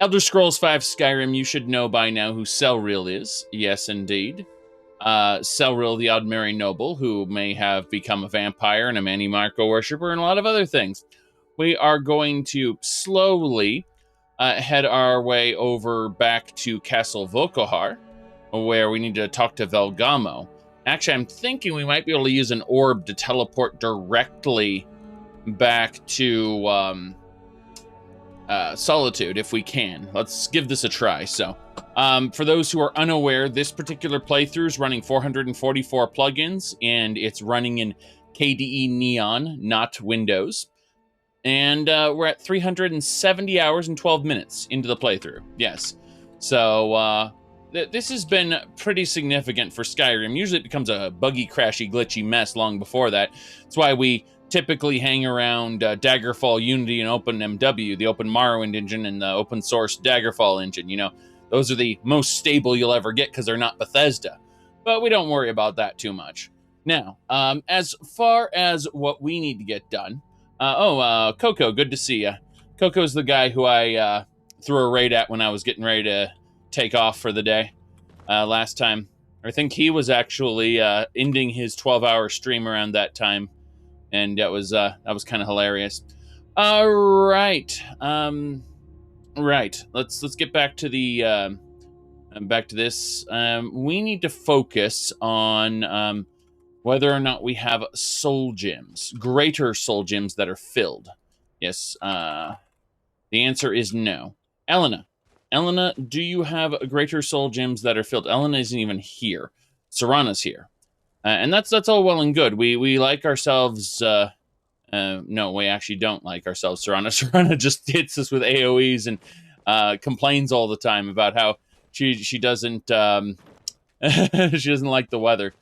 Elder Scrolls V Skyrim, you should know by now who Celril is. Yes, indeed. Celril, the Altmer noble, who may have become a vampire and a Manny Marco worshiper and a lot of other things. We are going to slowly head our way over back to Castle Volkihar, where we need to talk to Velgamo. Actually, I'm thinking we might be able to use an orb to teleport directly back to Solitude if we can. Let's give this a try. So, for those who are unaware, this particular playthrough is running 444 plugins, and it's running in KDE Neon, not Windows. And we're at 370 hours and 12 minutes into the playthrough. Yes. So, this has been pretty significant for Skyrim. Usually it becomes a buggy, crashy, glitchy mess long before that. That's why we typically hang around Daggerfall Unity and OpenMW, the Open Morrowind engine and the open source Daggerfall engine. You know, those are the most stable you'll ever get because they're not Bethesda. But we don't worry about that too much. Now, as far as what we need to get done, Coco, good to see you. Coco's the guy who I threw a raid at when I was getting ready to take off for the day last time. I think he was actually ending his 12-hour stream around that time, and that was kind of hilarious. All right, right. Let's get back to the back to this. We need to focus on whether or not we have soul gems, greater soul gems that are filled. Yes, the answer is no. Elena, do you have greater soul gems that are filled? Elena isn't even here. Serana's here. And that's all well and good. We like ourselves... no, we actually don't like ourselves, Serana. Serana just hits us with AoEs and complains all the time about how she doesn't... she doesn't like the weather.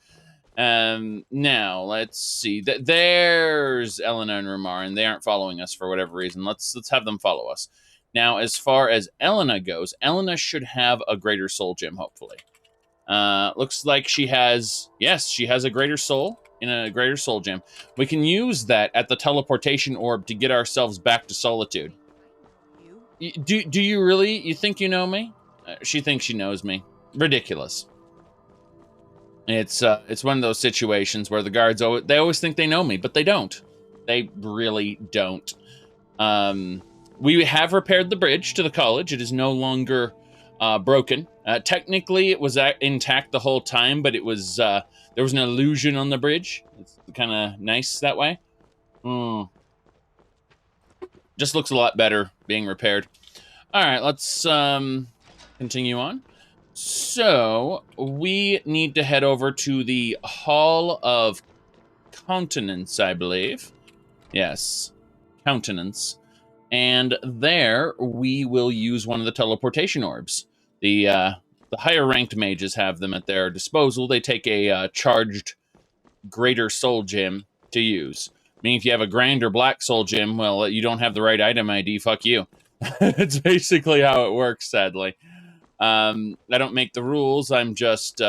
Now, let's see. There's Elena and Ramar, and they aren't following us for whatever reason. Let's have them follow us. Now, as far as Elena goes, Elena should have a greater soul gem, hopefully. Looks like she has... Yes, she has a greater soul in a greater soul gem. We can use that at the teleportation orb to get ourselves back to Solitude. Do you really? You think you know me? She thinks she knows me. Ridiculous. It's one of those situations where the guards always think they know me, but they don't. They really don't. We have repaired the bridge to the college. It is no longer broken. Technically, it was intact the whole time, but it was there was an illusion on the bridge. It's kind of nice that way. Just looks a lot better being repaired. All right, let's continue on. So, we need to head over to the Hall of Countenance, I believe. Yes, Countenance. And there, we will use one of the teleportation orbs. The higher-ranked mages have them at their disposal. They take a charged greater soul gem to use. Meaning if you have a grand or black soul gem, well, you don't have the right item ID, fuck you. It's basically how it works, sadly. I don't make the rules. I'm just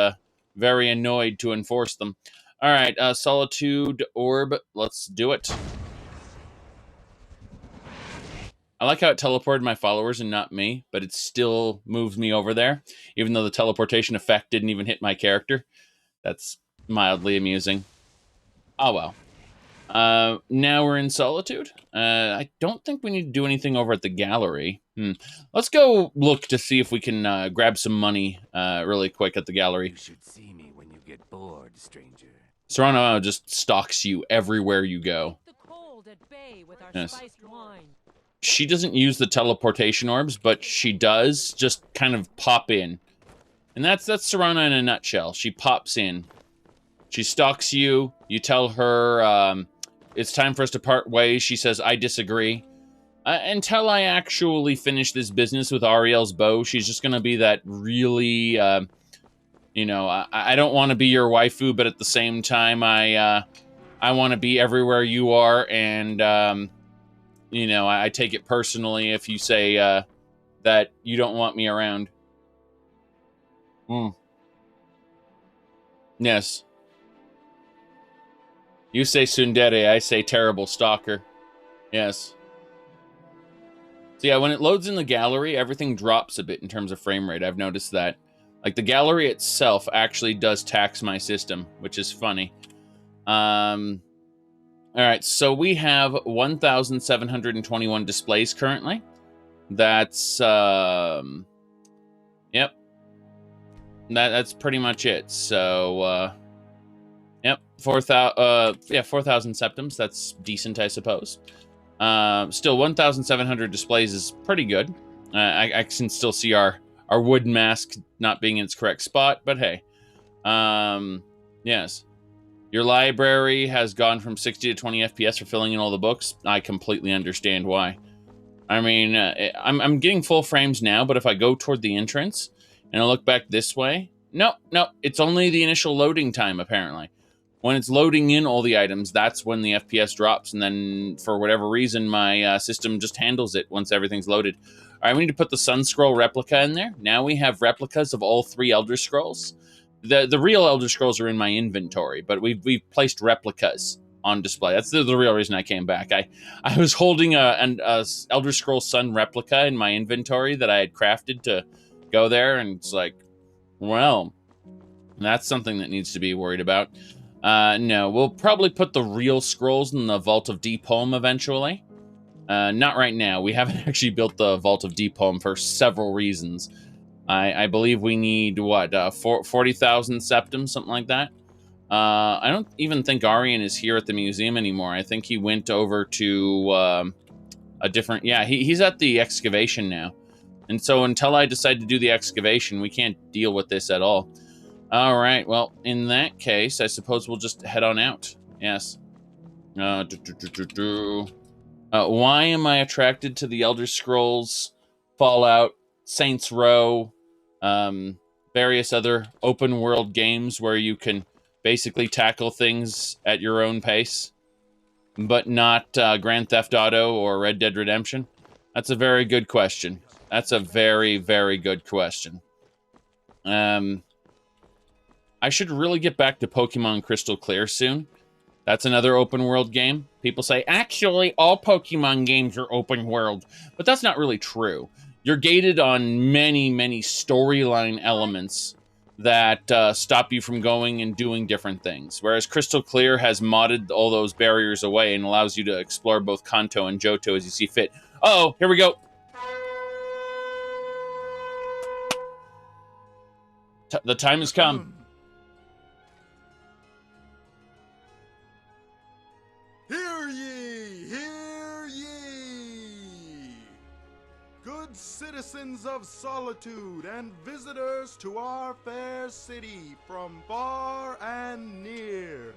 very annoyed to enforce them. All right, Solitude Orb. Let's do it. I like how it teleported my followers and not me, but it still moves me over there, even though the teleportation effect didn't even hit my character. That's mildly amusing. Oh, well. Now we're in Solitude. I don't think we need to do anything over at the gallery. Let's go look to see if we can grab some money really quick at the gallery. You should see me when you get bored, stranger. Serrano just stalks you everywhere you go. The cold at bay with our Yes. spiced wine. She doesn't use the teleportation orbs, but she does just kind of pop in. And that's Serrana in a nutshell. She pops in. She stalks you. You tell her it's time for us to part ways. She says, I disagree. Until I actually finish this business with Ariel's bow, she's just going to be that really, you know, I don't want to be your waifu, but at the same time, I want to be everywhere you are, and, you know, I take it personally if you say that you don't want me around. Yes. You say tsundere, I say terrible stalker. Yes. So yeah, when it loads in the gallery, everything drops a bit in terms of frame rate. I've noticed that. Like, the gallery itself actually does tax my system, which is funny. All right, so we have 1,721 displays currently. That's, yep. That's pretty much it. So, yep, 4,000 septums. That's decent, I suppose. Still, 1,700 displays is pretty good. I can still see our wood mask not being in its correct spot, but hey. Yes. Your library has gone from 60 to 20 FPS for filling in all the books. I completely understand why. I mean, I'm getting full frames now, but if I go toward the entrance and I look back this way, no, it's only the initial loading time, apparently. When it's loading in all the items, that's when the FPS drops, and then for whatever reason, my system just handles it once everything's loaded. All right, we need to put the Sun Scroll replica in there. Now we have replicas of all 3 Elder Scrolls. The real Elder Scrolls are in my inventory, but we've placed replicas on display. That's the real reason I came back. I was holding an Elder Scrolls Sun replica in my inventory that I had crafted to go there, and it's like, well, that's something that needs to be worried about. No, we'll probably put the real scrolls in the Vault of Deep Home eventually. Not right now. We haven't actually built the Vault of Deep Home for several reasons. I believe we need, what, 40,000 septums, something like that? I don't even think Arian is here at the museum anymore. I think he went over to a different... Yeah, he's at the excavation now. And so until I decide to do the excavation, we can't deal with this at all. All right, well, in that case, I suppose we'll just head on out. Yes. Why am I attracted to the Elder Scrolls, Fallout, Saints Row, various other open world games where you can basically tackle things at your own pace, but not Grand Theft Auto or Red Dead Redemption? That's a very good question. That's a very, very good question. I should really get back to Pokemon Crystal Clear soon. That's another open world game. People say, actually, all Pokemon games are open world. But that's not really true. You're gated on many, many storyline elements that stop you from going and doing different things. Whereas Crystal Clear has modded all those barriers away and allows you to explore both Kanto and Johto as you see fit. Uh-oh, here we go. The time has come. Hear ye! Hear ye! Good citizens of Solitude and visitors to our fair city from far and near.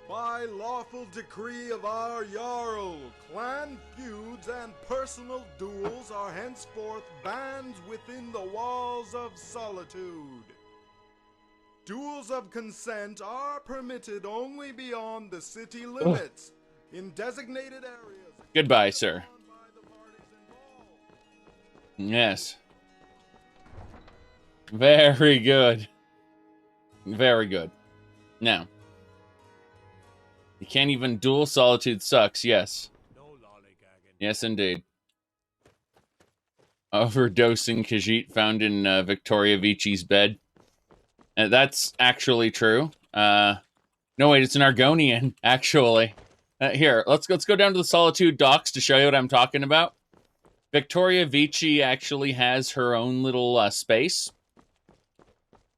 By lawful decree of our Jarl, clan feuds and personal duels are henceforth banned within the walls of Solitude. Duels of consent are permitted only beyond the city limits, in designated areas. Goodbye, sir. Yes. Very good. Very good. Now, you can't even duel. Solitude sucks, yes. Yes, indeed. Overdosing Khajiit found in Victoria Vici's bed. That's actually true. No, wait, it's an Argonian, actually. Here, let's go down to the Solitude docks to show you what I'm talking about. Victoria Vici actually has her own little space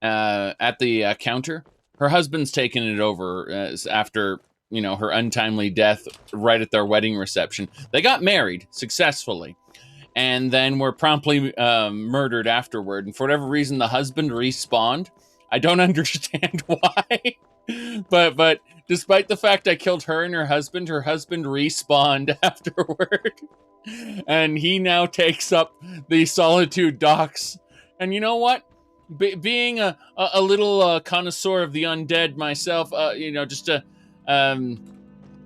at the counter. Her husband's taken it over after, you know, her untimely death right at their wedding reception. They got married successfully, and then were promptly murdered afterward. And for whatever reason, the husband respawned. I don't understand why, but despite the fact I killed her husband respawned afterward, and he now takes up the Solitude docks. And you know what? Being a little connoisseur of the undead myself, you know, just I'm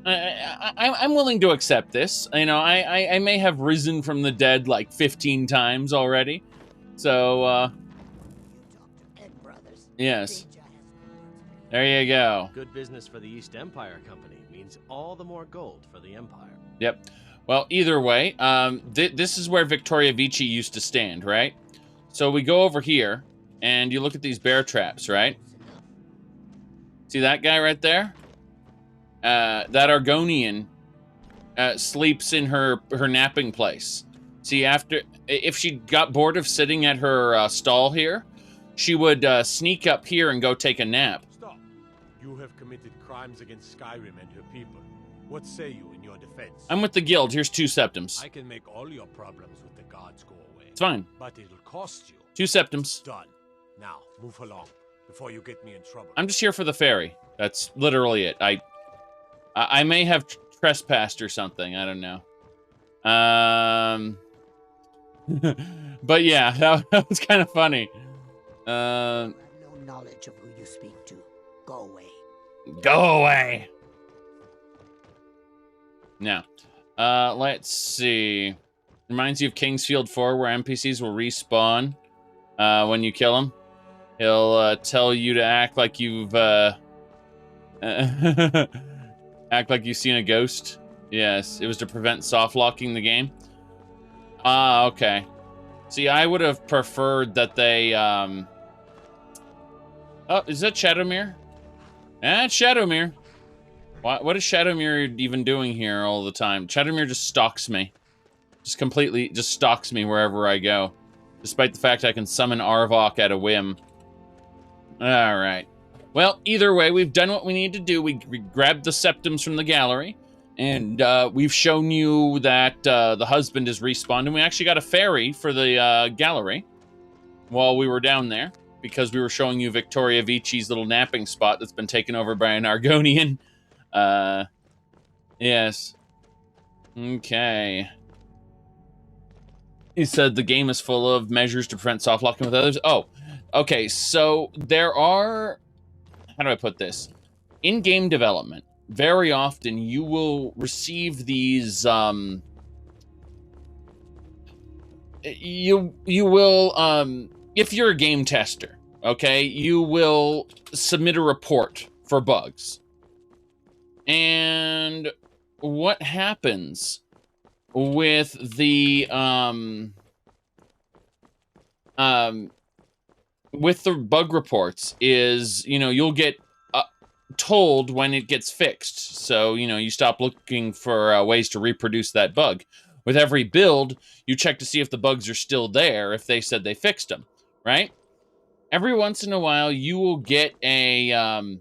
willing to accept this. You know, I may have risen from the dead like 15 times already, so yes. There you go. Good business for the East Empire Company means all the more gold for the Empire. Yep. Well, either way, this is where Victoria Vici used to stand, right? So we go over here, and you look at these bear traps, right? See that guy right there? That Argonian sleeps in her napping place. See, if she got bored of sitting at her stall here, she would sneak up here and go take a nap. Stop. You have committed crimes against Skyrim and her people. What say you in your defense? I'm with the guild. Here's 2 septims. I can make all your problems with the gods go away. It's fine. But it'll cost you. 2 septims. Done. Now, move along before you get me in trouble. I'm just here for the ferry. That's literally it. I may have trespassed or something. I don't know. But yeah, that was kind of funny. You have no knowledge of who you speak to. Go away. Go away. Now, let's see. Reminds you of Kingsfield 4, where NPCs will respawn when you kill them. He'll tell you to act like you've act like you've seen a ghost. Yes, it was to prevent soft locking the game. Ah, okay. See, I would have preferred that they oh, is that Shadowmere? That's Shadowmere. What is Shadowmere even doing here all the time? Shadowmere just stalks me. Just completely just stalks me wherever I go. Despite the fact I can summon Arvok at a whim. Alright. Well, either way, we've done what we need to do. We grabbed the septums from the gallery. And we've shown you that the husband is respawned. And we actually got a ferry for the gallery while we were down there. Because we were showing you Victoria Vici's little napping spot that's been taken over by an Argonian. Yes. Okay. He said the game is full of measures to prevent soft locking with others. Oh, okay. So there are... How do I put this? In game development, very often you will receive these... You will... If you're a game tester, okay, you will submit a report for bugs. And what happens with the bug reports is, you know, you'll get told when it gets fixed. So, you know, you stop looking for ways to reproduce that bug. With every build, you check to see if the bugs are still there, if they said they fixed them, right? Every once in a while, you will get a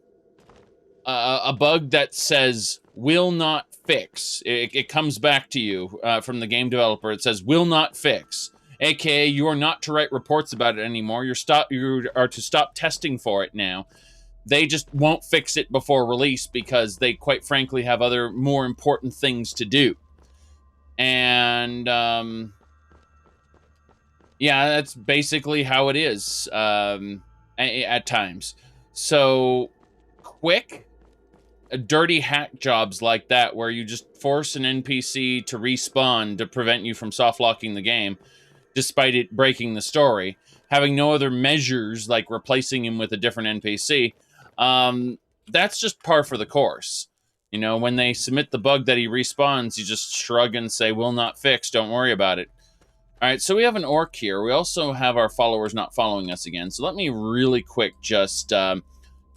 bug that says will not fix. It comes back to you from the game developer. It says will not fix, aka you are not to write reports about it anymore. You are to stop testing for it now. They just won't fix it before release because they quite frankly have other more important things to do. And yeah, that's basically how it is at times. So quick, dirty hack jobs like that where you just force an NPC to respawn to prevent you from soft locking the game, despite it breaking the story, having no other measures like replacing him with a different NPC, that's just par for the course. You know, when they submit the bug that he respawns, you just shrug and say, will not fix, don't worry about it. All right, so we have an orc here. We also have our followers not following us again. So let me really quick just go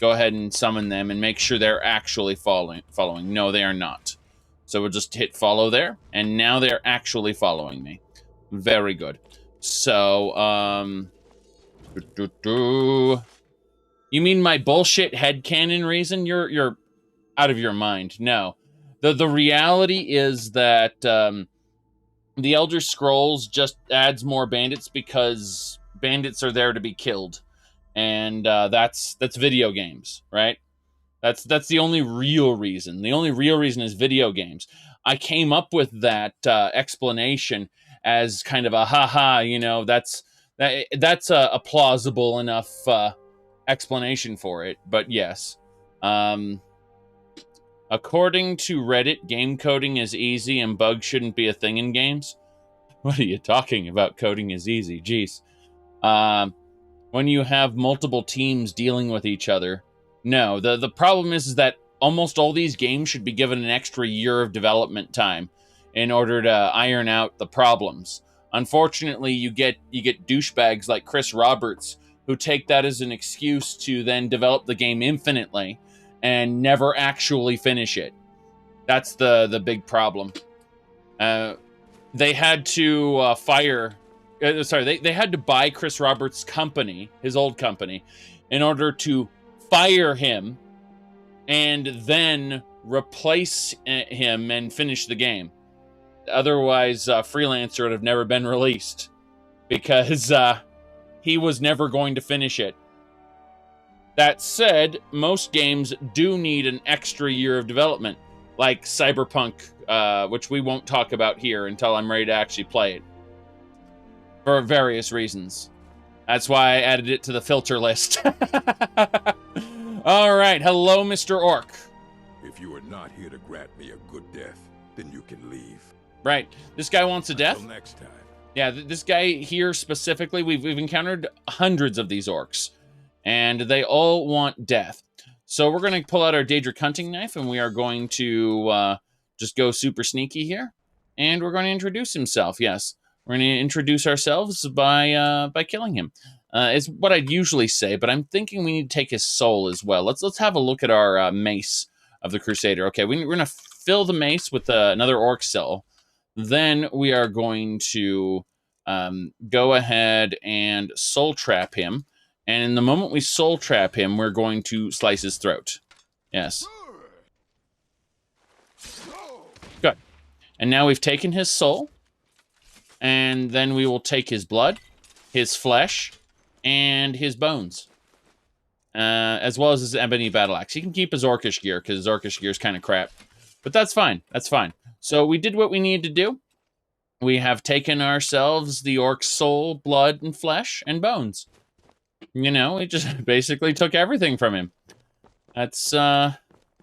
ahead and summon them and make sure they're actually following. No, they are not. So we'll just hit follow there, and now they're actually following me. Very good. So, you mean my bullshit headcanon reason? You're out of your mind. No. The reality is that the Elder Scrolls just adds more bandits because bandits are there to be killed. And that's video games, right? That's the only real reason. The only real reason is video games. I came up with that explanation as kind of a haha, you know, that's a plausible enough explanation for it. But yes. According to Reddit, game coding is easy and bugs shouldn't be a thing in games. What are you talking about? Coding is easy. Jeez. When you have multiple teams dealing with each other. No, the problem is that almost all these games should be given an extra year of development time in order to iron out the problems. Unfortunately, you get douchebags like Chris Roberts who take that as an excuse to then develop the game infinitely and never actually finish it. That's the big problem. They had to they had to buy Chris Roberts' company, his old company, in order to fire him and then replace him and finish the game. Otherwise, Freelancer would have never been released because he was never going to finish it. That said, most games do need an extra year of development, like Cyberpunk, which we won't talk about here until I'm ready to actually play it, for various reasons. That's why I added it to the filter list. All right, hello, Mr. Orc. If you are not here to grant me a good death, then you can leave. Right, this guy wants a death. Until next time. Yeah, this guy here specifically, we've encountered hundreds of these orcs, and they all want death. So we're going to pull out our Daedric hunting knife, and we are going to just go super sneaky here, and we're going to introduce himself. Yes, we're going to introduce ourselves by killing him. It's what I'd usually say, but I'm thinking we need to take his soul as well. Let's have a look at our mace of the Crusader. Okay, we're going to fill the mace with another orc soul. Then we are going to go ahead and soul trap him. And in the moment we soul trap him, we're going to slice his throat. Yes. Good. And now we've taken his soul. And then we will take his blood, his flesh, and his bones. As well as his ebony battle axe. He can keep his orcish gear, because his orcish gear is kind of crap. But that's fine. That's fine. So we did what we needed to do. We have taken ourselves the orc's soul, blood, and flesh, and bones. You know, we just basically took everything from him. That's not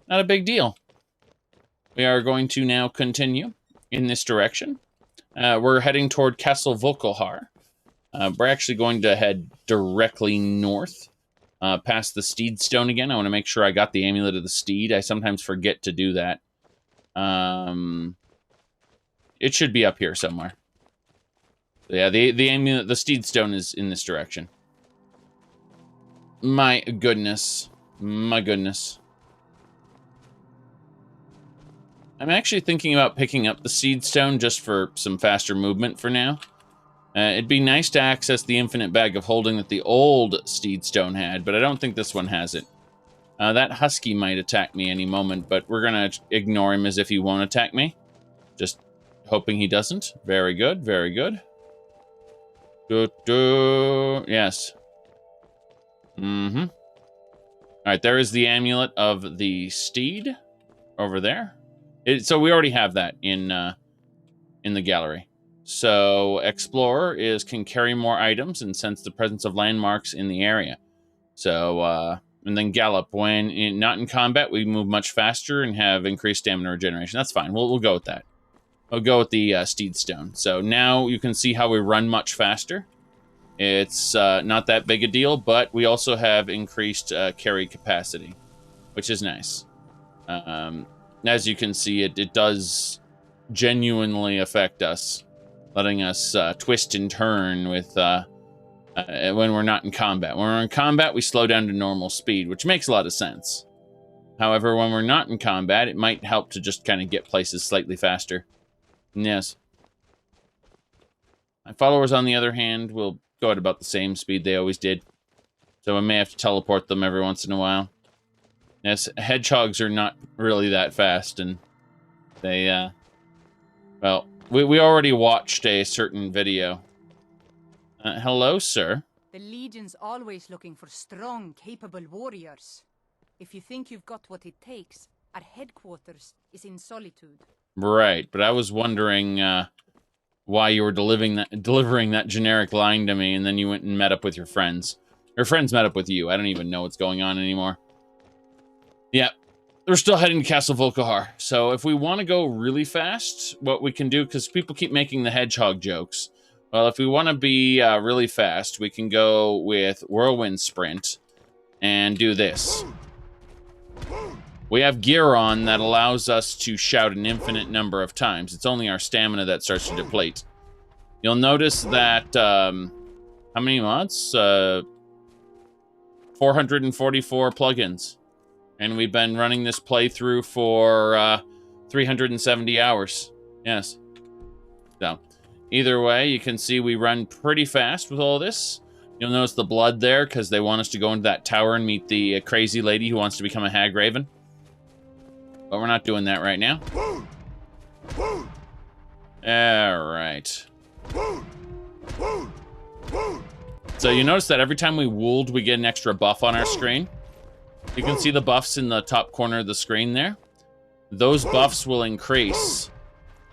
a big deal. We are going to now continue in this direction. We're heading toward Castle Volkelhar. We're actually going to head directly north, past the Steed Stone again. I want to make sure I got the Amulet of the Steed. I sometimes forget to do that. It should be up here somewhere. So yeah, the Amulet, the Steed Stone is in this direction. My goodness. My goodness. I'm actually thinking about picking up the Seed Stone just for some faster movement for now. It'd be nice to access the infinite bag of holding that the old Steed Stone had, but I don't think this one has it. That husky might attack me any moment, but we're going to ignore him as if he won't attack me. Just hoping he doesn't. Very good, very good. Yes. Mm-hmm. Alright, there is the Amulet of the Steed over there. So we already have that in the gallery. So Explorer can carry more items and sense the presence of landmarks in the area. So, and then Gallop. When not in combat, we move much faster and have increased stamina regeneration. That's fine. We'll go with that. We'll go with the Steed Stone. So now you can see how we run much faster. It's not that big a deal, but we also have increased carry capacity, which is nice. As you can see, it does genuinely affect us, letting us twist and turn with when we're not in combat. When we're in combat, we slow down to normal speed, which makes a lot of sense. However, when we're not in combat, it might help to just kind of get places slightly faster. Yes. My followers, on the other hand, will go at about the same speed they always did. So I may have to teleport them every once in a while. Yes, hedgehogs are not really that fast, and they, well, we already watched a certain video. Hello, sir. The Legion's always looking for strong, capable warriors. If you think you've got what it takes, our headquarters is in Solitude. Right, but I was wondering why you were delivering that generic line to me, and then you went and met up with your friends. Your friends met up with you. I don't even know what's going on anymore. Yeah, we're still heading to Castle Volkelhar. So if we want to go really fast, what we can do, because people keep making the hedgehog jokes. Well, if we want to be really fast, we can go with Whirlwind Sprint and do this. We have gear on that allows us to shout an infinite number of times. It's only our stamina that starts to deplete. You'll notice that, how many mods? 444 plugins. And we've been running this playthrough for 370 hours. Yes. So, either way, you can see we run pretty fast with all this. You'll notice the blood there, because they want us to go into that tower and meet the crazy lady who wants to become a hag raven. But we're not doing that right now. Alright. So you notice that every time we wound, we get an extra buff on our screen. You can see the buffs in the top corner of the screen there. Those buffs will increase.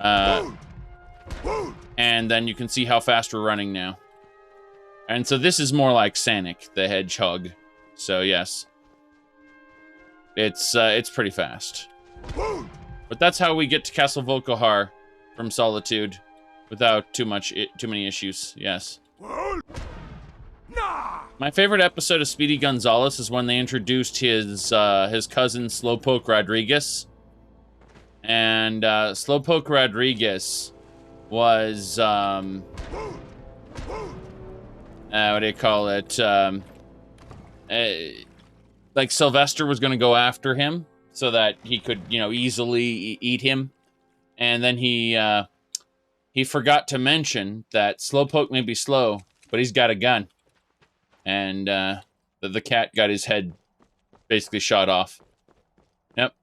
And then you can see how fast we're running now. And so this is more like Sanic, the hedgehog. So yes. It's pretty fast. But that's how we get to Castle Volkihar from Solitude without too many issues. Yes. My favorite episode of Speedy Gonzales is when they introduced his cousin Slowpoke Rodriguez. And Slowpoke Rodriguez was what do you call it? Like Sylvester was going to go after him so that he could, easily eat him. And then he forgot to mention that Slowpoke may be slow, but he's got a gun. And the cat got his head basically shot off. Yep.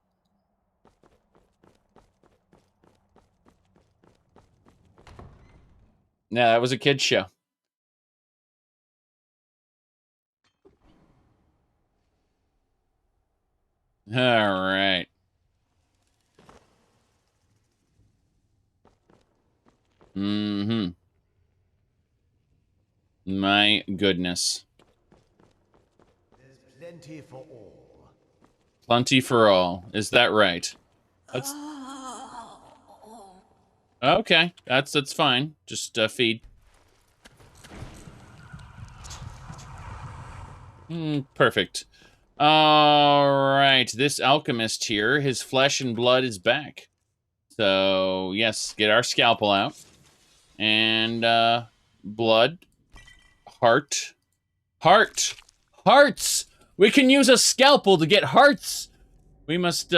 Yeah, that was a kid's show. All right. Mm-hmm. My goodness. There's plenty for all. Plenty for all. Is that right? That's... Okay, that's fine. Just feed. Perfect. All right, this alchemist here, his flesh and blood is back. So, yes, get our scalpel out. And, blood. Heart. Heart! Hearts! We can use a scalpel to get hearts! We must,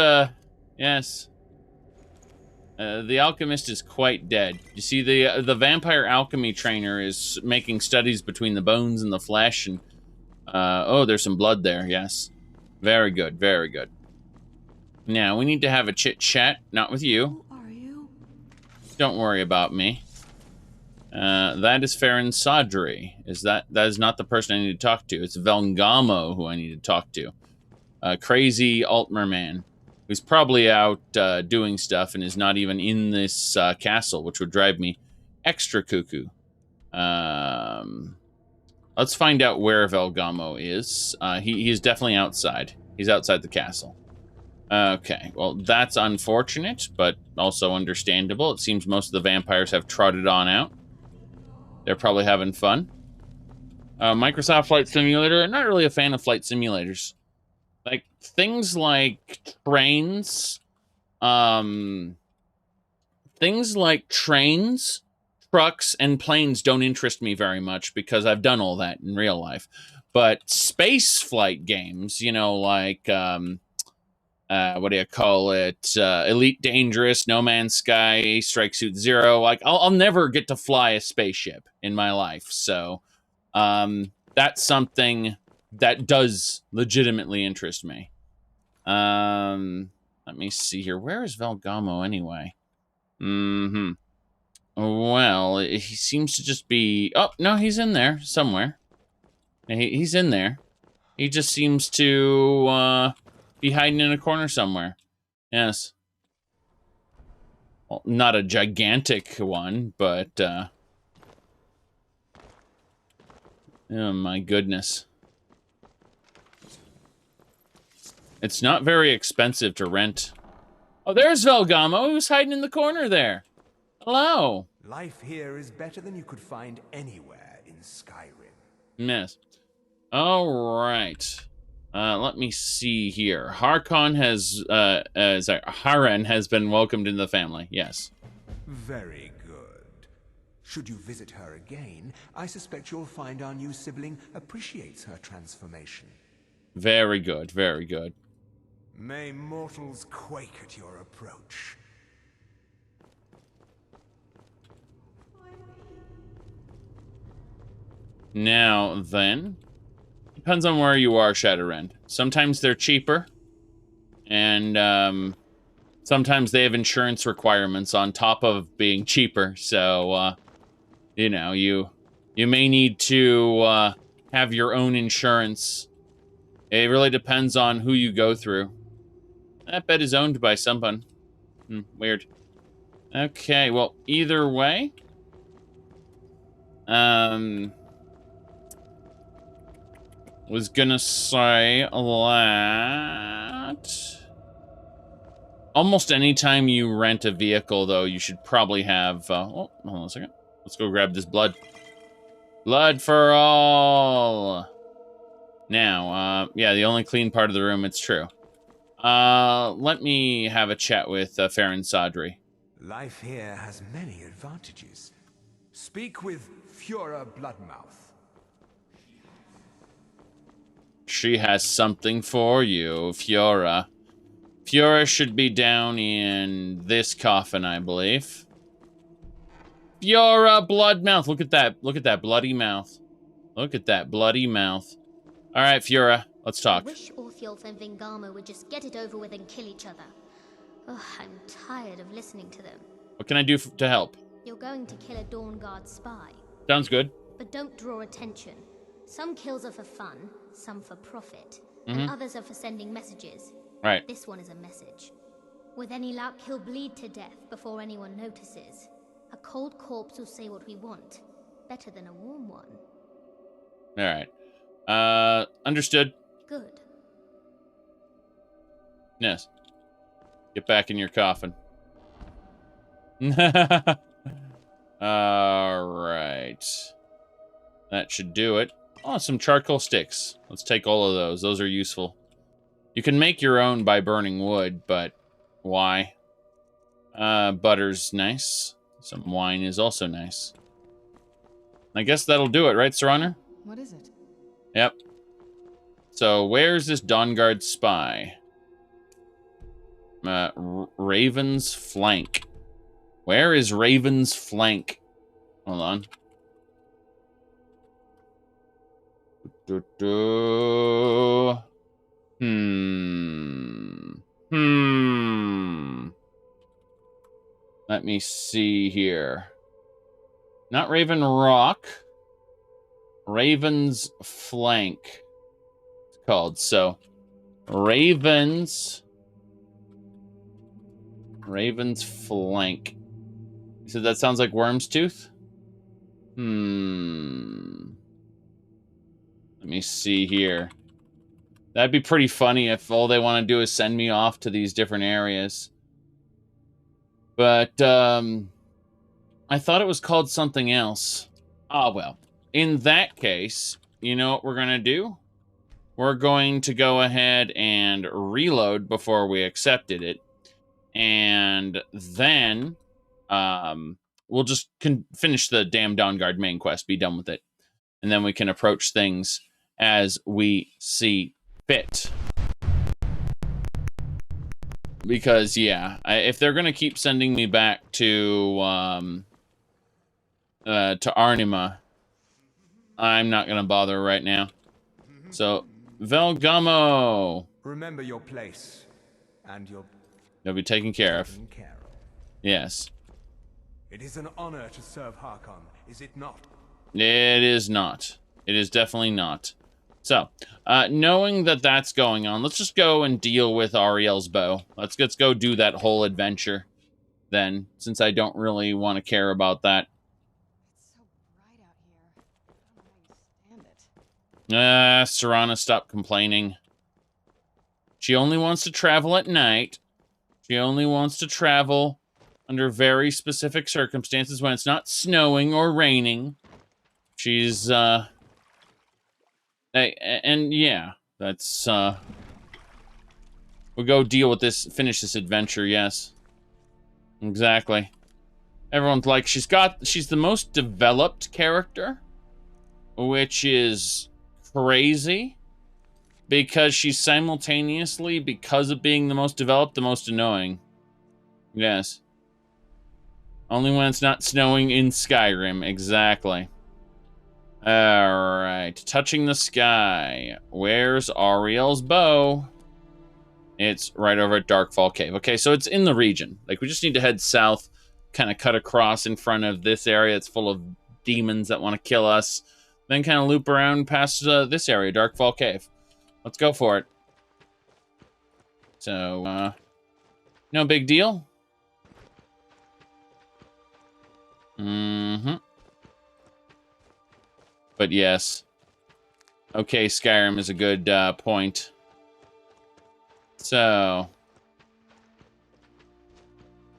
yes. The alchemist is quite dead. You see, the vampire alchemy trainer is making studies between the bones and the flesh, and oh, there's some blood there, yes. Very good, very good. Now, we need to have a chit-chat, not with you. Who are you? Don't worry about me. That is Farron Sadri. That is not the person I need to talk to. It's Velngamo who I need to talk to. Crazy Altmer man, who's probably out doing stuff and is not even in this castle, which would drive me extra cuckoo. Let's find out where Velngamo is. He's definitely outside. He's outside the castle. Okay, well, that's unfortunate, but also understandable. It seems most of the vampires have trotted on out. They're probably having fun. Microsoft Flight Simulator, I'm not really a fan of flight simulators. Like, things like trains, trucks, and planes don't interest me very much because I've done all that in real life. But space flight games, like, what do you call it? Elite Dangerous, No Man's Sky, Strike Suit Zero. Like, I'll never get to fly a spaceship in my life. So, that's something that does legitimately interest me. Let me see here. Where is Velngamo anyway? Well, he seems to just be... Oh, no, he's in there somewhere. He's in there. He just seems to be hiding in a corner somewhere. Yes. Well, not a gigantic one, but... oh, my goodness. It's not very expensive to rent. Oh, there's Velngamo. Who's hiding in the corner there? Hello. Life here is better than you could find anywhere in Skyrim. Yes. All right. Let me see here. Harkon has, Haren has been welcomed into the family. Yes. Very good. Should you visit her again, I suspect you'll find our new sibling appreciates her transformation. Very good, very good. May mortals quake at your approach. Now, then, depends on where you are, Shadowrend. Sometimes they're cheaper, and sometimes they have insurance requirements on top of being cheaper. So, you know, you may need to have your own insurance. It really depends on who you go through. That bed is owned by someone. Weird. Okay, well, either way, was gonna say that almost any time you rent a vehicle, though, you should probably have, oh, hold on a second. Let's go grab this blood. Blood for all! Now, yeah, the only clean part of the room, it's true. Let me have a chat with Farron Sadri. Life here has many advantages. Speak with Fiora Bloodmouth. She has something for you, Fiora. Fiora should be down in this coffin, I believe. Fiora Bloodmouth. Look at that. Look at that bloody mouth. Look at that bloody mouth. All right, Fiora, let's talk. I wish Orthiolf and Vingama would just get it over with and kill each other. Ugh, I'm tired of listening to them. What can I do to help? You're going to kill a Dawnguard spy. Sounds good. But don't draw attention. Some kills are for fun, some for profit, and others are for sending messages. Right. This one is a message. With any luck, he'll bleed to death before anyone notices. A cold corpse will say what we want. Better than a warm one. All right. Understood. Good. Yes. Get back in your coffin. All right. That should do it. Oh, some charcoal sticks. Let's take all of those. Those are useful. You can make your own by burning wood, but why? Butter's nice. Some wine is also nice. I guess that'll do it, right, Sir Honor? What is it? Yep. So, where's this Dawnguard spy? Raven's Flank. Where is Raven's Flank? Hold on. Let me see here. Not Raven Rock. Raven's Flank. It's called. So, Raven's Flank. You said that sounds like Worm's Tooth? Let me see here. That'd be pretty funny if all they want to do is send me off to these different areas. But, I thought it was called something else. Ah, well. In that case, you know what we're going to do? We're going to go ahead and reload before we accepted it. And then, we'll just finish the damn Dawnguard main quest, be done with it. And then we can approach things as we see fit. Because, yeah, if they're going to keep sending me back to Arnima, I'm not going to bother right now. So, Velgamo! Remember your place, and you'll be taken care of. Yes. It is an honor to serve Harkon, is it not? It is not. It is definitely not. So, knowing that that's going on, let's just go and deal with Ariel's bow. Let's go do that whole adventure then, since I don't really want to care about that. It's so bright out here. I don't know how you stand it. Serana, stop complaining. She only wants to travel at night. She only wants to travel under very specific circumstances when it's not snowing or raining. She's, and yeah, That's, we'll go deal with this, finish this adventure, yes. Exactly. Everyone's like, she's the most developed character, which is crazy, because she's simultaneously, because of being the most developed, the most annoying. Yes. Only when it's not snowing in Skyrim, exactly. Alright, touching the sky. Where's Ariel's bow? It's right over at Darkfall Cave. Okay, so it's in the region. Like, we just need to head south, kind of cut across in front of this area. It's full of demons that want to kill us. Then kind of loop around past this area, Darkfall Cave. Let's go for it. So, no big deal. Mm-hmm. But yes. Okay, Skyrim is a good point. So.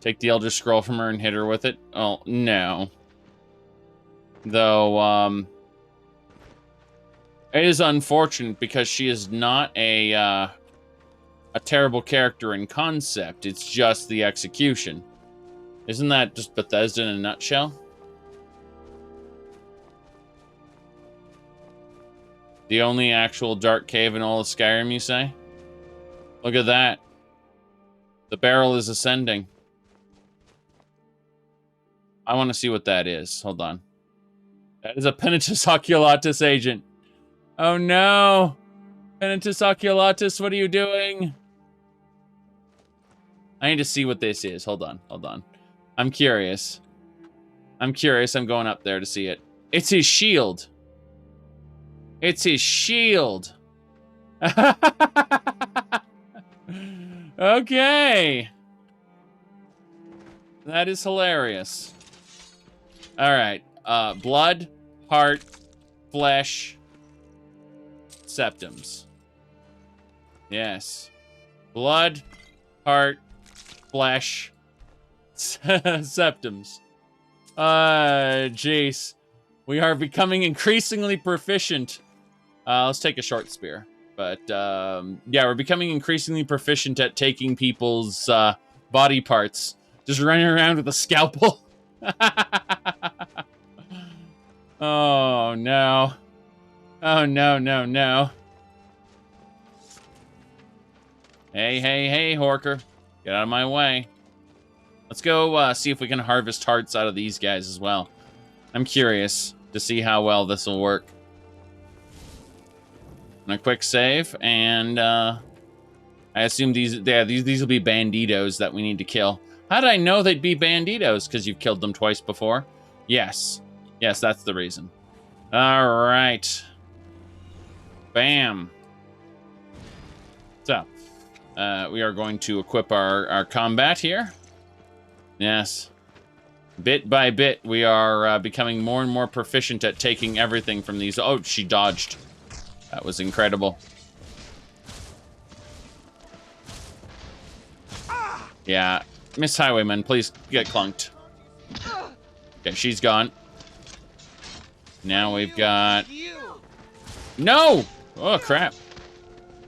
Take the Elder Scroll from her and hit her with it? Oh, no. Though, it is unfortunate because she is not a terrible character in concept. It's just the execution. Isn't that just Bethesda in a nutshell? The only actual dark cave in all of Skyrim, you say? Look at that. The barrel is ascending. I want to see what that is. Hold on. That is a Penitus Oculatus agent. Oh no! Penitus Oculatus, what are you doing? I need to see what this is. Hold on, hold on. I'm curious. I'm curious. I'm going up there to see it. It's his shield. It's his shield. Okay. That is hilarious. All right. Blood, heart, flesh, septums. Yes. Blood, heart, flesh, septums. Jeez. We are becoming increasingly proficient. Let's take a short spear. But, yeah, we're becoming increasingly proficient at taking people's body parts. Just running around with a scalpel. Oh, no. Oh, no, no, no. Hey, hey, hey, Horker. Get out of my way. Let's go see if we can harvest hearts out of these guys as well. I'm curious to see how well this will work. And a quick save, and I assume these will be banditos that we need to kill. How did I know they'd be banditos? Because you've killed them twice before? Yes. Yes, that's the reason. All right. Bam. So, we are going to equip our combat here. Yes. Bit by bit, we are becoming more and more proficient at taking everything from these. Oh, she dodged. That was incredible. Yeah. Miss Highwayman, please get clunked. Okay, she's gone. Now we've got... No! Oh, crap.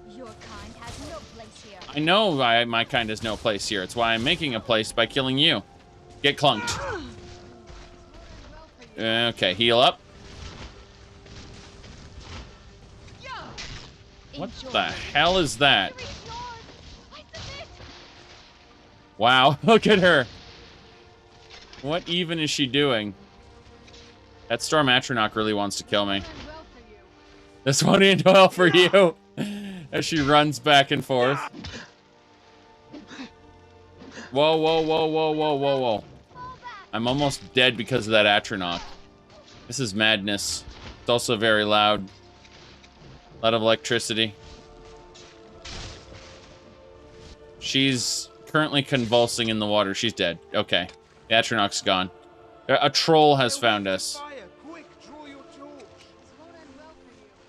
Your kind has no place here. I know my kind has no place here. It's why I'm making a place by killing you. Get clunked. Okay, heal up. What the hell is that? Wow, look at her. What even is she doing? That Storm Atronach really wants to kill me. This won't end well for you. As she runs back and forth. Whoa, whoa, whoa, whoa, whoa, whoa, whoa. I'm almost dead because of that Atronach. This is madness. It's also very loud. A lot of electricity. She's currently convulsing in the water. She's dead. Okay. The Atronach's gone. A troll has found us.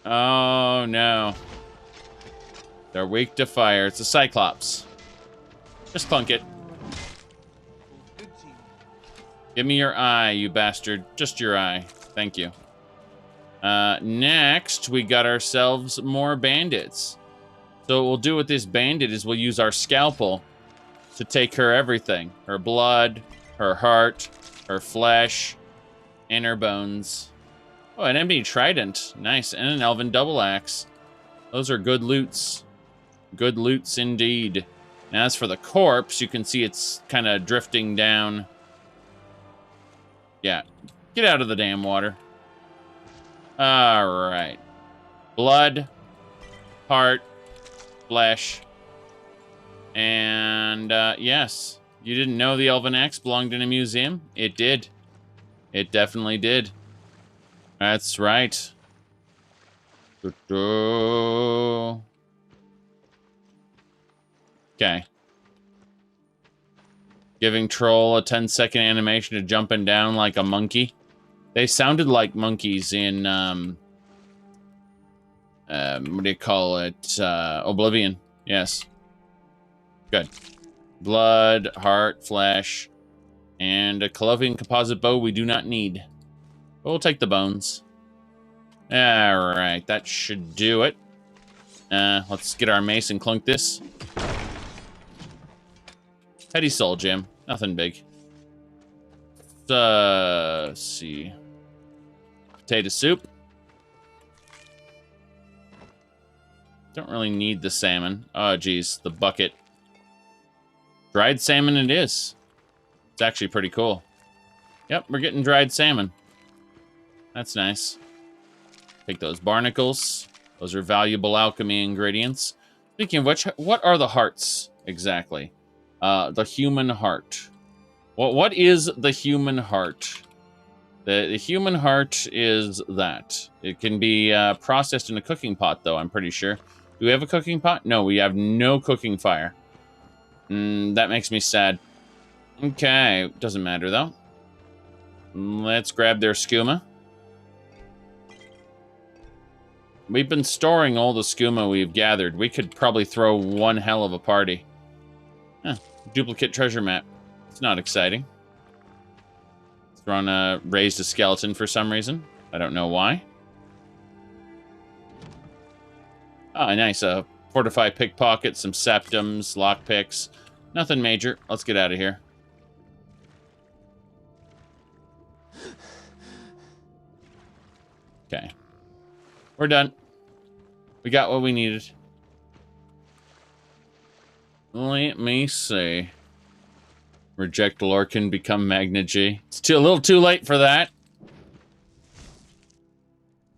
Oh, no. They're weak to fire. It's a Cyclops. Just clunk it. Give me your eye, you bastard. Just your eye. Thank you. Next, we got ourselves more bandits. So what we'll do with this bandit is we'll use our scalpel to take her everything. Her blood, her heart, her flesh, and her bones. Oh, an empty trident. Nice. And an elven double axe. Those are good loots. Good loots indeed. Now, as for the corpse, you can see it's kind of drifting down. Yeah. Get out of the damn water. Alright. Blood, heart, flesh. And, yes. You didn't know the elven axe belonged in a museum? It did. It definitely did. That's right. Okay. Giving Troll a 10-second animation to jumping down like a monkey. They sounded like monkeys in, what do you call it? Oblivion. Yes. Good. Blood, heart, flesh, and a Colovian composite bow we do not need. But we'll take the bones. Alright, that should do it. Let's get our mace and clunk this. Petty soul gem. Nothing big. Let's see. Potato soup. Don't really need the salmon. Oh, geez. The bucket. Dried salmon it is. It's actually pretty cool. Yep, we're getting dried salmon. That's nice. Take those barnacles. Those are valuable alchemy ingredients. Speaking of which, what are the hearts exactly? The human heart. What is the human heart? The human heart is that. It can be processed in a cooking pot, though, I'm pretty sure. Do we have a cooking pot? No, we have no cooking fire. That makes me sad. Okay, doesn't matter, though. Let's grab their skooma. We've been storing all the skooma we've gathered. We could probably throw one hell of a party. Duplicate treasure map. It's not exciting. Thrawn raised a skeleton for some reason. I don't know why. Oh, nice. Fortified pickpocket, some septums, lockpicks. Nothing major. Let's get out of here. Okay. We're done. We got what we needed. Let me see. Reject Lorcan, become Magna G. It's a little too late for that.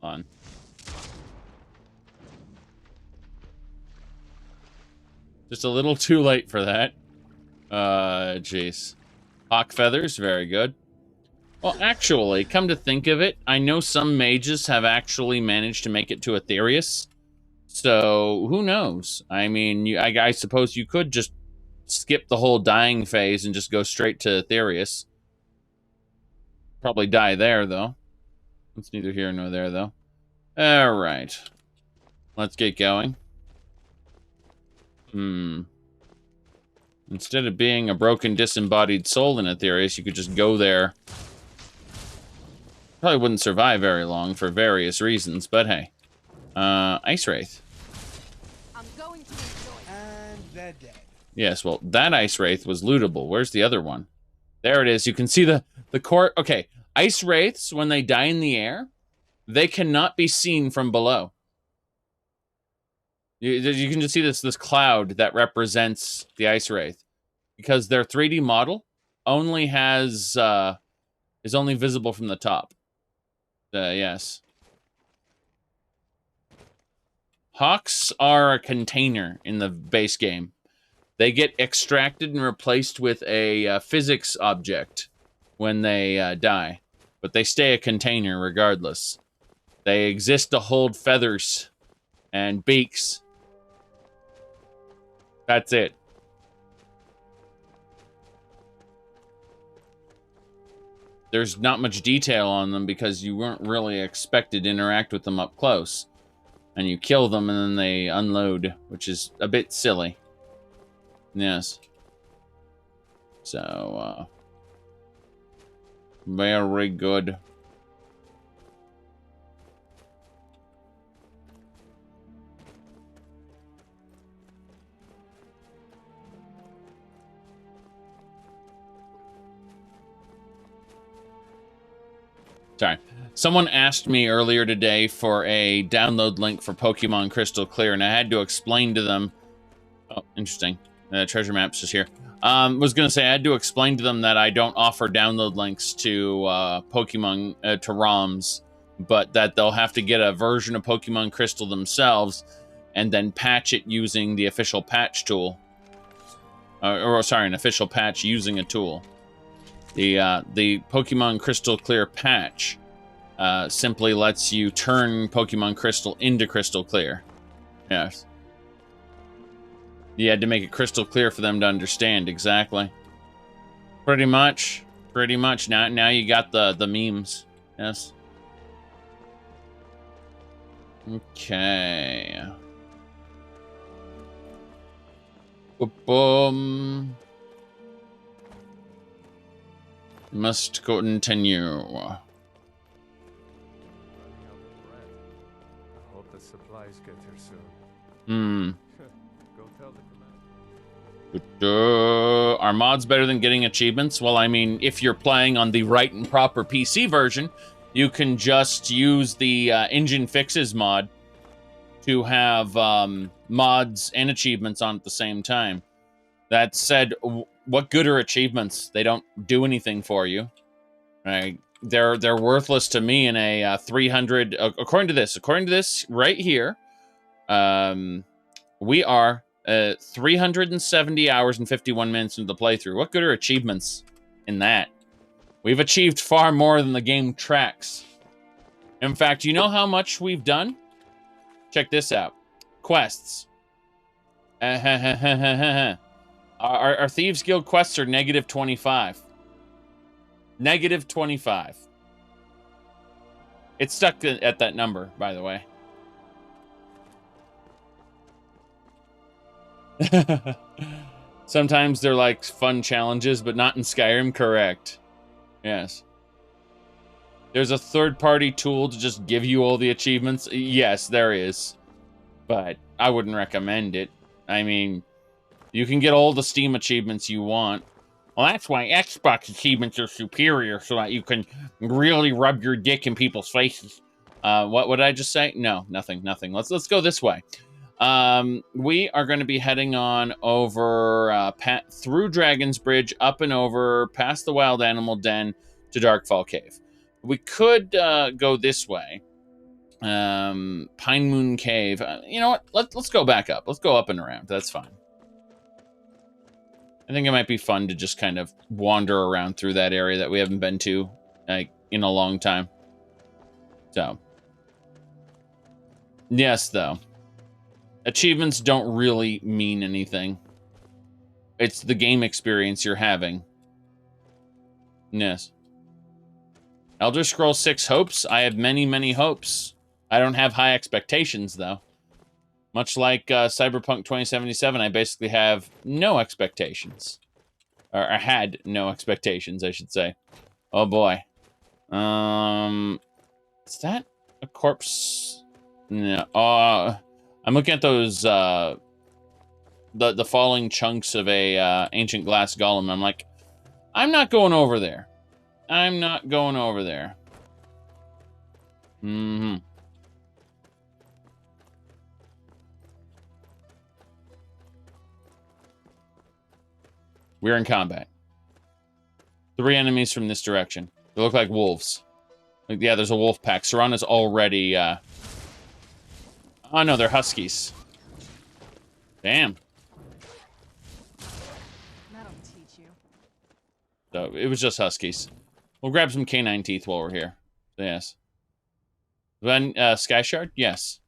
Hold on. Just a little too late for that. Jeez. Hawk feathers, very good. Well, actually, come to think of it, I know some mages have actually managed to make it to Aetherius. So, who knows? I mean, I suppose you could just skip the whole dying phase and just go straight to Aetherius. Probably die there, though. It's neither here nor there, though. Alright. Let's get going. Instead of being a broken, disembodied soul in Aetherius, you could just go there. Probably wouldn't survive very long for various reasons, but hey. Ice Wraith. I'm going to enjoy. And they're dead. Yes, well, that Ice Wraith was lootable. Where's the other one? There it is. You can see the core. Okay, Ice Wraiths, when they die in the air, they cannot be seen from below. You can just see this cloud that represents the Ice Wraith. Because their 3D model only has, is only visible from the top. Yes. Hawks are a container in the base game. They get extracted and replaced with a physics object when they die. But they stay a container regardless. They exist to hold feathers and beaks. That's it. There's not much detail on them because you weren't really expected to interact with them up close. And you kill them and then they unload, which is a bit silly. Yes. So, very good. Sorry. Someone asked me earlier today for a download link for Pokemon Crystal Clear, and I had to explain to them... Oh, interesting. Treasure Maps is here. Was going to say, I had to explain to them that I don't offer download links to Pokemon, to ROMs, but that they'll have to get a version of Pokemon Crystal themselves and then patch it using the official patch tool. An official patch using a tool. The Pokemon Crystal Clear patch simply lets you turn Pokemon Crystal into Crystal Clear. Yes. You had to make it crystal clear for them to understand, exactly. Pretty much. Now you got the memes. Yes. Okay. Boom. Must continue. I hope the supplies get here soon. Go tell the commander. Are mods better than getting achievements? Well, I mean, if you're playing on the right and proper PC version, you can just use the engine fixes mod to have mods and achievements on at the same time. That said, what good are achievements? They don't do anything for you. Right? They're worthless to me in a 300. According to this right here, we are 370 hours and 51 minutes into the playthrough. What good are achievements in that? We've achieved far more than the game tracks. In fact, you know how much we've done? Check this out. Quests. Our Thieves Guild quests are negative 25. Negative 25. It's stuck at that number, by the way. Sometimes they're like fun challenges, but not in Skyrim, correct. Yes. There's a third-party tool to just give you all the achievements. Yes, there is. But I wouldn't recommend it. I mean, you can get all the Steam achievements you want. Well, that's why Xbox achievements are superior, so that you can really rub your dick in people's faces. What did I just say? No, nothing. Let's go this way. We are going to be heading on over through Dragon's Bridge, up and over, past the Wild Animal Den to Darkfall Cave. We could go this way. Pine Moon Cave. You know what? Let's go back up. Let's go up and around. That's fine. I think it might be fun to just kind of wander around through that area that we haven't been to like in a long time. So, yes, though. Achievements don't really mean anything. It's the game experience you're having. Yes. Elder Scrolls 6 hopes? I have many, many hopes. I don't have high expectations, though. Much like Cyberpunk 2077, I basically have no expectations. Or I had no expectations, I should say. Oh, boy. Is that a corpse? No. I'm looking at those, the falling chunks of a ancient glass golem. I'm like, I'm not going over there. I'm not going over there. Mm-hmm. We're in combat. 3 enemies from this direction. They look like wolves. Like, yeah, there's a wolf pack. Serana's already, Oh, no, they're huskies. Damn. That'll teach you. So, it was just huskies. We'll grab some canine teeth while we're here. Yes. Then, Sky Shard? Yes.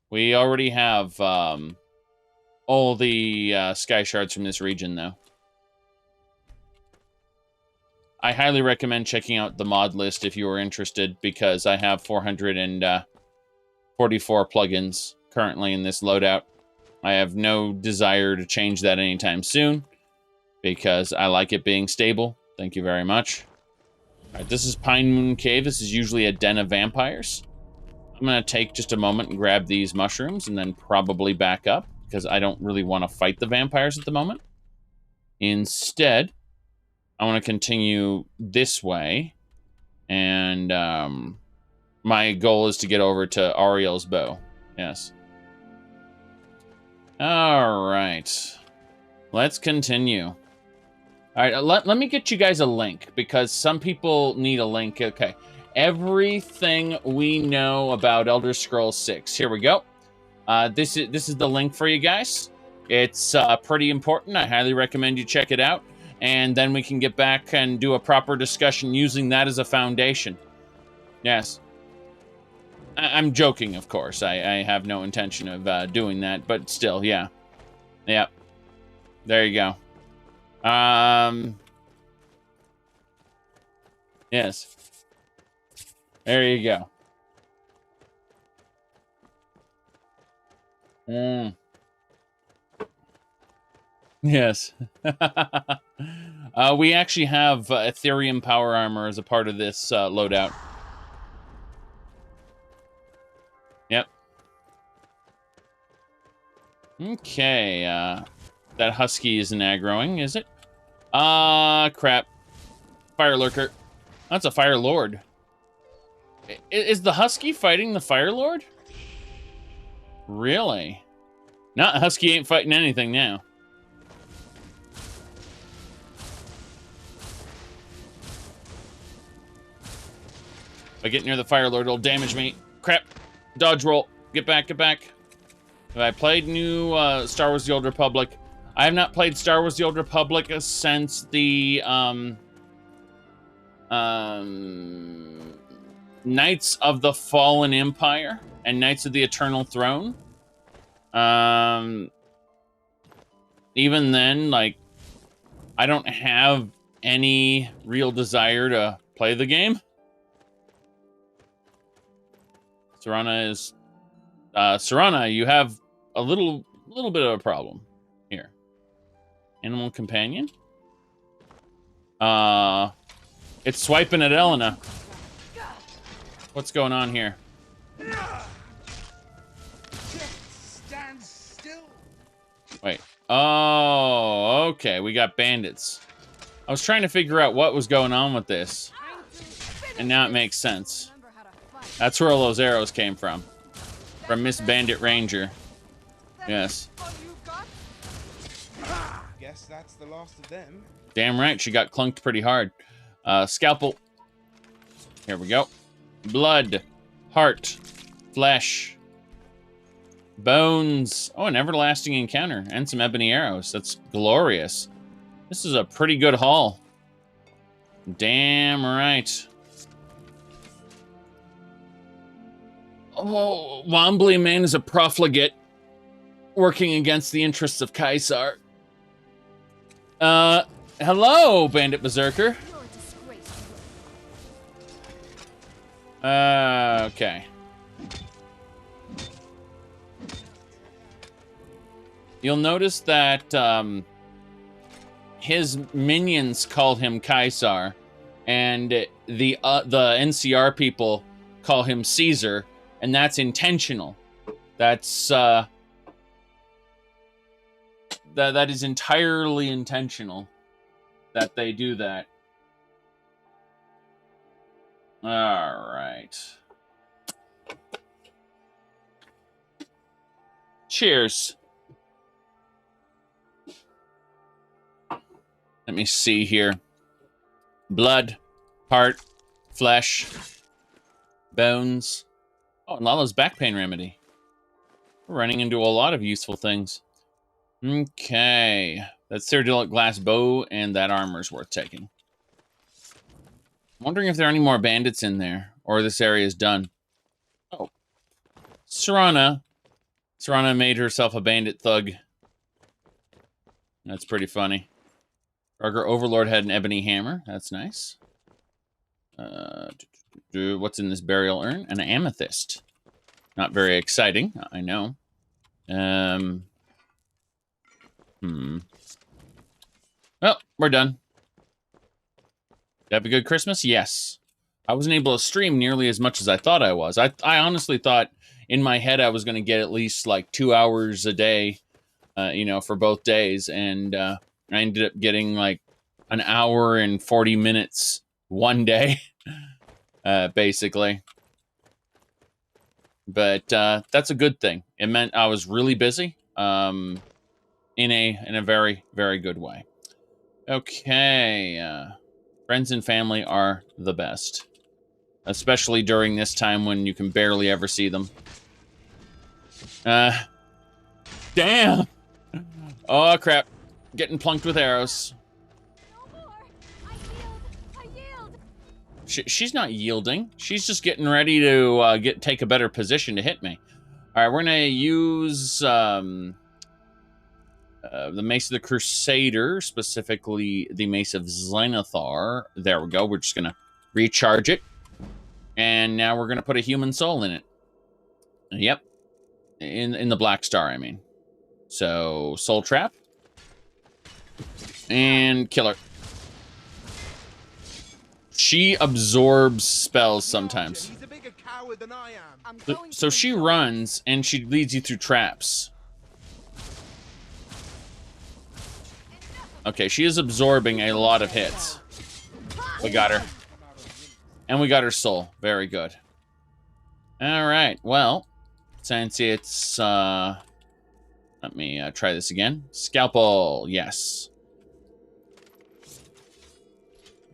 We already have, all the, Sky Shards from this region, though. I highly recommend checking out the mod list if you are interested, because I have 444 plugins currently in this loadout. I have no desire to change that anytime soon, because I like it being stable. Thank you very much. All right, this is Pine Moon Cave. This is usually a den of vampires. I'm going to take just a moment and grab these mushrooms and then probably back up, because I don't really want to fight the vampires at the moment. Instead, I want to continue this way And my goal is to get over to Ariel's bow. Yes. All right. Let's continue. All right, let me get you guys a link, because some people need a link. Okay. Everything we know about Elder Scrolls 6. Here we go. This is the link for you guys. It's pretty important. I highly recommend you check it out. And then we can get back and do a proper discussion using that as a foundation. Yes. I'm joking, of course. I have no intention of doing that, but still, yeah. Yep. There you go. Yes. There you go. Yes. We actually have Ethereum power armor as a part of this loadout. Yep. Okay, that husky isn't aggroing, is it? Crap. Fire lurker. That's a fire lord. Is the husky fighting the fire lord? Really? No, husky ain't fighting anything now. If I get near the fire lord, it'll damage me. Crap. Dodge roll. Get back, get back. Have I played new Star Wars The Old Republic? I have not played Star Wars The Old Republic since the Knights of the Fallen Empire and Knights of the Eternal Throne. Even then, like, I don't have any real desire to play the game. Serana is... Serana, you have a little bit of a problem here. Animal companion? It's swiping at Elena. What's going on here? Stand still. Wait. Oh, okay. We got bandits. I was trying to figure out what was going on with this. And now it makes sense. That's where all those arrows came from. From Miss Bandit Ranger. Yes. Guess that's the last of them. Damn right, she got clunked pretty hard. Scalpel. Here we go. Blood. Heart. Flesh. Bones. Oh, an everlasting encounter. And some ebony arrows. That's glorious. This is a pretty good haul. Damn right. Oh, Wombly Man is a profligate working against the interests of Caesar. Hello, Bandit Berserker. Okay. You'll notice that his minions call him Caesar, and the NCR people call him Caesar, and that's intentional. That's that is entirely intentional that they do that. All right. Cheers. Let me see here. Blood, heart, flesh, bones. Oh, and Lala's back pain remedy. We're running into a lot of useful things. Okay. That Cerdillic glass bow and that armor's worth taking. I'm wondering if there are any more bandits in there, or this area is done. Oh. Serana. Serana made herself a bandit thug. That's pretty funny. Rugger Overlord had an ebony hammer. That's nice. What's in this burial urn? An amethyst. Not very exciting, I know. Well, we're done. Did you have a good Christmas? Yes. I wasn't able to stream nearly as much as I thought I was. I honestly thought in my head I was going to get at least like 2 hours a day, you know, for both days. And I ended up getting like an hour and 40 minutes one day. basically. But that's a good thing. It meant I was really busy in a very, very good way. Okay. Friends and family are the best. Especially during this time when you can barely ever see them. Damn! Oh, crap. Getting plunked with arrows. She's not yielding. She's just getting ready to take a better position to hit me. All right, we're going to use the Mace of the Crusader, specifically the Mace of Zenithar. There we go. We're just going to recharge it. And now we're going to put a human soul in it. Yep. In the Black Star, I mean. So, Soul Trap. And Killer. She absorbs spells sometimes. He's a bigger coward than I am. So she runs, and she leads you through traps. Okay, she is absorbing a lot of hits. We got her. And we got her soul. Very good. Alright, well, since it's, let me try this again. Scalpel, yes.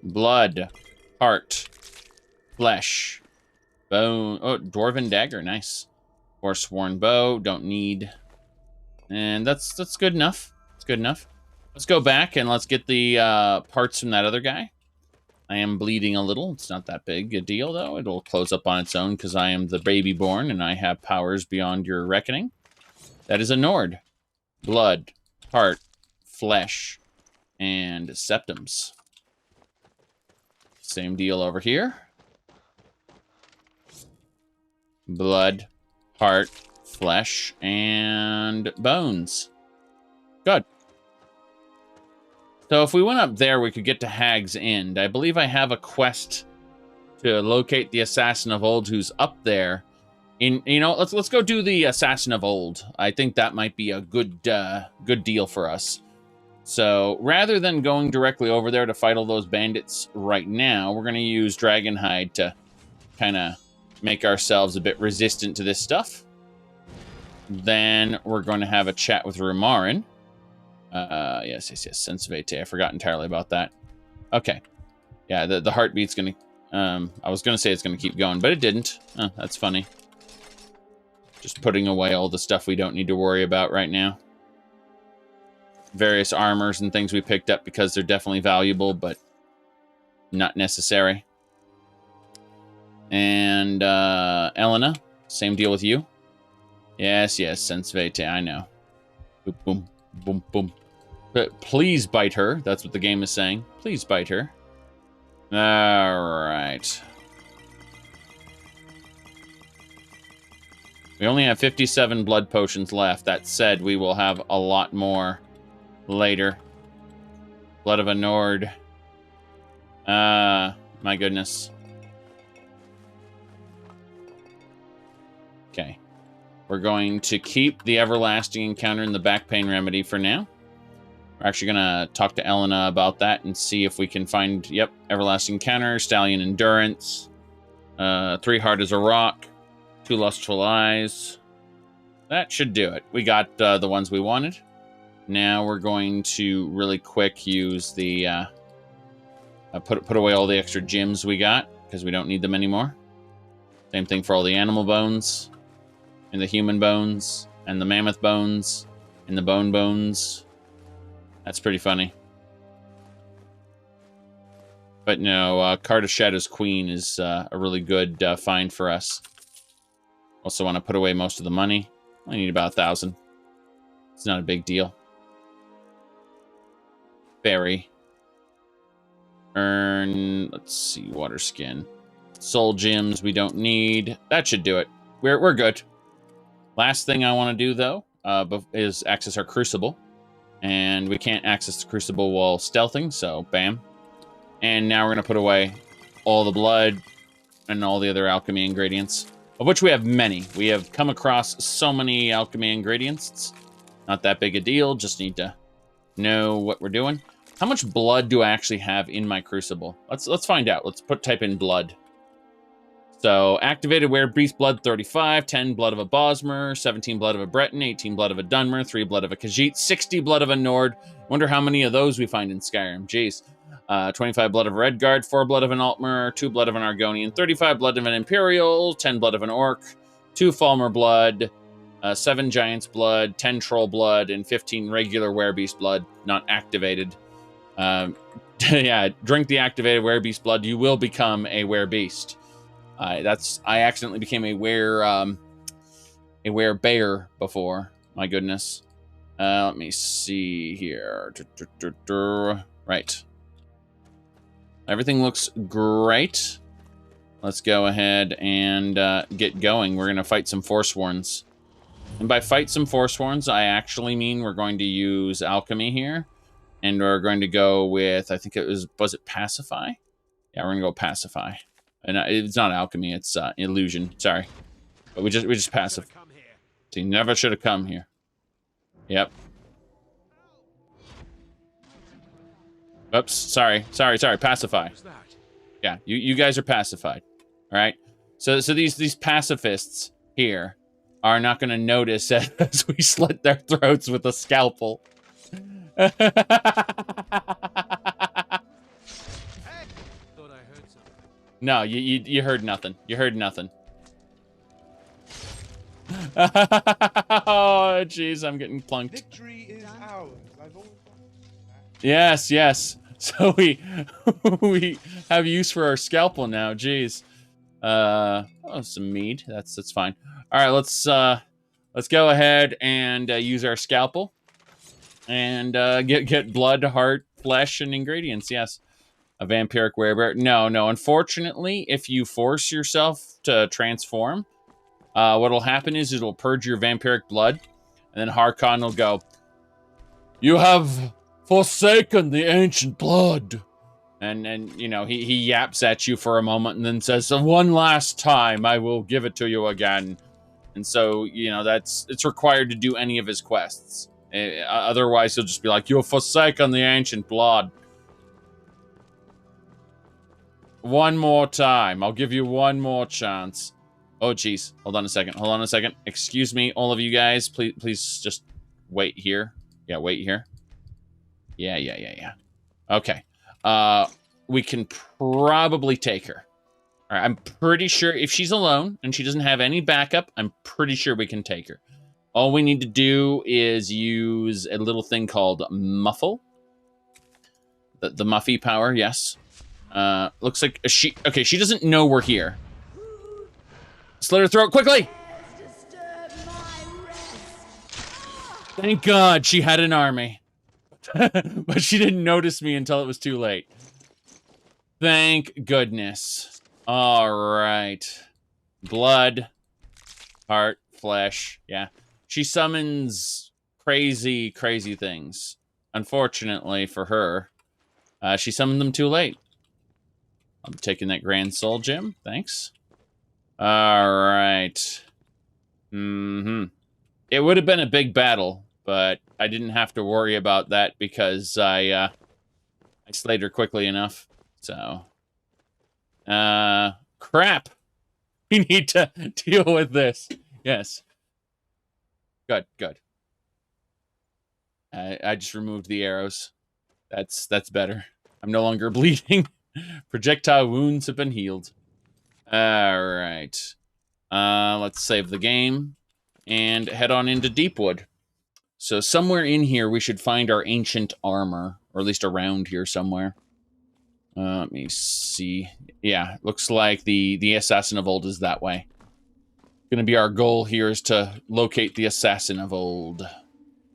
Blood, heart, flesh, bone. Oh, Dwarven dagger, nice. Forsworn bow, don't need. And that's good enough. It's good enough. Let's go back and let's get the parts from that other guy. I am bleeding a little. It's not that big a deal, though. It'll close up on its own because I am the baby born and I have powers beyond your reckoning. That is a Nord. Blood, heart, flesh, and septums. Same deal over here. Blood, heart, flesh, and bones. Good. So if we went up there, we could get to Hag's End. I believe I have a quest to locate the Assassin of Old who's up there. Let's go do the Assassin of Old. I think that might be a good deal for us. So rather than going directly over there to fight all those bandits right now, we're going to use Dragonhide to kind of make ourselves a bit resistant to this stuff. Then we're going to have a chat with Rumarin. Yes, Sense Vitae. I forgot entirely about that. Okay. Yeah, the heartbeat's gonna, I was gonna say it's gonna keep going, but it didn't. That's funny. Just putting away all the stuff we don't need to worry about right now. Various armors and things we picked up because they're definitely valuable, but not necessary. And, Elena, same deal with you. Yes, Sense Vitae, I know. Boom, boom. Boom, boom. But please bite her. That's what the game is saying. Please bite her. Alright. We only have 57 blood potions left. That said, we will have a lot more later. Blood of a Nord. My goodness. Okay. We're going to keep the Everlasting Encounter and the back pain remedy for now. We're actually going to talk to Elena about that and see if we can find, yep, Everlasting Encounter, Stallion Endurance, 3 Hard as a Rock, 2 Lustful Eyes. That should do it. We got the ones we wanted. Now we're going to really quick use the, put away all the extra gems we got because we don't need them anymore. Same thing for all the animal bones. And the human bones, and the mammoth bones, and the bone bones. That's pretty funny. But no, Card of Shadow's Queen is a really good find for us. Also want to put away most of the money. I need about 1,000. It's not a big deal. Berry. Earn, let's see, water skin. Soul gems we don't need. That should do it. We're good. Last thing I want to do, though, is access our Crucible. And we can't access the Crucible while stealthing, so bam. And now we're going to put away all the blood and all the other alchemy ingredients, of which we have many. We have come across so many alchemy ingredients. It's not that big a deal. Just need to know what we're doing. How much blood do I actually have in my Crucible? Let's find out. Let's type in blood. So, activated Werebeast Blood 35, 10 Blood of a Bosmer, 17 Blood of a Breton, 18 Blood of a Dunmer, 3 Blood of a Khajiit, 60 Blood of a Nord. Wonder how many of those we find in Skyrim. Jeez. 25 Blood of a Redguard, 4 Blood of an Altmer, 2 Blood of an Argonian, 35 Blood of an Imperial, 10 Blood of an Orc, 2 Falmer Blood, 7 Giant's Blood, 10 Troll Blood, and 15 regular Werebeast Blood, not activated. Yeah, drink the activated Werebeast Blood. You will become a Werebeast. I accidentally became a werebear before. My goodness. Let me see here. Right. Everything looks great. Let's go ahead and get going. We're going to fight some Forsworns. And by fight some Forsworns, I actually mean we're going to use alchemy here. And we're going to go with, I think it was it Pacify? Yeah, we're going to go Pacify. And it's not alchemy, it's illusion. Sorry. But we just Pacify. So you never should have come here. Yep. Oops, sorry. Pacify. Yeah, you guys are pacified. All right? So these pacifists here are not going to notice as we slit their throats with a scalpel. No, you heard nothing. You heard nothing. Oh, jeez, I'm getting plunked. Victory is ours. I've always Yes. So we have use for our scalpel now. Jeez. Some mead. That's fine. All right, let's go ahead and use our scalpel and get blood, heart, flesh, and ingredients. Yes. A vampiric werebear. No. Unfortunately, if you force yourself to transform, what'll happen is it'll purge your vampiric blood, and then Harkon will go, "You have forsaken the ancient blood." And you know, he yaps at you for a moment and then says, "One last time, I will give it to you again." And so, you know, it's required to do any of his quests. Otherwise, he'll just be like, "You have forsaken the ancient blood. One more time. I'll give you one more chance." Oh, jeez. Hold on a second. Excuse me, all of you guys. Please just wait here. Yeah, wait here. Yeah. Okay. We can probably take her. All right, I'm pretty sure if she's alone and she doesn't have any backup, I'm pretty sure we can take her. All we need to do is use a little thing called Muffle. The Muffy power, yes. Looks like she doesn't know we're here. Slit her throat quickly. Thank God she had an army. But she didn't notice me until it was too late. Thank goodness. All right. Blood, heart, flesh. Yeah. She summons crazy things. Unfortunately for her, she summoned them too late. I'm taking that Grand Soul Gem. Thanks. All right. It would have been a big battle, but I didn't have to worry about that because I slayed her quickly enough. So, crap. We need to deal with this. Yes. Good. I just removed the arrows. That's better. I'm no longer bleeding. Projectile wounds have been healed. All right. Let's save the game and head on into Deepwood. So somewhere in here, we should find our ancient armor, or at least around here somewhere. Let me see. Yeah, looks like the Assassin of Old is that way. Gonna be our goal here is to locate the Assassin of Old.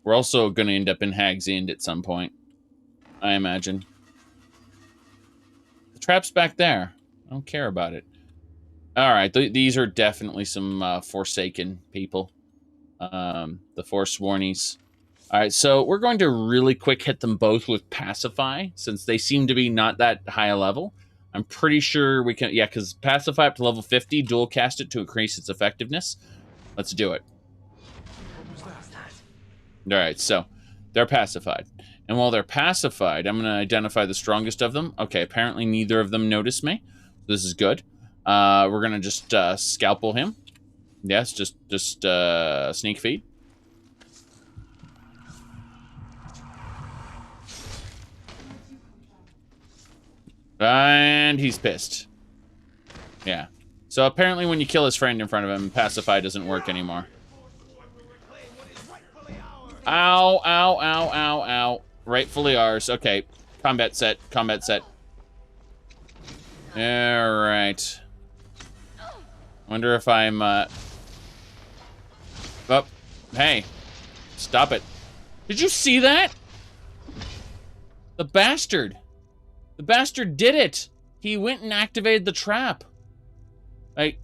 We're also gonna end up in Hag's End at some point, I imagine. The trap's back there. I don't care about it. All right, these are definitely some Forsaken people. The Forswornies. All right, so we're going to really quick hit them both with Pacify, since they seem to be not that high a level. I'm pretty sure we can, yeah, because Pacify up to level 50, dual cast it to increase its effectiveness. Let's do it. All right, so they're pacified. And while they're pacified, I'm going to identify the strongest of them. Okay, apparently neither of them noticed me. This is good. We're gonna just scalpel him. Yes, just sneak feed. And he's pissed. Yeah. So apparently when you kill his friend in front of him, pacify doesn't work anymore. Ow, ow, ow, ow, ow. Rightfully ours. Okay. Combat set. Combat set. Alright. Wonder if I'm, Oh. Hey. Stop it. Did you see that? The bastard. The bastard did it. He went and activated the trap. Like,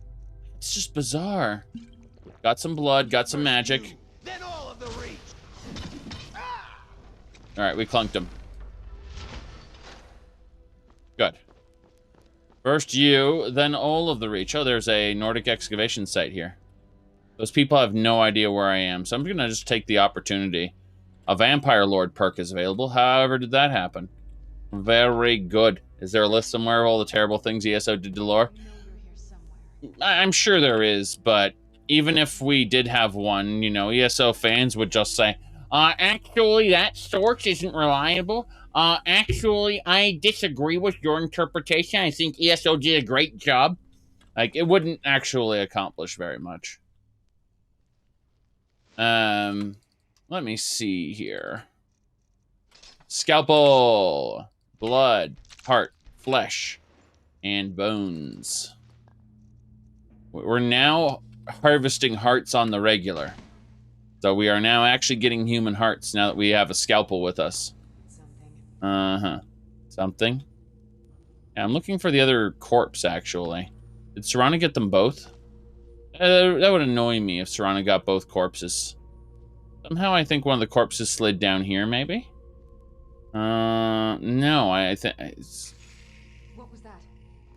it's just bizarre. Got some blood, got some magic. Alright, we clunked him. Good. First you, then all of the reach. Oh, there's a Nordic excavation site here. Those people have no idea where I am, so I'm gonna just take the opportunity. A Vampire Lord perk is available. However did that happen? Very good. Is there a list somewhere of all the terrible things ESO did to lore? I'm sure there is, but even if we did have one, you know, ESO fans would just say, actually, that source isn't reliable. Actually, I disagree with your interpretation. I think ESO did a great job. Like, it wouldn't actually accomplish very much. Let me see here. Scalpel, blood, heart, flesh, and bones. We're now harvesting hearts on the regular. So we are now actually getting human hearts now that we have a scalpel with us. Uh-huh. Something? Yeah, I'm looking for the other corpse, actually. Did Serana get them both? That would annoy me if Serana got both corpses. Somehow I think one of the corpses slid down here, maybe? No, I think... What was that?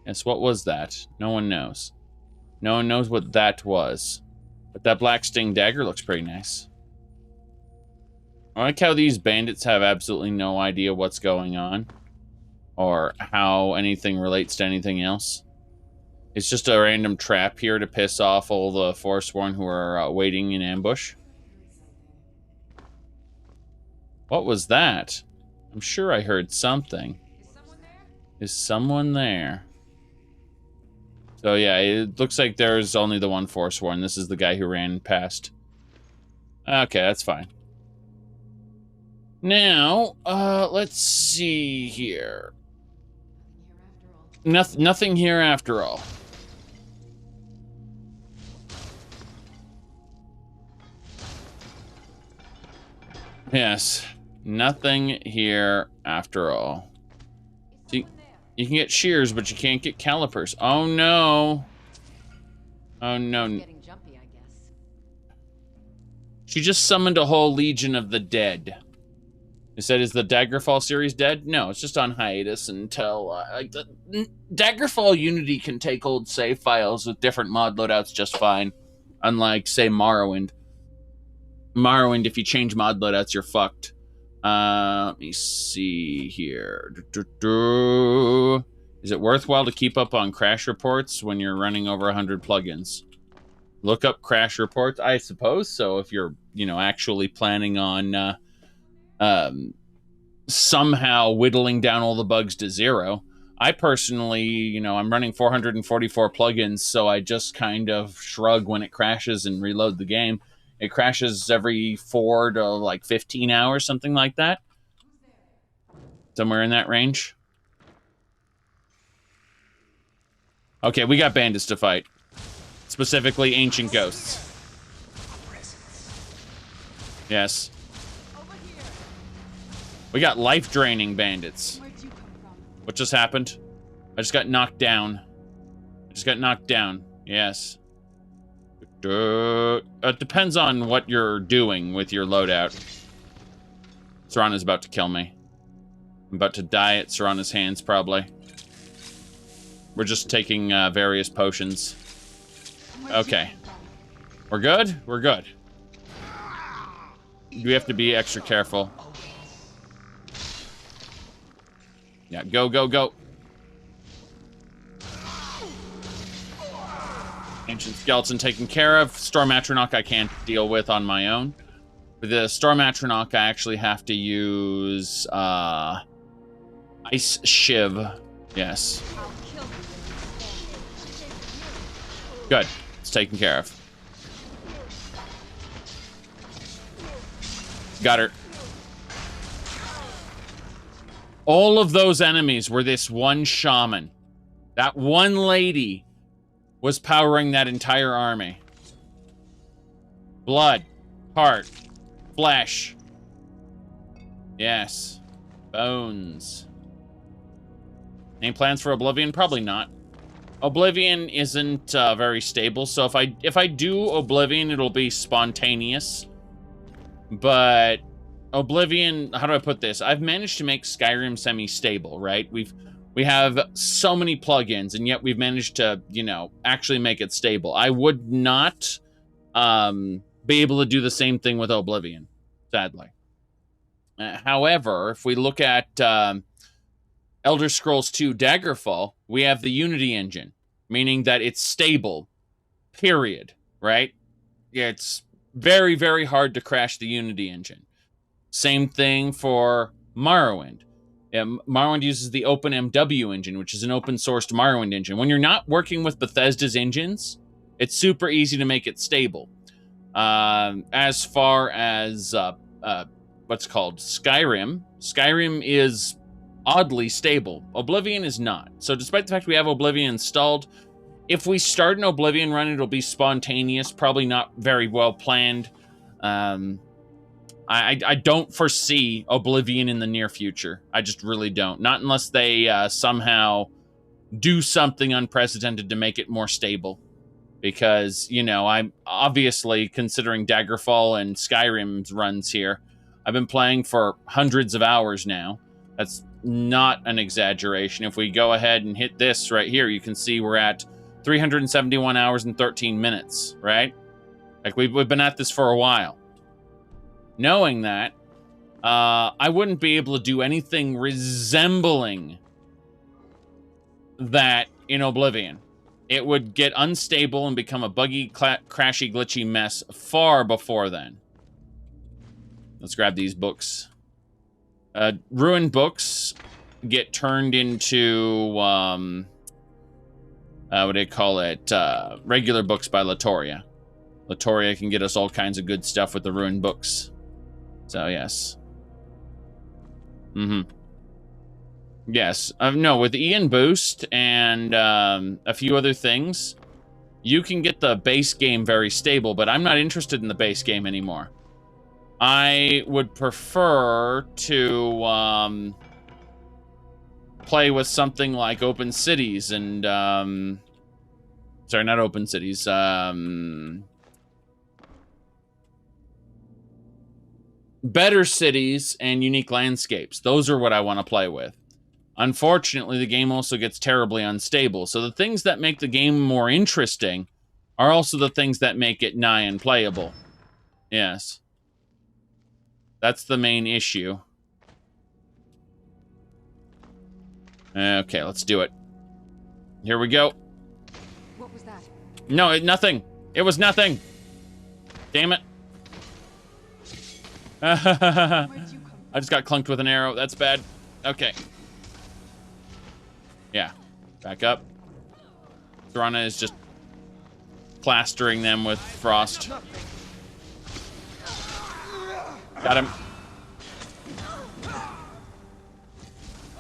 Yes, what was that? No one knows. No one knows what that was. But that black sting dagger looks pretty nice. I like how these bandits have absolutely no idea what's going on. Or how anything relates to anything else. It's just a random trap here to piss off all the Forsworn who are waiting in ambush. What was that? I'm sure I heard something. Is someone there? So yeah, it looks like there's only the one Forsworn. This is the guy who ran past. Okay, that's fine. Now, let's see here. Nothing here after all. Yes, nothing here after all. See, you can get shears, but you can't get calipers. Oh no. Oh no. She just summoned a whole legion of the dead. You said, is the Daggerfall series dead? No, it's just on hiatus until, like, the Daggerfall Unity can take old save files with different mod loadouts just fine. Unlike, say, Morrowind. Morrowind, if you change mod loadouts, you're fucked. Let me see here. Is it worthwhile to keep up on crash reports when you're running over 100 plugins? Look up crash reports, I suppose. So if you're, you know, actually planning on somehow whittling down all the bugs to zero. I personally, you know, I'm running 444 plugins, so I just kind of shrug when it crashes and reload the game. It crashes every 4 to like 15 hours, something like that. Somewhere in that range. Okay, we got bandits to fight. Specifically, ancient ghosts. Yes. We got life-draining bandits. What just happened? I just got knocked down. Yes. It depends on what you're doing with your loadout. Serana's about to kill me. I'm about to die at Serana's hands, probably. We're just taking various potions. Okay. We're good? We're good. We have to be extra careful. Yeah, go, go, go. Ancient Skeleton taken care of. Storm Atronach I can't deal with on my own. For the Storm Atronach, I actually have to use Ice Shiv. Yes. Good. It's taken care of. Got her. All of those enemies were this one shaman. That one lady was powering that entire army. Blood, heart, flesh. Yes. Bones. Any plans for Oblivion? Probably not. Oblivion isn't very stable, so if I do Oblivion, it'll be spontaneous. But Oblivion, how do I put this? I've managed to make Skyrim semi-stable, right? We have so many plugins, and yet we've managed to, you know, actually make it stable. I would not be able to do the same thing with Oblivion, sadly. However, if we look at Elder Scrolls 2 Daggerfall, we have the Unity engine, meaning that it's stable, period, right? Yeah, it's very, very hard to crash the Unity engine. Same thing for Morrowind. Morrowind uses the OpenMW engine, which is an open-sourced Morrowind engine. When you're not working with Bethesda's engines, it's super easy to make it stable. As far as what's called Skyrim, Skyrim is oddly stable. Oblivion is not. So despite the fact we have Oblivion installed, if we start an Oblivion run, it'll be spontaneous, probably not very well planned. I don't foresee Oblivion in the near future. I just really don't. Not unless they somehow do something unprecedented to make it more stable. Because, you know, I'm obviously considering Daggerfall and Skyrim's runs here. I've been playing for hundreds of hours now. That's not an exaggeration. If we go ahead and hit this right here, you can see we're at 371 hours and 13 minutes, right? Like, we've been at this for a while. Knowing that, I wouldn't be able to do anything resembling that in Oblivion. It would get unstable and become a buggy, crashy, glitchy mess far before then. Let's grab these books. Ruined books get turned into, what do they call it? Regular books by Latoria. Latoria can get us all kinds of good stuff with the ruined books. So, yes. Yes. No, with Ian Boost and a few other things, you can get the base game very stable, but I'm not interested in the base game anymore. I would prefer to play with something like Open Cities and... sorry, not Open Cities. Better Cities and Unique Landscapes. Those are what I want to play with. Unfortunately, the game also gets terribly unstable. So the things that make the game more interesting are also the things that make it nigh unplayable. Yes. That's the main issue. Okay, let's do it. Here we go. What was that? No, nothing. It was nothing. Damn it. I just got clunked with an arrow. That's bad. Okay. Yeah. Back up. Serana is just plastering them with frost. Got him.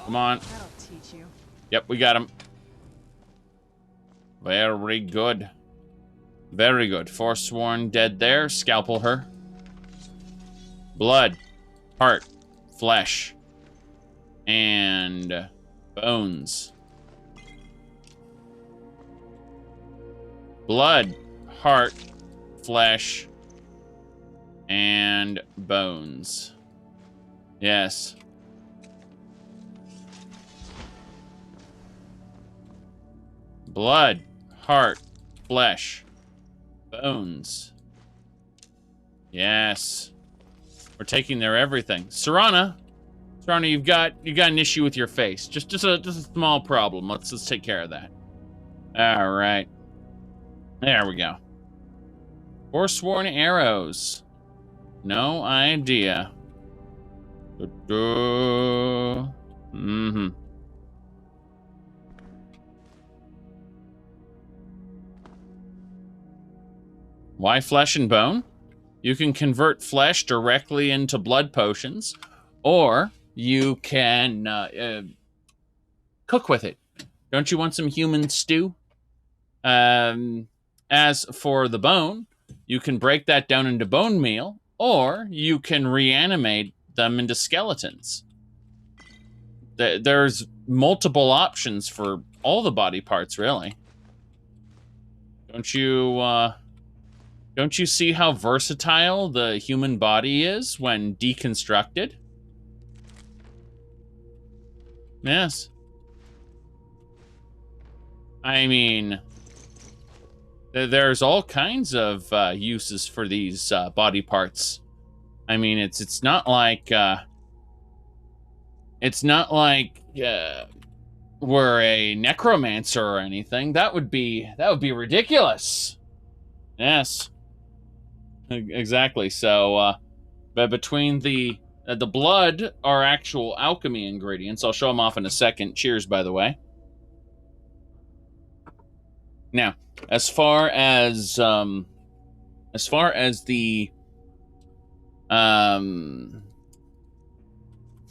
Come on. That'll teach you. Yep, we got him. Very good. Very good. Forsworn dead there. Scalpel her. Blood, heart, flesh, and bones. Blood, heart, flesh, and bones. Yes. Blood, heart, flesh, bones. Yes. We're taking their everything. Serana, you've got an issue with your face. Just a small problem. Let's take care of that. All right. There we go. Forsworn arrows. No idea. Mm-hmm. Why flesh and bone? You can convert flesh directly into blood potions, or you can cook with it. Don't you want some human stew? As for the bone, you can break that down into bone meal, or you can reanimate them into skeletons. There's multiple options for all the body parts, really. Don't you see how versatile the human body is when deconstructed? Yes. I mean, there's all kinds of uses for these body parts. I mean, it's not like we're a necromancer or anything. That would be ridiculous. Yes, exactly. So, but between the blood are actual alchemy ingredients. I'll show them off in a second. Cheers, by the way. Now, as far as the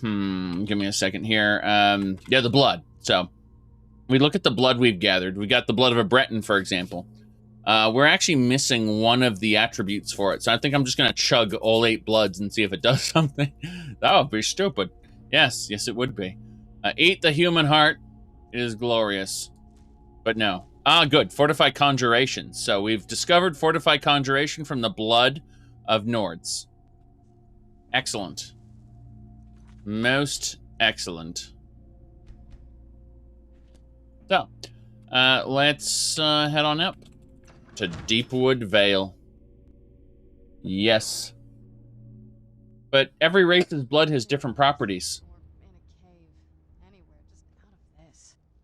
give me a second here. Yeah, the blood. So we look at the blood we've gathered. We got the blood of a Breton, for example. We're actually missing one of the attributes for it. So I think I'm just gonna chug all 8 bloods and see if it does something. That would be stupid. Yes, it would be. Eat the human heart. It is glorious. But no. Ah, good. Fortify Conjuration. So we've discovered Fortify Conjuration from the blood of Nords. Excellent. Most excellent. So, let's head on up to Deepwood Vale. Yes. But every race's blood has different properties.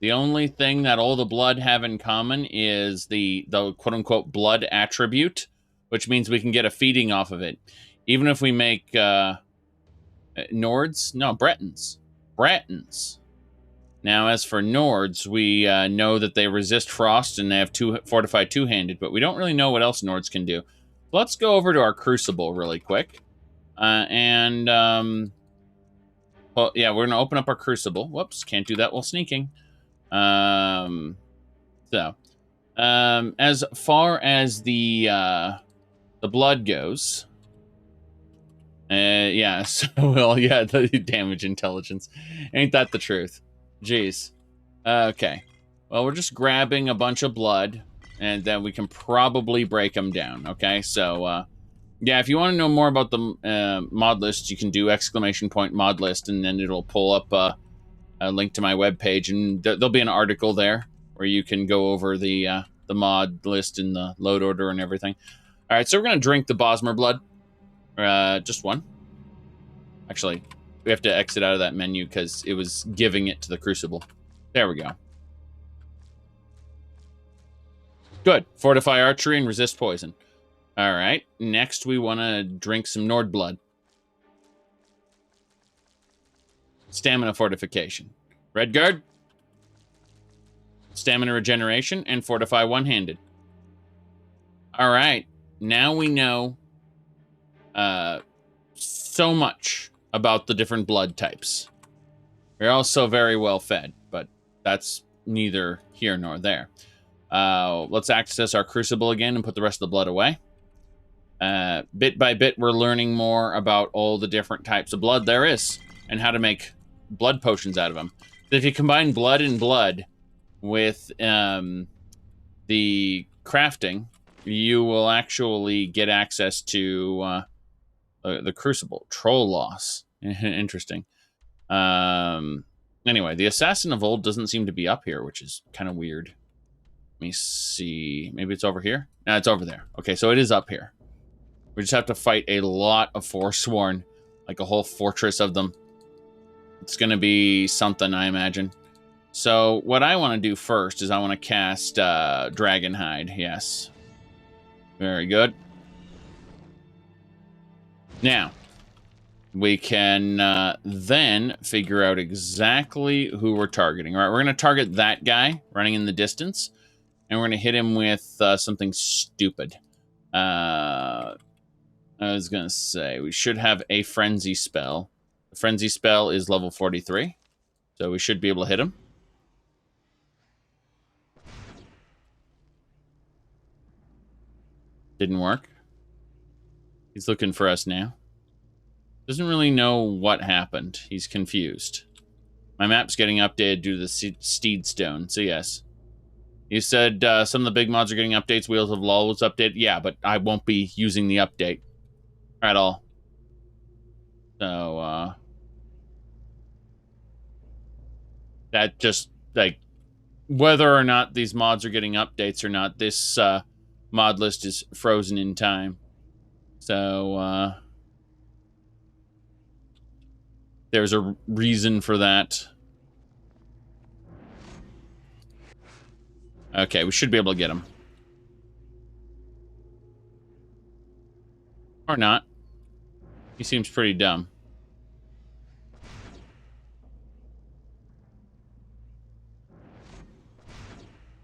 The only thing that all the blood have in common is the quote-unquote blood attribute, which means we can get a feeding off of it. Even if we make Nords? No, Bretons. Bretons. Now, as for Nords, we know that they resist frost and they have fortify two-handed, but we don't really know what else Nords can do. Let's go over to our Crucible really quick. Well, yeah, we're going to open up our Crucible. Whoops, can't do that while sneaking. As far as the blood goes, yeah, so, well, yeah, the damage intelligence. Ain't that the truth? Jeez. Okay. Well, we're just grabbing a bunch of blood, and then we can probably break them down, okay? So, yeah, if you want to know more about the mod list, you can do !mod list, and then it'll pull up a link to my webpage, and there'll be an article there where you can go over the mod list and the load order and everything. All right, so we're going to drink the Bosmer blood. Just one. Actually, we have to exit out of that menu because it was giving it to the Crucible. There we go. Good. Fortify archery and resist poison. All right. Next, we want to drink some Nord blood. Stamina fortification. Redguard. Stamina regeneration and fortify one-handed. All right. Now we know so much about the different blood types. We're also very well fed, but that's neither here nor there. Let's access our Crucible again and put the rest of the blood away. Bit by bit, we're learning more about all the different types of blood there is and how to make blood potions out of them. If you combine blood and blood with the crafting, you will actually get access to the Crucible. Troll loss. Interesting. Anyway, the Assassin of Old doesn't seem to be up here, which is kind of weird. Let me see. Maybe it's over here? No, it's over there. Okay, so it is up here. We just have to fight a lot of Forsworn, like a whole fortress of them. It's going to be something, I imagine. So what I want to do first is I want to cast Dragonhide. Yes. Very good. Now, we can then figure out exactly who we're targeting. All right, we're going to target that guy running in the distance, and we're going to hit him with something stupid. I was going to say, we should have a frenzy spell. The frenzy spell is level 43, so we should be able to hit him. Didn't work. He's looking for us now. Doesn't really know what happened. He's confused. My map's getting updated due to the Steed Stone, so yes. You said some of the big mods are getting updates. Wheels of Law was updated. Yeah, but I won't be using the update at all. So, that just, like, whether or not these mods are getting updates or not, this mod list is frozen in time. So, there's a reason for that. Okay, we should be able to get him. Or not. He seems pretty dumb.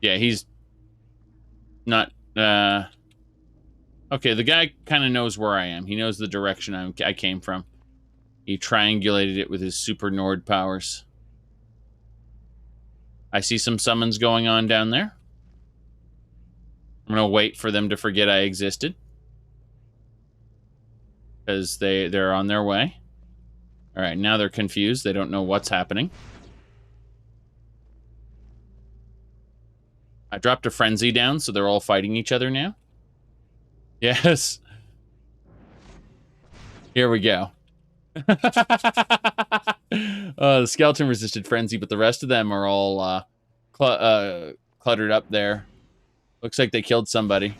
Yeah, he's not, okay, the guy kind of knows where I am. He knows the direction I came from. He triangulated it with his super Nord powers. I see some summons going on down there. I'm going to wait for them to forget I existed. Because they're on their way. Alright, now they're confused. They don't know what's happening. I dropped a frenzy down, so they're all fighting each other now. Yes. Here we go. The skeleton resisted frenzy, but the rest of them are all cluttered up there. Looks like they killed somebody.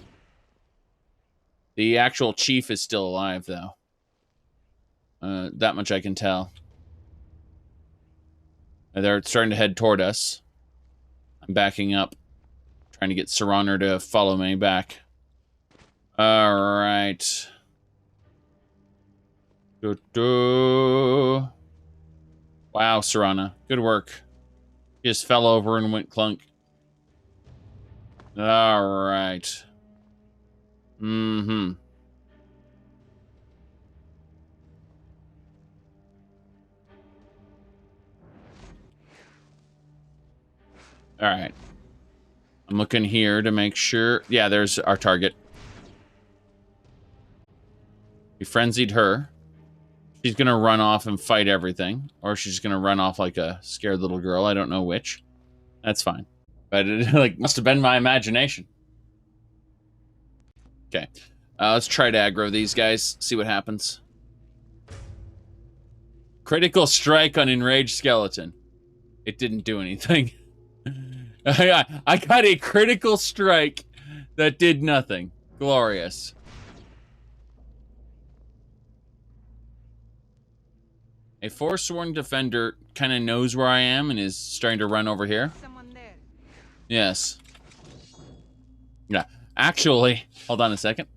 The actual chief is still alive, though. That much I can tell. They're starting to head toward us. I'm backing up. Trying to get Serana to follow me back. Alright. Wow, Serana. Good work. He just fell over and went clunk. Alright. Mm-hmm. Alright. I'm looking here to make sure. Yeah, there's our target. We frenzied her. She's gonna run off and fight everything. Or she's gonna run off like a scared little girl. I don't know which. That's fine. But it like must have been my imagination. Okay. Let's try to aggro these guys. See what happens. Critical strike on enraged skeleton. It didn't do anything. I got a critical strike that did nothing. Glorious. A Forsworn defender kind of knows where I am and is starting to run over here. Someone there. Yes. Yeah. Actually, hold on a second.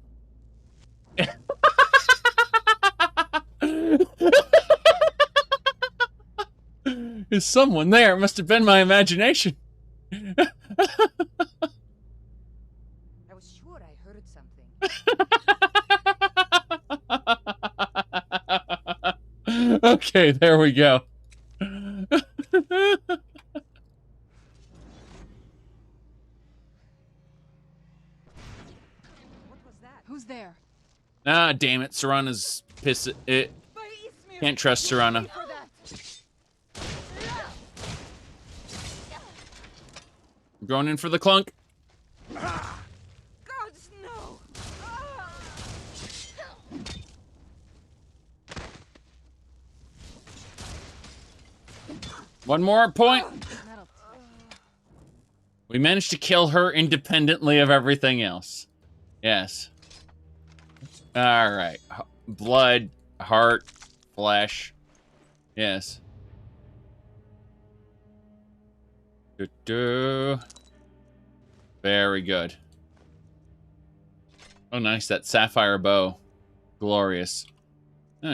There's someone there. It must have been my imagination. I was sure I heard something. Okay, there we go. What was that? Who's there? Ah, damn it. Serana's pissed. Can't trust Serana. I'm going in for the clunk. Gods, no! One more point. We managed to kill her independently of everything else. Yes. All right. Blood, heart, flesh. Yes. Very good. Oh, nice. That sapphire bow. Glorious.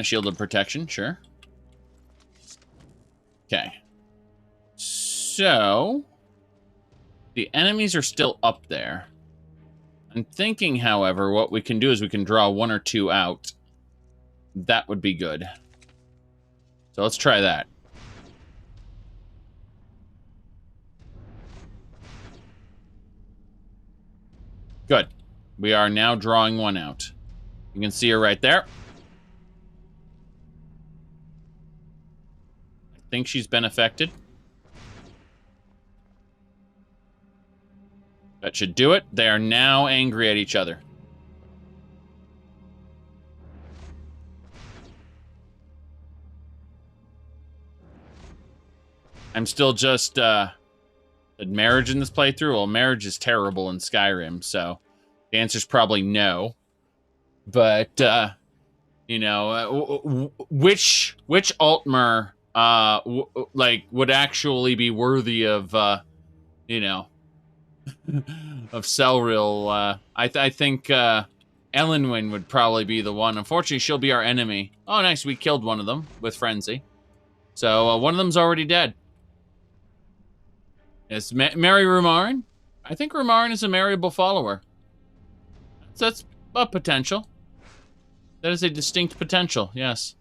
Shield of protection, sure. Okay. So, the enemies are still up there. I'm thinking, however, what we can do is we can draw 1 or 2 out. That would be good. So let's try that. Good. We are now drawing 1 out. You can see her right there. I think she's been affected. That should do it. They are now angry at each other. I'm still just, marriage in this playthrough? Well, marriage is terrible in Skyrim, so the answer's probably no. But, you know, which Altmer, would actually be worthy of, you know, of Celril? I think, Elenwyn would probably be the one. Unfortunately, she'll be our enemy. Oh, nice. We killed one of them with Frenzy. So, one of them's already dead. It's marry Rumarn. I think Rumarn is a marryable follower. So that's a potential. That is a distinct potential, yes.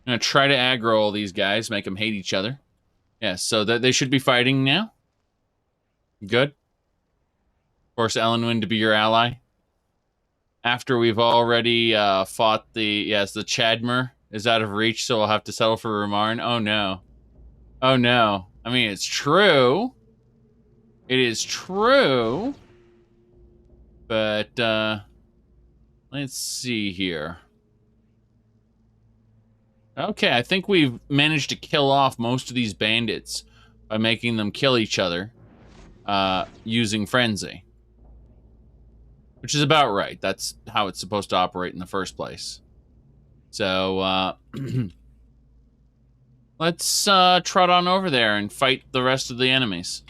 I'm gonna try to aggro all these guys, make them hate each other. Yes, so that they should be fighting now. Good. Force Elenwyn to be your ally. After we've already fought the Chadmer is out of reach, so we'll have to settle for Rumarn. Oh no. Oh no. I mean, it's true. It is true. But, let's see here. Okay, I think we've managed to kill off most of these bandits by making them kill each other using Frenzy. Which is about right. That's how it's supposed to operate in the first place. So, let's trot on over there and fight the rest of the enemies.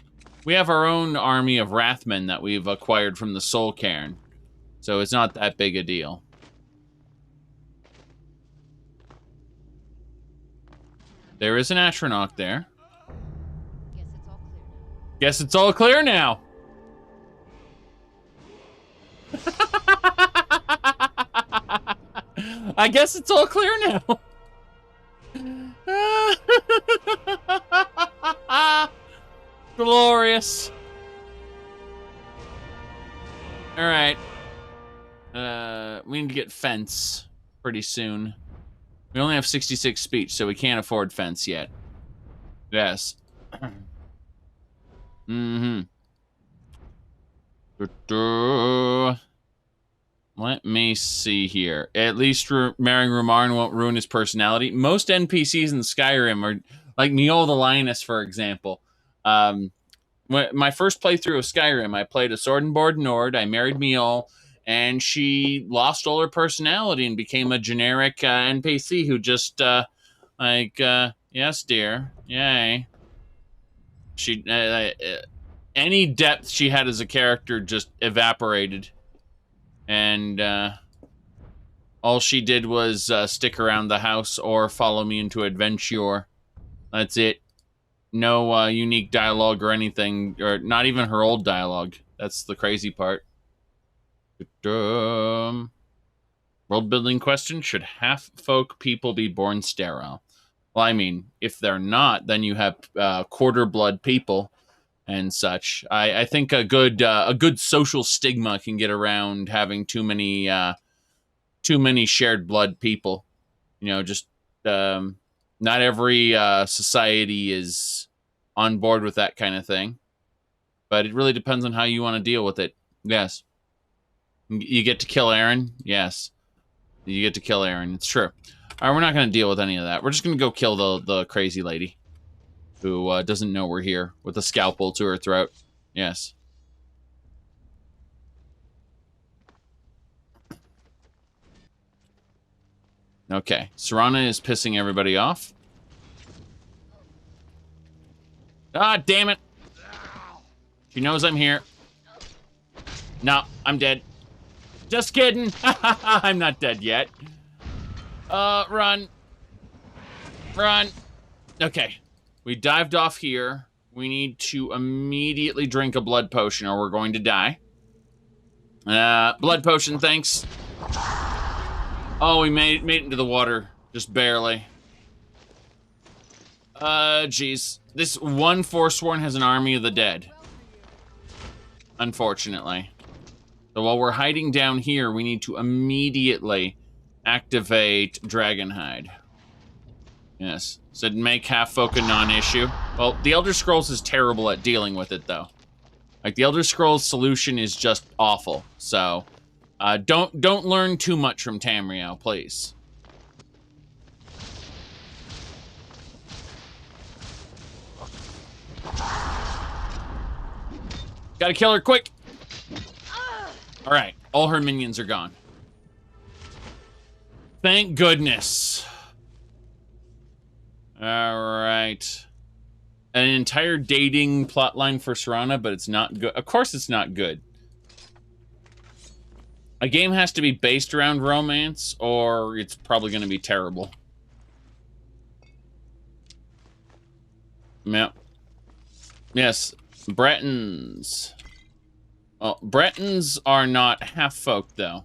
We have our own army of Wrathmen that we've acquired from the Soul Cairn. So it's not that big a deal. There is an Atronach there. Guess it's all clear now. I guess it's all clear now. Glorious. All right. We need to get fence pretty soon. We only have 66 speech, so we can't afford fence yet. Yes. Mm-hmm. Let me see here. At least marrying Rumarn won't ruin his personality. Most NPCs in Skyrim are like Miol the Lioness, for example. My first playthrough of Skyrim, I played a Sword and Board Nord. I married Miol, and she lost all her personality and became a generic NPC who just yes, dear, yay. She any depth she had as a character just evaporated. And all she did was stick around the house or follow me into adventure. That's it. No unique dialogue or anything, or not even her old dialogue. That's the crazy part. World building question: should half folk people be born sterile? Well, I mean, if they're not, then you have quarter blood people and such. I think a good social stigma can get around having too many shared blood people. You know, just not every society is on board with that kind of thing. But it really depends on how you want to deal with it. Yes. You get to kill Aaron? Yes. You get to kill Aaron. It's true. All right, we're not going to deal with any of that. We're just going to go kill the crazy lady who doesn't know we're here with a scalpel to her throat. Yes. Okay. Serana is pissing everybody off. Ah, damn it. She knows I'm here. No, I'm dead. Just kidding. I'm not dead yet. Run. Run. Okay. We dived off here. We need to immediately drink a blood potion or we're going to die. Blood potion, thanks. Oh, we made it into the water. Just barely. Jeez. This one Forsworn has an army of the dead. Unfortunately. So while we're hiding down here, we need to immediately activate Dragonhide. Yes. Said make half-folk a non-issue. Well, the Elder Scrolls is terrible at dealing with it, though. Like, the Elder Scrolls solution is just awful. So, don't learn too much from Tamriel, please. Gotta kill her quick! Alright, all her minions are gone. Thank goodness. Alright. An entire dating plotline for Serana, but it's not good. Of course it's not good. A game has to be based around romance, or it's probably going to be terrible. Yep. Yes, Bretons. Well, Bretons are not half-folk, though.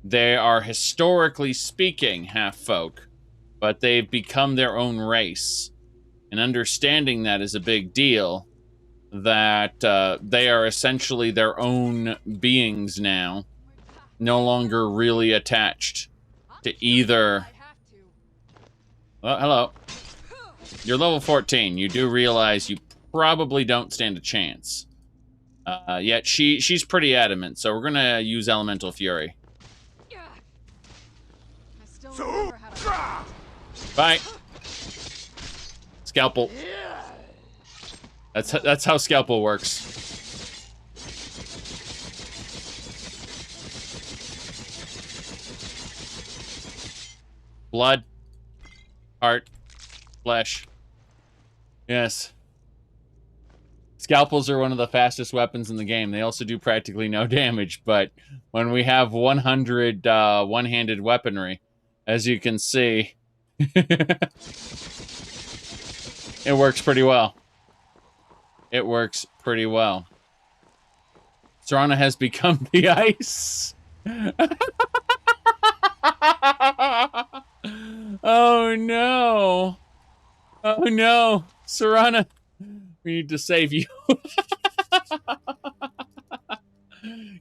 They are, historically speaking, half-folk, but they've become their own race. And understanding that is a big deal, that they are essentially their own beings now, no longer really attached to either... Well, hello. You're level 14. You do realize you probably don't stand a chance. Yet she's pretty adamant, so we're gonna use Elemental Fury. Bye. Scalpel. That's how Scalpel works. Blood. Heart. Flesh. Yes. Scalpels are one of the fastest weapons in the game. They also do practically no damage, but when we have 100 one-handed weaponry, as you can see, it works pretty well. It works pretty well. Serana has become the ice. Oh no. Oh no. Serana, we need to save you.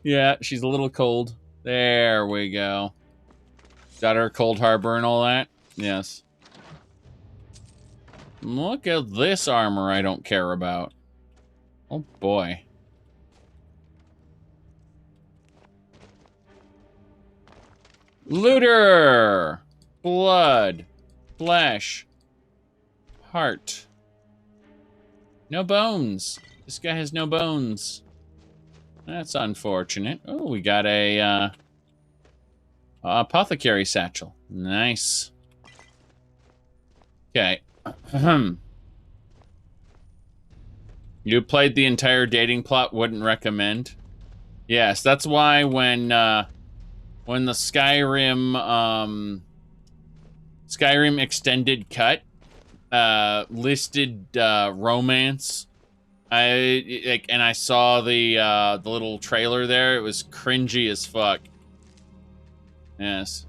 Yeah, she's a little cold. There we go. Got her cold harbor and all that? Yes. Look at this armor I don't care about. Oh boy. Looter! Blood. Flesh. Heart. No bones. This guy has no bones. That's unfortunate. Oh, we got a apothecary satchel. Nice. Okay. You played the entire dating plot, wouldn't recommend. Yes, that's why when the Skyrim extended cut listed romance, I saw the little trailer there. It was cringy as fuck. Yes.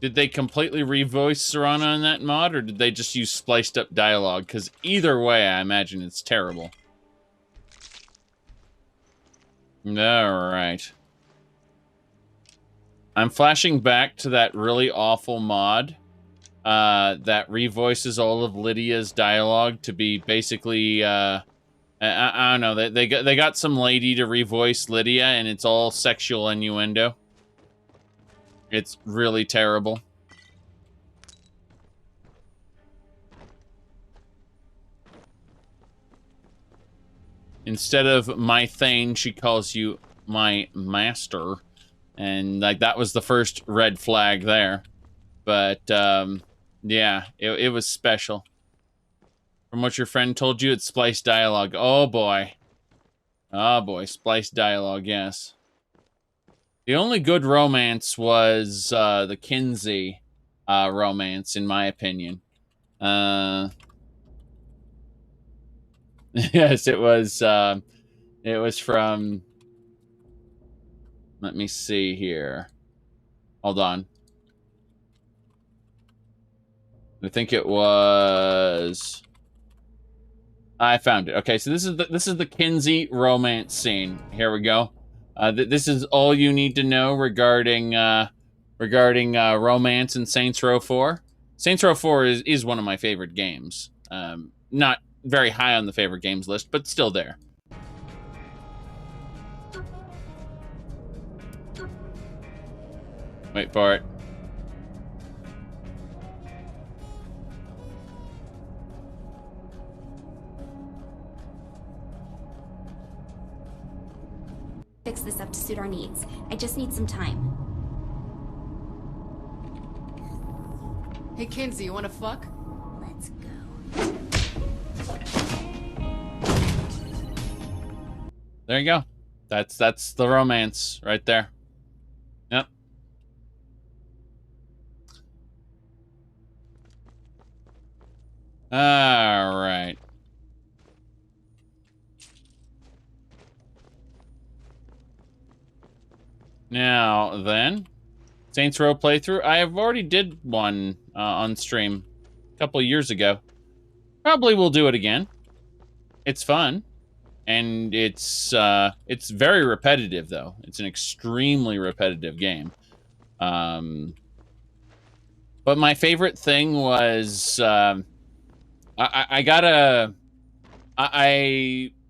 Did they completely revoice Serana in that mod, or did they just use spliced up dialogue? Because either way, I imagine it's terrible. Alright. I'm flashing back to that really awful mod that revoices all of Lydia's dialogue to be basically, I don't know, they got some lady to revoice Lydia, and it's all sexual innuendo. It's really terrible. Instead of my Thane, she calls you my master. And, like, that was the first red flag there. But, yeah, it was special. From what your friend told you, it's spliced dialogue. Oh boy. Oh boy, spliced dialogue, yes. The only good romance was the Kinsey romance, in my opinion. Yes, it was from... Let me see here. Hold on. I think it was... I found it. Okay, so this is the Kinsey romance scene. Here we go. This is all you need to know regarding romance in Saints Row 4. Saints Row 4 is one of my favorite games. Not very high on the favorite games list, but still there. Wait for it. Fix this up to suit our needs. I just need some time. Hey, Kinsey, you wanna fuck? Let's go. There you go. That's the romance right there. Yep. All right. Now then, Saints Row playthrough. I have already did one on stream a couple of years ago. Probably will do it again. It's fun, and it's very repetitive though. It's an extremely repetitive game. But my favorite thing was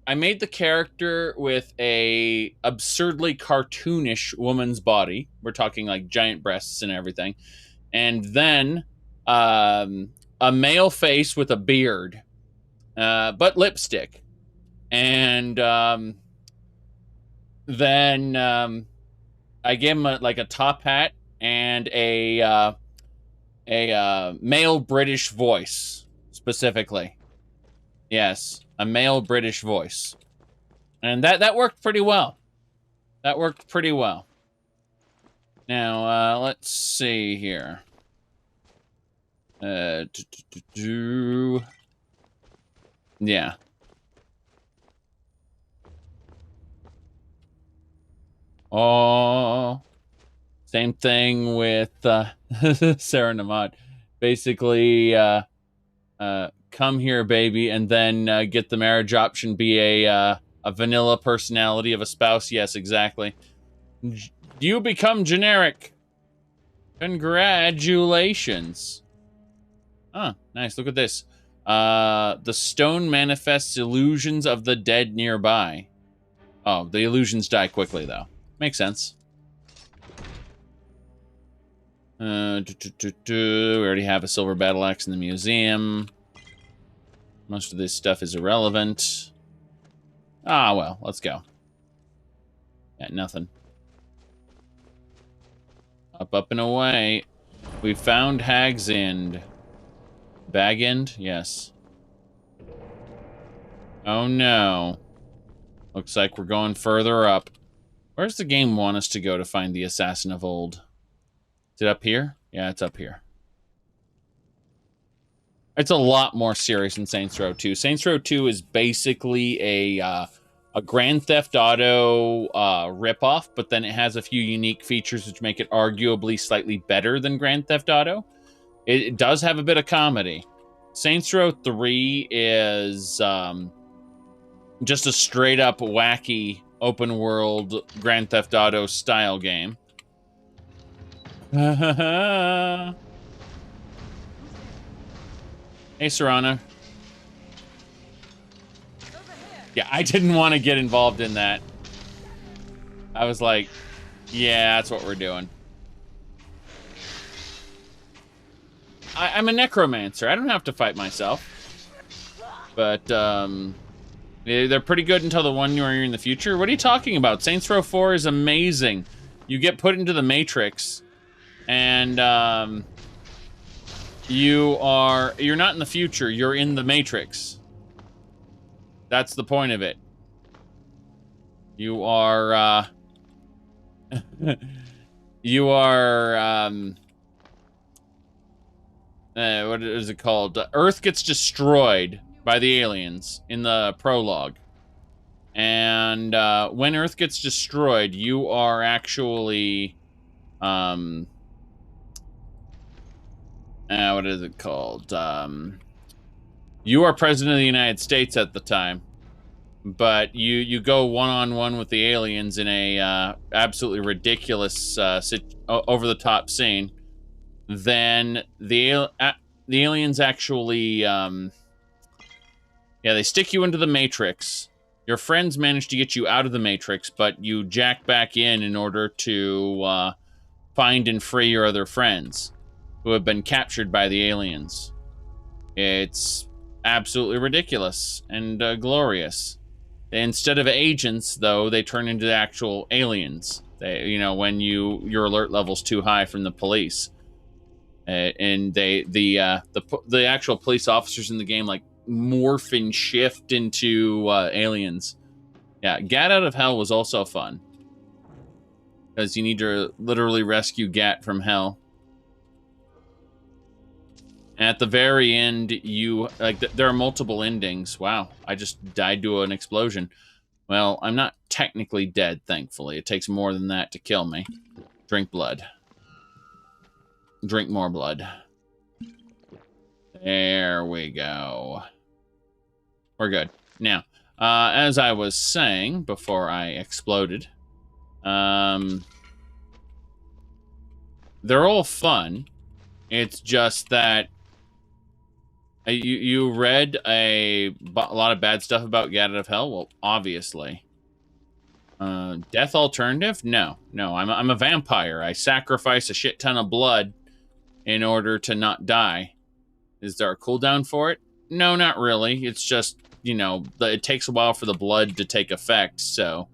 I made the character with a absurdly cartoonish woman's body. We're talking like giant breasts and everything. And then a male face with a beard, but lipstick. And then I gave him a top hat and a male British voice, specifically. Yes. A male British voice. And that worked pretty well. That worked pretty well. Now, let's see here. Yeah. Oh. Same thing with Sarah Namad. Basically, come here, baby, and then get the marriage option, be a vanilla personality of a spouse. Yes, exactly. You become generic. Congratulations. Oh, nice. Look at this. The stone manifests illusions of the dead nearby. Oh, the illusions die quickly, though. Makes sense. We already have a silver battle axe in the museum. Most of this stuff is irrelevant. Ah, well, let's go. Yeah, nothing. Up, and away. We found Hag's End. Bag End? Yes. Oh, no. Looks like we're going further up. Where's the game want us to go to find the Assassin of Old? Is it up here? Yeah, it's up here. It's a lot more serious than Saints Row 2. Saints Row 2 is basically a Grand Theft Auto ripoff, but then it has a few unique features which make it arguably slightly better than Grand Theft Auto. It does have a bit of comedy. Saints Row 3 is just a straight-up wacky open-world Grand Theft Auto style game. Hey, Serrano. Yeah, I didn't want to get involved in that. I was like, yeah, that's what we're doing. I'm a necromancer. I don't have to fight myself. But, they're pretty good until the one you're in the future. What are you talking about? Saints Row 4 is amazing. You get put into the Matrix, and, You're not in the future, you're in the Matrix. That's the point of it. You are, you are, what is it called? Earth gets destroyed by the aliens in the prologue. And, when Earth gets destroyed, you are actually, what is it called? You are president of the United States at the time, but you go one-on-one with the aliens in a absolutely ridiculous over-the-top scene. Then the aliens actually, they stick you into the Matrix. Your friends manage to get you out of the Matrix, but you jack back in order to find and free your other friends who have been captured by the aliens. It's absolutely ridiculous and glorious. Instead of agents, though, they turn into actual aliens. They, when your alert level's too high from the police, and the actual police officers in the game like morph and shift into aliens. Yeah, Gat Out of Hell was also fun because you need to literally rescue Gat from hell. And at the very end, there are multiple endings. Wow, I just died to an explosion. Well, I'm not technically dead, thankfully. It takes more than that to kill me. Drink blood. Drink more blood. There we go. We're good. Now, as I was saying before I exploded, they're all fun. It's just that you read a lot of bad stuff about Gat Out of Hell? Well, obviously. Death alternative? No. I'm a vampire. I sacrifice a shit ton of blood in order to not die. Is there a cooldown for it? No, not really. It's just, it takes a while for the blood to take effect, so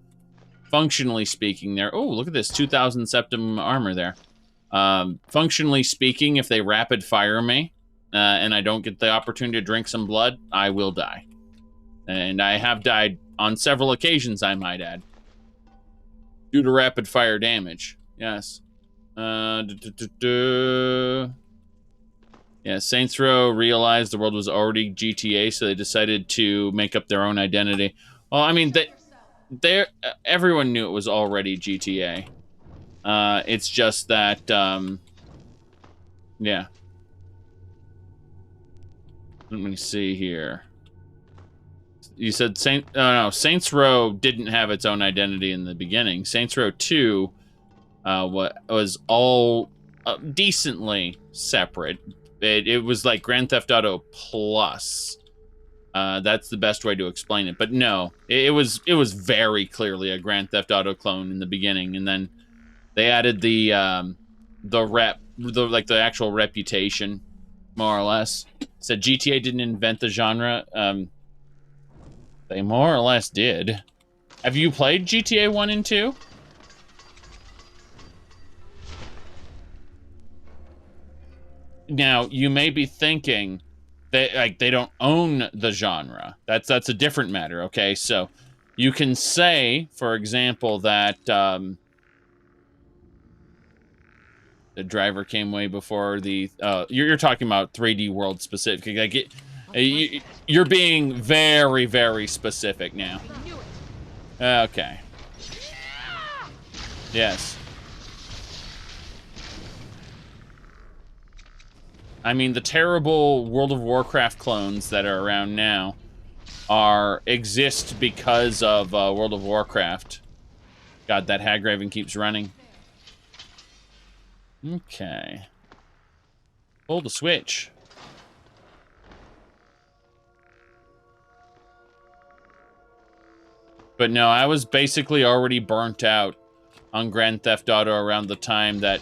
functionally speaking there... Oh, look at this, 2,000 septum armor there. Functionally speaking, if they rapid fire me, and I don't get the opportunity to drink some blood, I will die. And I have died on several occasions, I might add. Due to rapid fire damage. Yes. Yeah, Saints Row realized the world was already GTA, so they decided to make up their own identity. Well, I mean, everyone knew it was already GTA. It's just that, yeah. Let me see here. You said Saints Row didn't have its own identity in the beginning. Saints Row 2 was all decently separate. It was like Grand Theft Auto Plus. That's the best way to explain it. But no, it was very clearly a Grand Theft Auto clone in the beginning, and then they added the actual reputation, more or less. Said GTA didn't invent the genre. They more or less did. Have you played GTA 1 and 2? Now, you may be thinking that they don't own the genre. That's a different matter, okay? So you can say, for example, that the driver came way before the... you're talking about 3D world specific. Like you're being very, very specific now. Okay. Yes. I mean, the terrible World of Warcraft clones that are around now exist because of World of Warcraft. God, that Hagraven keeps running. Okay. Pull the switch. But no, I was basically already burnt out on Grand Theft Auto around the time that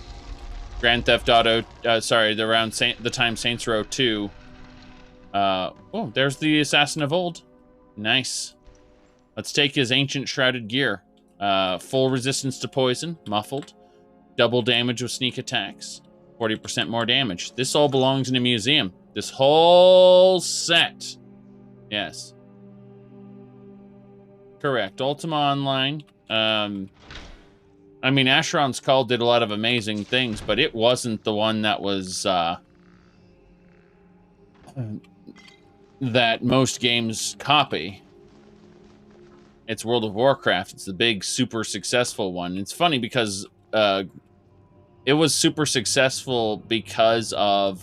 Grand Theft Auto, the time Saints Row 2. Oh, there's the Assassin of Old. Nice. Let's take his ancient shrouded gear. Full resistance to poison, muffled. Double damage with sneak attacks. 40% more damage. This all belongs in a museum. This whole set. Yes. Correct. Ultima Online. I mean, Asheron's Call did a lot of amazing things, but it wasn't the one that was, that most games copy. It's World of Warcraft. It's the big, super successful one. It's funny because, it was super successful because of,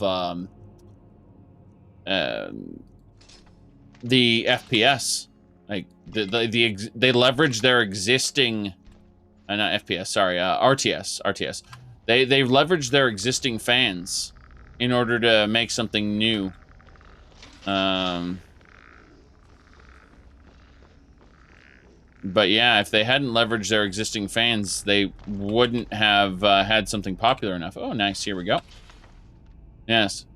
the FPS. Like, they leveraged their existing... not FPS, sorry, RTS. They leveraged their existing fans in order to make something new. But yeah, if they hadn't leveraged their existing fans, they wouldn't have had something popular enough. Oh, nice, here we go. Yes.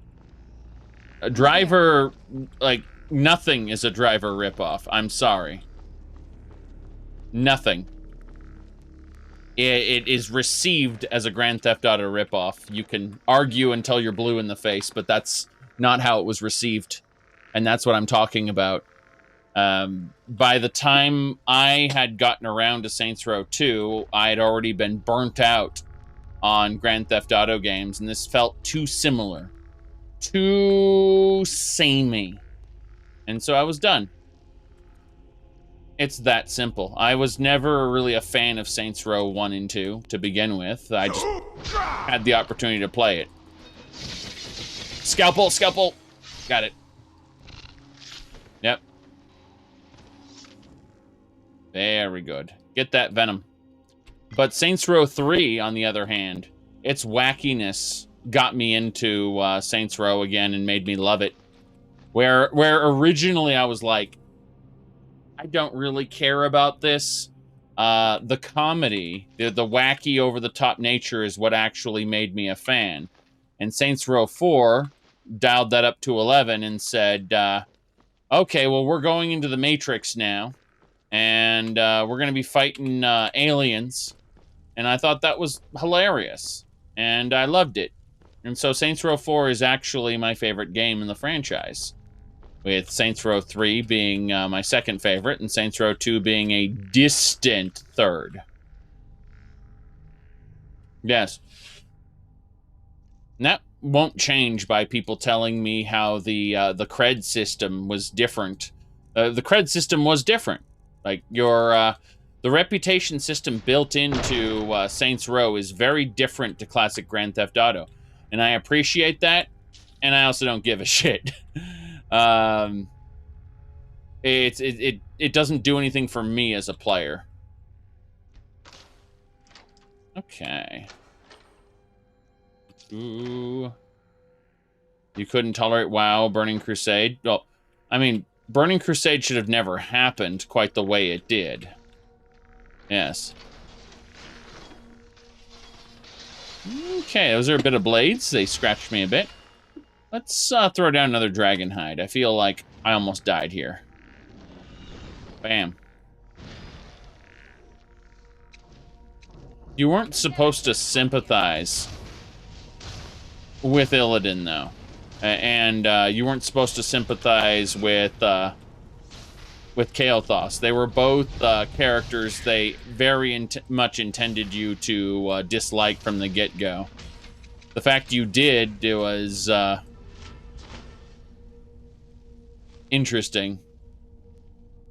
A driver, like, nothing is a driver ripoff. I'm sorry. Nothing. It is received as a Grand Theft Auto ripoff. You can argue until you're blue in the face, but that's not how it was received. And that's what I'm talking about. By the time I had gotten around to Saints Row 2, I had already been burnt out on Grand Theft Auto games, and this felt too similar. Too samey. And so I was done. It's that simple. I was never really a fan of Saints Row 1 and 2 to begin with. I just had the opportunity to play it. Scalpel, scalpel. Got it. Yep. Very good. Get that venom. But Saints Row 3, on the other hand, its wackiness got me into Saints Row again and made me love it. Where originally I was like, I don't really care about this. The comedy, the wacky, over-the-top nature is what actually made me a fan. And Saints Row 4 dialed that up to 11 and said, okay, well, we're going into the Matrix now. And we're going to be fighting aliens. And I thought that was hilarious. And I loved it. And so Saints Row 4 is actually my favorite game in the franchise. With Saints Row 3 being my second favorite, and Saints Row 2 being a distant third. Yes. And that won't change by people telling me how the cred system was different. The cred system was different. Like, the reputation system built into Saints Row is very different to classic Grand Theft Auto. And I appreciate that, and I also don't give a shit. It doesn't do anything for me as a player. Okay. Ooh. You couldn't tolerate WoW, Burning Crusade? Well, I mean, Burning Crusade should have never happened quite the way it did. Yes. Okay, those are a bit of blades. They scratched me a bit. Let's throw down another dragon hide. I feel like I almost died here. Bam. You weren't supposed to sympathize with Illidan, though. And you weren't supposed to sympathize with Kael'thas. They were both characters they very much intended you to dislike from the get-go. The fact you did, it was interesting.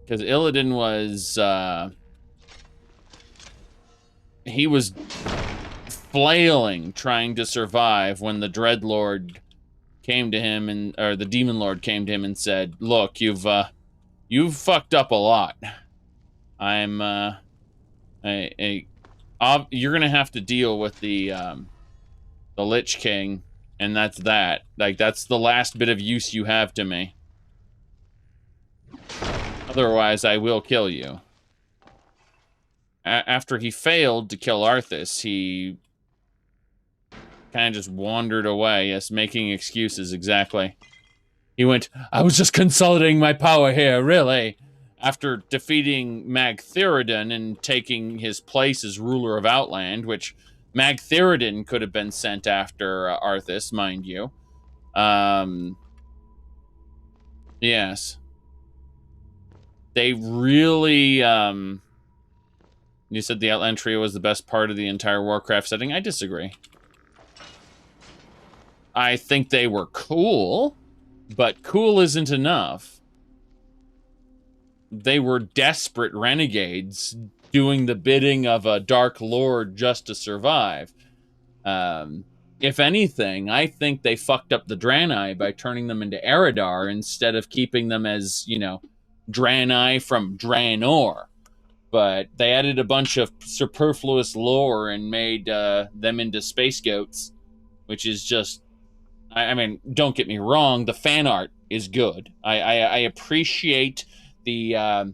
Because Illidan was... he was flailing, trying to survive when the Dreadlord came to him, or the Demon Lord came to him and said, "Look, you've fucked up a lot. You're gonna have to deal with the Lich King, and that's that. Like, that's the last bit of use you have to me. Otherwise, I will kill you." After he failed to kill Arthas, he kind of just wandered away, yes, making excuses, exactly. He went, "I was just consolidating my power here, really." After defeating Magtheridon and taking his place as ruler of Outland, which Magtheridin could have been sent after Arthas, mind you. Yes. They really... You said the Outland Trio was the best part of the entire Warcraft setting. I disagree. I think they were cool, but cool isn't enough. They were desperate renegades doing the bidding of a Dark Lord just to survive. If anything, I think they fucked up the Draenei by turning them into Eridar instead of keeping them as, you know, Draenei from Draenor. But they added a bunch of superfluous lore and made them into space goats, which is just... I mean, don't get me wrong, the fan art is good. I appreciate the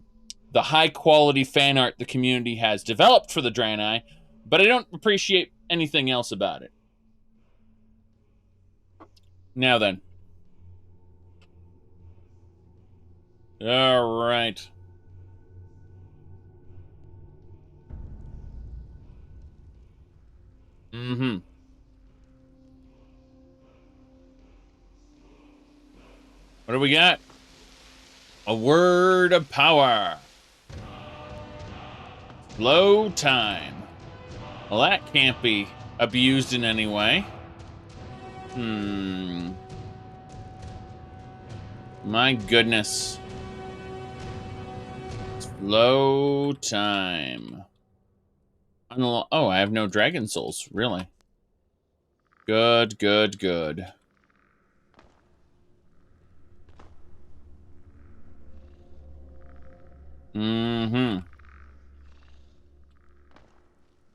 high-quality fan art the community has developed for the Draenei, but I don't appreciate anything else about it. Now then. All right. Mm-hmm. What do we got? A word of power. Flow time. Well, that can't be abused in any way. My goodness. Flow time. Oh, I have no dragon souls. Really? Good, good, good.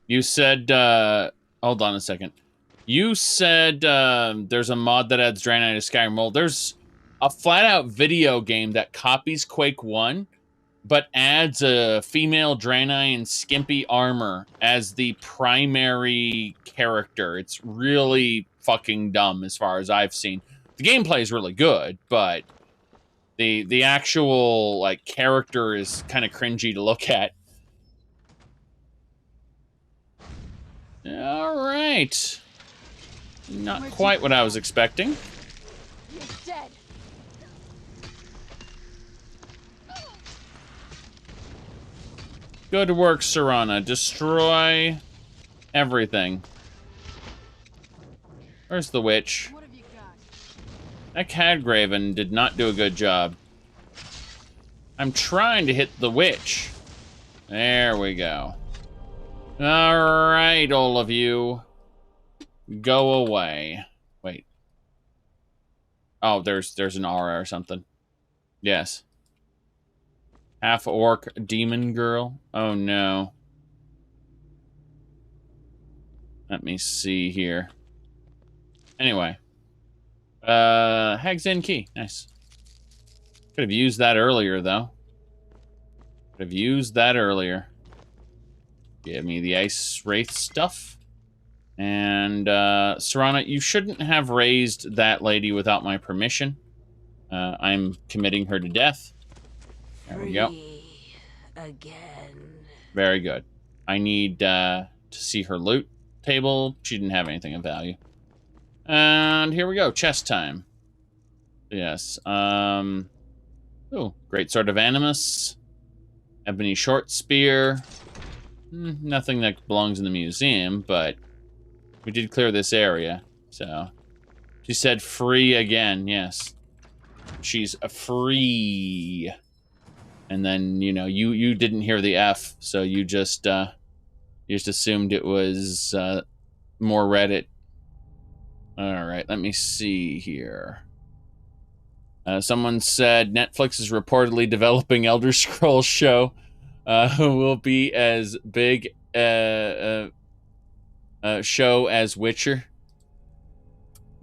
You said, hold on a second. You said there's a mod that adds Draenei to Skyrim. Well, there's a flat-out video game that copies Quake 1, but adds a female Draenei in skimpy armor as the primary character. It's really fucking dumb as far as I've seen. The gameplay is really good, but the actual, like, character is kind of cringy to look at. All right. Not quite what I was expecting. You're dead. Good work, Serana. Destroy everything. Where's the witch? What have you got? That Cadgraven did not do a good job. I'm trying to hit the witch. There we go. All right, all of you. Go away. Wait. Oh, there's an aura or something. Yes. Half-orc demon girl. Oh, no. Let me see here. Anyway. Hag's End key. Nice. Could have used that earlier, though. Could have used that earlier. Give me the Ice Wraith stuff. And, Serana, you shouldn't have raised that lady without my permission. I'm committing her to death. There we go. Again. Very good. I need, to see her loot table. She didn't have anything of value. And here we go. Chest time. Yes. Oh, Great Sword of Animus. Ebony Short Spear. Nothing that belongs in the museum, but we did clear this area, so. She said free again, yes. She's free. And then, you know, you didn't hear the F, so you just assumed it was more Reddit. All right, let me see here. Someone said Netflix is reportedly developing Elder Scrolls show. Will be as big a show as Witcher.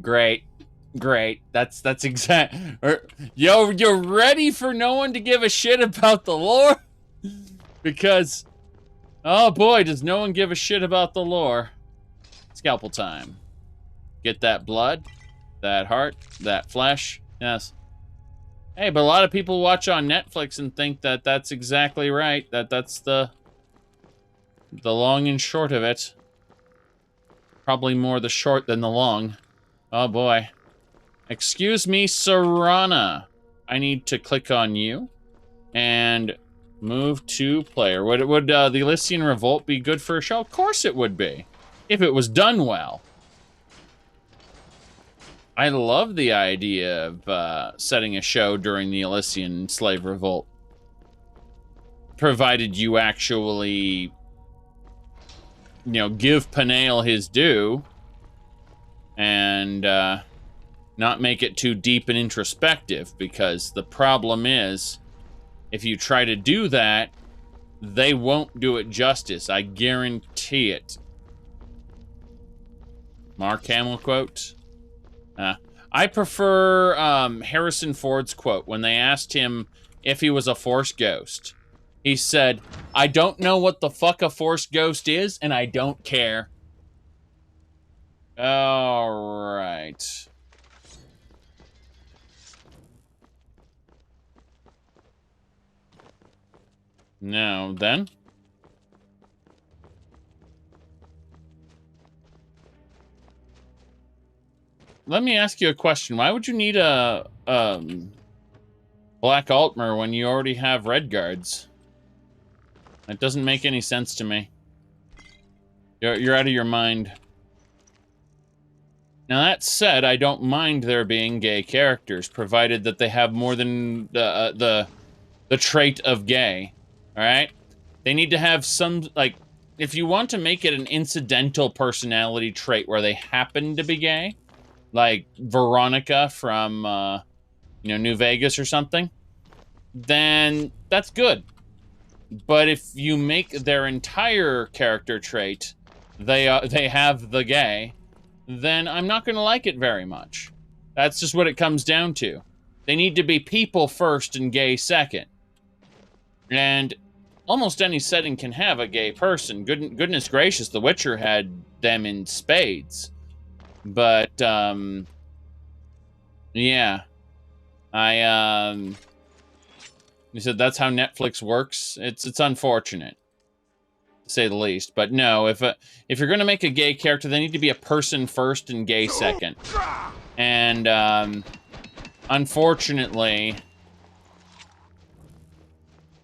Great. That's exact. Yo, you're ready for no one to give a shit about the lore? Because, oh boy, does no one give a shit about the lore. Scalpel time. Get that blood, that heart, that flesh. Yes. Hey, but a lot of people watch on Netflix and think that that's exactly right. That's the long and short of it. Probably more the short than the long. Oh boy. Excuse me, Serana. I need to click on you and move to player. Would the Elysian Revolt be good for a show? Of course it would be, if it was done well. I love the idea of setting a show during the Elysian Slave Revolt. Provided you actually, you know, give Panael his due and not make it too deep and introspective, because the problem is, if you try to do that, they won't do it justice. I guarantee it. Mark Hamill quote. I prefer Harrison Ford's quote when they asked him if he was a Force ghost. He said, "I don't know what the fuck a Force ghost is, and I don't care." All right. Now then. Let me ask you a question. Why would you need a Black Altmer when you already have red guards? That doesn't make any sense to me. You're out of your mind. Now that said, I don't mind there being gay characters, provided that they have more than the trait of gay. All right? They need to have some, like, if you want to make it an incidental personality trait where they happen to be gay, like Veronica from, you know, New Vegas or something, then that's good. But if you make their entire character trait, they have the gay, then I'm not going to like it very much. That's just what it comes down to. They need to be people first and gay second. And almost any setting can have a gay person. Goodness gracious, The Witcher had them in spades. But, yeah. You said that's how Netflix works? It's unfortunate, to say the least. But no, if you're going to make a gay character, they need to be a person first and gay second. And, unfortunately,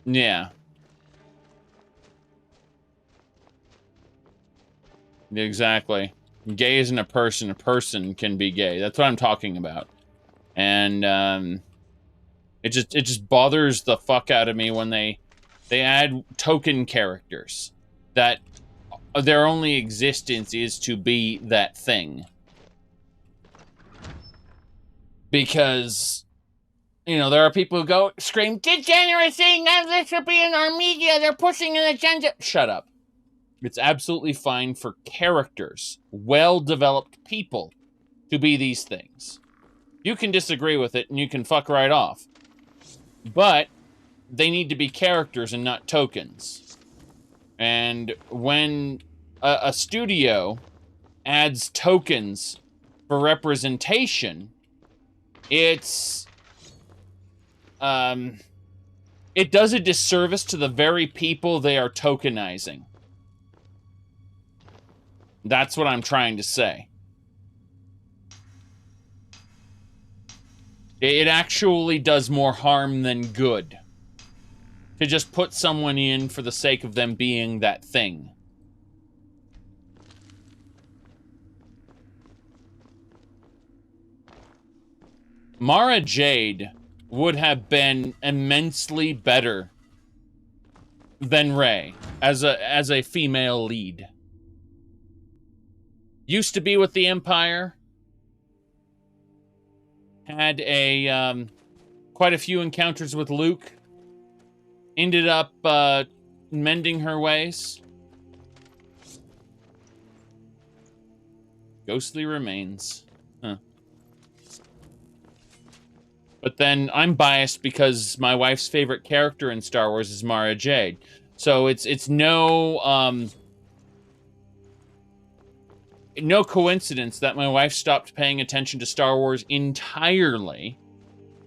yeah. Exactly. Gay isn't a person can be gay. That's what I'm talking about. And, it just bothers the fuck out of me when they add token characters that their only existence is to be that thing. Because, you know, there are people who go scream, "Degeneracy! None of this should be in our media! They're pushing an agenda!" Shut up. It's absolutely fine for characters, well-developed people, to be these things. You can disagree with it, and you can fuck right off. But they need to be characters and not tokens. And when a studio adds tokens for representation, it does a disservice to the very people they are tokenizing. That's what I'm trying to say. It actually does more harm than good to just put someone in for the sake of them being that thing. Mara Jade would have been immensely better than Rey as a female lead. Used to be with the Empire. Had a quite a few encounters with Luke. Ended up mending her ways. Ghostly remains. Huh. But then I'm biased because my wife's favorite character in Star Wars is Mara Jade. So it's no coincidence that my wife stopped paying attention to Star Wars entirely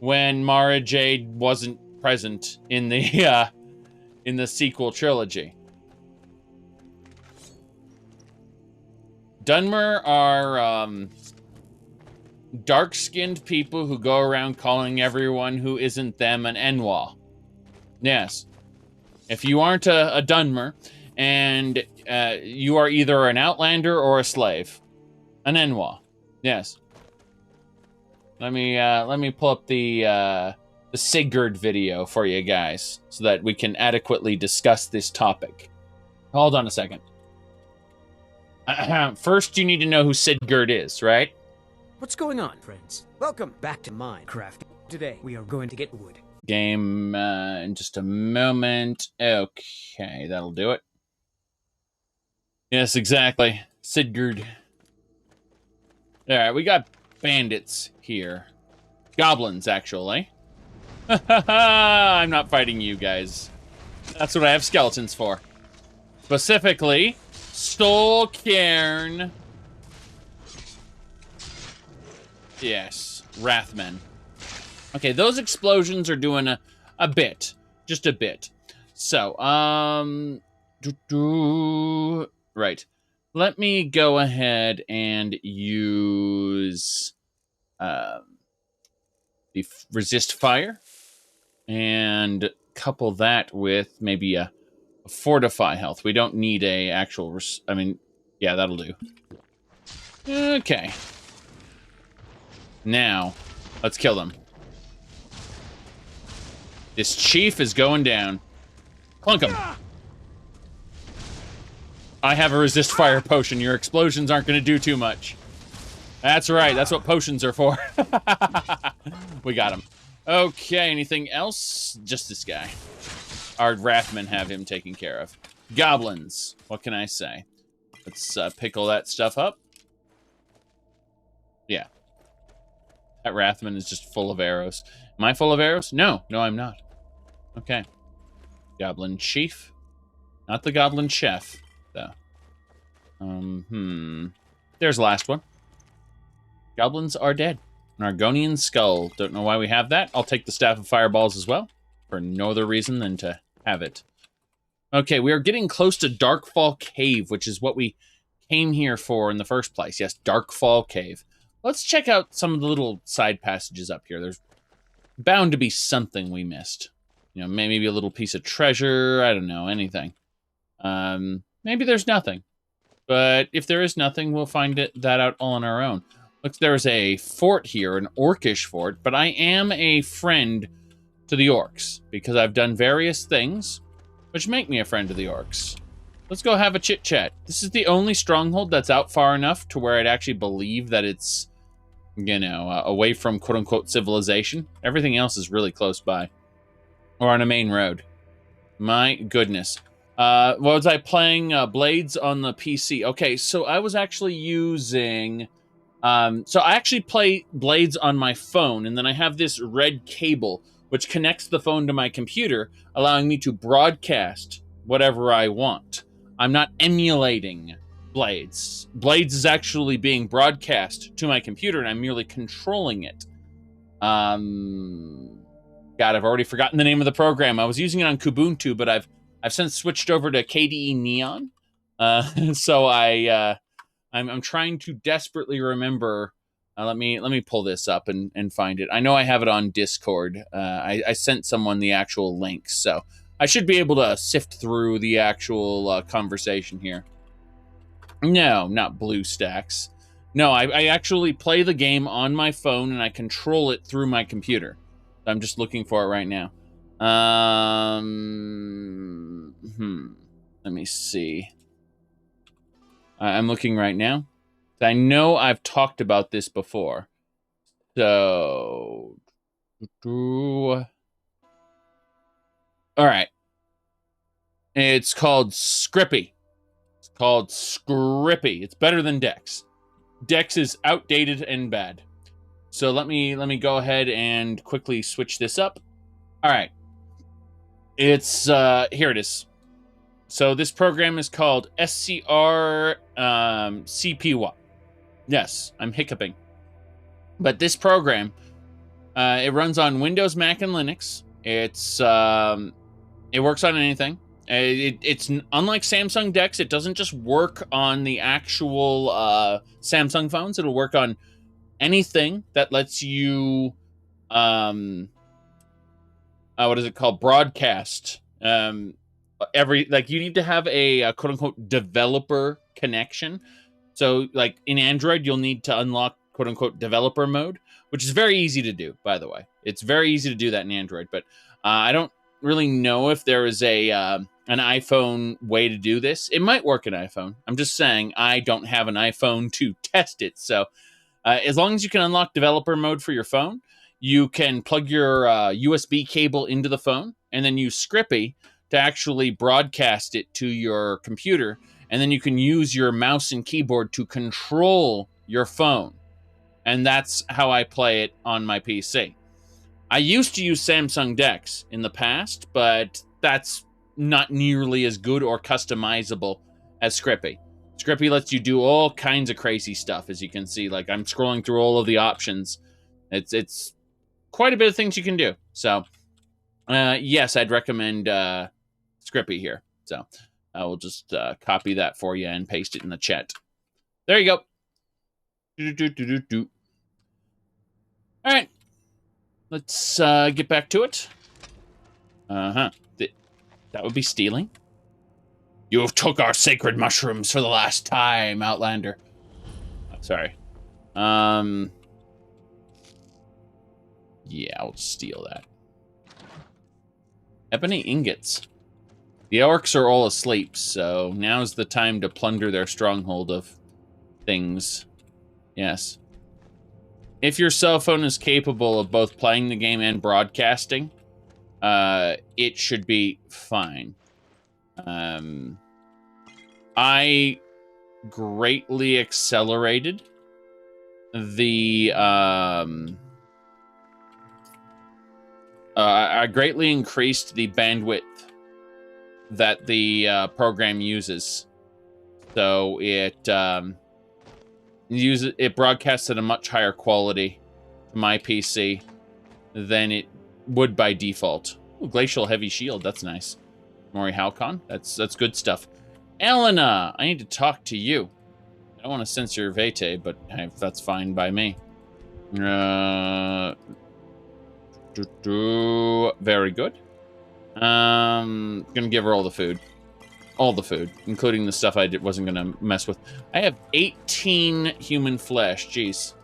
when Mara Jade wasn't present in the sequel trilogy. Dunmer are dark-skinned people who go around calling everyone who isn't them an Enwa. Yes. If you aren't a Dunmer, and you are either an outlander or a slave. An Enwa. Yes. Let me pull up the Sigurd video for you guys so that we can adequately discuss this topic. Hold on a second. First, you need to know who Sigurd is, right? What's going on, friends? Welcome back to Minecraft. Today, we are going to get wood. Game in just a moment. Okay, that'll do it. Yes, exactly. Sigurd. Alright, we got bandits here. Goblins, actually. I'm not fighting you guys. That's what I have skeletons for. Specifically, Stolcairn. Yes, Wrathmen. Okay, those explosions are doing a bit. Just a bit. So, right. Let me go ahead and use the resist fire and couple that with maybe a fortify health. We don't need a actual, I mean, yeah, that'll do. Okay. Now, let's kill them. This chief is going down. Clunk him. I have a resist fire potion. Your explosions aren't going to do too much. That's right. That's what potions are for. We got him. Okay, anything else? Just this guy. Our Wrathmen have him taken care of. Goblins. What can I say? Let's pick all that stuff up. Yeah. That Wrathman is just full of arrows. Am I full of arrows? No. No, I'm not. Okay. Goblin Chief. Not the Goblin Chef, though. There's the last one. Goblins are dead. An Argonian skull. Don't know why we have that. I'll take the Staff of Fireballs as well. For no other reason than to have it. Okay, we are getting close to Darkfall Cave, which is what we came here for in the first place. Yes, Darkfall Cave. Let's check out some of the little side passages up here. There's bound to be something we missed. You know, maybe a little piece of treasure. I don't know, anything. Maybe there's nothing. But if there is nothing, we'll find that out all on our own. Looks there's a fort here, an orcish fort, but I am a friend to the orcs because I've done various things which make me a friend of the orcs. Let's go have a chit-chat. This is the only stronghold that's out far enough to where I'd actually believe that it's, you know, away from quote-unquote civilization. Everything else is really close by. Or on a main road. My goodness. Was I playing Blades on the PC? Okay, so I was actually using... so I actually play Blades on my phone, and then I have this red cable which connects the phone to my computer, allowing me to broadcast whatever I want. I'm not emulating Blades. Blades is actually being broadcast to my computer, and I'm merely controlling it. God, I've already forgotten the name of the program. I was using it on Kubuntu, but I've since switched over to KDE Neon. So I'm trying to desperately remember. Let me pull this up and find it. I know I have it on Discord. I sent someone the actual link, so I should be able to sift through the actual conversation here. No, not BlueStacks. No, I actually play the game on my phone and I control it through my computer. I'm just looking for it right now. Let me see. I'm looking right now. I know I've talked about this before. So... All right. It's called Scrippy. It's called Scrippy. It's better than Dex. Dex is outdated and bad. So let me go ahead and quickly switch this up. All right. It's here it is. So this program is called SCR CPY. Yes, I'm hiccuping. But this program, it runs on Windows, Mac, and Linux. It works on anything. It's unlike Samsung DeX. It doesn't just work on the actual Samsung phones. It'll work on anything that lets you, what is it called? Broadcast. You need to have a quote unquote developer connection. So like in Android, you'll need to unlock quote unquote developer mode, which is very easy to do, by the way. It's very easy to do that in Android, but I don't really know if there is an iPhone way to do this. It might work in iPhone. I'm just saying I don't have an iPhone to test it. So as long as you can unlock developer mode for your phone, you can plug your USB cable into the phone and then use Scrippy to actually broadcast it to your computer. And then you can use your mouse and keyboard to control your phone. And that's how I play it on my PC. I used to use Samsung DeX in the past, but that's not nearly as good or customizable as Scrippy. Scrippy lets you do all kinds of crazy stuff, as you can see. Like, I'm scrolling through all of the options. It's quite a bit of things you can do. So, yes, I'd recommend Scrippy here. So, I will just copy that for you and paste it in the chat. There you go. All right. Let's get back to it. That would be stealing. You have took our sacred mushrooms for the last time, Outlander. Sorry. Yeah, I'll steal that. Ebony ingots. The orcs are all asleep, so now's the time to plunder their stronghold of things. Yes. If your cell phone is capable of both playing the game and broadcasting, it should be fine. I greatly accelerated the... I greatly increased the bandwidth that the program uses. So it broadcasts at a much higher quality to my PC than it would by default. Ooh, glacial heavy shield, that's nice. Mori Halcon, that's good stuff. Elena, I need to talk to you. I don't want to censor your Vete, but hey, that's fine by me. Very good. Gonna give her all the food. All the food, including the stuff I wasn't gonna mess with. I have 18 human flesh. Jeez.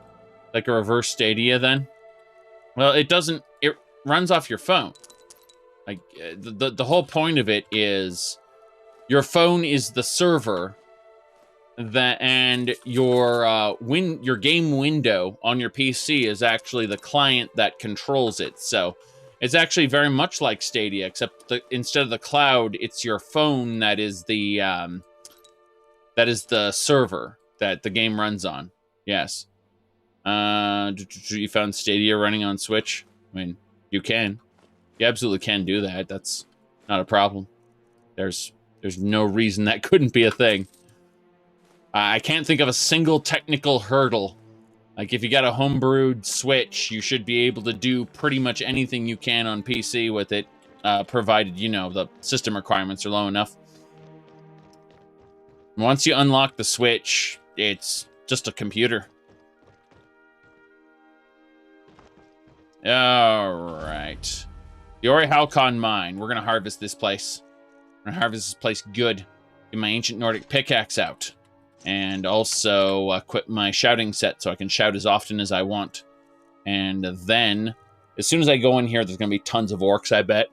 Like a reverse Stadia then? Well, it doesn't... It runs off your phone. Like, the whole point of it is your phone is the server and your game window on your PC is actually the client that controls it. So it's actually very much like Stadia, except instead of the cloud, it's your phone that is the server that the game runs on. Yes. You found Stadia running on Switch? I mean, you can. You absolutely can do that. That's not a problem. There's no reason that couldn't be a thing. I can't think of a single technical hurdle. Like, if you got a homebrewed Switch, you should be able to do pretty much anything you can on PC with it, provided, you know, the system requirements are low enough. Once you unlock the Switch, it's just a computer. Alright. The Ori Halcon mine. We're going to harvest this place. We're going to harvest this place good. Get my ancient Nordic pickaxe out. And also equip my shouting set so I can shout as often as I want. And then, as soon as I go in here, there's going to be tons of orcs, I bet.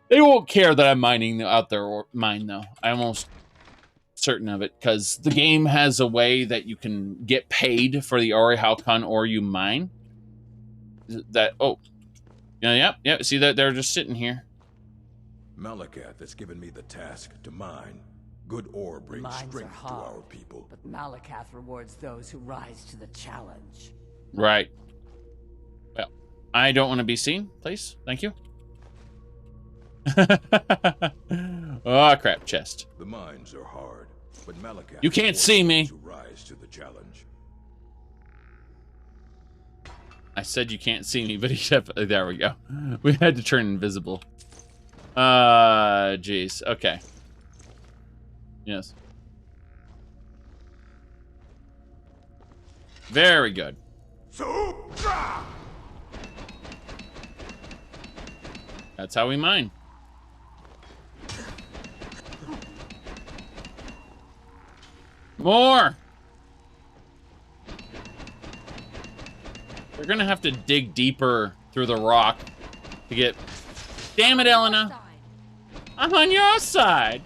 They won't care that I'm mining out their mine, though. I'm almost certain of it, because the game has a way that you can get paid for the Ori Halcon or you mine. Oh. Yeah, see that they're just sitting here. Malakath has given me the task to mine. Good ore brings Mines strength to our people. But Malakath rewards those who rise to the challenge. Right. Well, I don't want to be seen, please. Thank you. Oh, crap, chest. The mines are hard, but Malakath you can't see me. To rise to the challenge. I said you can't see me, but he kept... There we go. We had to turn invisible. Jeez. Okay. Yes. Very good. That's how we mine. More! We're gonna have to dig deeper through the rock to get... Damn it, Elena! I'm on your side!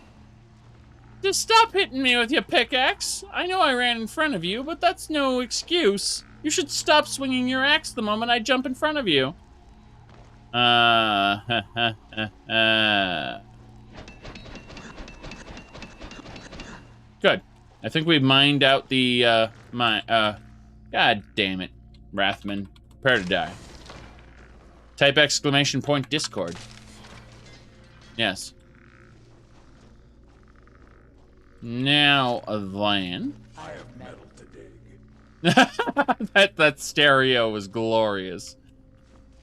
Just stop hitting me with your pickaxe. I know I ran in front of you, but that's no excuse. You should stop swinging your axe the moment I jump in front of you. Good. I think we've mined out the, God damn it, Wrathman. Prepare to die. Type exclamation point Discord. Yes. Now, then. I have metal to dig. that stereo was glorious.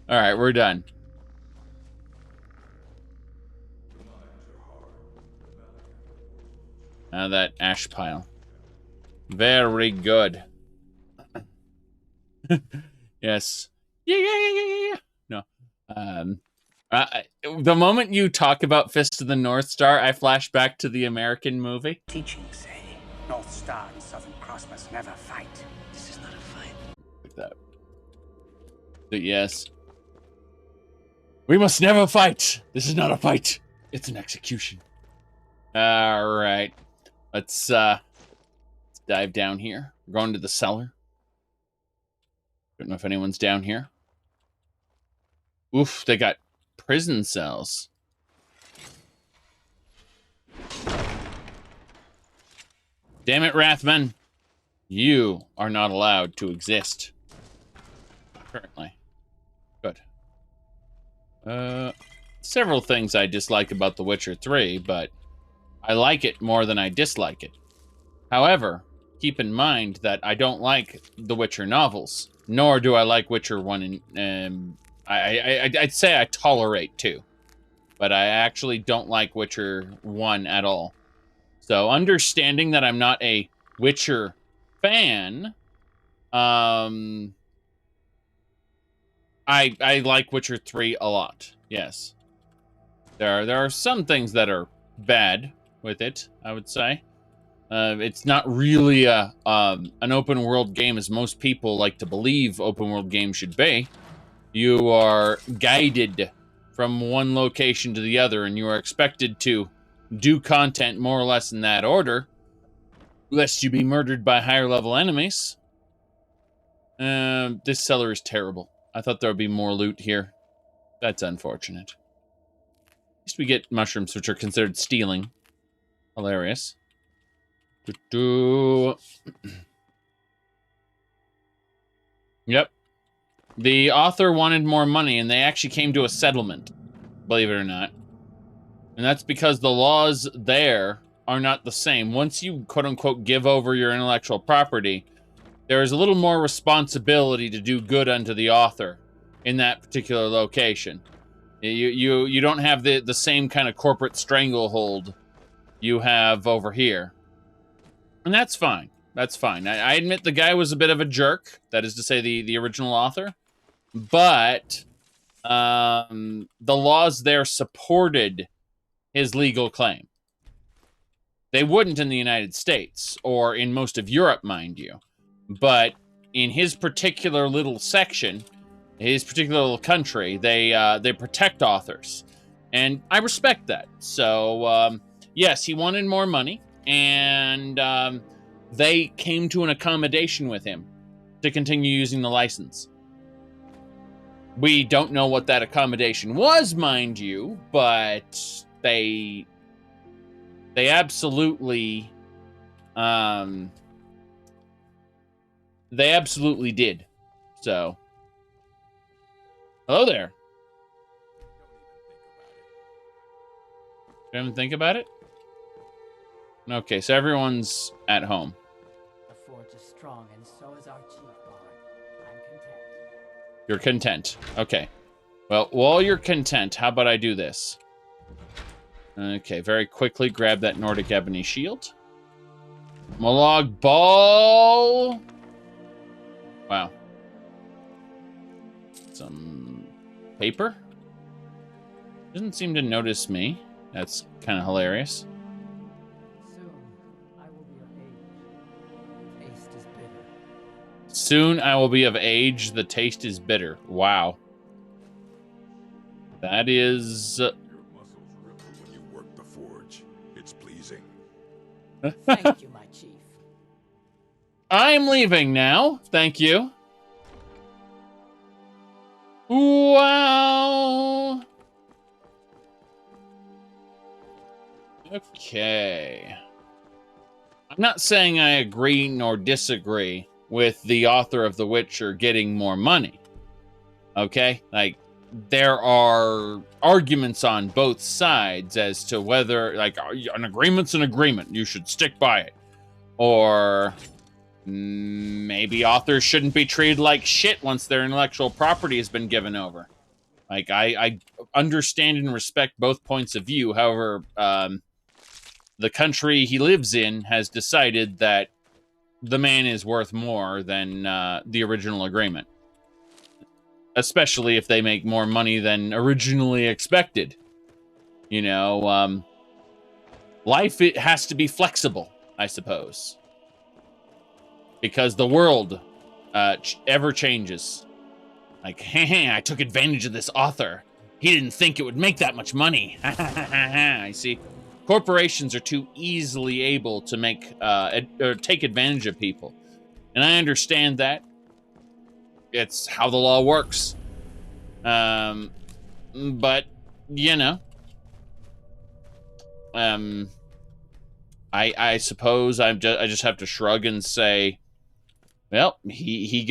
All right, we're done. Now that ash pile. Very good. Yes. Yeah. No. The moment you talk about Fist of the North Star, I flash back to the American movie. Teachings say North Star and Southern Cross must never fight. This is not a fight. Like that. But yes. We must never fight. This is not a fight. It's an execution. All right. Let's dive down here. We're going to the cellar. Don't know if anyone's down here. Oof, they got prison cells. Damn it, Wrathman. You are not allowed to exist. Currently. Good. Several things I dislike about The Witcher 3, but I like it more than I dislike it. However, keep in mind that I don't like the Witcher novels, nor do I like Witcher 1 and I'd say I tolerate 2, but I actually don't like Witcher 1 at all. So understanding that I'm not a Witcher fan, I like Witcher 3 a lot. Yes. There are some things that are bad with it, I would say. It's not really an open world game as most people like to believe open world games should be. You are guided from one location to the other, and you are expected to do content more or less in that order, lest you be murdered by higher level enemies. This cellar is terrible. I thought there would be more loot here. That's unfortunate. At least we get mushrooms, which are considered stealing. Hilarious. Yep. The author wanted more money, and they actually came to a settlement, believe it or not. And that's because the laws there are not the same. Once you, quote-unquote, give over your intellectual property, there is a little more responsibility to do good unto the author in that particular location. You don't have the same kind of corporate stranglehold you have over here. And that's fine. That's fine. I admit the guy was a bit of a jerk. That is to say, the original author. But the laws there supported his legal claim. They wouldn't in the United States, or in most of Europe, mind you. But in his particular little section, his particular little country, they protect authors. And I respect that. So, yes, he wanted more money. And they came to an accommodation with him to continue using the license. We don't know what that accommodation was, mind you, but they absolutely did. So, hello there. You haven't think about it? Okay, so everyone's at home. The forge is strong, and so is our chief bard. I'm content. You're content. Okay. Well, while you're content, how about I do this? Okay, very quickly grab that Nordic Ebony Shield. Molag Ball. Wow. Some paper. Doesn't seem to notice me. That's kind of hilarious. Soon I will be of age. The taste is bitter. Wow. That is... Your muscles ripple when you work the forge. It's pleasing. Thank you, my chief. I'm leaving now. Thank you. Wow. Okay. I'm not saying I agree nor disagree with the author of The Witcher getting more money. Okay? Like, there are arguments on both sides as to whether, like, an agreement's an agreement. You should stick by it. Or maybe authors shouldn't be treated like shit once their intellectual property has been given over. Like, I understand and respect both points of view. However, the country he lives in has decided that the man is worth more than the original agreement. Especially if they make more money than originally expected. You know, life, it has to be flexible, I suppose. Because the world ever changes. Like, hey, I took advantage of this author. He didn't think it would make that much money. I see. Corporations are too easily able to make or take advantage of people. And I understand that. It's how the law works. But, you know. I suppose I just have to shrug and say, well, he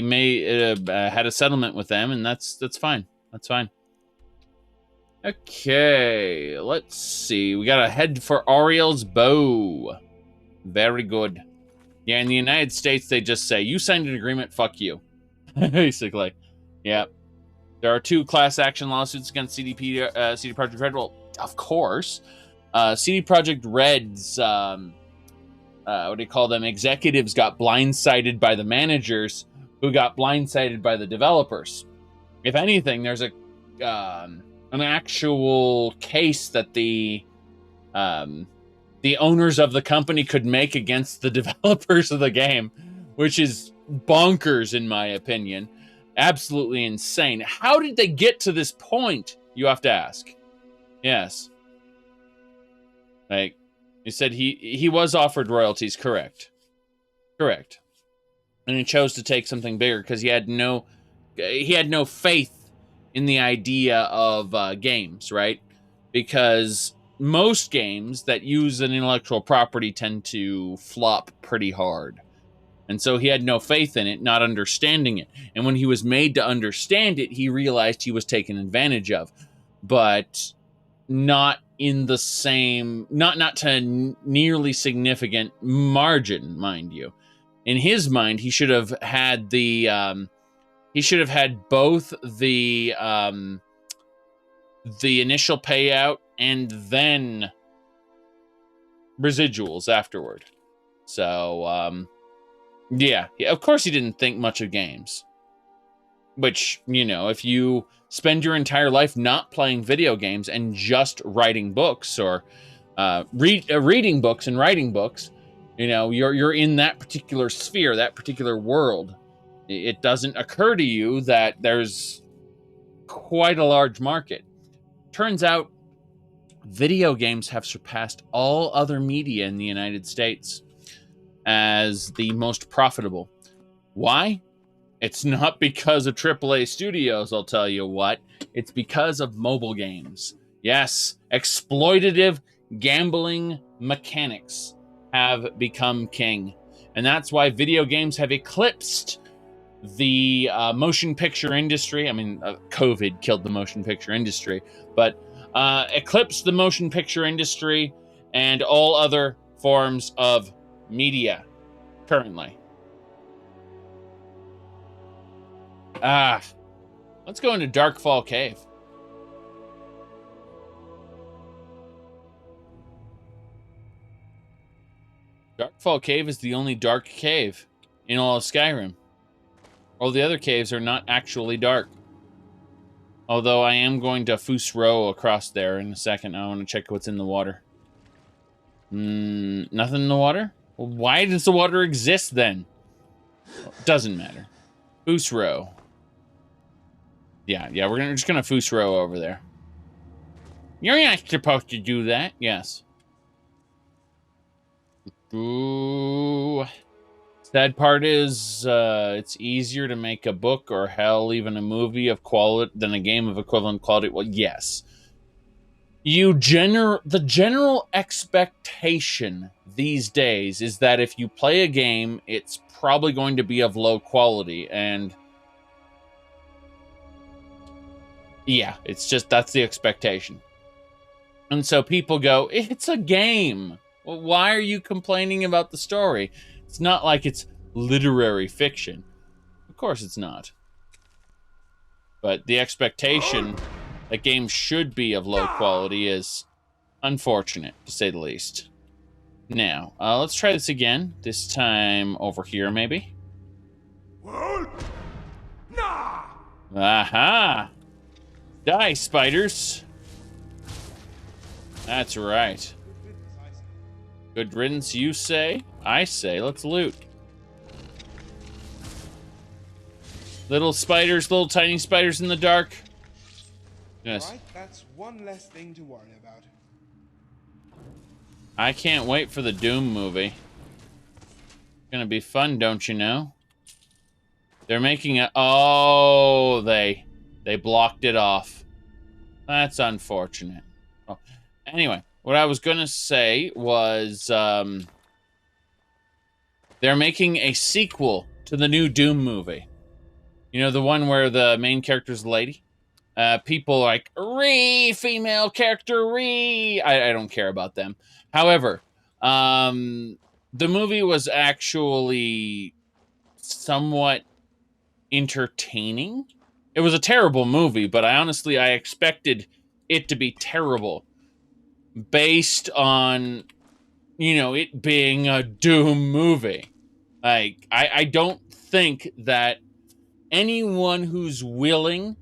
may had a settlement with them, and that's fine. That's fine. Okay, let's see. We got to head for Ariel's bow. Very good. Yeah, in the United States, they just say, you signed an agreement, fuck you. Basically. Yeah. There are 2 class action lawsuits against CD Projekt Red. Well, of course. CD Projekt Red's, what do you call them? Executives got blindsided by the managers who got blindsided by the developers. If anything, there's an actual case that the owners of the company could make against the developers of the game, which is bonkers in my opinion. Absolutely insane. How did they get to this point? You have to ask. Yes. Like, you said he was offered royalties, correct. Correct. And he chose to take something bigger because he had no faith in the idea of games, right? Because most games that use an intellectual property tend to flop pretty hard. And so he had no faith in it, not understanding it. And when he was made to understand it, he realized he was taken advantage of. But not in the same, not to nearly significant margin, mind you. In his mind, he should have had both the initial payout and then residuals afterward. So, yeah, of course he didn't think much of games. Which, you know, if you spend your entire life not playing video games and just writing books or reading books and writing books, you know, you're in that particular sphere, that particular world. It doesn't occur to you that there's quite a large market. Turns out, video games have surpassed all other media in the United States as the most profitable. Why? It's not because of AAA studios, I'll tell you what. It's because of mobile games. Yes, exploitative gambling mechanics have become king. And that's why video games have eclipsed the motion picture industry. I mean, COVID killed the motion picture industry, but eclipsed the motion picture industry and all other forms of media currently. Let's go into Darkfall Cave. Darkfall Cave is the only dark cave in all of Skyrim. All the other caves are not actually dark. Although I am going to Foos Row across there in a second. I want to check what's in the water. Nothing in the water? Well, why does the water exist then? Well, doesn't matter. Foos Row. Yeah, we're just gonna Foos Row over there. You're not supposed to do that. Yes. Ooh. Sad part is, it's easier to make a book or hell even a movie of quality than a game of equivalent quality. Well, yes. The general expectation these days is that if you play a game, it's probably going to be of low quality, and yeah, it's just, that's the expectation. And so people go, it's a game. Well, why are you complaining about the story? It's not like it's literary fiction. Of course it's not. But the expectation that games should be of low quality is unfortunate, to say the least. Now, let's try this again. This time over here, maybe. Aha! Die, spiders! That's right. Good riddance, you say? I say, let's loot. Little spiders, little tiny spiders in the dark. Yes. Right, that's one less thing to worry about. I can't wait for the Doom movie. It's gonna be fun, don't you know? They're making it. Oh, they blocked it off. That's unfortunate. Oh. Anyway, what I was gonna say was they're making a sequel to the new Doom movie. You know, the one where the main character's a lady? People like, female character, I don't care about them. However, the movie was actually somewhat entertaining. It was a terrible movie, but I expected it to be terrible based on, you know, it being a Doom movie. Like, I don't think that anyone who's willing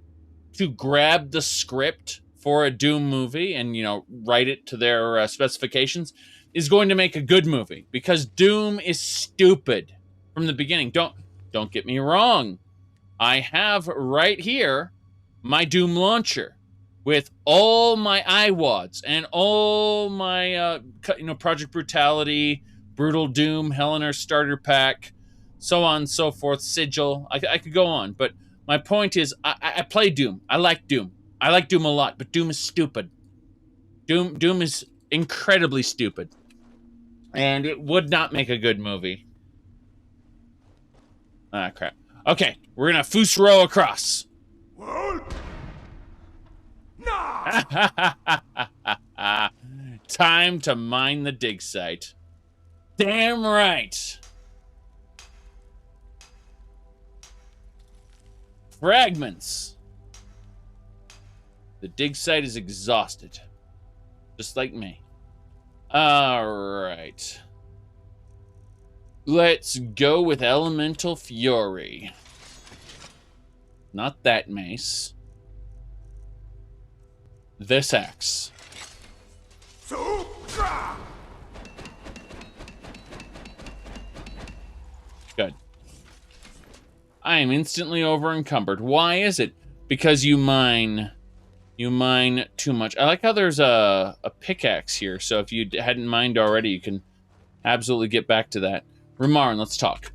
to grab the script for a Doom movie and, you know, write it to their specifications is going to make a good movie, because Doom is stupid from the beginning. Don't get me wrong. I have right here my Doom launcher with all my IWADs and all my, Project Brutality, Brutal Doom, Helenar starter pack, so on and so forth, Sigil. I could go on, but my point is, I play Doom. I like Doom. I like Doom a lot, but Doom is stupid. Doom is incredibly stupid. And it would not make a good movie. Ah, crap. Okay, we're gonna Foos Row across. Time to mine the dig site. Damn right. Fragments. The dig site is exhausted. Just like me. Alright. Let's go with Elemental Fury. Not that mace. This axe. Good. I am instantly over encumbered. Why is it? Because you mine too much. I like how there's a pickaxe here, so if you hadn't mined already, you can absolutely get back to that. Remarn, let's talk.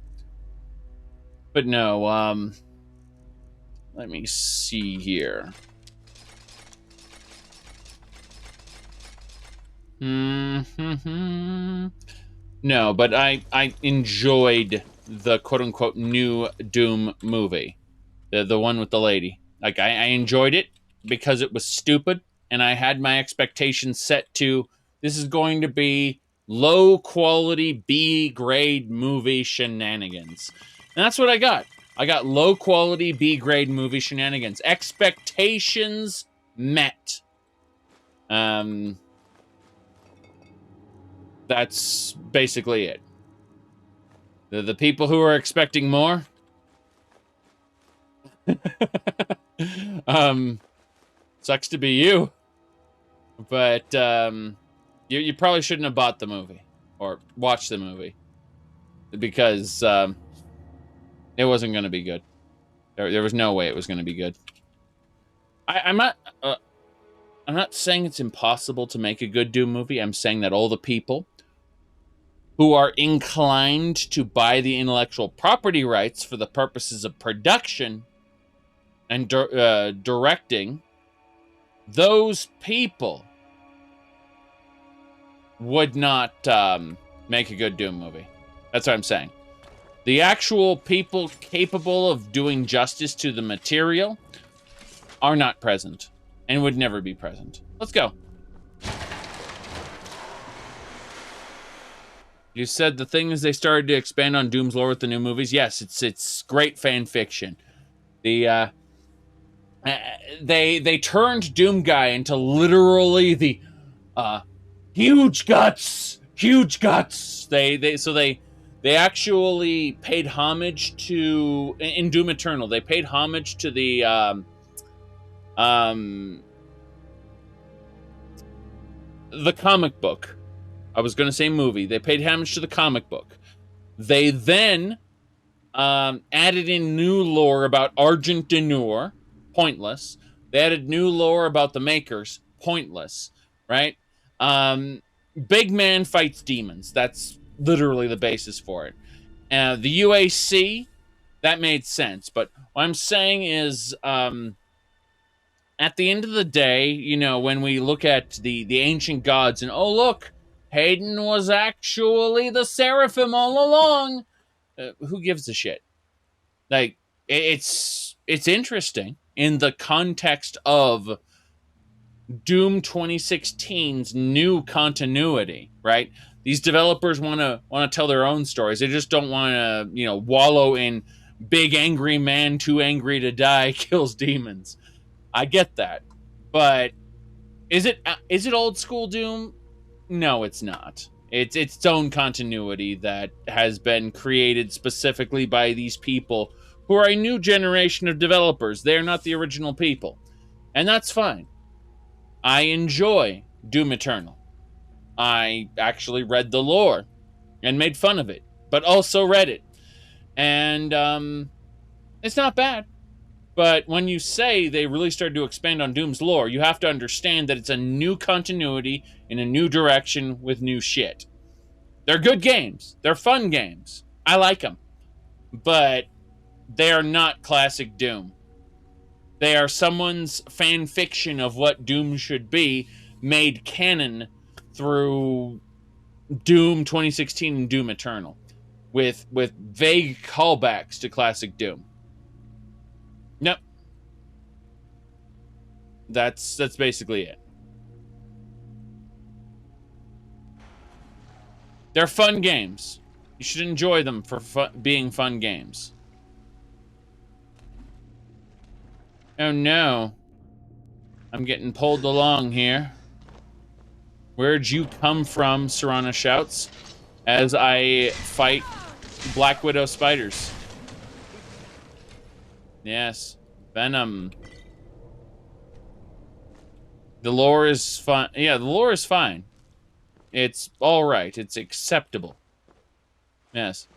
But no, let me see here. No, but I enjoyed the quote-unquote new Doom movie. The one with the lady. Like, I enjoyed it because it was stupid, and I had my expectations set to, this is going to be low-quality, B-grade movie shenanigans. And that's what I got. I got low-quality, B-grade movie shenanigans. Expectations met. That's basically it. The people who are expecting more. Sucks to be you. But you probably shouldn't have bought the movie or watched the movie because it wasn't going to be good. There was no way it was going to be good. I'm not saying it's impossible to make a good Doom movie. I'm saying that all the people who are inclined to buy the intellectual property rights for the purposes of production and directing, those people would not make a good Doom movie. That's what I'm saying. The actual people capable of doing justice to the material are not present and would never be present. Let's go. You said the thing is they started to expand on Doom's lore with the new movies. Yes, it's great fan fiction. They turned Doom Guy into literally the huge guts. They actually paid homage to in Doom Eternal. They paid homage to the comic book. I was going to say movie. They paid homage to the comic book. They then added in new lore about Argent Denur. Pointless. They added new lore about the Makers. Pointless. Right? Big man fights demons. That's literally the basis for it. The UAC, that made sense. But what I'm saying is, at the end of the day, you know, when we look at the ancient gods and, oh, look, Hayden was actually the Seraphim all along. Who gives a shit? Like, it's interesting in the context of Doom 2016's new continuity, right? These developers want to tell their own stories. They just don't want to, you know, wallow in big angry man too angry to die kills demons. I get that, but is it old school Doom? No, it's not. It's its own continuity that has been created specifically by these people who are a new generation of developers. They're not the original people, and that's fine. I enjoy Doom Eternal. I actually read the lore and made fun of it, but also read it. And it's not bad. But when you say they really started to expand on Doom's lore, you have to understand that it's a new continuity in a new direction with new shit. They're good games. They're fun games. I like them. But they are not classic Doom. They are someone's fan fiction of what Doom should be, made canon through Doom 2016 and Doom Eternal, with vague callbacks to classic Doom. Yep. That's basically it. They're fun games. You should enjoy them for being fun games. Oh no. I'm getting pulled along here. Where'd you come from, Serana shouts, as I fight Black Widow spiders. Yes. Venom. The lore is fine. Yeah, the lore is fine. It's alright. It's acceptable. Yes.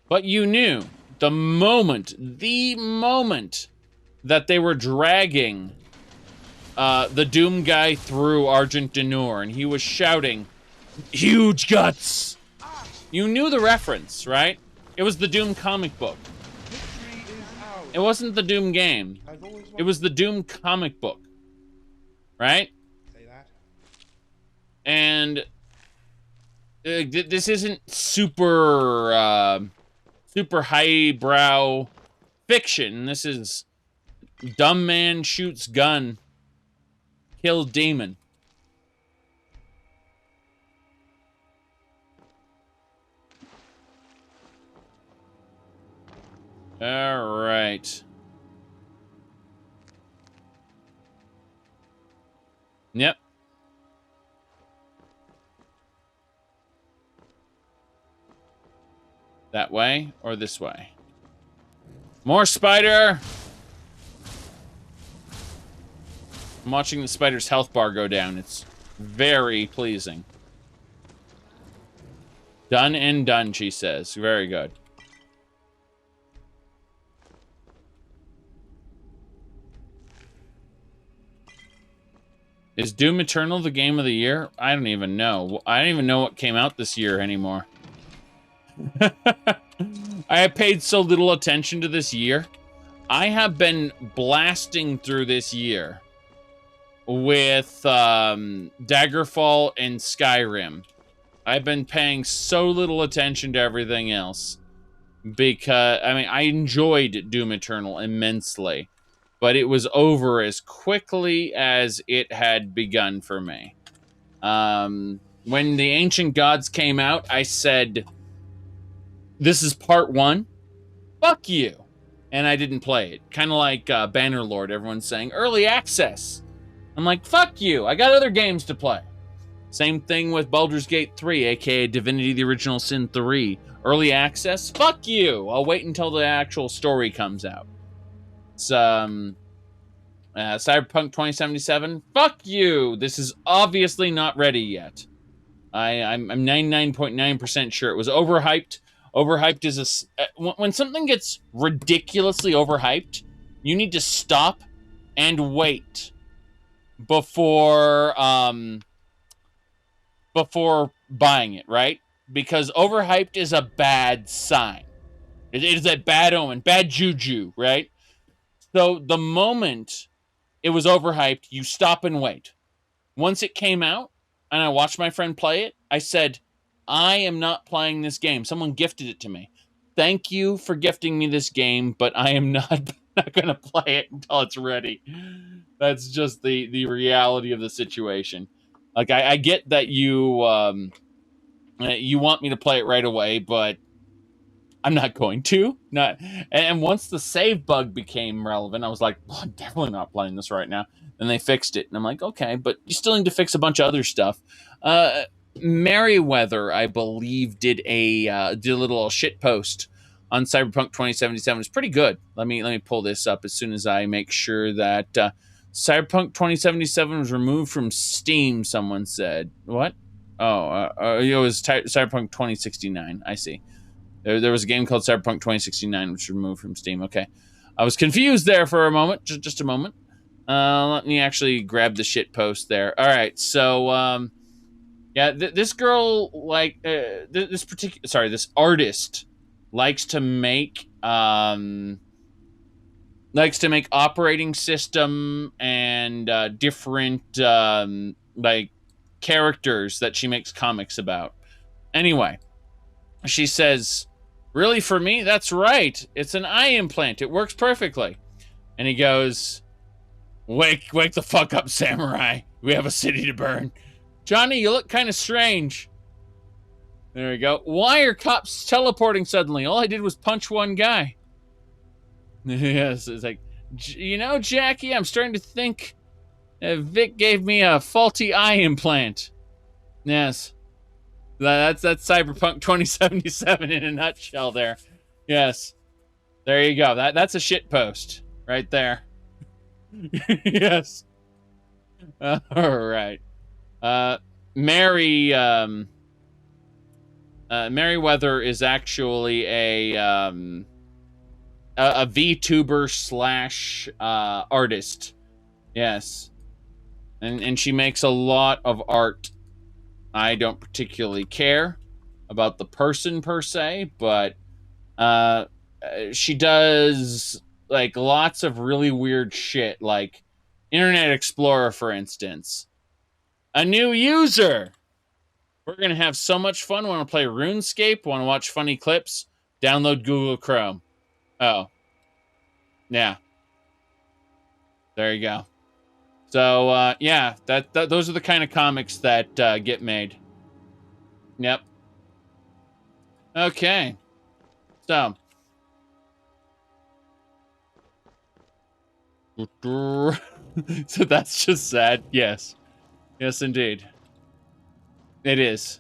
But you knew the moment that they were dragging the Doom guy through Argent Denur and he was shouting, "Huge guts!" You knew the reference, right? It was the Doom comic book. It wasn't the Doom game. It was the Doom comic book. Right? Say that. And this isn't super highbrow fiction. This is dumb man shoots gun, kill demon. All right. Yep. That way or this way? More spider! I'm watching the spider's health bar go down. It's very pleasing. Done and done, she says. Very good. Is Doom Eternal the game of the year? I don't even know. I don't even know what came out this year anymore. I have paid so little attention to this year. I have been blasting through this year with Daggerfall and Skyrim. I've been paying so little attention to everything else because, I mean, I enjoyed Doom Eternal immensely, but it was over as quickly as it had begun for me. When the Ancient Gods came out, I said, this is part 1. Fuck you. And I didn't play it. Kind of like Bannerlord. Everyone's saying, early access. I'm like, fuck you. I got other games to play. Same thing with Baldur's Gate 3, aka Divinity: The Original Sin 3. Early access? Fuck you. I'll wait until the actual story comes out. It's Cyberpunk 2077. Fuck you. This is obviously not ready yet. I'm 99.9% sure it was overhyped. Overhyped is when something gets ridiculously overhyped, you need to stop and wait before buying it, right? Because overhyped is a bad sign. It is a bad omen, bad juju, right? So the moment it was overhyped, you stop and wait. Once it came out and I watched my friend play it, I said, I am not playing this game. Someone gifted it to me. Thank you for gifting me this game, but I am not going to play it until it's ready. That's just the reality of the situation. Like, I get that you want me to play it right away, but I'm not going to. And once the save bug became relevant, I was like, well, I'm definitely not playing this right now. And they fixed it. And I'm like, okay, but you still need to fix a bunch of other stuff. Merriweather, I believe, did a little shit post on Cyberpunk 2077. It's pretty good. Let me pull this up as soon as I make sure that Cyberpunk 2077 was removed from Steam. Someone said, what? It was Cyberpunk 2069. I see. There was a game called Cyberpunk 2069 which was removed from Steam. Okay, I was confused there for a moment. Just a moment. Let me actually grab the shit post there. All right, so yeah, this girl, like, this artist likes to make operating system and different like characters that she makes comics about. Anyway, she says, really, for me? That's right. It's an eye implant. It works perfectly. And he goes, wake the fuck up, samurai. We have a city to burn. Johnny, you look kind of strange. There we go. Why are cops teleporting suddenly? All I did was punch one guy. Yes, it's like, you know, Jackie, I'm starting to think Vic gave me a faulty eye implant. Yes. That's Cyberpunk 2077 in a nutshell there. Yes. There you go. That's a shit post right there. Yes. All right. Merriweather is actually a VTuber / artist. Yes. And she makes a lot of art. I don't particularly care about the person per se, but she does like lots of really weird shit, like Internet Explorer, for instance. A new user. We're gonna have so much fun. Want to play RuneScape? Want to watch funny clips? Download Google Chrome. Oh, yeah. There you go. So yeah, those are the kind of comics that get made. Yep. Okay. So. So that's just sad. Yes. Yes, indeed. It is.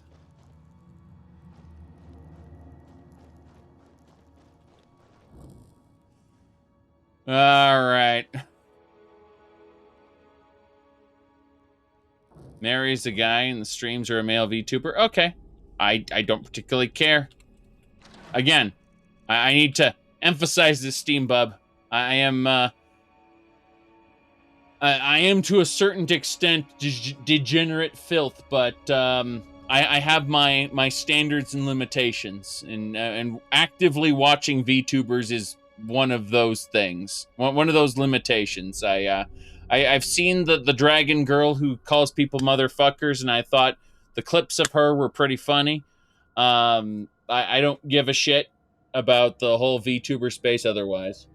All right. Mary's a guy and the streams are a male VTuber. Okay. I don't particularly care. Again, I need to emphasize this, Steam Bub. I am to a certain extent degenerate filth, but I have my standards and limitations, and actively watching VTubers is one of those things, one of those limitations. I've seen the dragon girl who calls people motherfuckers, and I thought the clips of her were pretty funny. I don't give a shit about the whole VTuber space otherwise.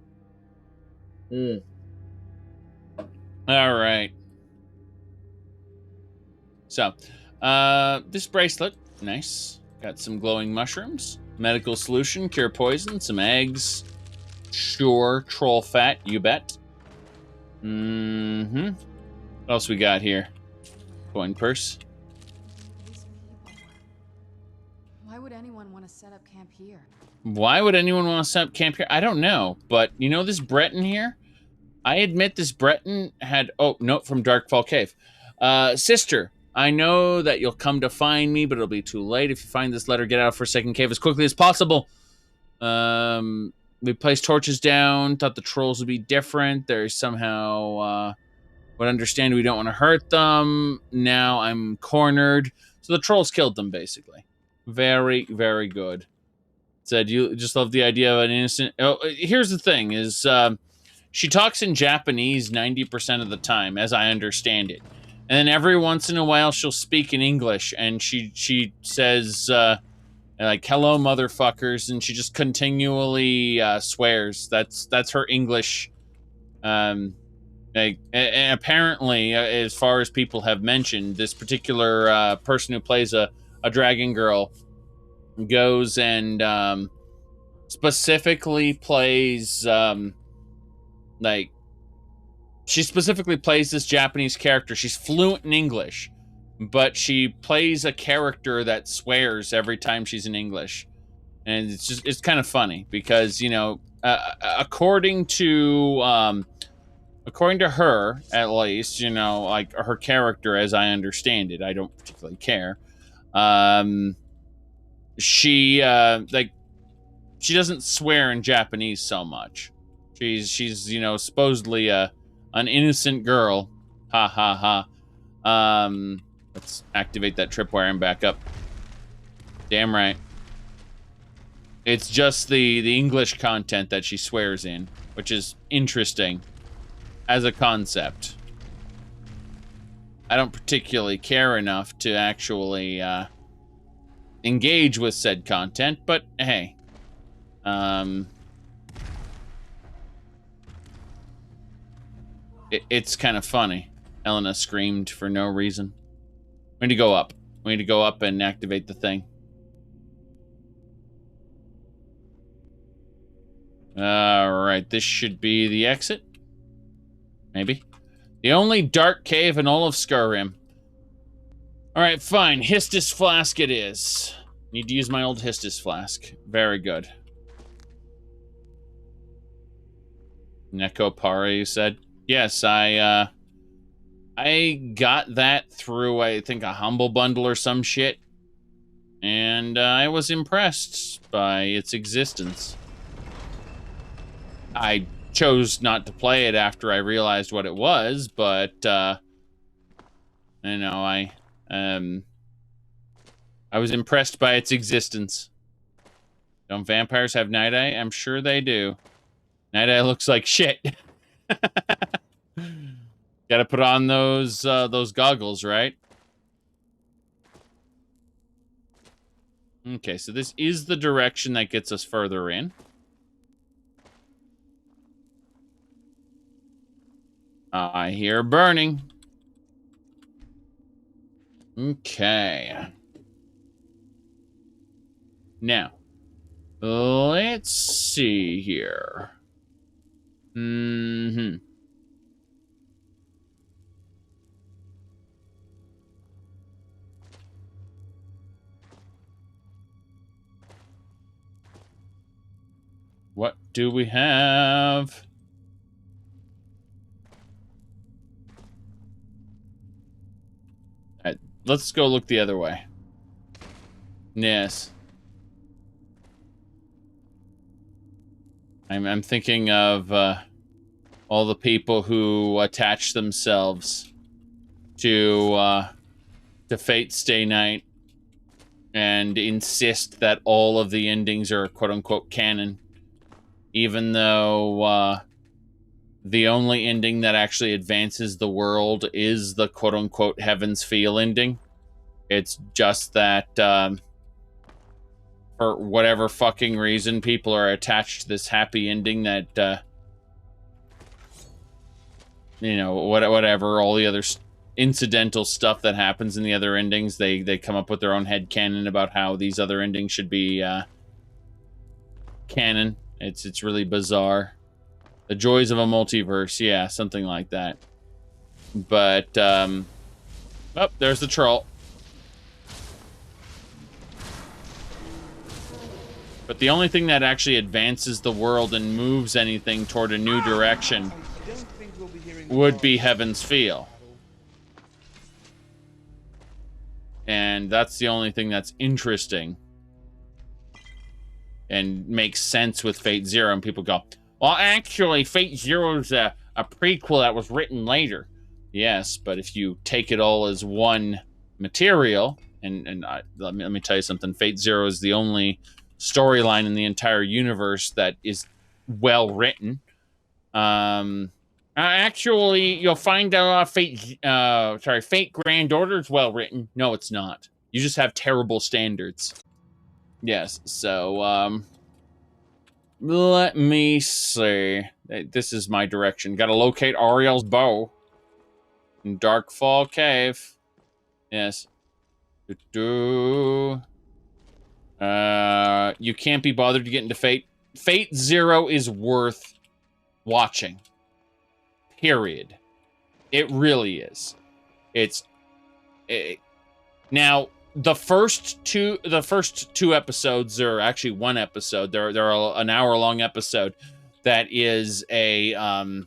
All right. So, this bracelet, nice. Got some glowing mushrooms, medical solution, cure poison, some eggs. Sure, troll fat, you bet. What else we got here? Coin purse. Why would anyone want to set up camp here? Why would anyone want to set up camp here? I don't know, but you know this Breton here? I admit this Breton had... Oh, note from Darkfall Cave. Sister, I know that you'll come to find me, but it'll be too late. If you find this letter, get out of Forsaken Cave as quickly as possible. We placed torches down, thought the trolls would be different. They're somehow... would understand we don't want to hurt them. Now I'm cornered. So the trolls killed them, basically. Very, very good. Said, you just love the idea of an innocent... Oh, here's the thing, is... she talks in Japanese 90% of the time, as I understand it. And then every once in a while, she'll speak in English, and she says, like, hello, motherfuckers, and she just continually swears. That's her English. And apparently, as far as people have mentioned, this particular person who plays a dragon girl goes and specifically plays... like, she specifically plays this Japanese character. She's fluent in English, but she plays a character that swears every time she's in English. And it's kind of funny because, you know, according to her, at least, you know, like her character, as I understand it, I don't particularly care. She doesn't swear in Japanese so much. She's you know, supposedly an innocent girl. Ha ha ha. Let's activate that tripwire and back up. Damn right. It's just the English content that she swears in, which is interesting as a concept. I don't particularly care enough to actually engage with said content, but hey. It's kind of funny. Elena screamed for no reason. We need to go up. We need to go up and activate the thing. Alright, this should be the exit. Maybe. The only dark cave in all of Skyrim. Alright, fine. Histus flask it is. Need to use my old Histus flask. Very good. Nekopara, you said? Yes, I got that through, I think, a Humble Bundle or some shit. And I was impressed by its existence. I chose not to play it after I realized what it was, but, you know, I was impressed by its existence. Don't vampires have Night Eye? I'm sure they do. Night Eye looks like shit. Gotta put on those goggles, right? Okay, so this is the direction that gets us further in. I hear burning. Okay. Now, let's see here. What do we have? let's go look the other way. Yes. I'm thinking of all the people who attach themselves to Fate's Stay Night and insist that all of the endings are quote-unquote canon, even though the only ending that actually advances the world is the quote-unquote Heaven's Feel ending. It's just that for whatever fucking reason, people are attached to this happy ending that, you know, whatever, all the other incidental stuff that happens in the other endings, they come up with their own headcanon about how these other endings should be canon. It's really bizarre. The joys of a multiverse, yeah, something like that. But, oh, there's the troll. But the only thing that actually advances the world and moves anything toward a new direction would be Heaven's Feel. And that's the only thing that's interesting and makes sense with Fate Zero. And people go, well, actually, Fate Zero is a prequel that was written later. Yes, but if you take it all as one material, and let me tell you something, Fate Zero is the only storyline in the entire universe that is well written. Actually, you'll find out Fate Grand Order is well written. No, it's not. You just have terrible standards. Yes, so let me see. This is my direction. Gotta locate Ariel's bow in Darkfall Cave. Yes. You can't be bothered to get into Fate. Fate Zero is worth watching. Period. It really is. Now the first two episodes, or actually one episode, they're an hour-long episode that is an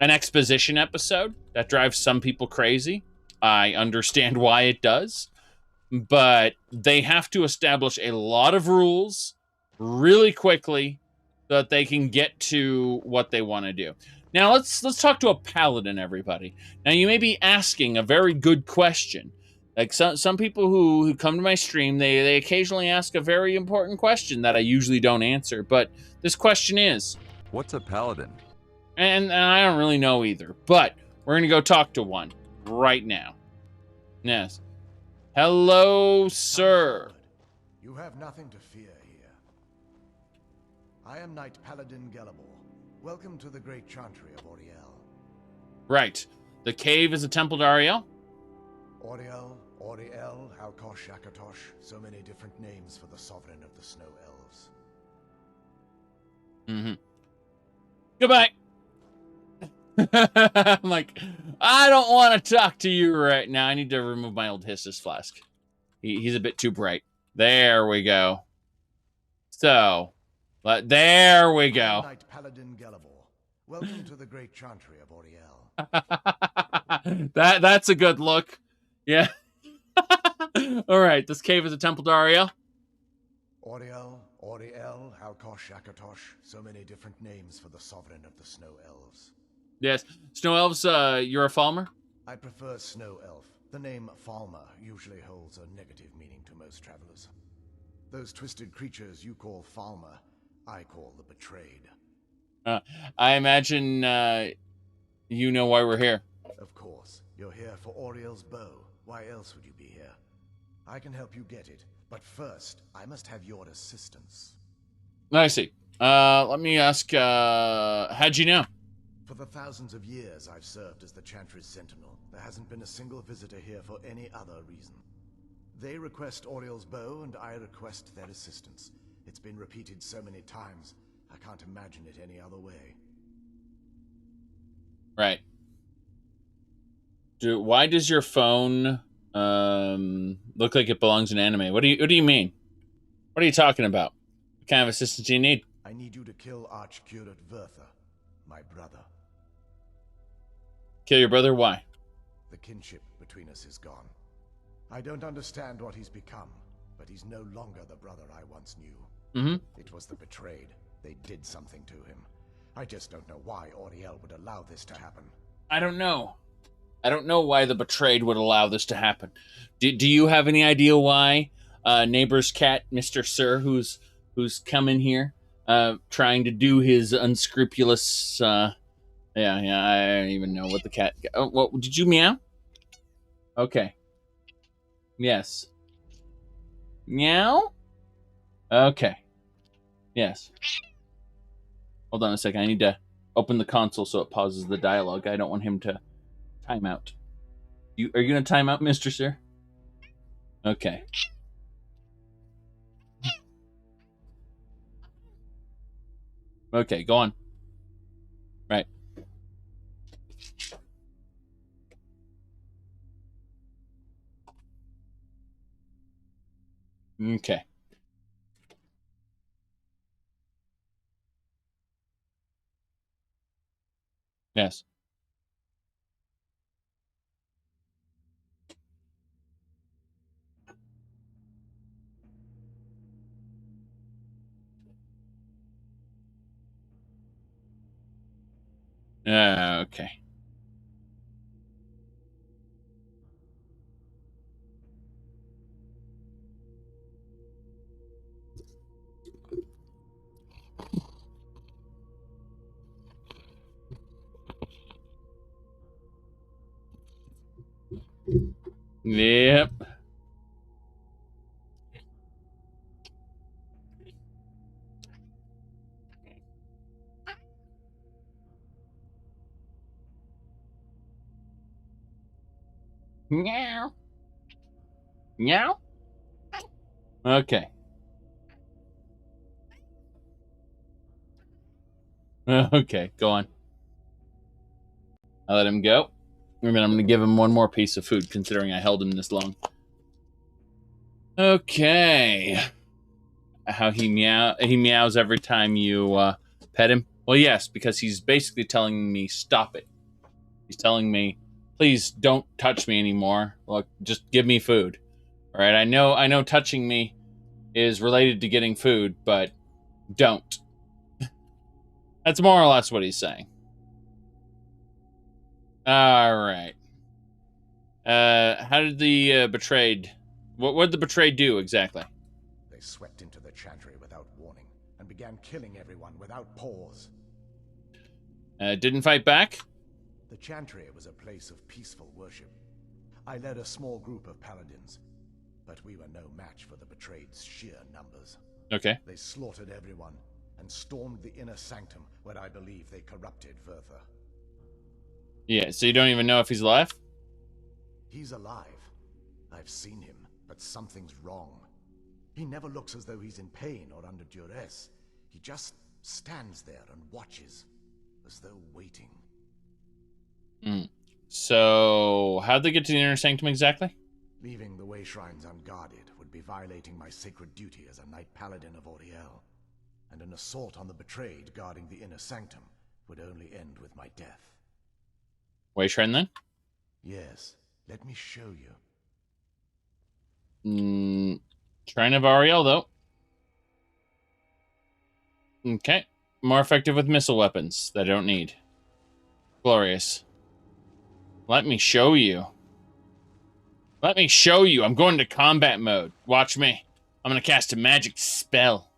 exposition episode that drives some people crazy. I understand why it does, but they have to establish a lot of rules really quickly so that they can get to what they want to do. Now let's talk to a paladin, everybody. Now you may be asking a very good question. Like some people who come to my stream, they occasionally ask a very important question that I usually don't answer. But this question is, what's a paladin? And I don't really know either. But we're gonna go talk to one right now. Yes. Hello, sir. You have nothing to fear here. I am Knight Paladin Gelabor. Welcome to the Great Chantry of Auriel. Right. The cave is a temple to Ariel? Auriel, Halkosh, Akatosh, so many different names for the sovereign of the Snow Elves. Mm-hmm. Goodbye. I'm like, I don't want to talk to you right now. I need to remove my old Hissus flask. He's a bit too bright. There we go. So, there we go. Knight Paladin Gelabor. Welcome to the Great Chantry of Auriel. That's a good look. Yeah. All right. This cave is a temple to Ariel. Auriel, Halkosh, Akatosh, so many different names for the sovereign of the Snow Elves. Yes. Snow Elves, you're a Falmer? I prefer Snow Elf. The name Falmer usually holds a negative meaning to most travelers. Those twisted creatures you call Falmer, I call the Betrayed. I imagine you know why we're here. Of course. You're here for Auriel's bow. Why else would you be here? I can help you get it, but first, I must have your assistance. I see. Let me ask, how'd you know? For the thousands of years I've served as the Chantry's sentinel, there hasn't been a single visitor here for any other reason. They request Auriel's bow, and I request their assistance. It's been repeated so many times, I can't imagine it any other way. Right. Why does your phone look like it belongs in anime? What do you mean? What are you talking about? What kind of assistance do you need? I need you to kill Archcurate Vertha, my brother. Kill your brother? Why? The kinship between us is gone. I don't understand what he's become, but he's no longer the brother I once knew. It was the betrayed. They did something to him. I just don't know why Auriel would allow this to happen. I don't know. I don't know why the betrayed would allow this to happen. Do you have any idea why neighbor's cat, Mr. Sir, who's come in here, trying to do his unscrupulous... yeah, I don't even know what the cat... Oh, what, did you meow? Okay. Yes. Meow? Okay. Yes. Hold on a second. I need to open the console so it pauses the dialogue. I don't want him to time out. Are you going to time out, Mr. Sir? Okay. Okay, go on. Right. Okay. Yes. Okay. Yep. Meow. Meow. Okay. Okay, go on. I let him go. And then I'm going to give him one more piece of food, considering I held him this long. Okay. How he meows every time you pet him. Well, yes, because he's basically telling me stop it. He's telling me, please don't touch me anymore. Look, just give me food. All right, I know touching me is related to getting food, but don't. That's more or less what he's saying. All right. How did the betrayed... What did the betrayed do, exactly? They swept into the chantry without warning and began killing everyone without pause. Didn't fight back? The chantry was a place of peaceful worship. I led a small group of paladins, but we were no match for the betrayed's sheer numbers. Okay. They slaughtered everyone and stormed the inner sanctum, where I believe they corrupted Verther. Yeah, so you don't even know if he's alive? He's alive. I've seen him, but something's wrong. He never looks as though he's in pain or under duress. He just stands there and watches, as though waiting. So, how'd they get to the inner sanctum exactly? Leaving the way shrines unguarded would be violating my sacred duty as a knight paladin of Auriel. And an assault on the betrayed guarding the inner sanctum would only end with my death. Way shrine then? Yes, let me show you. Shrine of Auriel, though. Okay. More effective with missile weapons that I don't need. Glorious. Let me show you. Let me show you. I'm going to combat mode. Watch me. I'm going to cast a magic spell.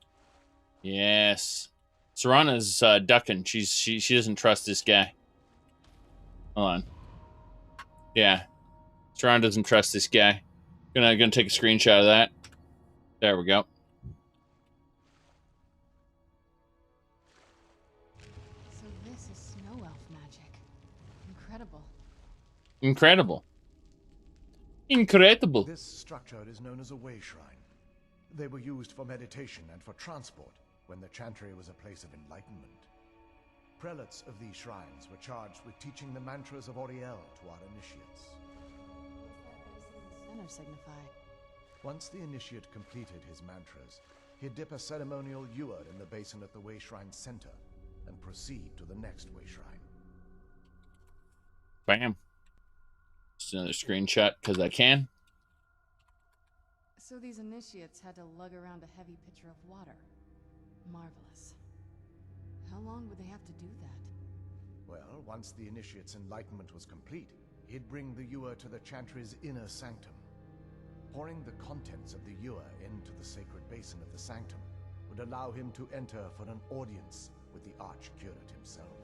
Yes. Serana's ducking. She doesn't trust this guy. Hold on. Yeah. Serana doesn't trust this guy. Gonna take a screenshot of that. There we go. So this is snow elf magic. Incredible. Incredible. Incredible. This structure is known as a way shrine. They were used for meditation and for transport when the chantry was a place of enlightenment. Prelates of these shrines were charged with teaching the mantras of Auriel to our initiates. Center signify. Once the initiate completed his mantras, he'd dip a ceremonial ewer in the basin at the way shrine's center and proceed to the next way shrine. Bam. Just another screenshot because I can. So these initiates had to lug around a heavy pitcher of water. Marvelous. How long would they have to do that? Well, once the initiate's enlightenment was complete, he'd bring the Ewer to the Chantry's inner sanctum. Pouring the contents of the Ewer into the sacred basin of the sanctum would allow him to enter for an audience with the Archcurate himself.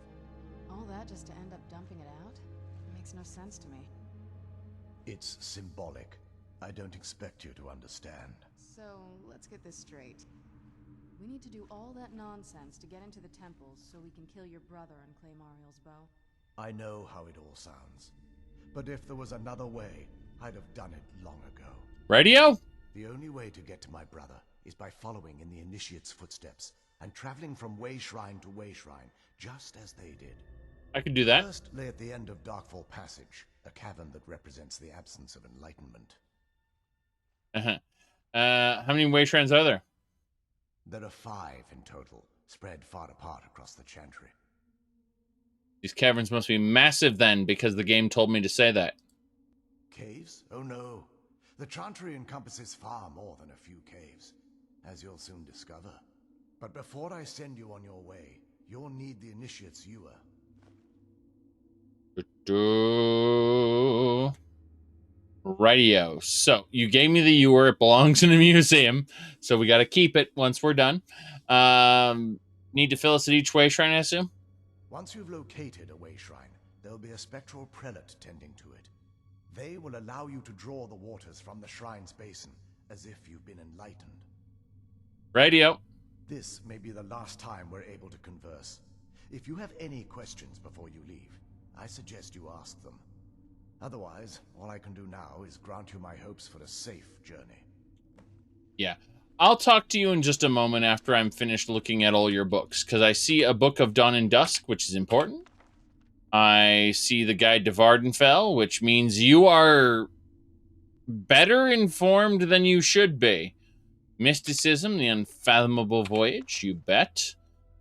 All that just to end up dumping it out? It makes no sense to me. It's symbolic. I don't expect you to understand. So, let's get this straight. We need to do all that nonsense to get into the temples so we can kill your brother and claim Ariel's bow? I know how it all sounds. But if there was another way, I'd have done it long ago. Radio? The only way to get to my brother is by following in the Initiate's footsteps and traveling from way shrine to way shrine, just as they did. I could do that. First lay at the end of Darkfall Passage, a cavern that represents the absence of enlightenment. How many way shrines are there? There are 5 in total, spread far apart across the Chantry. These caverns must be massive then, because the game told me to say that. Caves? Oh no. The Chantry encompasses far more than a few caves, as you'll soon discover. But before I send you on your way, you'll need the Initiate's Ewer. Radio. So, you gave me the Ewer. It belongs in a museum, so we got to keep it once we're done. Need to fill us at each way shrine, I assume? Once you've located a way shrine, there'll be a spectral prelate tending to it. They will allow you to draw the waters from the shrine's basin, as if you've been enlightened. Radio. This may be the last time we're able to converse. If you have any questions before you leave, I suggest you ask them. Otherwise, all I can do now is grant you my hopes for a safe journey. Yeah. I'll talk to you in just a moment after I'm finished looking at all your books, because I see a book of Dawn and Dusk, which is important. I see the Guide to Vardenfell, which means you are better informed than you should be. Mysticism, the Unfathomable Voyage, you bet.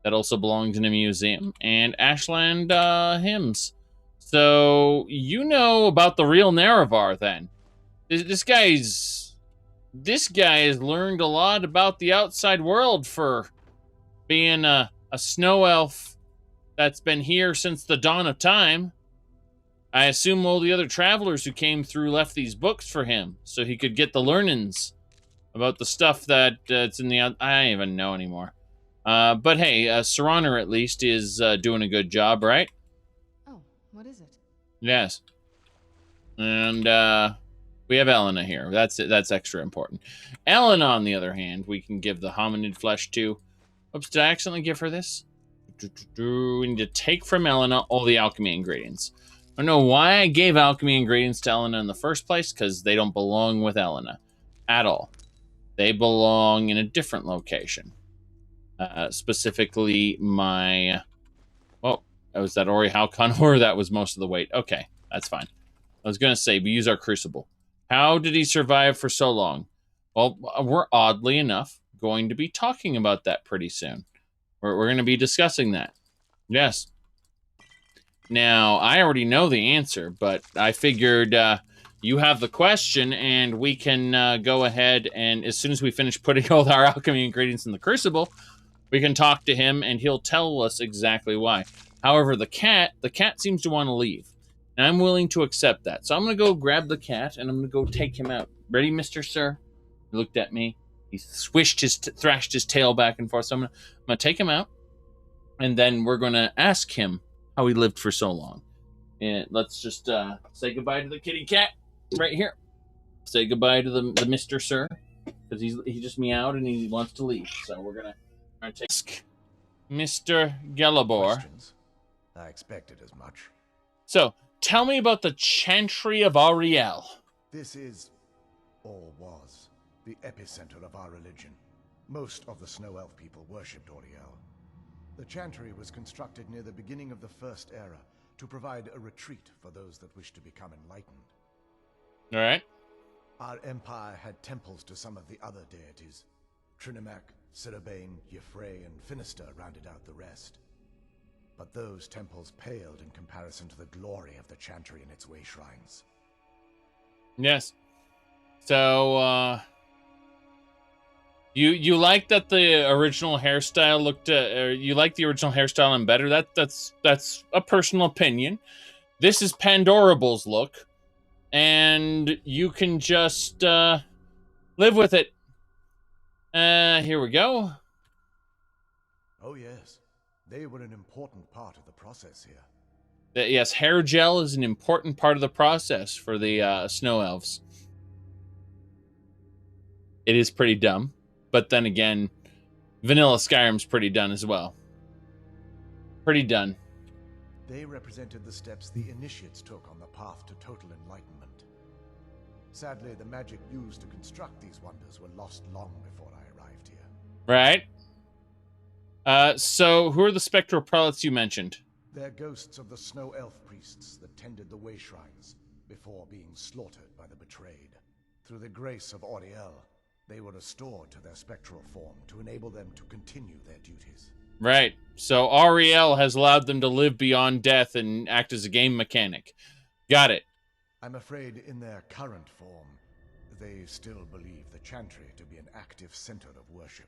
That also belongs in a museum. And Ashland hymns. So, you know about the real Nerevar, then. This guy has learned a lot about the outside world for being a snow elf that's been here since the dawn of time. I assume all the other travelers who came through left these books for him, so he could get the learnings about the stuff that's in the... I don't even know anymore. But hey, Serrano at least is doing a good job, right? Oh, what is it? Yes. And we have Elena here. That's extra important. Elena, on the other hand, we can give the hominid flesh to. Oops, did I accidentally give her this? We need to take from Elena all the alchemy ingredients. I don't know why I gave alchemy ingredients to Elena in the first place, because they don't belong with Elena at all. They belong in a different location. Specifically, my... Oh, was that Ori Halcon, or that was most of the weight? Okay, that's fine. I was going to say, we use our crucible. How did he survive for so long? Well, we're oddly enough going to be talking about that pretty soon. We're going to be discussing that. Yes. Now, I already know the answer, but I figured you have the question, and we can go ahead and, as soon as we finish putting all our alchemy ingredients in the crucible, we can talk to him, and he'll tell us exactly why. However, the cat seems to want to leave, and I'm willing to accept that. So I'm going to go grab the cat, and I'm going to go take him out. Ready, Mr. Sir? He looked at me. He thrashed his tail back and forth. So I'm going to take him out, and then we're going to ask him how he lived for so long. And let's just say goodbye to the kitty cat right here. Say goodbye to the Mr. Sir, because he just meowed and he wants to leave. So we're going to take Mr. Gelabor. Questions? I expected as much. So, tell me about the Chantry of Ariel. This is, or was, the epicenter of our religion. Most of the Snow Elf people worshipped Ariel. The Chantry was constructed near the beginning of the First Era to provide a retreat for those that wished to become enlightened. All right. Our empire had temples to some of the other deities. Trinimac, Ciribane, Yffrey, and Finister rounded out the rest. But those temples paled in comparison to the glory of the Chantry and its way shrines. Yes. So, You like that the original hairstyle looked, or you like the original hairstyle and better? That's a personal opinion. This is Pandorable's look, and you can just live with it. Here we go. Oh yes, they were an important part of the process here. Yes, hair gel is an important part of the process for the snow elves. It is pretty dumb, but then again, vanilla Skyrim's pretty done as well. Pretty done. They represented the steps the initiates took on the path to total enlightenment. Sadly, the magic used to construct these wonders were lost long before I arrived here. Right. So who are the spectral prelates you mentioned? They're ghosts of the snow elf priests that tended the way shrines before being slaughtered by the betrayed. Through the grace of Auriel, they were restored to their spectral form to enable them to continue their duties. Right. So Auriel has allowed them to live beyond death and act as a game mechanic. Got it. I'm afraid in their current form, they still believe the Chantry to be an active center of worship.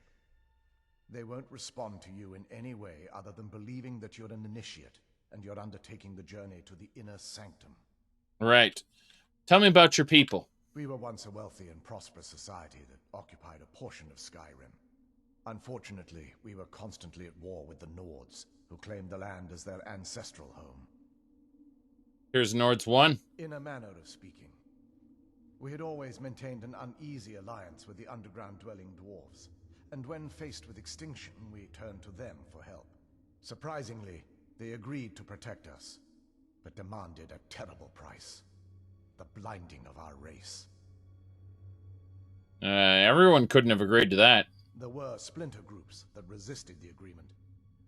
They won't respond to you in any way other than believing that you're an initiate and you're undertaking the journey to the inner sanctum. Right. Tell me about your people. We were once a wealthy and prosperous society that occupied a portion of Skyrim. Unfortunately, we were constantly at war with the Nords, who claimed the land as their ancestral home. Here's Nords 1. In a manner of speaking. We had always maintained an uneasy alliance with the underground-dwelling dwarves, and when faced with extinction, we turned to them for help. Surprisingly, they agreed to protect us, but demanded a terrible price. The blinding of our race. Everyone couldn't have agreed to that. There were splinter groups that resisted the agreement,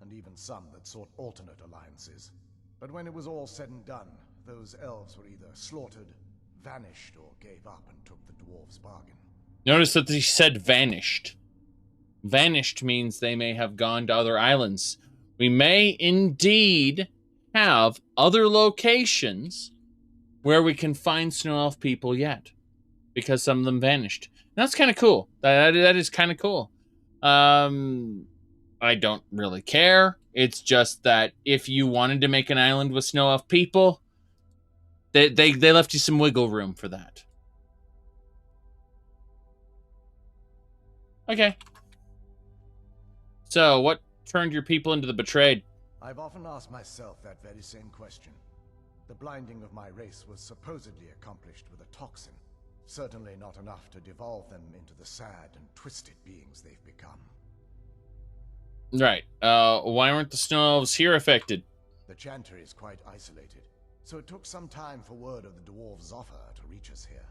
and even some that sought alternate alliances. But when it was all said and done, those elves were either slaughtered, vanished, or gave up and took the dwarves' bargain. Notice that they said vanished. Vanished means they may have gone to other islands. We may indeed have other locations where we can find snow elf people yet, because some of them vanished. And that's kind of cool. That is kind of cool. I don't really care. It's just that if you wanted to make an island with snow elf people, they left you some wiggle room for that. Okay. So, what turned your people into the betrayed? I've often asked myself that very same question. The blinding of my race was supposedly accomplished with a toxin. Certainly not enough to devolve them into the sad and twisted beings they've become. Right. Why weren't the snow elves here affected? The Chantry is quite isolated, so it took some time for word of the dwarves' offer to reach us here.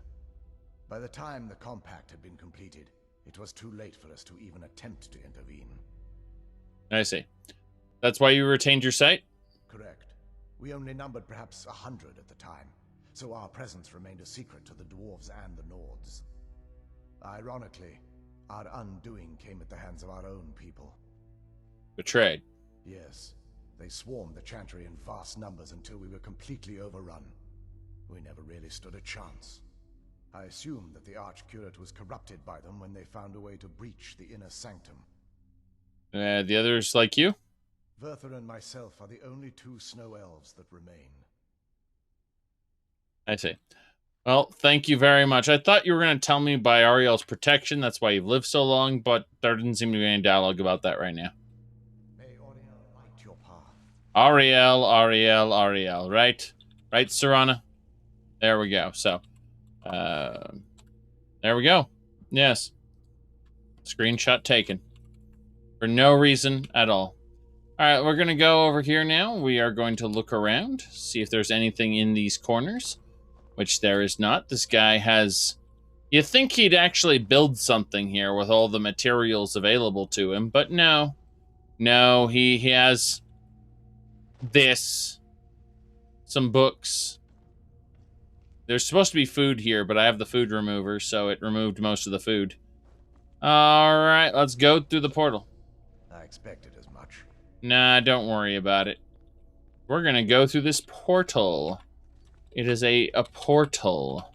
By the time the compact had been completed, it was too late for us to even attempt to intervene. I see. That's why you retained your site? Correct. We only numbered perhaps 100 at the time, so our presence remained a secret to the dwarves and the Nords. Ironically, our undoing came at the hands of our own people. Betrayed. Yes. They swarmed the Chantry in vast numbers until we were completely overrun. We never really stood a chance. I assume that the Archcurate was corrupted by them when they found a way to breach the inner sanctum. The others like you? Verther and myself are the only two snow elves that remain. I see. Well, thank you very much. I thought you were going to tell me by Ariel's protection, that's why you've lived so long, but there didn't seem to be any dialogue about that right now. May Auriel light your path. Ariel, right? Right, Serana? There we go. So, there we go. Yes. Screenshot taken. For no reason at all. Alright, we're going to go over here now. We are going to look around, see if there's anything in these corners, which there is not. This guy has... You'd think he'd actually build something here with all the materials available to him, but no. No, he has this. Some books. There's supposed to be food here, but I have the food remover, so it removed most of the food. Alright, let's go through the portal. I expected as much. Nah, don't worry about it. We're gonna go through this portal. It is a portal.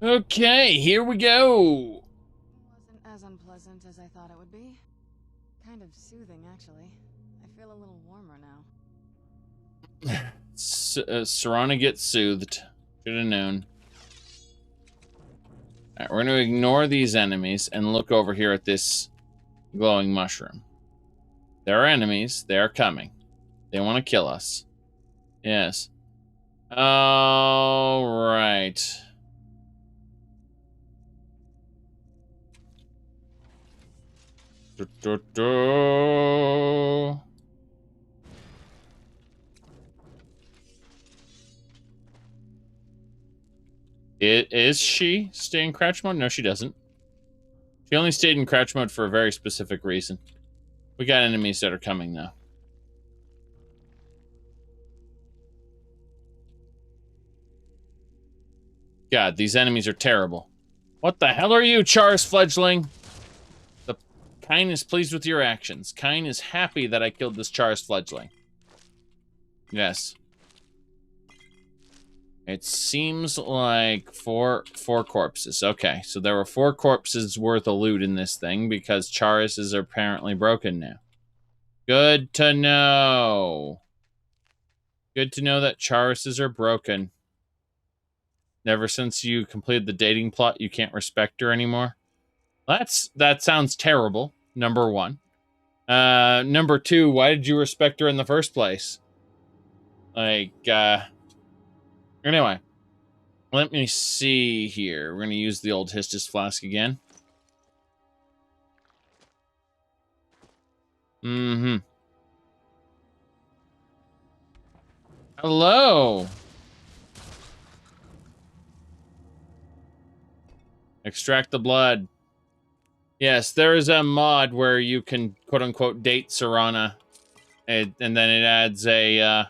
Okay, here we go. Wasn't as unpleasant as I thought it would be. Kind of soothing, actually. I feel a little warmer now. Serana gets soothed. Should have known. Alright, we're going to ignore these enemies and look over here at this glowing mushroom. There are enemies. They are coming. They want to kill us. Yes. All right. Is she staying in crouch mode? No, she doesn't. She only stayed in crouch mode for a very specific reason. We got enemies that are coming, though. God, these enemies are terrible. What the hell are you, Char's fledgling? The Kine is pleased with your actions. Kine is happy that I killed this Char's fledgling. Yes. It seems like four corpses. Okay, so there were 4 corpses worth of loot in this thing because Charis is apparently broken now. Good to know. Good to know that Charises are broken. Ever since you completed the dating plot, you can't respect her anymore. That sounds terrible, number 1. Number 2, why did you respect her in the first place? Like, anyway. Let me see here. We're going to use the old Histus Flask again. Mm-hmm. Hello! Extract the blood. Yes, there is a mod where you can quote-unquote date Serana. And then it adds a,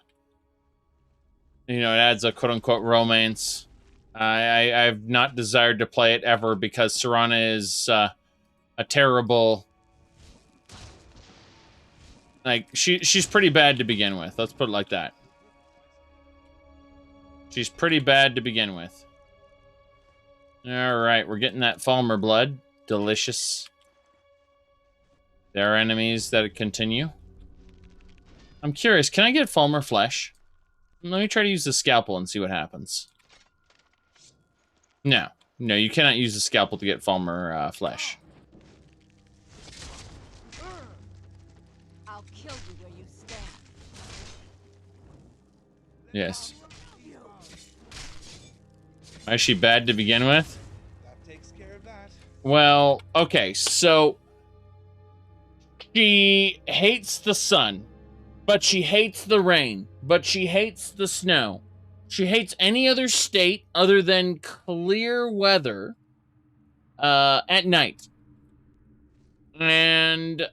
it adds a quote-unquote romance. I've not desired to play it ever because Serana is a terrible... Like, she's pretty bad to begin with. Let's put it like that. She's pretty bad to begin with. Alright, we're getting that Falmer blood. Delicious. There are enemies that continue. I'm curious, can I get Falmer flesh? Let me try to use the scalpel and see what happens. No. No, you cannot use the scalpel to get Falmer flesh. I'll kill you where you stand. Yes. Why is she bad to begin with? That takes care of that. Well, okay, so she hates the sun, but she hates the rain, but she hates the snow. She hates any other state other than clear weather at night. And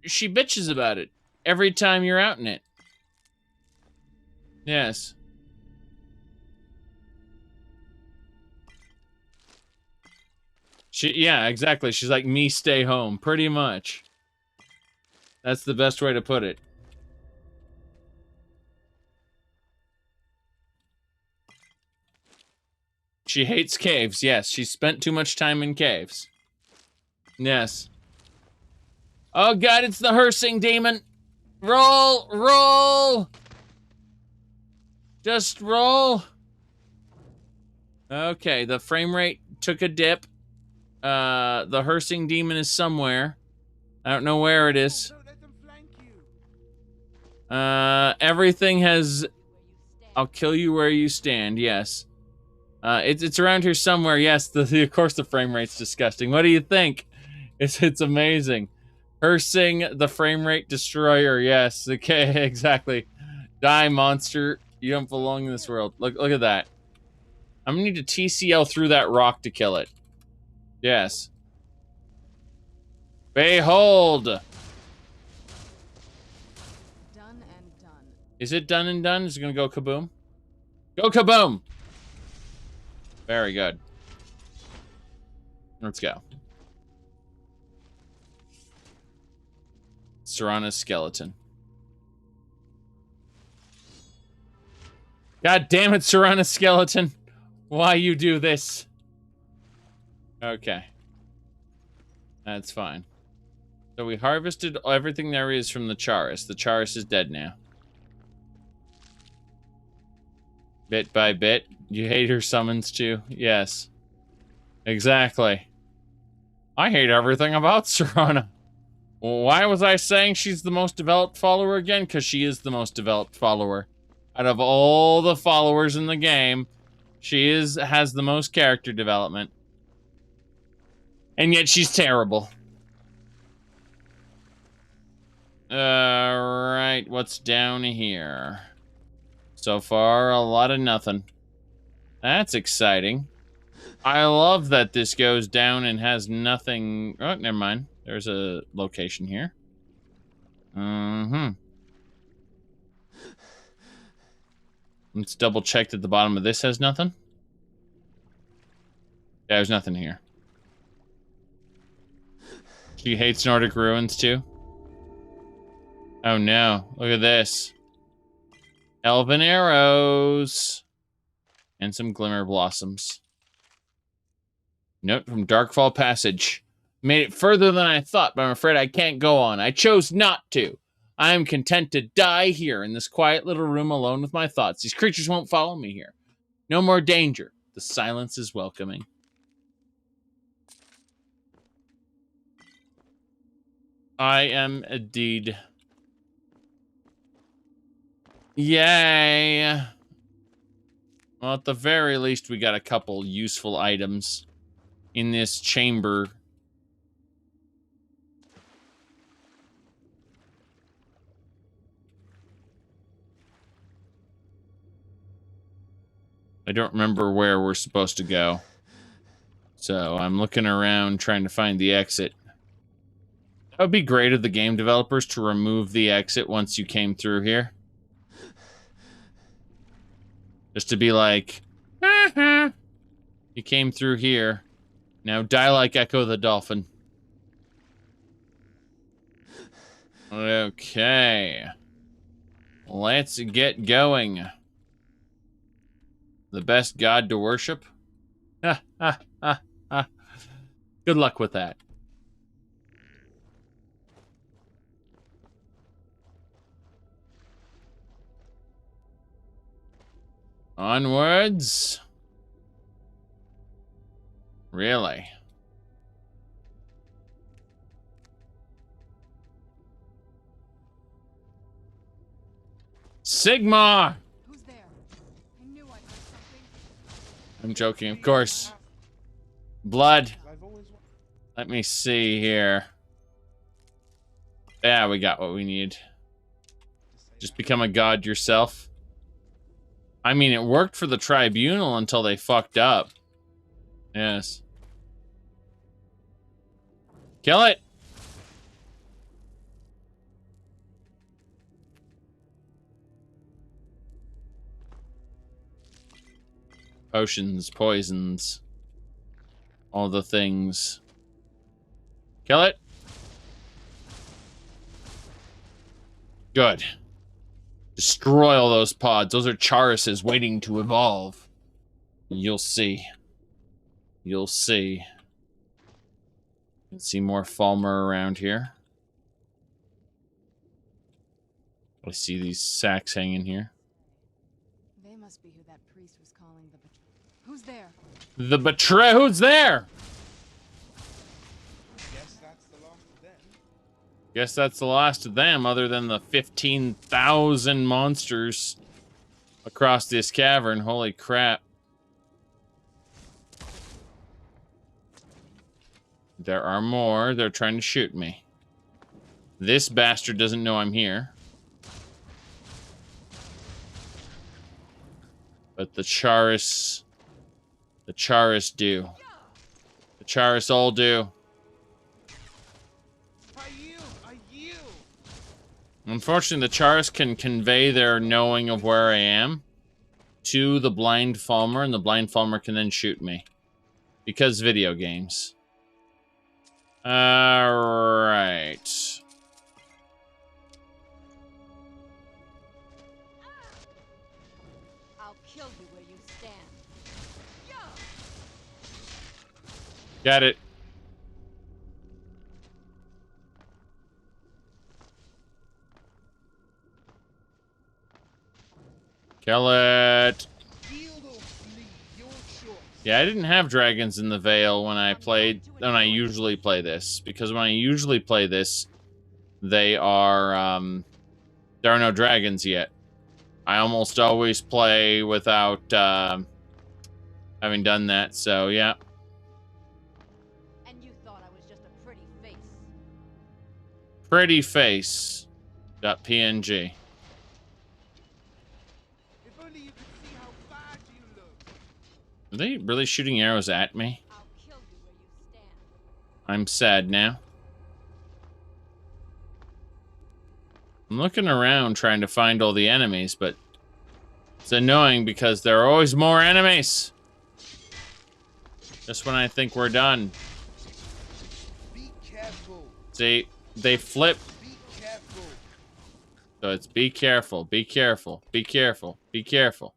she bitches about it every time you're out in it. Yes. Yeah, exactly. She's like, me stay home, pretty much. That's the best way to put it. She hates caves, yes. She spent too much time in caves. Yes. Oh god, it's the Hersing demon! Roll! Roll! Just roll! Okay, the frame rate took a dip. The Hersing demon is somewhere. I don't know where it is. Everything has... I'll kill you where you stand, yes. It's around here somewhere, yes. Of course the frame rate's disgusting. What do you think? It's amazing. Hersing, the frame rate destroyer, yes. Okay, exactly. Die, monster. You don't belong in this world. Look at that. I'm gonna need to TCL through that rock to kill it. Yes. Behold! Done and done. Is it done and done? Is it gonna go kaboom? Go kaboom! Very good. Let's go. Serana's skeleton. God damn it, Serana's skeleton. Why you do this? Okay. That's fine. So we harvested everything there is from the Charis. The Charis is dead now. Bit by bit. You hate her summons too? Yes. Exactly. I hate everything about Serana. Why was I saying she's the most developed follower again? Because she is the most developed follower. Out of all the followers in the game, she has the most character development. And yet she's terrible. Alright, what's down here? So far, a lot of nothing. That's exciting. I love that this goes down and has nothing... Oh, never mind. There's a location here. Let's double check that the bottom of this has nothing. Yeah, there's nothing here. She hates Nordic ruins too. Oh no, look at this. Elven arrows. And some glimmer blossoms. Note from Darkfall Passage. Made it further than I thought, but I'm afraid I can't go on. I chose not to. I am content to die here in this quiet little room alone with my thoughts. These creatures won't follow me here. No more danger. The silence is welcoming. I am indeed. Yay. Well, at the very least, we got a couple useful items in this chamber. I don't remember where we're supposed to go. So I'm looking around trying to find the exit. That would be great of the game developers to remove the exit once you came through here. Just to be like, you came through here. Now die like Echo the Dolphin. Okay. Let's get going. The best god to worship? Good luck with that. Onwards. Really? Sigmar! Who's there? I knew I heard something. I'm joking, of course. Blood. Let me see here. Yeah, we got what we need. Just become a god yourself. I mean, it worked for the tribunal until they fucked up. Yes. Kill it! Potions, poisons. All the things. Kill it! Good. Destroy all those pods. Those are Charises waiting to evolve. You'll see. You'll see. You can see more Falmer around here. I see these sacks hanging here. They must be who that priest was calling the Who's there? The betray. Who's there? Guess that's the last of them. Guess that's the last of them, other than the 15,000 monsters across this cavern. Holy crap. There are more. They're trying to shoot me. This bastard doesn't know I'm here. But the Charis do. The Charis all do. Unfortunately, the Charis can convey their knowing of where I am to the blind Falmer, and the blind Falmer can then shoot me. Because video games. Alright. I'll kill you where you stand. Got it. Kill it. Yeah, I didn't have dragons in the Vale when I usually play this, because when I usually play this, they are there are no dragons yet. I almost always play without having done that, so yeah. And you thought I was just a pretty face. Pretty face. .png. Are they really shooting arrows at me? I'm sad now. I'm looking around trying to find all the enemies, but it's annoying because there are always more enemies. Just when I think we're done. Be careful. See, they flip. Be careful. So it's be careful, be careful, be careful, be careful.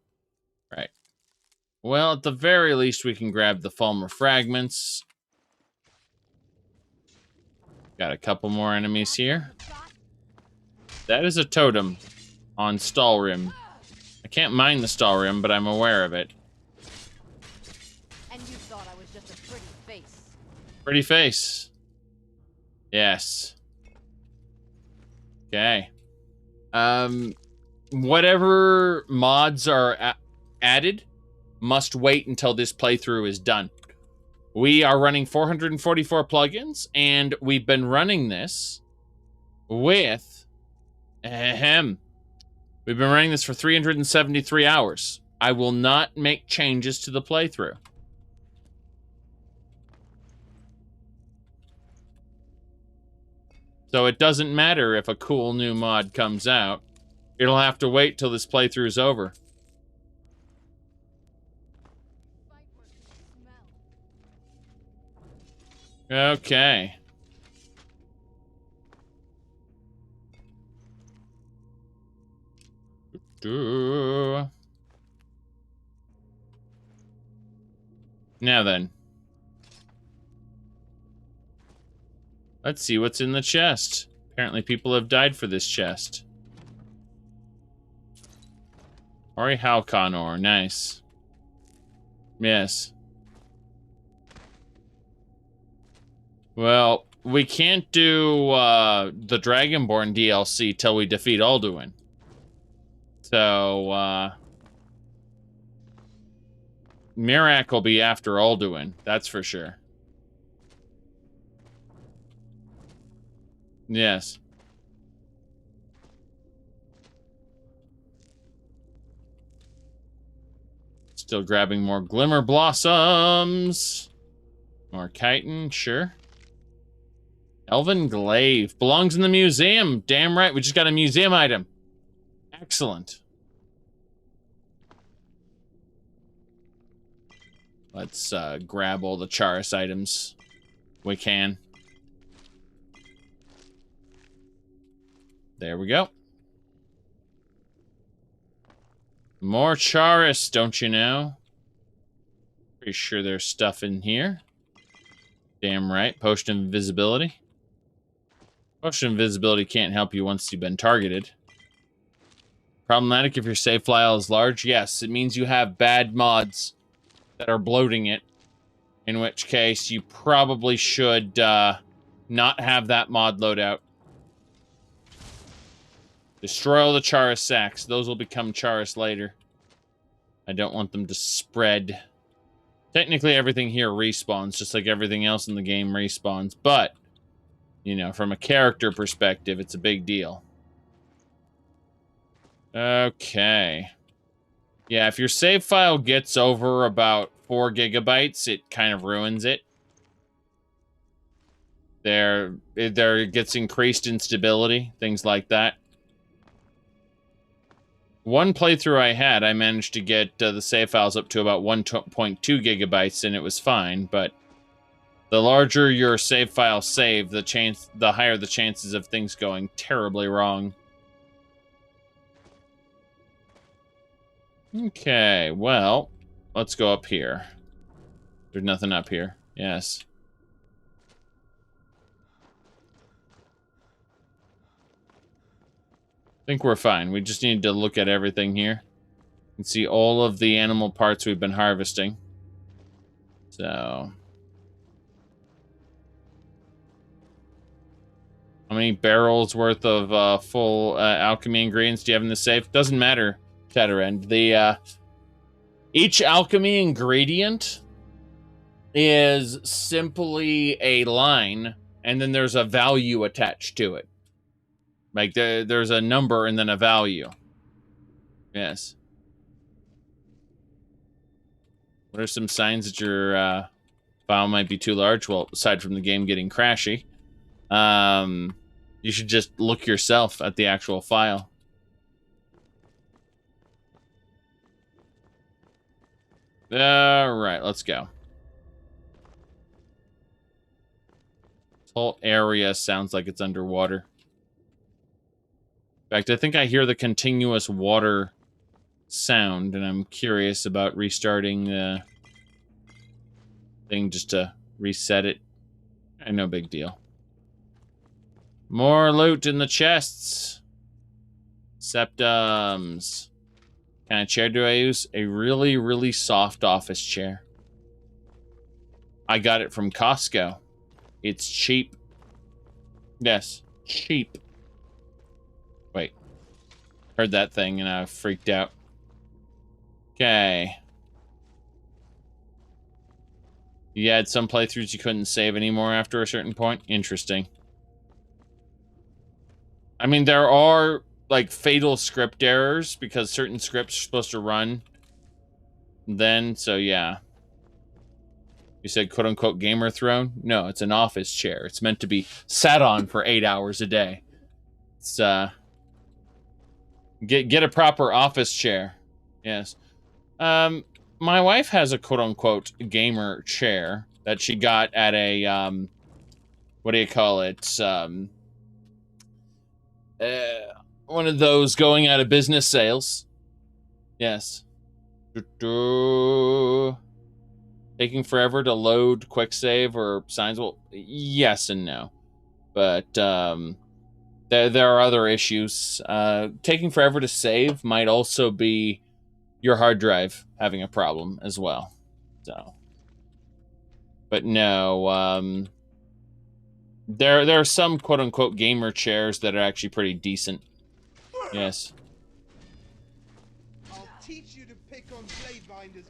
Right. Well, at the very least, we can grab the Falmer fragments. Got a couple more enemies here. That is a totem on Stalrim. I can't mine the Stalrim, but I'm aware of it. And you thought I was just a pretty face. Pretty face. Yes. Okay. Whatever mods are added must wait until this playthrough is done. We are running 444 plugins, and we've been running this with... We've been running this for 373 hours. I will not make changes to the playthrough. So it doesn't matter if a cool new mod comes out. It'll have to wait till this playthrough is over. Okay. Now then. Let's see what's in the chest. Apparently people have died for this chest. Ori Halcon ore, nice. Yes. Well, we can't do the Dragonborn DLC till we defeat Alduin. So, Mirac will be after Alduin, that's for sure. Yes. Still grabbing more Glimmer Blossoms. More chitin, sure. Elven Glaive. Belongs in the museum. Damn right, we just got a museum item. Excellent. Let's grab all the Charis items we can. There we go. More Charis, don't you know? Pretty sure there's stuff in here. Damn right. Potion of Invisibility. Potion of Invisibility can't help you once you've been targeted. Problematic if your save file is large? Yes, it means you have bad mods that are bloating it. In which case, you probably should not have that mod loadout. Destroy all the Charis sacks. Those will become Charis later. I don't want them to spread. Technically, everything here respawns, just like everything else in the game respawns. But, you know, from a character perspective, it's a big deal. Okay. Yeah, if your save file gets over about 4 gigabytes, it kind of ruins it. There gets increased instability, things like that. One playthrough I had, I managed to get the save files up to about 1.2 gigabytes, and it was fine, but the larger your save file save, the higher the chances of things going terribly wrong. Okay, well, let's go up here. There's nothing up here. Yes. think we're fine. We just need to look at everything here and see all of the animal parts we've been harvesting. So, how many barrels worth of full alchemy ingredients do you have in the safe? Doesn't matter, Tatterend. Each alchemy ingredient is simply a line, and then there's a value attached to it. Like, there's a number and then a value. Yes. What are some signs that your file might be too large? Well, aside from the game getting crashy, you should just look yourself at the actual file. Alright, let's go. This whole area sounds like it's underwater. In fact, I think I hear the continuous water sound, and I'm curious about restarting the thing just to reset it. No big deal. More loot in the chests. Septums. What kind of chair do I use? A really, really soft office chair. I got it from Costco. It's cheap. Yes, cheap. Wait. Heard that thing and I freaked out. Okay. You had some playthroughs you couldn't save anymore after a certain point? Interesting. I mean, there are, like, fatal script errors because certain scripts are supposed to run then, so yeah. You said quote-unquote gamer throne? No, it's an office chair. It's meant to be sat on for 8 hours a day. It's, get a proper office chair. Yes. My wife has a quote-unquote gamer chair that she got at a, what do you call it? One of those going out of business sales. Yes. Taking forever to load quick save or signs? Well, yes and no. But, there are other issues. Taking forever to save might also be your hard drive having a problem as well. So, but no, there are some quote-unquote gamer chairs that are actually pretty decent. Yes. I'll teach you to pick on blade binders,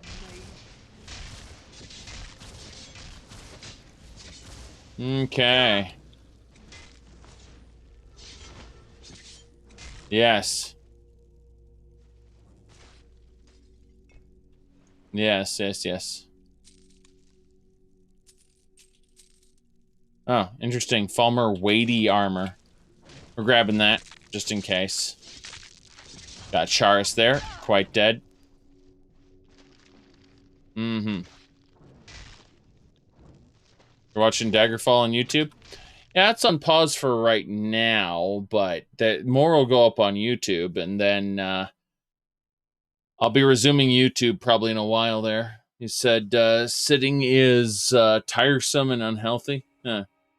mage. Okay. Yes. Yes, yes, yes. Oh, interesting. Falmer weighty armor. We're grabbing that, just in case. Got Charis there, quite dead. Mm-hmm. You're watching Daggerfall on YouTube? Yeah, it's on pause for right now, but more will go up on YouTube, and then I'll be resuming YouTube probably in a while there. You said sitting is tiresome and unhealthy?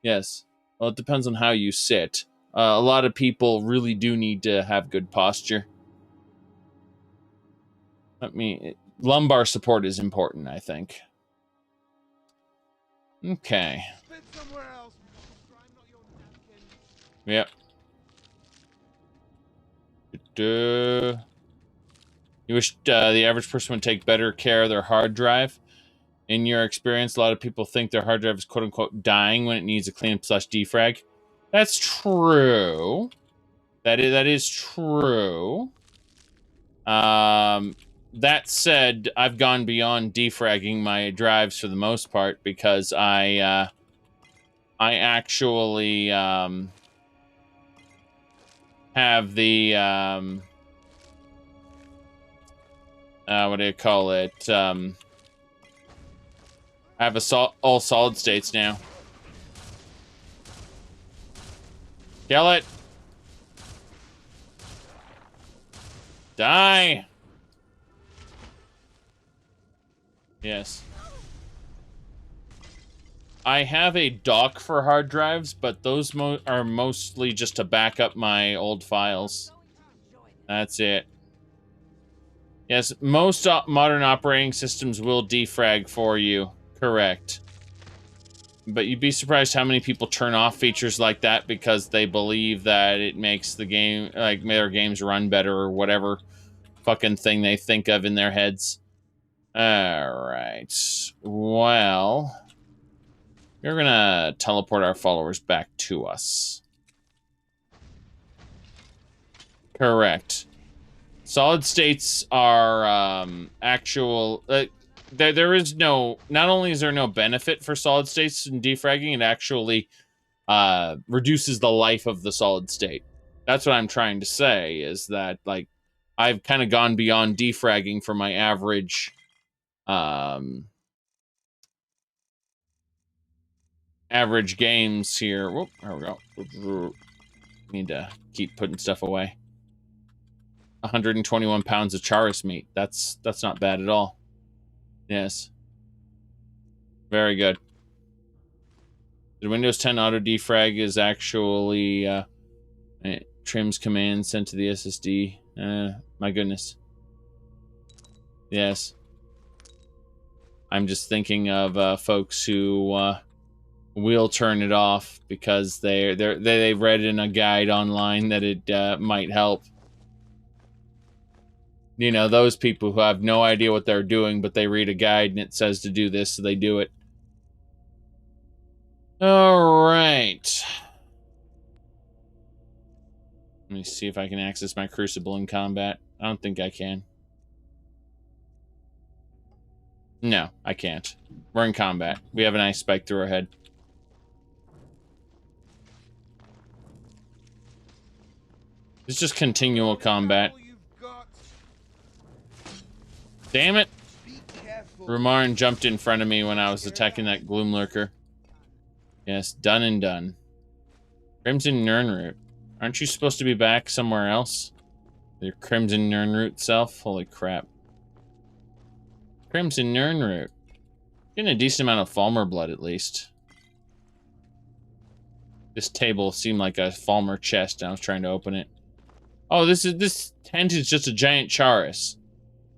Yes. Well, it depends on how you sit. A lot of people really do need to have good posture. I mean, lumbar support is important, I think. Okay. Yep. You wish the average person would take better care of their hard drive. In your experience, a lot of people think their hard drive is quote-unquote dying when it needs a cleanup/defrag. That's true. That is true. That said, I've gone beyond defragging my drives for the most part because I actually have the what do you call it? I have all solid states now. Kill it. Die. Yes. I have a dock for hard drives, but those are mostly just to back up my old files. That's it. Yes, most modern operating systems will defrag for you. Correct. But you'd be surprised how many people turn off features like that because they believe that it makes the game, like, their games run better or whatever fucking thing they think of in their heads. Alright. Well, we're gonna teleport our followers back to us. Correct. Solid states are actual... there is no... Not only is there no benefit for solid states in defragging, it actually reduces the life of the solid state. That's what I'm trying to say, is that, like, I've kind of gone beyond defragging for my average... average games here. Whoop, there we go. Need to keep putting stuff away. 121 pounds of charis meat. That's not bad at all. Yes. Very good. The Windows 10 auto defrag is actually trims command sent to the SSD. My goodness. Yes. I'm just thinking of folks who will turn it off because they've read in a guide online that it might help. You know, those people who have no idea what they're doing, but they read a guide and it says to do this, so they do it. Alright. Let me see if I can access my Crucible in combat. I don't think I can. No, I can't. We're in combat. We have an ice spike through our head. It's just continual combat. Damn it! Rumarn jumped in front of me when I was attacking that Gloom Lurker. Yes, done and done. Crimson Nirnroot. Aren't you supposed to be back somewhere else? Your Crimson Nirnroot self? Holy crap. Crimson Nirnroot. Getting a decent amount of Falmer blood, at least. This table seemed like a Falmer chest, and I was trying to open it. Oh, this tent is just a giant Charis.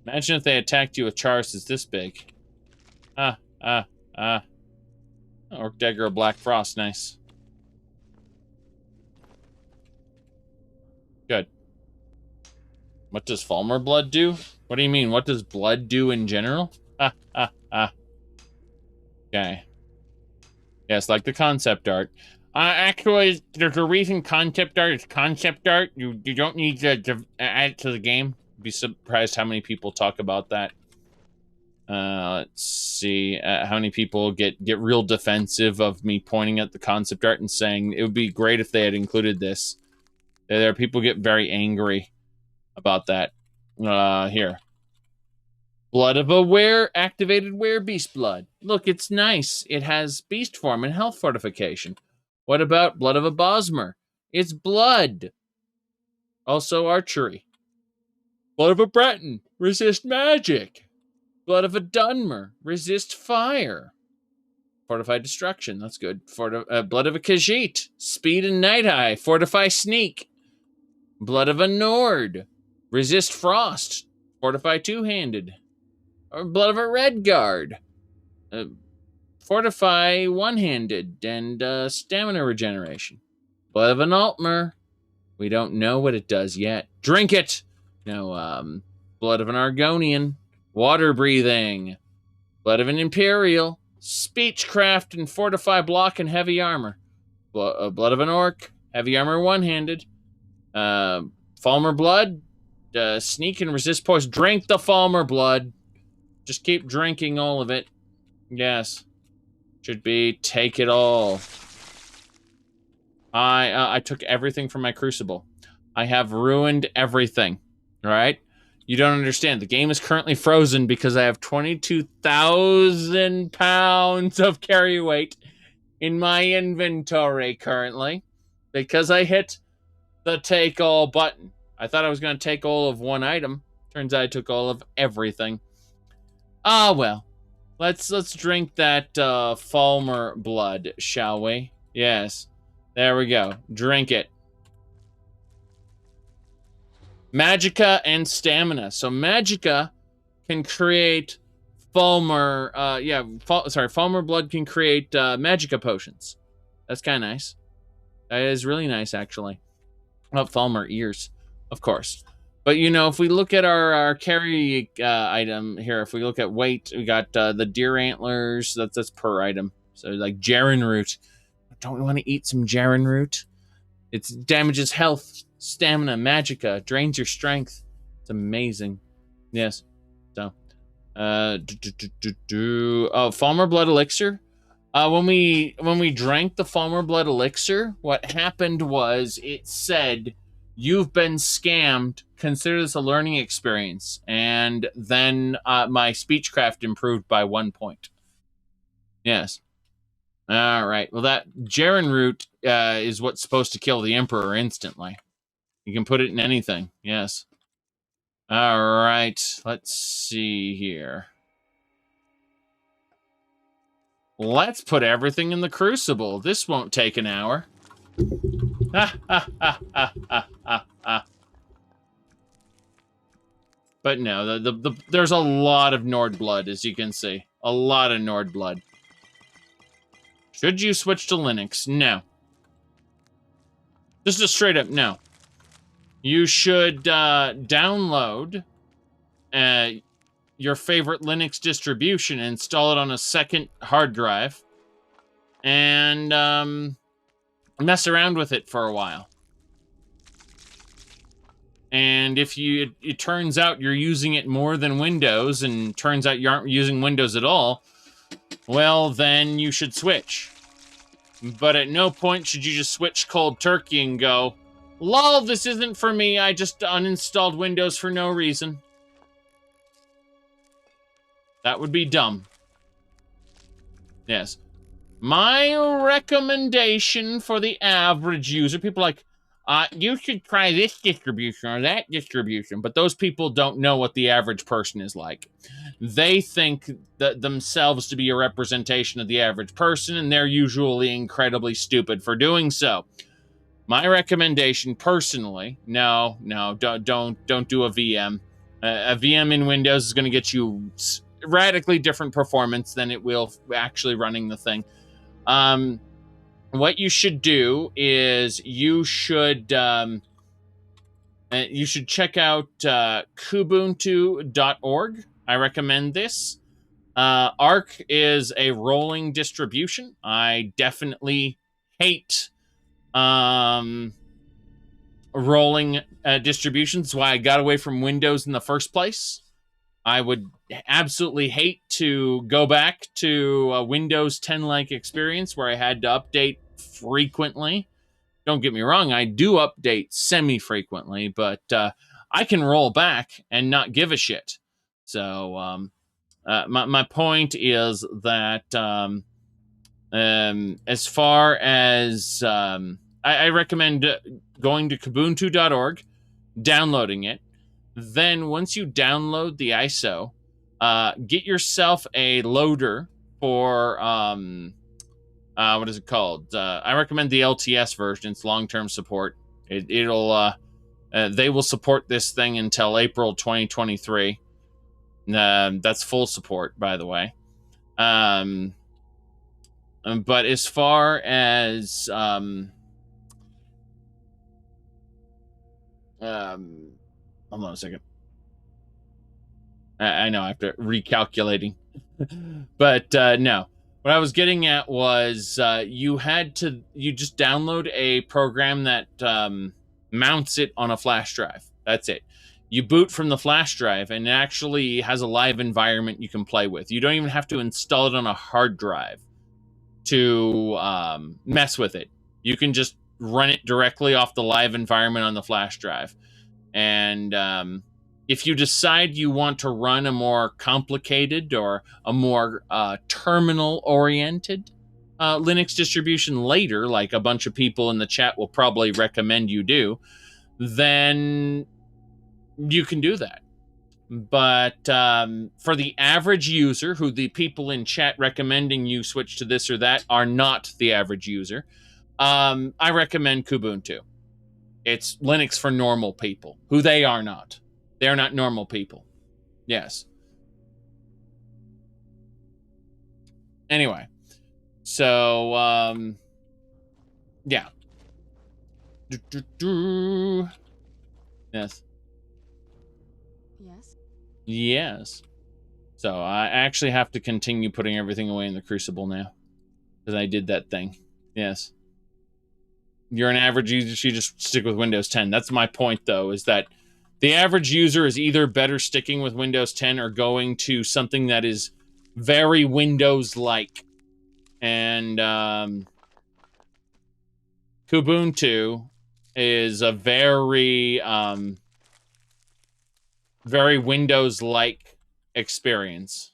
Imagine if they attacked you with Charises this big. Orc Dagger of Black Frost, nice. Good. What does Falmer blood do? What do you mean? What does blood do in general? Okay. Yes, like the concept art. Actually, there's a reason concept art is concept art. You don't need to add it to the game. Be surprised how many people talk about that. Let's see how many people get real defensive of me pointing at the concept art and saying it would be great if they had included this. There are people get very angry about that. Here. Blood of a activated beast blood. Look, it's nice. It has beast form and health fortification. What about blood of a Bosmer? It's blood. Also archery. Blood of a Breton. Resist magic. Blood of a Dunmer. Resist fire. Fortify destruction. That's good. Blood of a Khajiit. Speed and Night Eye. Fortify sneak. Blood of a Nord. Resist frost. Fortify two-handed. Or blood of a Redguard. Fortify one-handed and stamina regeneration. Blood of an Altmer. We don't know what it does yet. Drink it! No, blood of an Argonian. Water breathing. Blood of an Imperial. Speechcraft and fortify block and heavy armor. Blood of an Orc. Heavy armor one-handed. Falmer blood. Sneak and resist poison. Drink the Falmer blood. Just keep drinking all of it. Yes. Should be take it all. I took everything from my Crucible. I have ruined everything. Right? You don't understand. The game is currently frozen because I have 22,000 pounds of carry weight in my inventory currently because I hit the take all button. I thought I was going to take all of one item. Turns out I took all of everything. Ah, well. Let's drink that Falmer blood, shall we? Yes. There we go. Drink it. Magicka and stamina. So Magicka can create Falmer, Falmer blood can create Magicka potions. That's kind of nice. That is really nice, actually. Oh, Falmer ears, of course. But, you know, if we look at our carry item here, if we look at weight, we got the deer antlers. That's per item. So, like, Jaren root. Don't we want to eat some Jaren root? It damages health, stamina, Magicka, drains your strength. It's amazing. Yes. So, Falmer blood elixir. When we drank the Falmer blood elixir, what happened was it said, "You've been scammed. Consider this a learning experience." And then my speechcraft improved by 1 point. Yes. All right. Well, that Jaren root is what's supposed to kill the Emperor instantly. You can put it in anything. Yes. All right. Let's see here. Let's put everything in the Crucible. This won't take an hour. But no, there's a lot of Nord blood, as you can see. A lot of Nord blood. Should you switch to Linux? No. Just a straight up no. You should download your favorite Linux distribution, install it on a second hard drive, and mess around with it for a while. And if it turns out you're using it more than Windows, and turns out you aren't using Windows at all, well, then you should switch. But at no point should you just switch cold turkey and go, "Lol, this isn't for me, I just uninstalled Windows for no reason." That would be dumb. Yes. My recommendation for the average user, people are like, you should try this distribution or that distribution, but those people don't know what the average person is like. They think that themselves to be a representation of the average person, and they're usually incredibly stupid for doing so. My recommendation, personally, no, don't do a VM. A VM in Windows is going to get you radically different performance than it will actually running the thing. What you should do is you should check out kubuntu.org. I recommend this. Arc is a rolling distribution. I definitely hate rolling distributions. Why I got away from Windows in the first place. I would absolutely hate to go back to a Windows 10-like experience where I had to update frequently. Don't get me wrong, I do update semi-frequently, but I can roll back and not give a shit. So my point is that as far as I recommend going to kubuntu.org, downloading it. Then once you download the ISO, get yourself a loader for what is it called? I recommend the LTS version. It's long-term support. They will support this thing until April 2023. That's full support, by the way. But as far as hold on a second. I know, after recalculating. But no. What I was getting at was you just download a program that mounts it on a flash drive. That's it. You boot from the flash drive, and it actually has a live environment you can play with. You don't even have to install it on a hard drive to mess with it. You can just run it directly off the live environment on the flash drive. And if you decide you want to run a more complicated or a more terminal-oriented Linux distribution later, like a bunch of people in the chat will probably recommend you do, then you can do that. But for the average user, who the people in chat recommending you switch to this or that are not the average user, I recommend Kubuntu. It's Linux for normal people, who they are not. They are not normal people. Yes. Anyway. So, yeah. Yes. Yes? Yes. So I actually have to continue putting everything away in the Crucible now. Because I did that thing. Yes. You're an average user, so you just stick with Windows 10. That's my point, though, is that the average user is either better sticking with Windows 10 or going to something that is very Windows-like. And Kubuntu is a very, very Windows-like experience.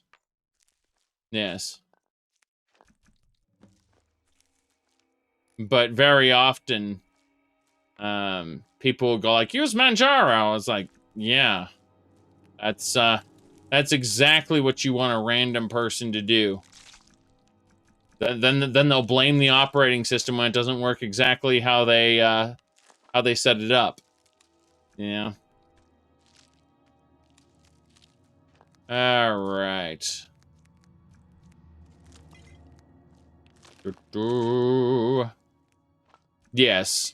Yes. But very often, people will go like, use Manjaro. I was like, yeah, that's exactly what you want a random person to do. Then they'll blame the operating system when it doesn't work exactly how they set it up. Yeah. All right. Yes.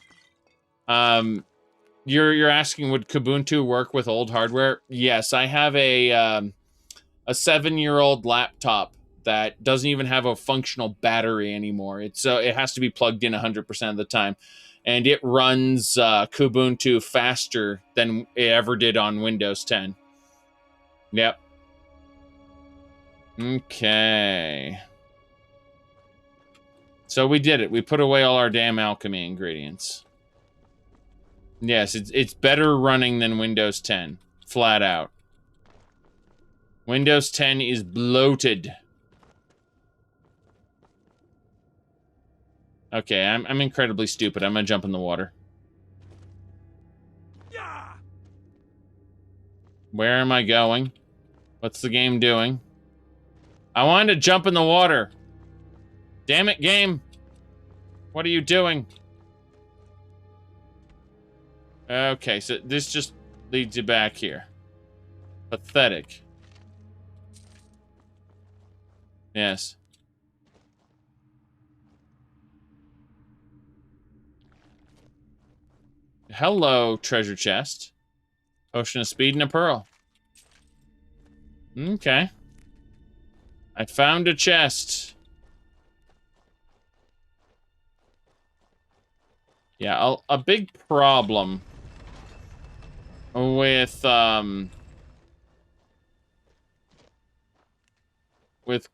You're asking, would Kubuntu work with old hardware? Yes, I have a 7-year-old laptop that doesn't even have a functional battery anymore. It has to be plugged in 100% of the time, and it runs Kubuntu faster than it ever did on Windows 10. Yep. Okay. So we did it. We put away all our damn alchemy ingredients. Yes, it's better running than Windows 10. Flat out. Windows 10 is bloated. Okay, I'm incredibly stupid. I'm gonna jump in the water. Where am I going? What's the game doing? I wanted to jump in the water. Damn it, game. What are you doing? Okay, so this just leads you back here. Pathetic. Yes. Hello, treasure chest. Potion of speed and a pearl. Okay. I found a chest. Yeah, a big problem with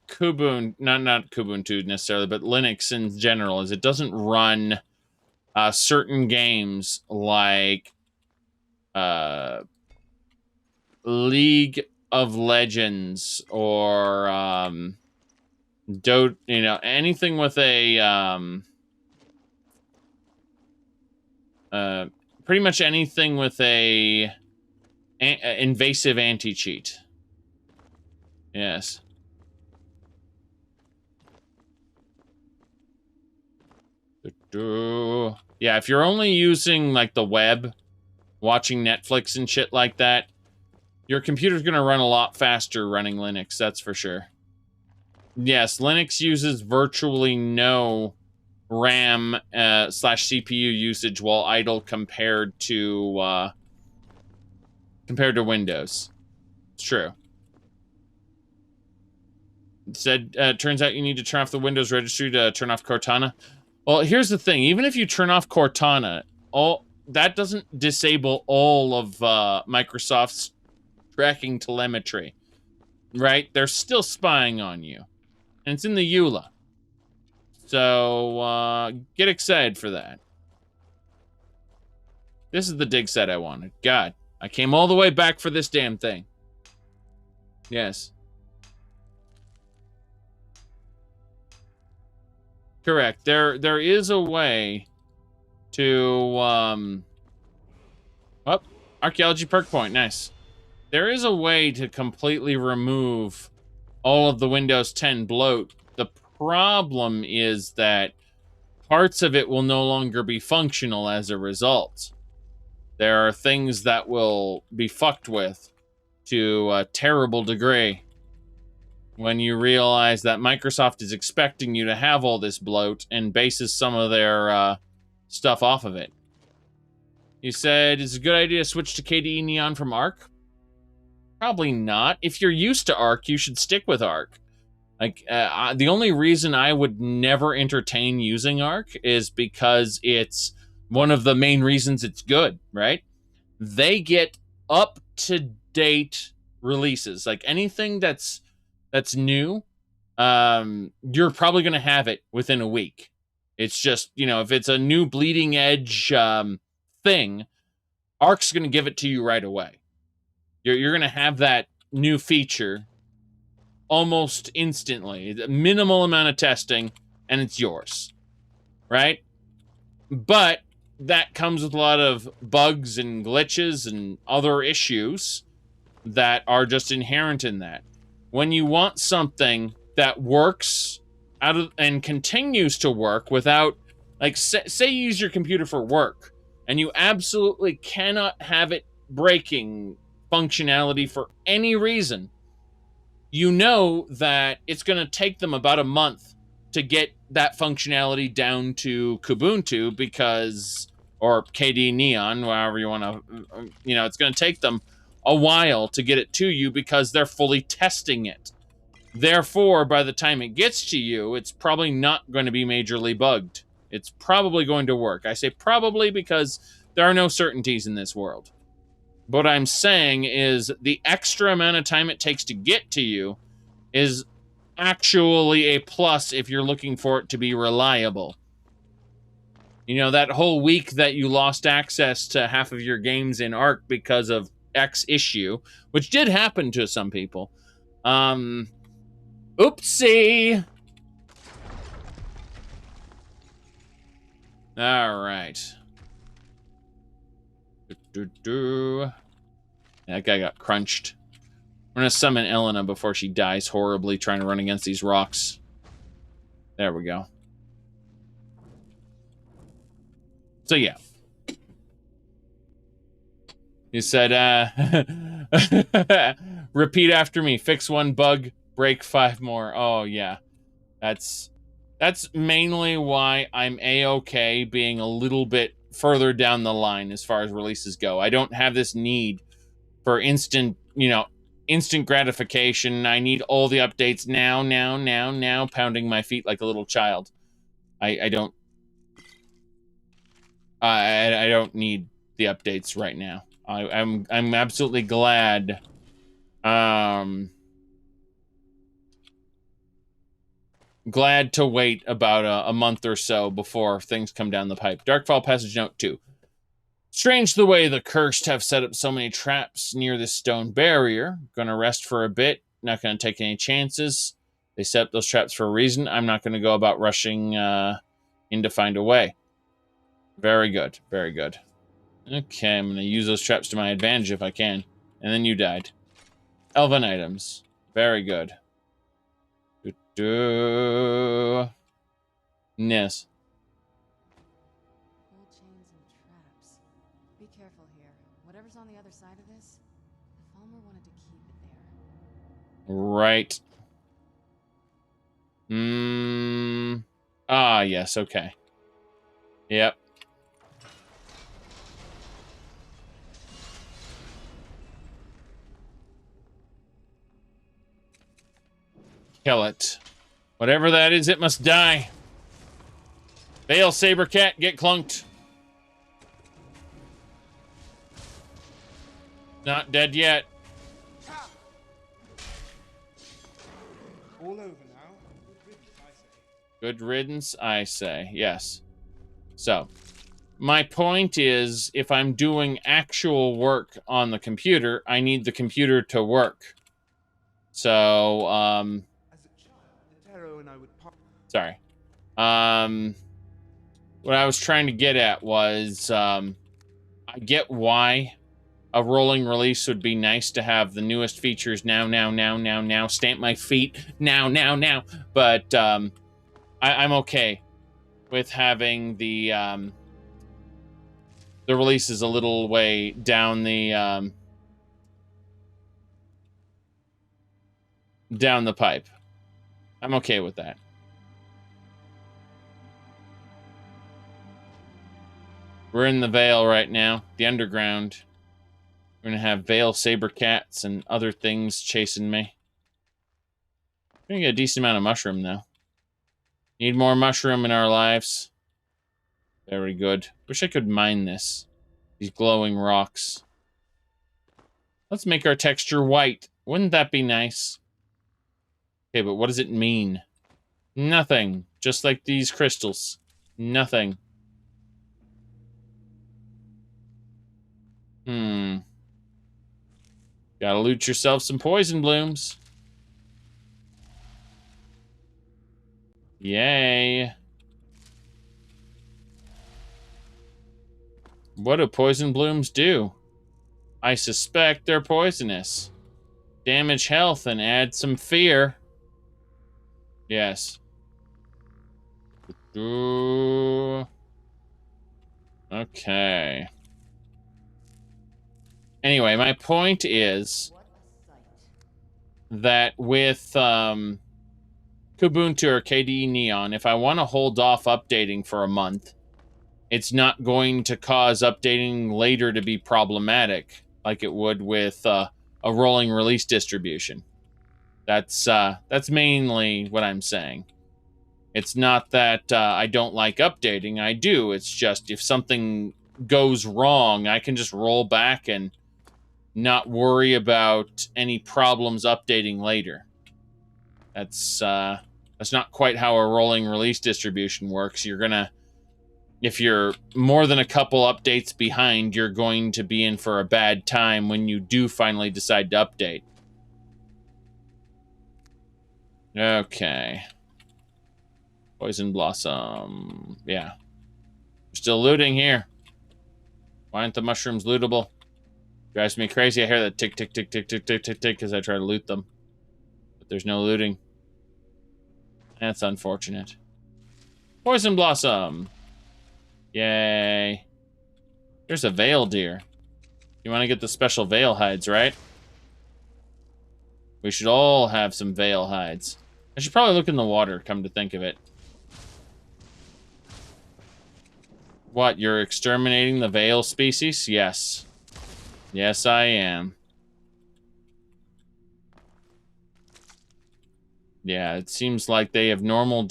Kubuntu, not Kubuntu necessarily, but Linux in general, is it doesn't run certain games like League of Legends or anything with a pretty much anything with a invasive anti-cheat. Yes. Yeah, if you're only using like the web, watching Netflix and shit like that, your computer's gonna run a lot faster running Linux, that's for sure. Yes, Linux uses virtually no RAM / CPU usage while idle compared to Windows. It's true. It said, turns out you need to turn off the Windows registry to turn off Cortana. Well, here's the thing. Even if you turn off Cortana, that doesn't disable all of Microsoft's tracking telemetry, right? They're still spying on you. And it's in the EULA. So, get excited for that. This is the dig set I wanted. God, I came all the way back for this damn thing. Yes. Correct. There is a way to, archaeology perk point. Nice. There is a way to completely remove all of the Windows 10 bloat. The problem is that parts of it will no longer be functional as a result. There are things that will be fucked with to a terrible degree when you realize that Microsoft is expecting you to have all this bloat and bases some of their stuff off of it. You said it's a good idea to switch to KDE Neon from Arc? Probably not. If you're used to Arc, you should stick with Arc. Like, the only reason I would never entertain using Arc is because it's one of the main reasons it's good, right? They get up-to-date releases. Like, anything that's new, you're probably going to have it within a week. It's just, you know, if it's a new bleeding edge thing, Arc's going to give it to you right away. You're going to have that new feature almost instantly. Minimal amount of testing, and it's yours, right? But that comes with a lot of bugs and glitches and other issues that are just inherent in that. When you want something that works and continues to work without, like, say you use your computer for work, and you absolutely cannot have it breaking functionality for any reason, you know that it's going to take them about a month to get that functionality down to Kubuntu or KDE Neon, however you want to, it's going to take them a while to get it to you because they're fully testing it. Therefore, by the time it gets to you, it's probably not going to be majorly bugged. It's probably going to work. I say probably because there are no certainties in this world. What I'm saying is the extra amount of time it takes to get to you is actually a plus if you're looking for it to be reliable. You know, that whole week that you lost access to half of your games in Arc because of X issue, which did happen to some people. Oopsie! All right. That guy got crunched. We're gonna summon Elena before she dies horribly trying to run against these rocks. There we go. So yeah. You said, repeat after me. Fix one bug, break 5 more. Oh yeah. That's mainly why I'm A-okay being a little bit further down the line as far as releases go. I don't have this need for instant gratification. I need all the updates now, pounding my feet like a little child. I don't need the updates right now. I'm absolutely glad. Glad to wait about a month or so before things come down the pipe. Darkfall Passage Note 2. Strange the way the cursed have set up so many traps near this stone barrier. Gonna rest for a bit. Not gonna take any chances. They set up those traps for a reason. I'm not gonna go about rushing in to find a way. Very good. Very good. Okay, I'm gonna use those traps to my advantage if I can. And then you died. Elven items. Very good. Yes. Old chains and traps. Be careful here. Whatever's on the other side of this, Altmer wanted to keep it there. Right. Ah, yes, okay. Yep. Kill it. Whatever that is, it must die. Bale Sabercat, get clunked. Not dead yet. All over now. Good riddance, I say. Yes. So, my point is, if I'm doing actual work on the computer, I need the computer to work. So, sorry. What I was trying to get at was, I get why a rolling release would be nice to have the newest features now, stamp my feet, now. But, I'm okay with having the, The release is a little way down the pipe. I'm okay with that. We're in the Vale right now, the underground. We're gonna have Vale saber cats and other things chasing me. We're gonna get a decent amount of mushroom though. Need more mushroom in our lives. Very good. Wish I could mine this. These glowing rocks. Let's make our texture white. Wouldn't that be nice? Okay, but what does it mean? Nothing. Just like these crystals. Nothing. Gotta loot yourself some poison blooms. Yay. What do poison blooms do? I suspect they're poisonous. Damage health and add some fear. Yes. Ooh. Okay. Anyway, my point is that with Kubuntu or KDE Neon, if I want to hold off updating for a month, it's not going to cause updating later to be problematic like it would with a rolling release distribution. That's mainly what I'm saying. It's not that I don't like updating. I do. It's just if something goes wrong, I can just roll back and not worry about any problems updating later. That's not quite how a rolling release distribution works. You're gonna, if you're more than a couple updates behind, you're going to be in for a bad time when you do finally decide to update. Okay. Poison Blossom. Yeah. We're still looting here. Why aren't the mushrooms lootable? Drives me crazy. I hear that tick, tick, tick, tick, tick, tick, tick, tick as I try to loot them. But there's no looting. That's unfortunate. Poison Blossom. Yay. There's a Veil Deer. You want to get the special Veil hides, right? We should all have some Veil hides. I should probably look in the water, come to think of it. What, you're exterminating the Veil species? Yes. Yes, I am. Yeah, it seems like they have normal...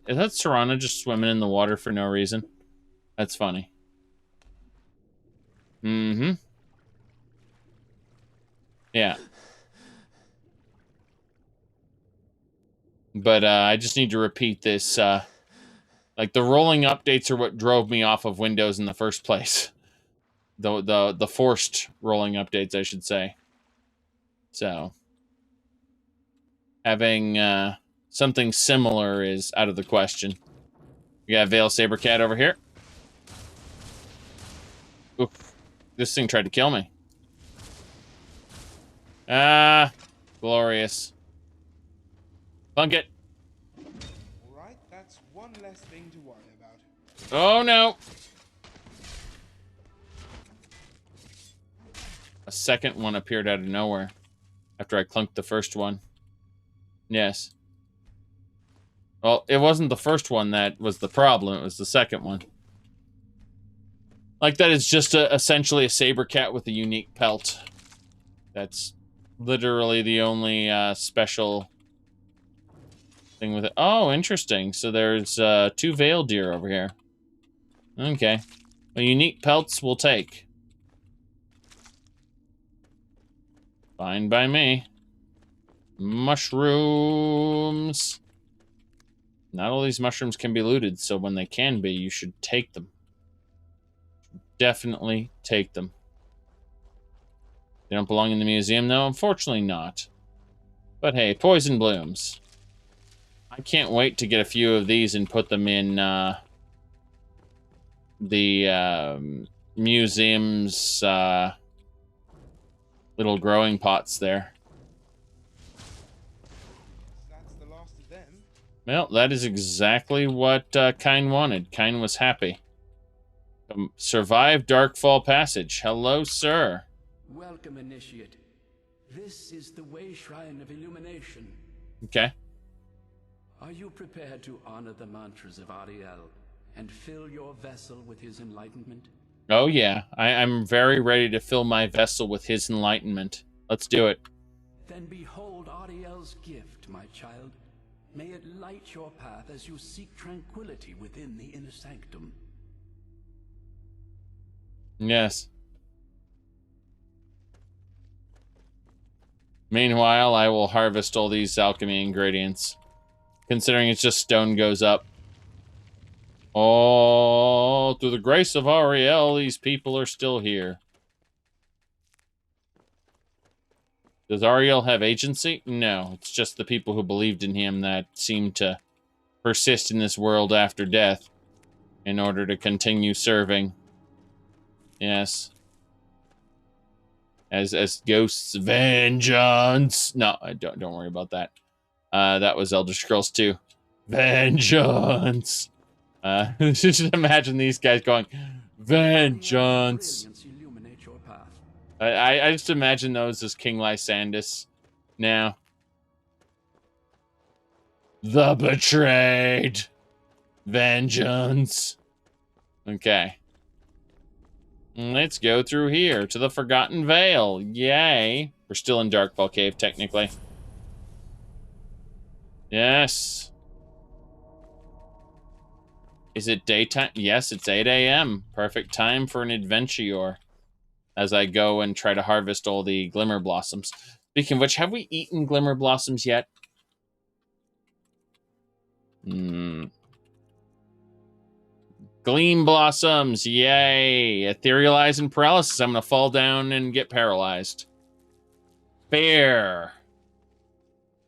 Is that Serana just swimming in the water for no reason? That's funny. Mm-hmm. Yeah. But I just need to repeat this. Like, the rolling updates are what drove me off of Windows in the first place. The forced rolling updates, I should say. So, having something similar is out of the question. We got Veil Sabercat over here. Oof. This thing tried to kill me. Ah, glorious. Plunk it. Alright, that's one less thing to worry about. Oh no! A second one appeared out of nowhere after I clunked the first one. Yes. Well, it wasn't the first one that was the problem, it was the second one. Like, that is just essentially a saber cat with a unique pelt. That's literally the only special thing with it. Oh, interesting. So there's 2 Veil Deer over here. Okay. Well, unique pelts we'll take. Fine by me. Mushrooms. Not all these mushrooms can be looted, so when they can be, you should take them. Definitely take them. They don't belong in the museum, though? Unfortunately not. But hey, poison blooms. I can't wait to get a few of these and put them in the museum's little growing pots there. That's the last of them. Well, that is exactly what Kine wanted. Kine was happy. Survive Darkfall Passage. Hello, sir. Welcome, Initiate. This is the Way Shrine of Illumination. Okay. Are you prepared to honor the mantras of Ariel and fill your vessel with his enlightenment? Oh, yeah. I'm very ready to fill my vessel with his enlightenment. Let's do it. Then behold Ariel's gift, my child. May it light your path as you seek tranquility within the inner sanctum. Yes. Meanwhile, I will harvest all these alchemy ingredients. Considering it's just stone goes up. Oh, through the grace of Ariel, these people are still here. Does Ariel have agency? No, it's just the people who believed in him that seem to persist in this world after death in order to continue serving. Yes. As ghosts, vengeance. No, don't worry about that. That was Elder Scrolls 2. Vengeance. Just imagine these guys going, vengeance. I just imagine those as King Lysandus. Now, the betrayed. Vengeance. Okay. Let's go through here to the Forgotten Vale. Yay. We're still in Darkfall Cave, technically. Yes. Is it daytime? Yes, it's 8 a.m. Perfect time for an adventure as I go and try to harvest all the Glimmer Blossoms. Speaking of which, have we eaten Glimmer Blossoms yet? Gleam Blossoms, yay! Etherealize and Paralysis. I'm going to fall down and get paralyzed. Fear.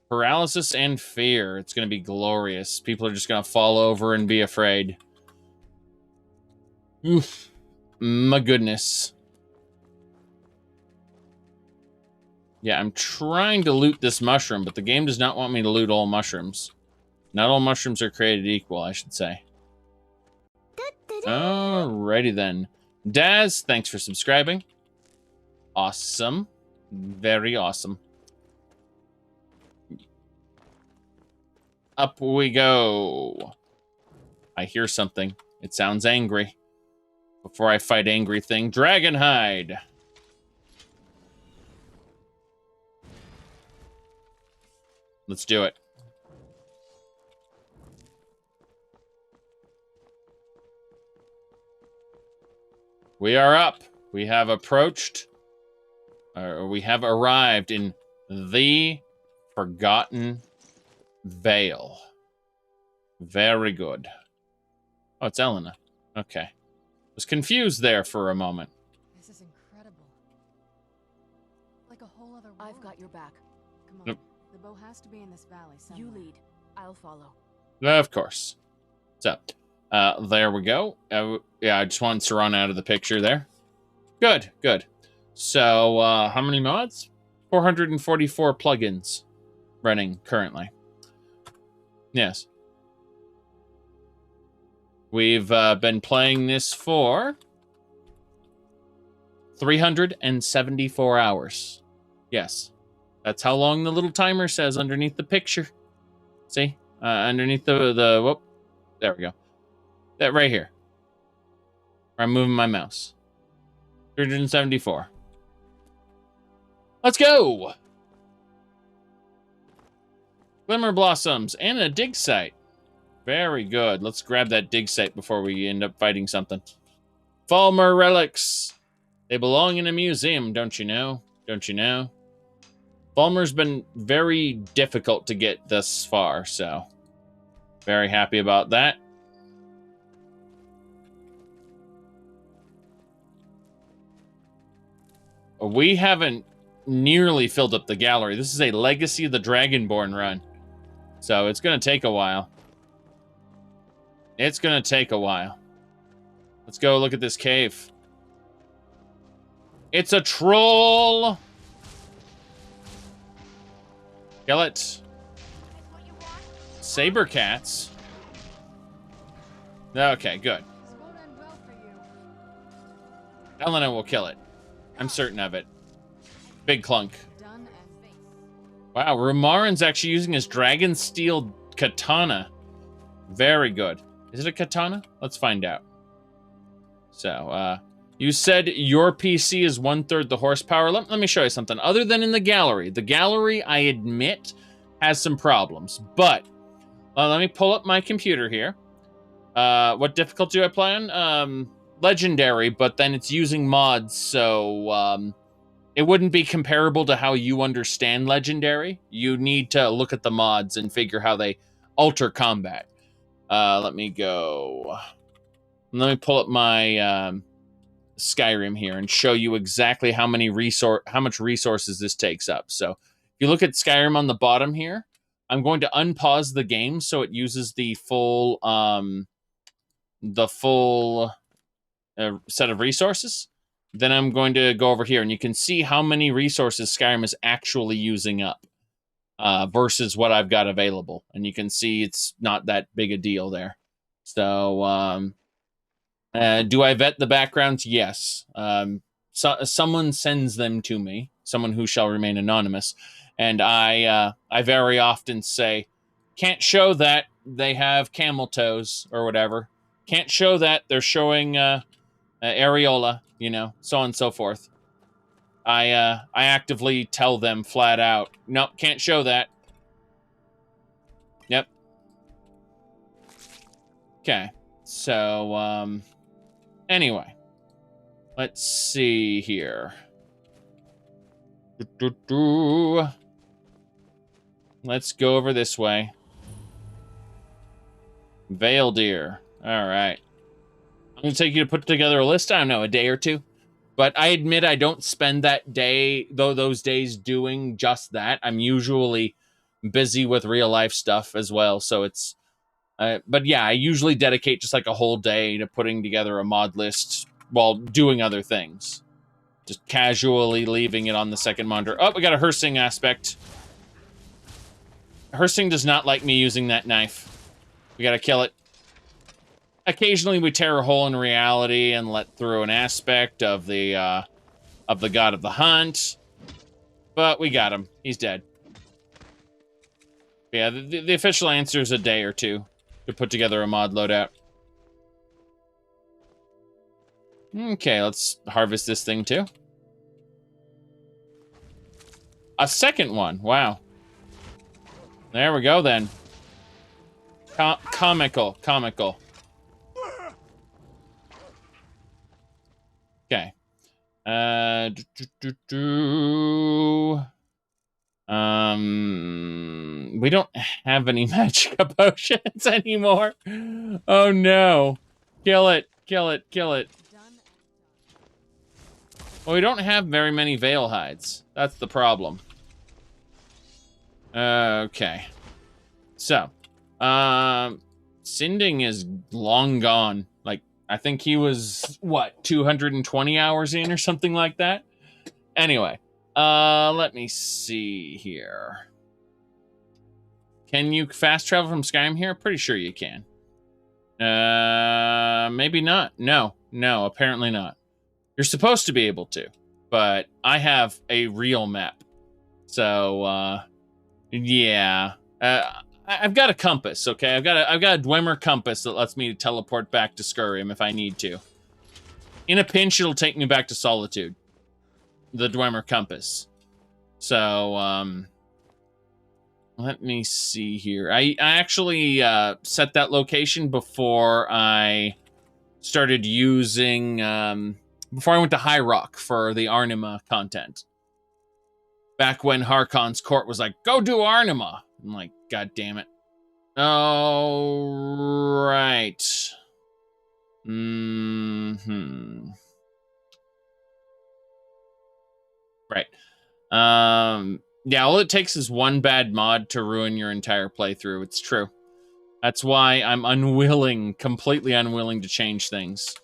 Paralysis and fear. It's going to be glorious. People are just going to fall over and be afraid. Oof. My goodness. Yeah, I'm trying to loot this mushroom, but the game does not want me to loot all mushrooms. Not all mushrooms are created equal, I should say. Alrighty then. Daz, thanks for subscribing. Awesome. Very awesome. Up we go. I hear something. It sounds angry. Before I fight angry thing, Dragonhide. Let's do it. We are up. We have approached, or we have arrived in the Forgotten Vale. Very good. Oh, it's Elena. Okay. Was confused there for a moment. This is incredible. Like a whole other world. I've got your back. Come on. Nope. The bow has to be in this valley somewhere. You lead. I'll follow. Of course. So, there we go. Yeah, I just wanted to run out of the picture there. Good, good. So, how many mods? 444 plugins running currently. Yes. We've been playing this for 374 hours. Yes. That's how long the little timer says underneath the picture. See? Underneath the whoop. There we go. That right here. Where I'm moving my mouse. 374. Let's go! Glimmer Blossoms and a dig site. Very good. Let's grab that dig site before we end up fighting something. Altmer relics. They belong in a museum, don't you know? Don't you know? Altmer's been very difficult to get thus far, so very happy about that. We haven't nearly filled up the gallery. This is a Legacy of the Dragonborn run, so it's going to take a while. It's going to take a while. Let's go look at this cave. It's a troll! Kill it. Saber cats. Okay, good. Elena will kill it. I'm certain of it. Big clunk. Wow, Rumarin's actually using his dragon steel katana. Very good. Is it a katana? Let's find out. So, you said your PC is 1/3 the horsepower. Let me show you something. Other than in the gallery, I admit, has some problems. But, let me pull up my computer here. What difficulty do I play on? Legendary, but then it's using mods, so, it wouldn't be comparable to how you understand Legendary. You need to look at the mods and figure how they alter combat. Let me go. Let me pull up my Skyrim here and show you exactly how much resources this takes up. So if you look at Skyrim on the bottom here, I'm going to unpause the game so it uses the full set of resources. Then I'm going to go over here, and you can see how many resources Skyrim is actually using up versus what I've got available. And you can see it's not that big a deal there. So, do I vet the backgrounds? Yes. Someone sends them to me, someone who shall remain anonymous, and I very often say, can't show that they have camel toes or whatever. Can't show that they're showing areola, you know, so on and so forth. I actively tell them flat out, nope, can't show that. Yep. Okay. So, anyway. Let's see here. Let's go over this way. Veil Deer. All right. I'm going to take you to put together a list. I don't know, a day or two. But I admit I don't spend that day, those days doing just that. I'm usually busy with real life stuff as well. So it's, but yeah, I usually dedicate just like a whole day to putting together a mod list while doing other things. Just casually leaving it on the second monitor. Oh, we got a Hersing aspect. Hersing does not like me using that knife. We got to kill it. Occasionally we tear a hole in reality and let through an aspect of the God of the Hunt. But we got him. He's dead. Yeah, the official answer is a day or two to put together a mod loadout. Okay, let's harvest this thing too. A second one. Wow. There we go then. Comical. Okay. We don't have any magic potions anymore. Oh no. Kill it. Well, we don't have very many veil hides. That's the problem. Okay. So, Sinding is long gone. Like, I think he was, what, 220 hours in or something like that? Anyway, let me see here. Can you fast travel from Skyrim here? Pretty sure you can. Maybe not. No, apparently not. You're supposed to be able to, but I have a real map. So, yeah. I've got a compass, okay? I've got a Dwemer compass that lets me teleport back to Skyrim if I need to. In a pinch, it'll take me back to Solitude. The Dwemer compass. So, let me see here. I actually set that location before I started using, before I went to High Rock for the Arnima content. Back when Harkon's court was like, go do Arnima. I'm like, God damn it. Oh, right. Right. Yeah, all it takes is one bad mod to ruin your entire playthrough. It's true. That's why I'm unwilling, completely unwilling to change things.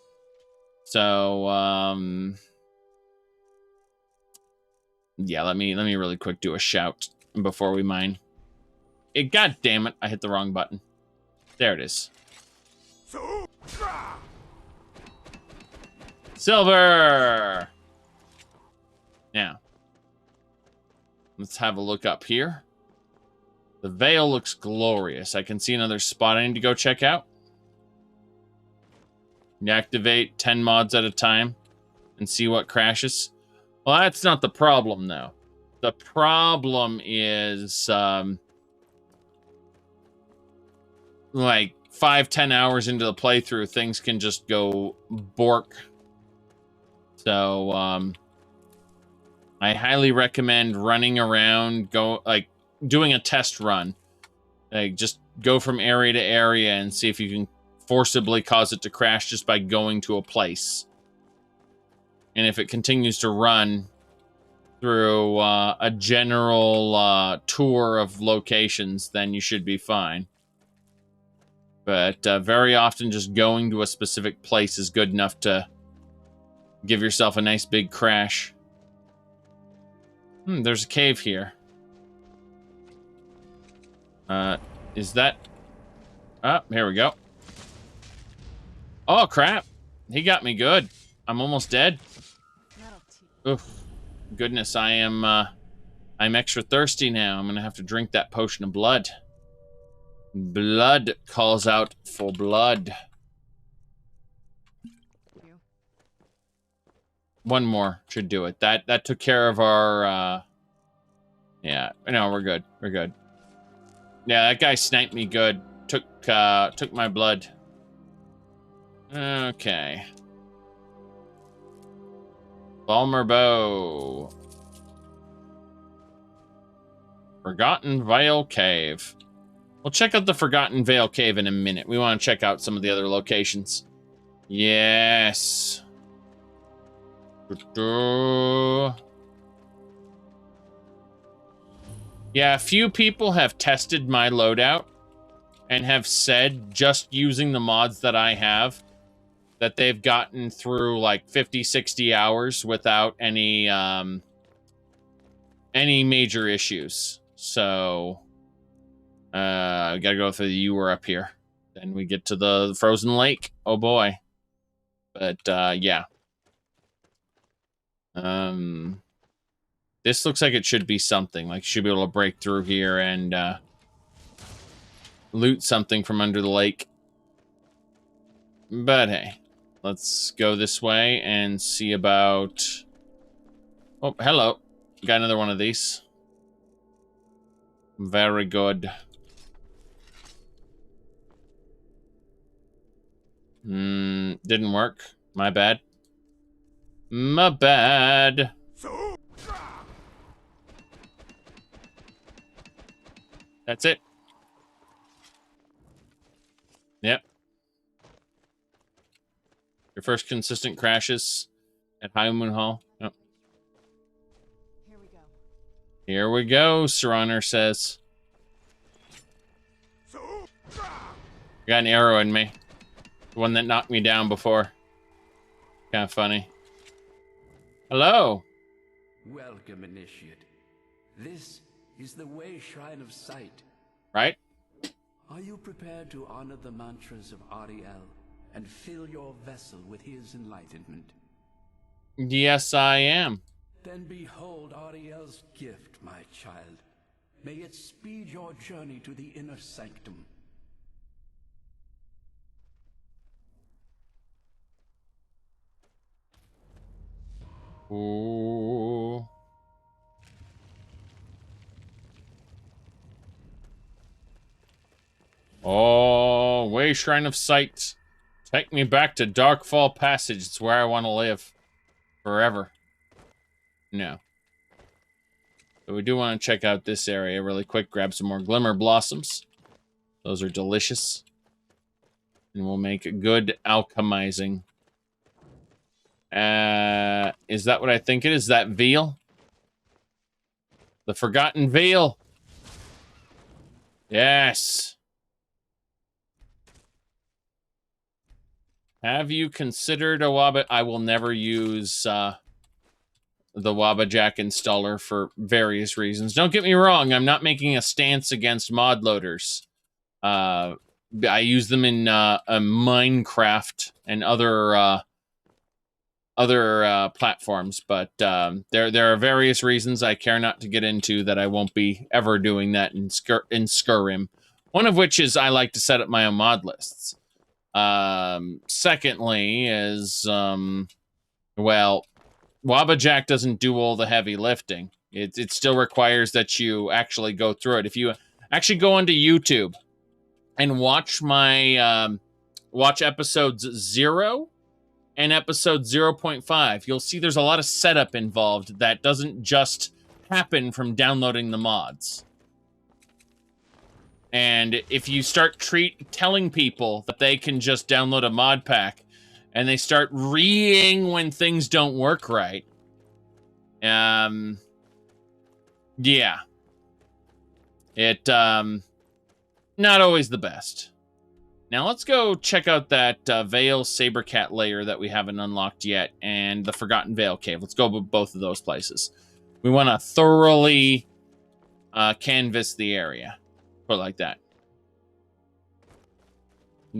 So, yeah, let me really quick do a shout before we mine. God damn it, I hit the wrong button. There it is. Silver! Now, let's have a look up here. The veil looks glorious. I can see another spot I need to go check out. Activate 10 mods at a time and see what crashes. Well, that's not the problem, though. The problem is, like, 5-10 hours into the playthrough, things can just go bork. So, I highly recommend running around, doing a test run. Like, just go from area to area and see if you can forcibly cause it to crash just by going to a place. And if it continues to run through a general tour of locations, then you should be fine. But very often just going to a specific place is good enough to give yourself a nice big crash. There's a cave here. Is that... Oh, here we go. Oh, crap. He got me good. I'm almost dead. Oof. Goodness, I'm extra thirsty now. I'm gonna have to drink that potion of blood. Blood calls out for blood. One more should do it. That took care of our, yeah, no, we're good. We're good. Yeah, that guy sniped me good. Took my blood. Okay. Altmer bow. Forgotten Vale Cave. We'll check out the Forgotten Vale Cave in a minute. We want to check out some of the other locations. Yes. Yeah, a few people have tested my loadout and have said, just using the mods that I have, that they've gotten through like 50-60 hours without any major issues. So we gotta go through the Ewer up here. Then we get to the frozen lake. Oh boy. But yeah. This looks like it should be something. Like, you should be able to break through here and loot something from under the lake. But hey, let's go this way and see about... Oh, hello. Got another one of these. Very good. Didn't work. My bad. My bad. That's it. Yep. Your first consistent crashes at High Moon Hall. Yep. Here we go. Here we go, Sir Honor says. Got an arrow in me. The one that knocked me down before. Kind of funny. Hello. Welcome, Initiate. This is the Way Shrine of Sight. Right? Are you prepared to honor the mantras of Ariel and fill your vessel with his enlightenment? Yes, I am. Then behold Ariel's gift, my child. May it speed your journey to the inner sanctum. Ooh. Oh, Way Shrine of Sight. Take me back to Darkfall Passage. It's where I want to live. Forever. No. But we do want to check out this area really quick. Grab some more Glimmer Blossoms. Those are delicious. And we'll make good alchemizing. Is that what I think it is? That veal? The Forgotten Veil. Yes. Have you considered a Wabba? I will never use the Wabbajack installer for various reasons. Don't get me wrong. I'm not making a stance against mod loaders. I use them in Minecraft and other platforms, but there are various reasons I care not to get into that I won't be ever doing that in Skyrim. One of which is I like to set up my own mod lists. Secondly is, well, Wabbajack doesn't do all the heavy lifting. It still requires that you actually go through it. If you actually go onto YouTube and watch my, watch episodes 0 and episode 0.5, you'll see there's a lot of setup involved that doesn't just happen from downloading the mods. And if you start telling people that they can just download a mod pack and they start reeing when things don't work right, yeah. It, not always the best. Now let's go check out that Vale Sabercat layer that we haven't unlocked yet, and the Forgotten Vale Cave. Let's go with both of those places. We want to thoroughly canvas the area. Put it like that.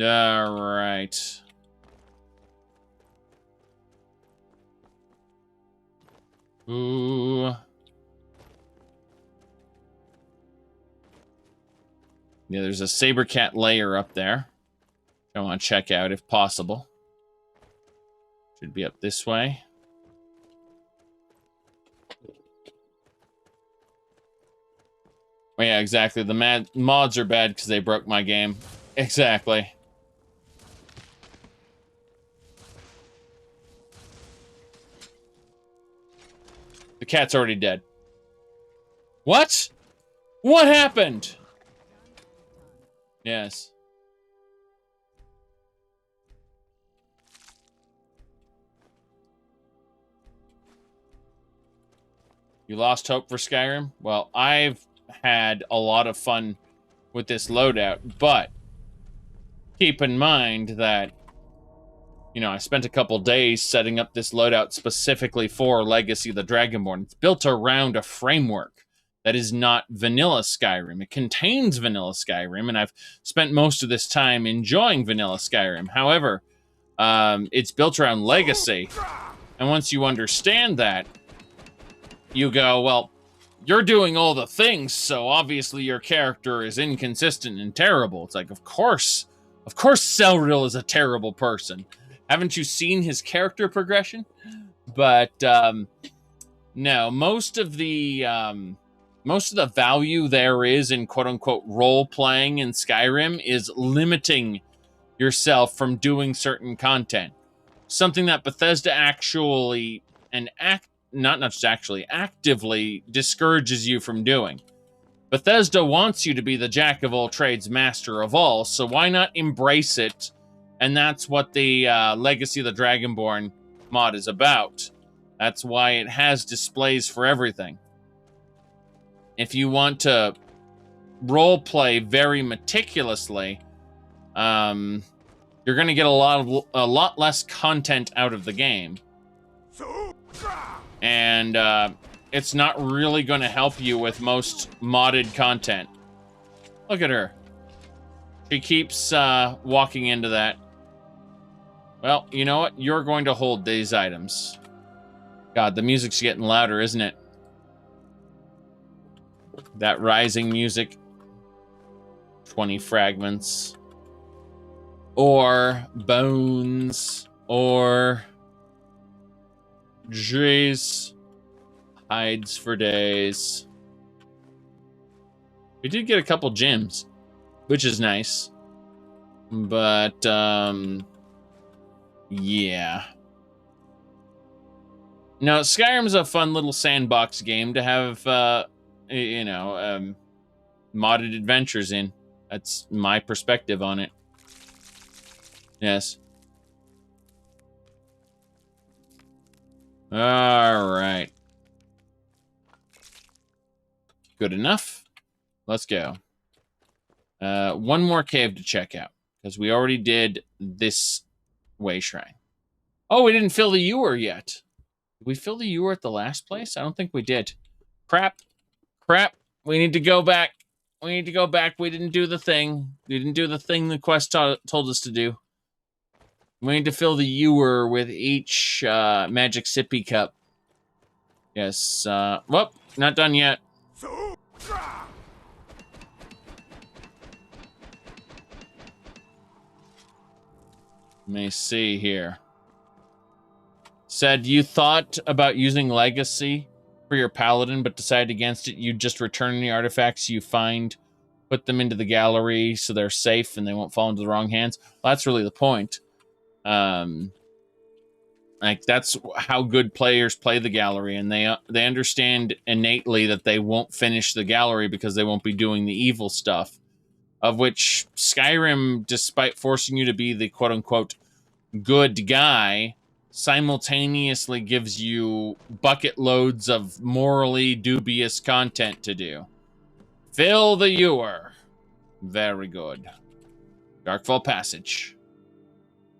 All right. Ooh. Yeah, there's a Sabercat layer up there. I want to check out if possible. Should be up this way. Oh, yeah, exactly. The mods are bad because they broke my game. Exactly. The cat's already dead. What? What happened? Yes. You lost hope for Skyrim? Well, I've had a lot of fun with this loadout, but keep in mind that, you know, I spent a couple days setting up this loadout specifically for Legacy of the Dragonborn. It's built around a framework that is not vanilla Skyrim. It contains vanilla Skyrim, and I've spent most of this time enjoying vanilla Skyrim. However, it's built around Legacy, and once you understand that, you go, well, you're doing all the things, so obviously your character is inconsistent and terrible. It's like, of course Celril is a terrible person. Haven't you seen his character progression? But no, most of the value there is in quote-unquote role-playing in Skyrim is limiting yourself from doing certain content. Something that Bethesda actually actively discourages you from doing. Bethesda wants you to be the jack of all trades, master of all, so why not embrace it? And that's what the Legacy of the Dragonborn mod is about. That's why it has displays for everything. If you want to roleplay very meticulously, you're going to get a lot less content out of the game. And it's not really going to help you with most modded content. Look at her. She keeps walking into that. Well, you know what? You're going to hold these items. God, the music's getting louder, isn't it? That rising music. 20 fragments. Or bones. Or... jeez. Hides for days. We did get a couple gems, which is nice. But, yeah. No, Skyrim's a fun little sandbox game to have, you know, modded adventures in. That's my perspective on it. Yes. All right. Good enough. Let's go. One more cave to check out, because we already did this way shrine. Oh, we didn't fill the ewer yet. Did we fill the ewer at the last place? I don't think we did. Crap. Crap. We need to go back. We need to go back. We didn't do the thing. We didn't do the thing the quest told us to do. We need to fill the ewer with each magic sippy cup. Yes. Whoop, not done yet. Let me see here. Said you thought about using Legacy for your Paladin, but decided against it. You just return the artifacts you find, put them into the gallery so they're safe and they won't fall into the wrong hands. Well, that's really the point. Like, that's how good players play the gallery, and they understand innately that they won't finish the gallery because they won't be doing the evil stuff, of which Skyrim, despite forcing you to be the quote-unquote good guy, simultaneously gives you bucket loads of morally dubious content to do. Fill the ewer. Very good. Darkfall Passage.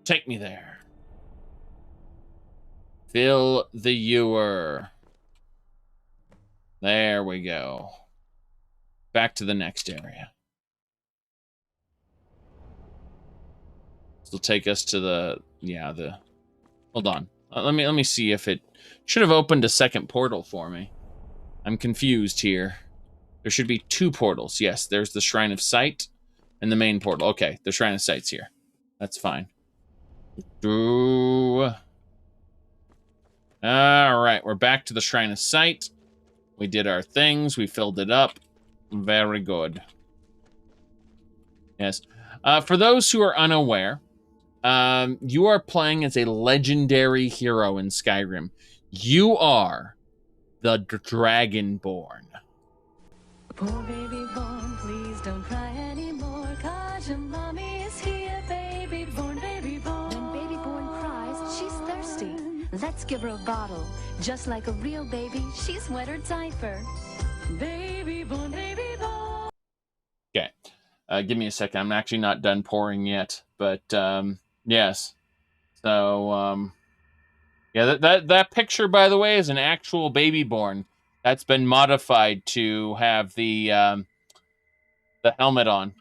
Take me there. Fill the ewer. There we go. Back to the next area. This will take us to the hold on. Let me see if it should have opened a second portal for me. I'm confused here. There should be 2 portals. Yes, there's the Shrine of Sight and the main portal. Okay, the Shrine of Sight's here. That's fine. All right, we're back to the Shrine of Sight. We did our things. We filled it up. Very good. Yes. For those who are unaware, you are playing as a legendary hero in Skyrim. You are the Dragonborn. Poor baby born, please don't cry anymore, 'cause your mommy is here, baby born, baby born. When baby born cries, she's thirsty. Let's give her a bottle. Just like a real baby, she's wet her diaper. Baby born, baby born. Okay. Give me a second. I'm actually not done pouring yet, but yes. So yeah, that picture, by the way, is an actual baby born that's been modified to have the helmet on,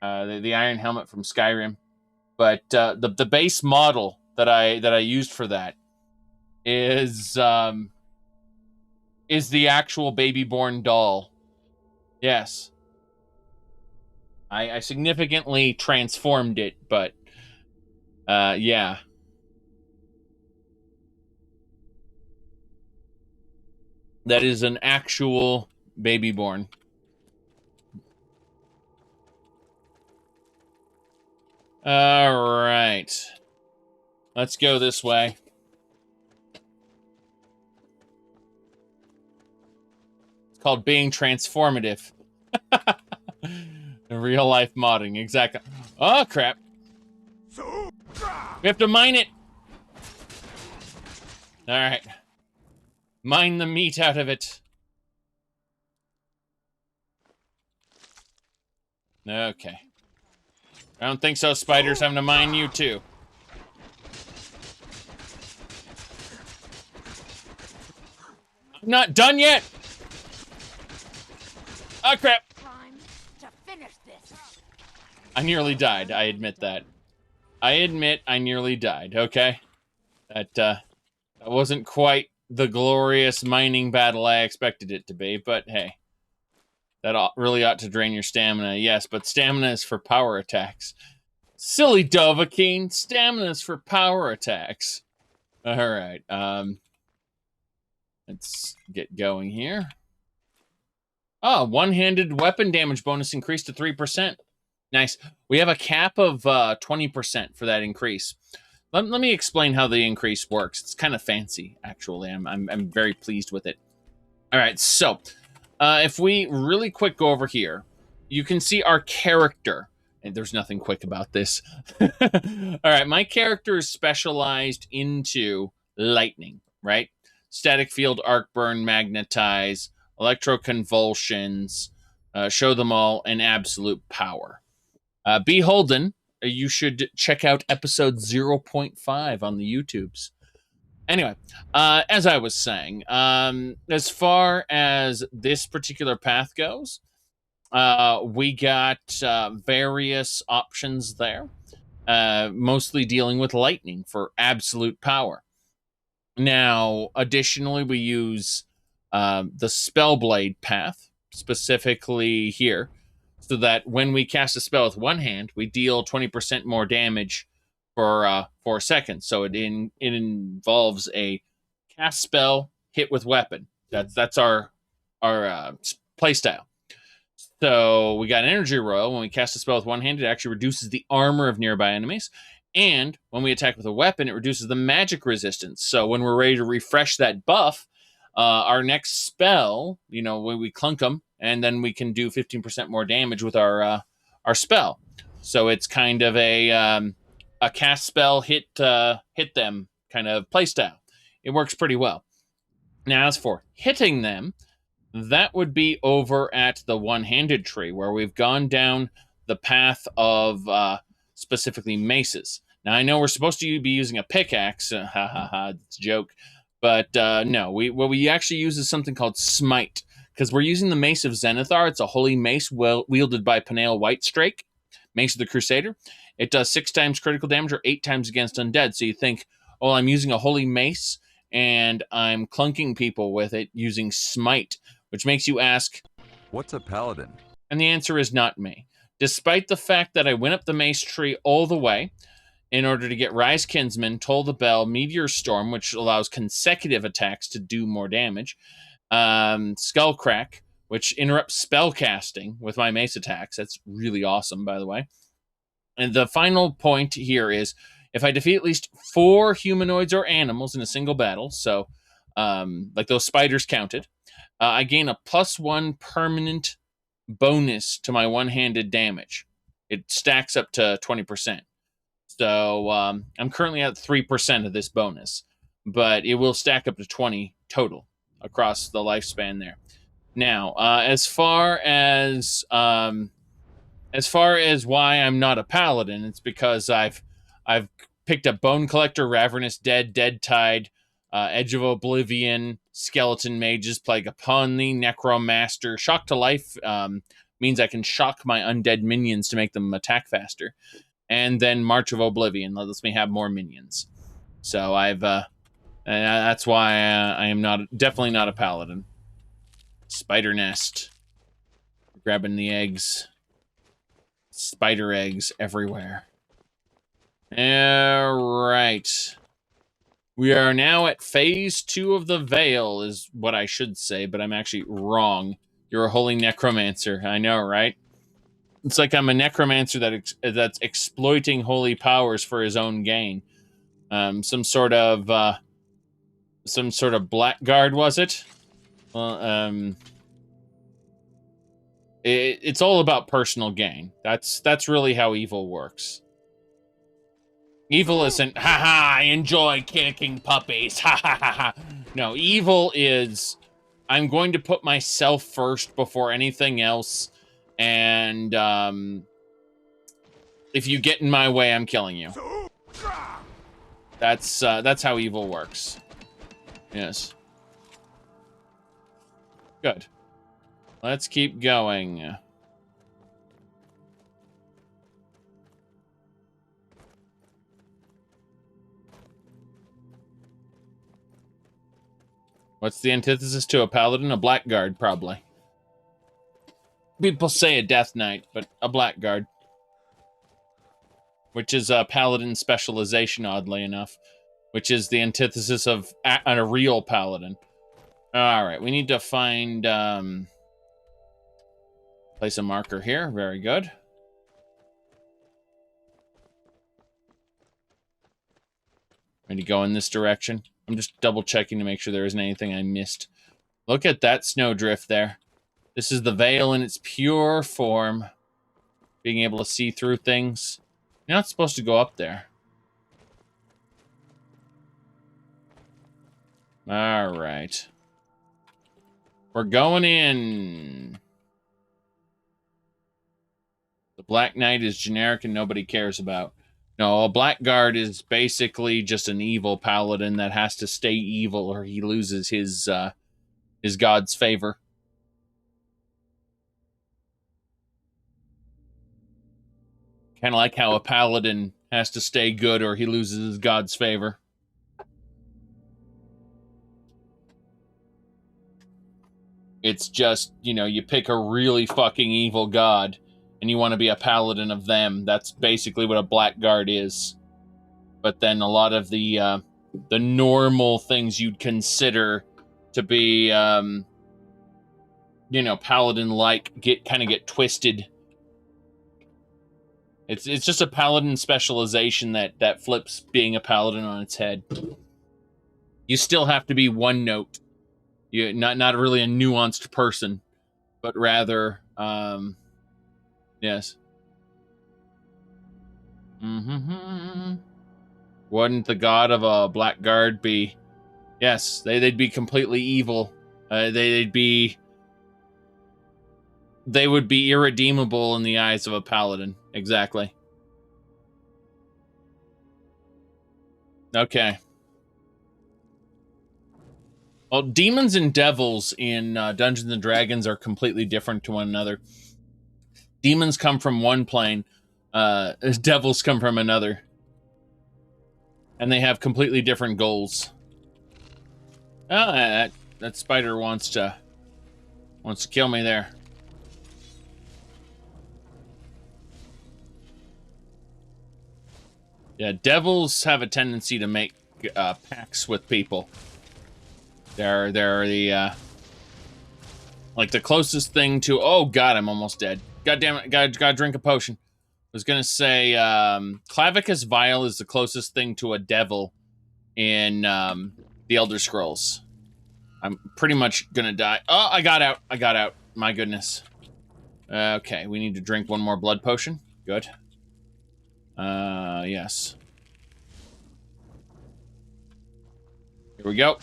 the iron helmet from Skyrim. But the base model that I used for that is the actual baby born doll. Yes. I significantly transformed it, but yeah. That is an actual baby born. All right. Let's go this way. It's called being transformative. Real life modding, exactly. Oh, crap. We have to mine it. All right. Mine the meat out of it. Okay. I don't think so, spiders. I'm gonna mine you too. I'm not done yet. Oh, crap. I nearly died. I admit that. I admit I nearly died, okay? That wasn't quite the glorious mining battle I expected it to be, but hey. That really ought to drain your stamina. Yes, but stamina is for power attacks. Silly Dovahkiin, stamina is for power attacks. All right, let's get going here. Oh, one-handed weapon damage bonus increased to 3%. Nice. We have a cap of 20% for that increase. Let me explain how the increase works. It's kind of fancy, actually. I'm very pleased with it. All right, so if we really quick go over here, you can see our character. And there's nothing quick about this. All right, my character is specialized into lightning, right? Static field, arc burn, magnetize, electroconvulsions, show them all, and absolute power. Beholden, you should check out episode 0.5 on the YouTubes. Anyway, as I was saying, as far as this particular path goes, we got various options there. mostly dealing with lightning for absolute power. Now, additionally, we use the Spellblade path, specifically here, so that when we cast a spell with one hand, we deal 20% more damage for 4 seconds. So it involves a cast spell, hit with weapon. That's our playstyle. So we got an energy royal. When we cast a spell with one hand, it actually reduces the armor of nearby enemies. And when we attack with a weapon, it reduces the magic resistance. So when we're ready to refresh that buff, our next spell, when we clunk them, and then we can do 15% more damage with our spell. So it's kind of a cast spell, hit them kind of playstyle. It works pretty well. Now, as for hitting them, that would be over at the one-handed tree, where we've gone down the path of specifically maces. Now, I know we're supposed to be using a pickaxe. It's a joke. But no, what we actually use is something called Smite, because we're using the Mace of Zenithar. It's a holy mace wielded by Peniel Whitestrake, Mace of the Crusader. It does 6 times critical damage or 8 times against undead. So you think, oh, I'm using a holy mace, and I'm clunking people with it using Smite, which makes you ask, what's a paladin? And the answer is not me. Despite the fact that I went up the mace tree all the way in order to get Rise Kinsman, Toll the Bell, Meteor Storm, which allows consecutive attacks to do more damage, Skullcrack, which interrupts spell casting with my mace attacks. That's really awesome, by the way. And the final point here is, if I defeat at least 4 humanoids or animals in a single battle, so like those spiders counted, I gain a +1 permanent bonus to my one-handed damage. It stacks up to 20%. So I'm currently at 3% of this bonus, but it will stack up to 20 total across the lifespan there. Now, as far as why I'm not a paladin, it's because I've picked up Bone Collector, Ravenous Dead, Dead Tide, Edge of Oblivion, Skeleton Mages, Plague Upon Thee, Necromaster. Shock to Life means I can shock my undead minions to make them attack faster. And then March of Oblivion lets me have more minions. So that's why I am definitely not a paladin. Spider Nest. Grabbing the eggs. Spider eggs everywhere. Alright. We are now at phase 2 of the Veil, is what I should say, but I'm actually wrong. You're a holy necromancer. I know, right? It's like I'm a necromancer that's exploiting holy powers for his own gain. Some sort of blackguard, was it? Well, it's all about personal gain. That's really how evil works. Evil isn't, haha, I enjoy kicking puppies, ha ha ha ha. No, evil is, I'm going to put myself first before anything else, and if you get in my way, I'm killing you. That's how evil works. Yes. Good. Let's keep going. What's the antithesis to a paladin? A blackguard, probably. People say a death knight, but a blackguard. Which is a paladin specialization, oddly enough. Which is the antithesis of a real paladin. Alright, we need to find... place a marker here. Very good. Ready to go in this direction. I'm just double checking to make sure there isn't anything I missed. Look at that snowdrift there. This is the Veil in its pure form. Being able to see through things. You're not supposed to go up there. Alright. We're going in. The Black Knight is generic and nobody cares about. No, a Blackguard is basically just an evil paladin that has to stay evil or he loses his god's favor. Kind of like how a paladin has to stay good or he loses his god's favor. It's just, you know, you pick a really fucking evil god and you want to be a paladin of them. That's basically what a blackguard is. But then a lot of the normal things you'd consider to be, you know, paladin-like get twisted. It's just a paladin specialization that flips being a paladin on its head. You still have to be one note. You're not really a nuanced person, but rather, yes. Wouldn't the god of a blackguard be? Yes, they'd be completely evil. They would be irredeemable in the eyes of a paladin. Exactly. Okay. Well, demons and devils in Dungeons and Dragons are completely different to one another. Demons come from one plane, devils come from another. And they have completely different goals. Oh, that spider wants to kill me there. Yeah, devils have a tendency to make pacts with people. They're the like the closest thing to. Oh God, I'm almost dead. God damn it! Gotta drink a potion. I was gonna say Clavicus Vile is the closest thing to a devil in the Elder Scrolls. I'm pretty much gonna die. Oh, I got out. My goodness. Okay, we need to drink one more blood potion. Good. Yes. Here we go.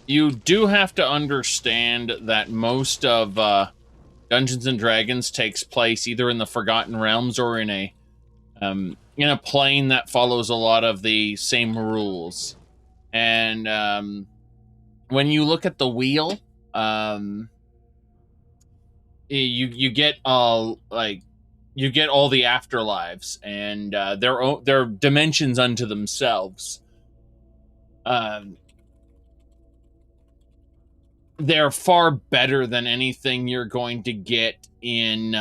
You do have to understand that most of Dungeons and Dragons takes place either in the Forgotten Realms or in a plane that follows a lot of the same rules. And when you look at the wheel, you get all you get all the afterlives, and they're dimensions unto themselves. They're far better than anything you're going to get in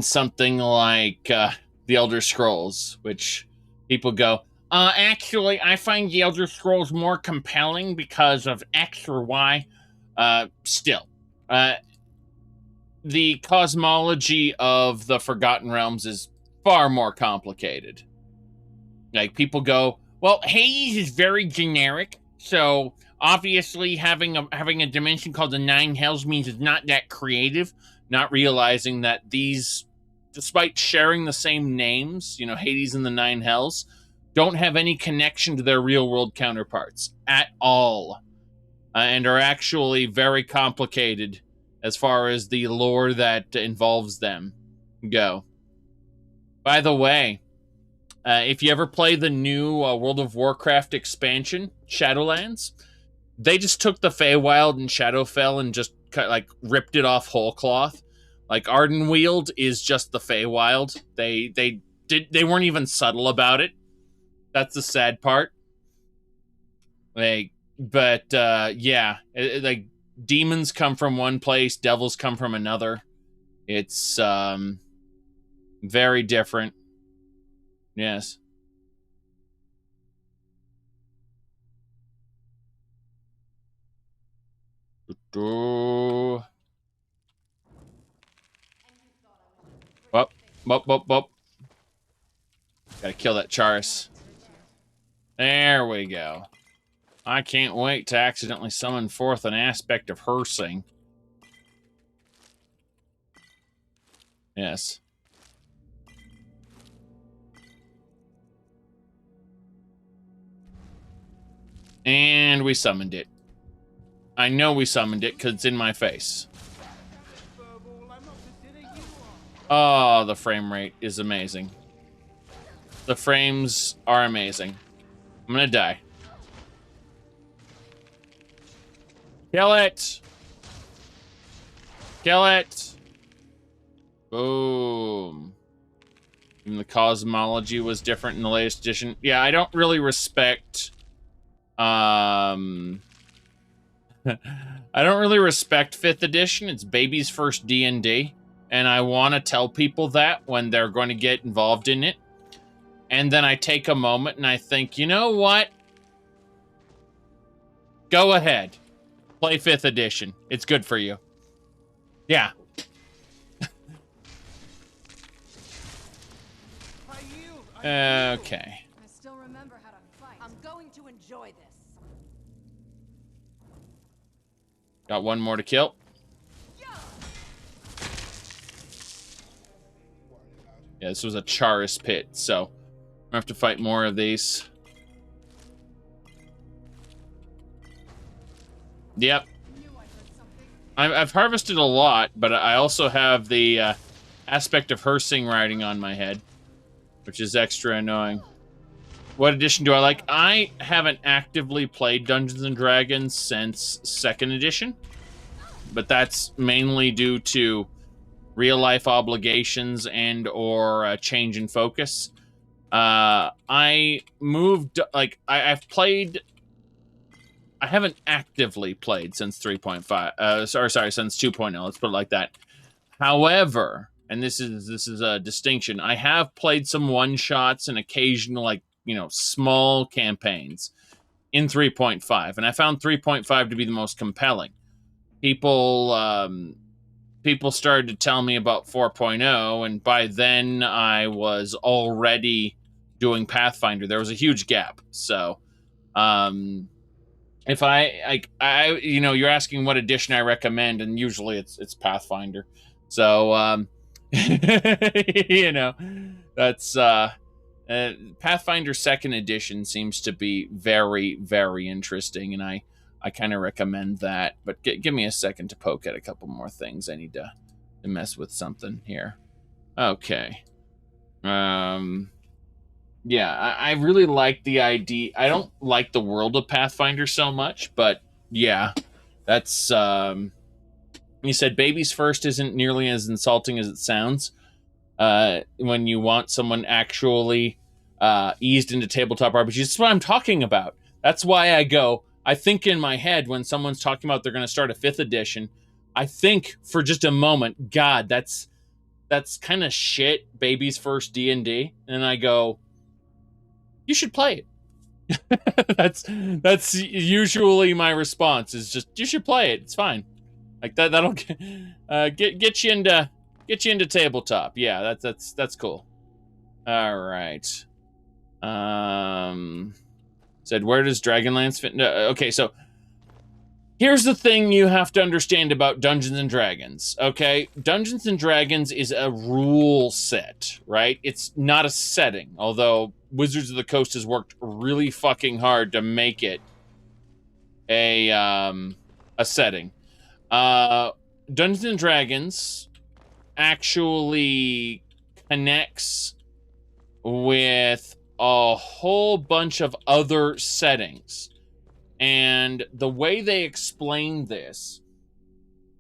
something like the Elder Scrolls, which people go, actually, I find the Elder Scrolls more compelling because of X or Y. Still, the cosmology of the Forgotten Realms is far more complicated. Like, people go, well, Hades is very generic, so obviously having a dimension called the Nine Hells means it's not that creative, not realizing that these, despite sharing the same names, you know, Hades and the Nine Hells, don't have any connection to their real-world counterparts at all, and are actually very complicated as far as the lore that involves them go. By the way, if you ever play the new World of Warcraft expansion, Shadowlands, they just took the Feywild and Shadowfell and just ripped it off whole cloth. Like, Ardenweald is just the Feywild. They weren't even subtle about it. That's the sad part. Yeah, demons come from one place, devils come from another. It's very different. Yes. Whoop. Gotta kill that Charis. There we go. I can't wait to accidentally summon forth an aspect of Hersing. Yes. And we summoned it. I know we summoned it because it's in my face. Oh, the frame rate is amazing. The frames are amazing. I'm gonna die. Kill it! Kill it! Boom. Even the cosmology was different in the latest edition. Yeah, I don't really respect... I don't really respect 5th edition. It's baby's first D&D. And I want to tell people that when they're going to get involved in it. And then I take a moment and I think, you know what? Go ahead. Play 5th edition. It's good for you. Yeah. Okay. I still remember how to fight. I'm going to enjoy this. Got one more to kill. Yeah, this was a Charis pit, so I have to fight more of these. Yep. I've harvested a lot, but I also have the aspect of Hersing riding on my head, which is extra annoying. What edition do I like? I haven't actively played Dungeons & Dragons since 2nd edition, but that's mainly due to real-life obligations and or a change in focus. I moved, like, I've played... I haven't actively played since 3.5, sorry, since 2.0, let's put it like that. However, and this is a distinction, I have played some one-shots and occasional, like, you know, small campaigns in 3.5, and I found 3.5 to be the most compelling. People started to tell me about 4.0, and by then I was already doing Pathfinder. There was a huge gap, so if I you know, you're asking what edition I recommend, and usually it's Pathfinder. So you know, that's Pathfinder 2nd edition seems to be very, very interesting, and I kind of recommend that. But give me a second to poke at a couple more things. I need to mess with something here. Okay. Yeah, I really like the idea. I don't like the world of Pathfinder so much, but yeah, that's, you said baby's first isn't nearly as insulting as it sounds. When you want someone actually eased into tabletop RPGs. That's what I'm talking about. That's why I think in my head when someone's talking about they're going to start a 5th edition, I think for just a moment, God, that's kind of shit, baby's first D&D. And I go, you should play it. That's usually my response, is just, you should play it. It's fine. Like that'll get you into tabletop. Yeah, that's cool. All right. Said, where does Dragonlance fit into? Okay, so here's the thing you have to understand about Dungeons and Dragons. Okay, Dungeons and Dragons is a rule set, right? It's not a setting, although Wizards of the Coast has worked really fucking hard to make it a setting. Dungeons and Dragons actually connects with a whole bunch of other settings. And the way they explain this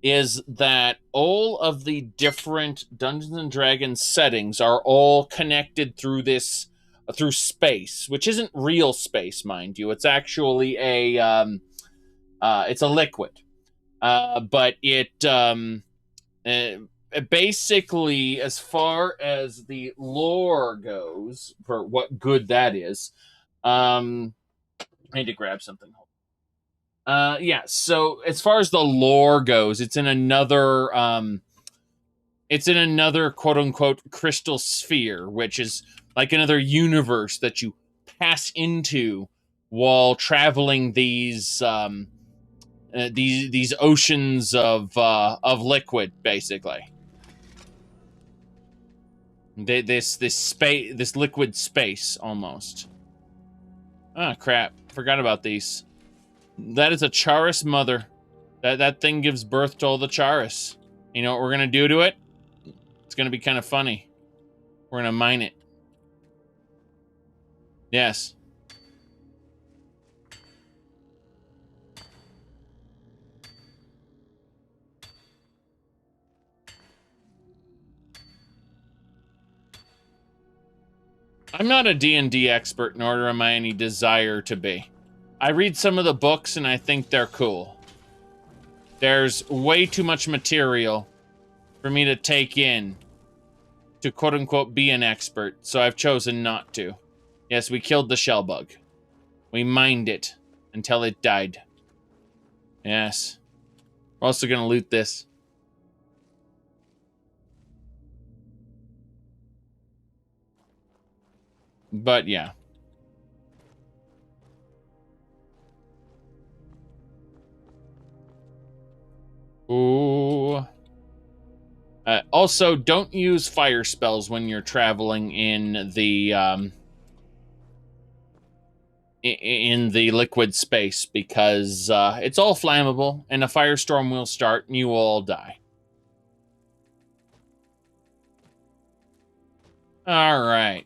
is that all of the different Dungeons and Dragons settings are all connected through space, which isn't real space, mind you. It's actually it's a liquid. But basically, as far as the lore goes, for what good that is, I need to grab something. Yeah, so as far as the lore goes, it's in another quote-unquote crystal sphere, which is like another universe that you pass into while traveling these oceans of liquid, basically. This liquid space, almost. Ah, crap. Forgot about these. That is a Charis mother. That thing gives birth to all the Charis. You know what we're gonna do to it? It's gonna be kind of funny. We're gonna mine it. Yes. I'm not a D&D expert, nor am I any desire to be. I read some of the books and I think they're cool. There's way too much material for me to take in to quote-unquote be an expert, so I've chosen not to. Yes, we killed the shell bug. We mined it until it died. Yes. We're also gonna loot this. But yeah. Ooh. Also, don't use fire spells when you're traveling in the liquid space, because it's all flammable and a firestorm will start and you will all die. All right.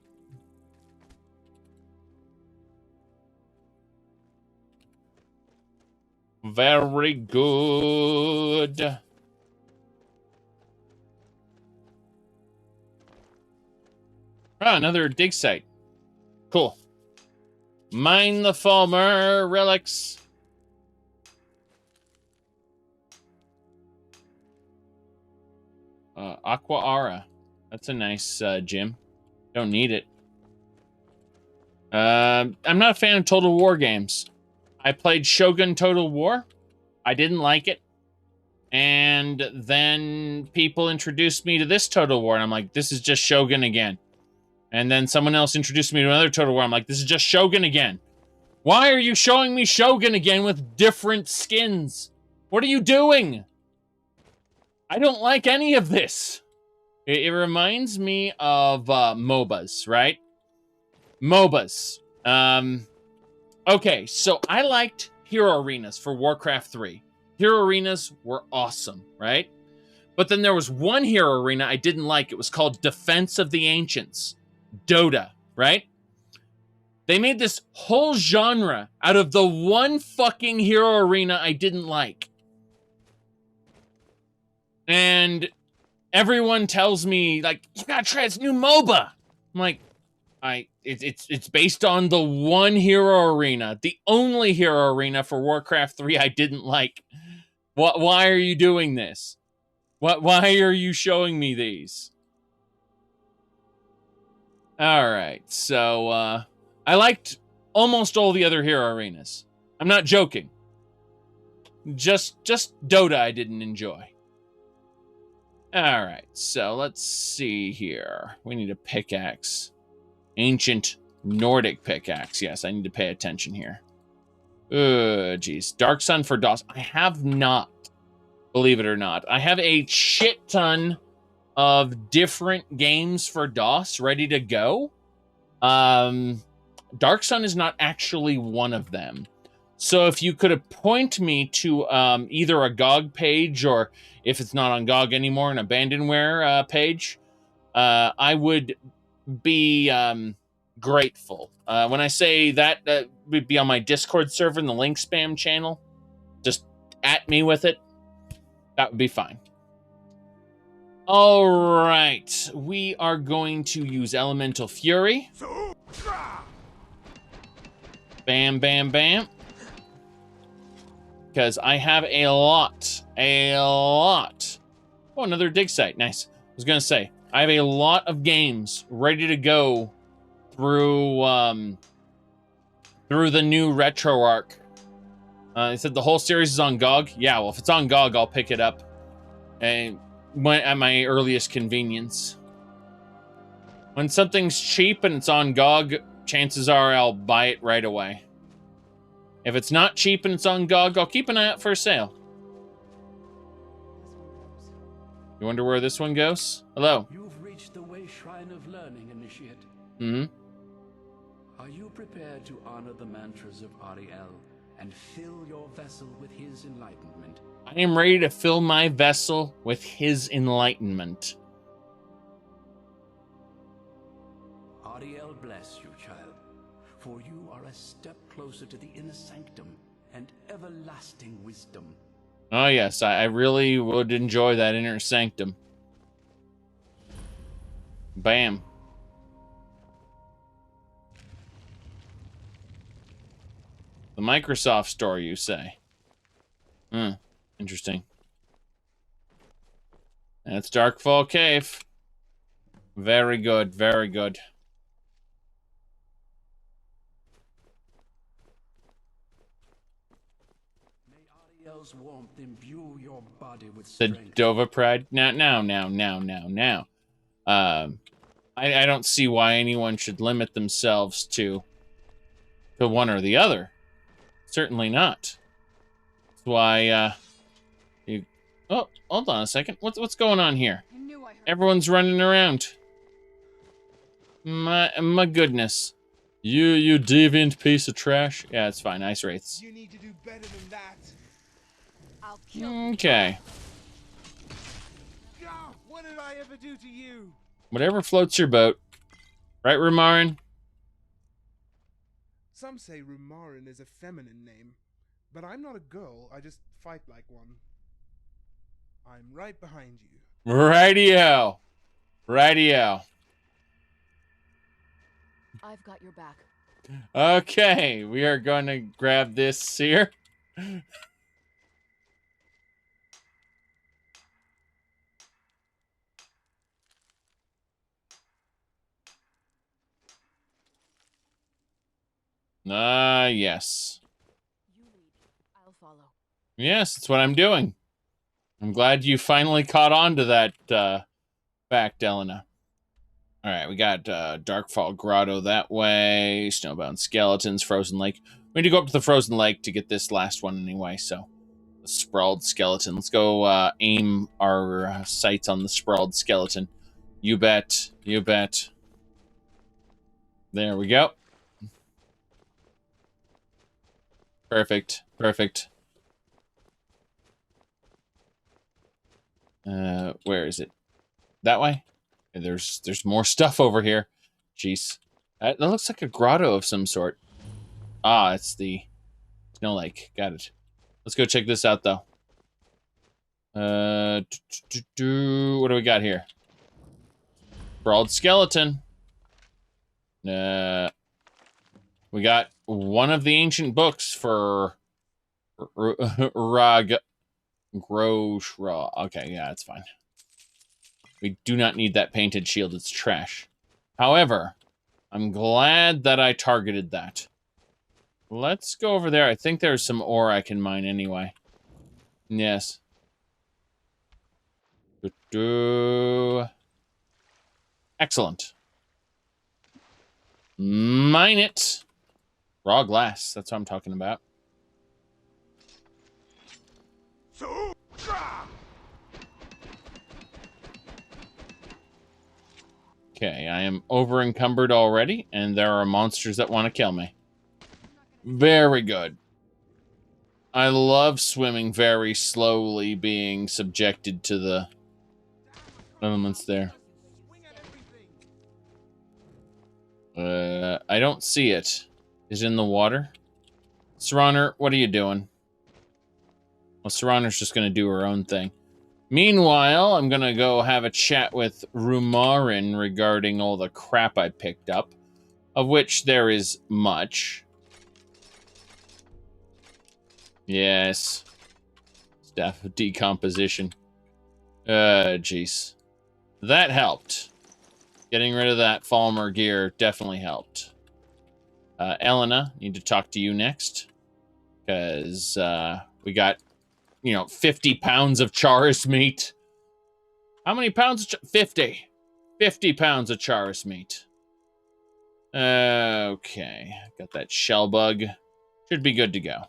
Very good. Ah, another dig site. Cool. Mine the Falmer relics. Aqua Aura. That's a nice gem. Don't need it. I'm not a fan of Total War games. I played Shogun Total War. I didn't like it. And then people introduced me to this Total War, and I'm like, this is just Shogun again. And then someone else introduced me to another Total War. I'm like, this is just Shogun again. Why are you showing me Shogun again with different skins? What are you doing? I don't like any of this. It reminds me of MOBAs, right? MOBAs. Okay, so I liked Hero Arenas for Warcraft 3. Hero Arenas were awesome, right? But then there was one Hero Arena I didn't like. It was called Defense of the Ancients. Dota, right? They made this whole genre out of the one fucking Hero Arena I didn't like. And everyone tells me, like, you gotta try this new MOBA. I'm like, it's based on the one Hero Arena, the only Hero Arena for Warcraft 3 I didn't like. Why are you doing this? Why are you showing me these? All right, so I liked almost all the other Hero Arenas. I'm not joking. Just Dota I didn't enjoy. All right, so let's see here. We need a pickaxe. Ancient Nordic pickaxe. Yes, I need to pay attention here. Geez. Dark Sun for DOS. I have not, believe it or not. I have a shit ton of different games for DOS ready to go. Dark Sun is not actually one of them. So if you could point me to either a GOG page, or if it's not on GOG anymore, an Abandonware page, I would be grateful. When I say that, would be on my Discord server in the link spam channel. Just at me with it. That would be fine. All right, we are going to use Elemental Fury. Bam, bam, bam. Because I have a lot. Oh, another dig site. Nice. I was going to say, I have a lot of games ready to go through the new RetroArch. They said the whole series is on GOG. Yeah, well, if it's on GOG, I'll pick it up at my earliest convenience. When something's cheap and it's on GOG, chances are I'll buy it right away. If it's not cheap and it's on GOG, I'll keep an eye out for a sale. You wonder where this one goes? Hello. You've reached the Way Shrine of Learning, Initiate. Mm-hmm. Are you prepared to honor the mantras of Ariel and fill your vessel with his enlightenment? I am ready to fill my vessel with his enlightenment. Ariel bless you, child, for you are a step closer to the inner sanctum and everlasting wisdom. Oh yes, I really would enjoy that inner sanctum. Bam. Microsoft Store, you say? Hmm. Interesting. That's Darkfall Cave. Very good, very good. Ariel's warmth imbue your body with The strength. Dova Pride? Now. I don't see why anyone should limit themselves to one or the other. Certainly not. That's why, you... Oh, hold on a second. What's going on here? Everyone's running around. My goodness. You deviant piece of trash. Yeah, it's fine. Ice wraiths. You need to do better than that. I'll kill Okay. God, what did I ever do to you? Whatever floats your boat. Right, Rumarin? Some say Rumarin is a feminine name, but I'm not a girl. I just fight like one. I'm right behind you. Radio. Radio. I've got your back. Okay, we are going to grab this here. Yes. You lead. I'll follow. Yes, that's what I'm doing. I'm glad you finally caught on to that fact, Elena. Alright, we got Darkfall Grotto that way, Snowbound Skeletons, Frozen Lake. We need to go up to the Frozen Lake to get this last one anyway, so... The Sprawled Skeleton. Let's go aim our sights on the Sprawled Skeleton. You bet. You bet. There we go. Perfect. Perfect. Where is it? That way? There's more stuff over here. Jeez. That looks like a grotto of some sort. Ah, it's the Snow Lake. Got it. Let's go check this out, though. What do we got here? Sprawled Skeleton. We got one of the ancient books for Groshra. Okay, yeah, it's fine. We do not need that painted shield. It's trash. However, I'm glad that I targeted that. Let's go over there. I think there's some ore I can mine anyway. Yes. Excellent. Mine it. Raw glass. That's what I'm talking about. Okay, I am over encumbered already, and there are monsters that want to kill me. Very good. I love swimming very slowly, being subjected to the elements there. I don't see it. Is it in the water? Serraner, what are you doing? Well, Serraner's just going to do her own thing. Meanwhile, I'm going to go have a chat with Rumarin regarding all the crap I picked up, of which there is much. Yes. Staff of Decomposition. Jeez. That helped. Getting rid of that Falmer gear definitely helped. Elena, need to talk to you next. Because we got, 50 pounds of Charis meat. How many pounds? 50. 50 pounds of Charis meat. Okay. Got that shell bug. Should be good to go.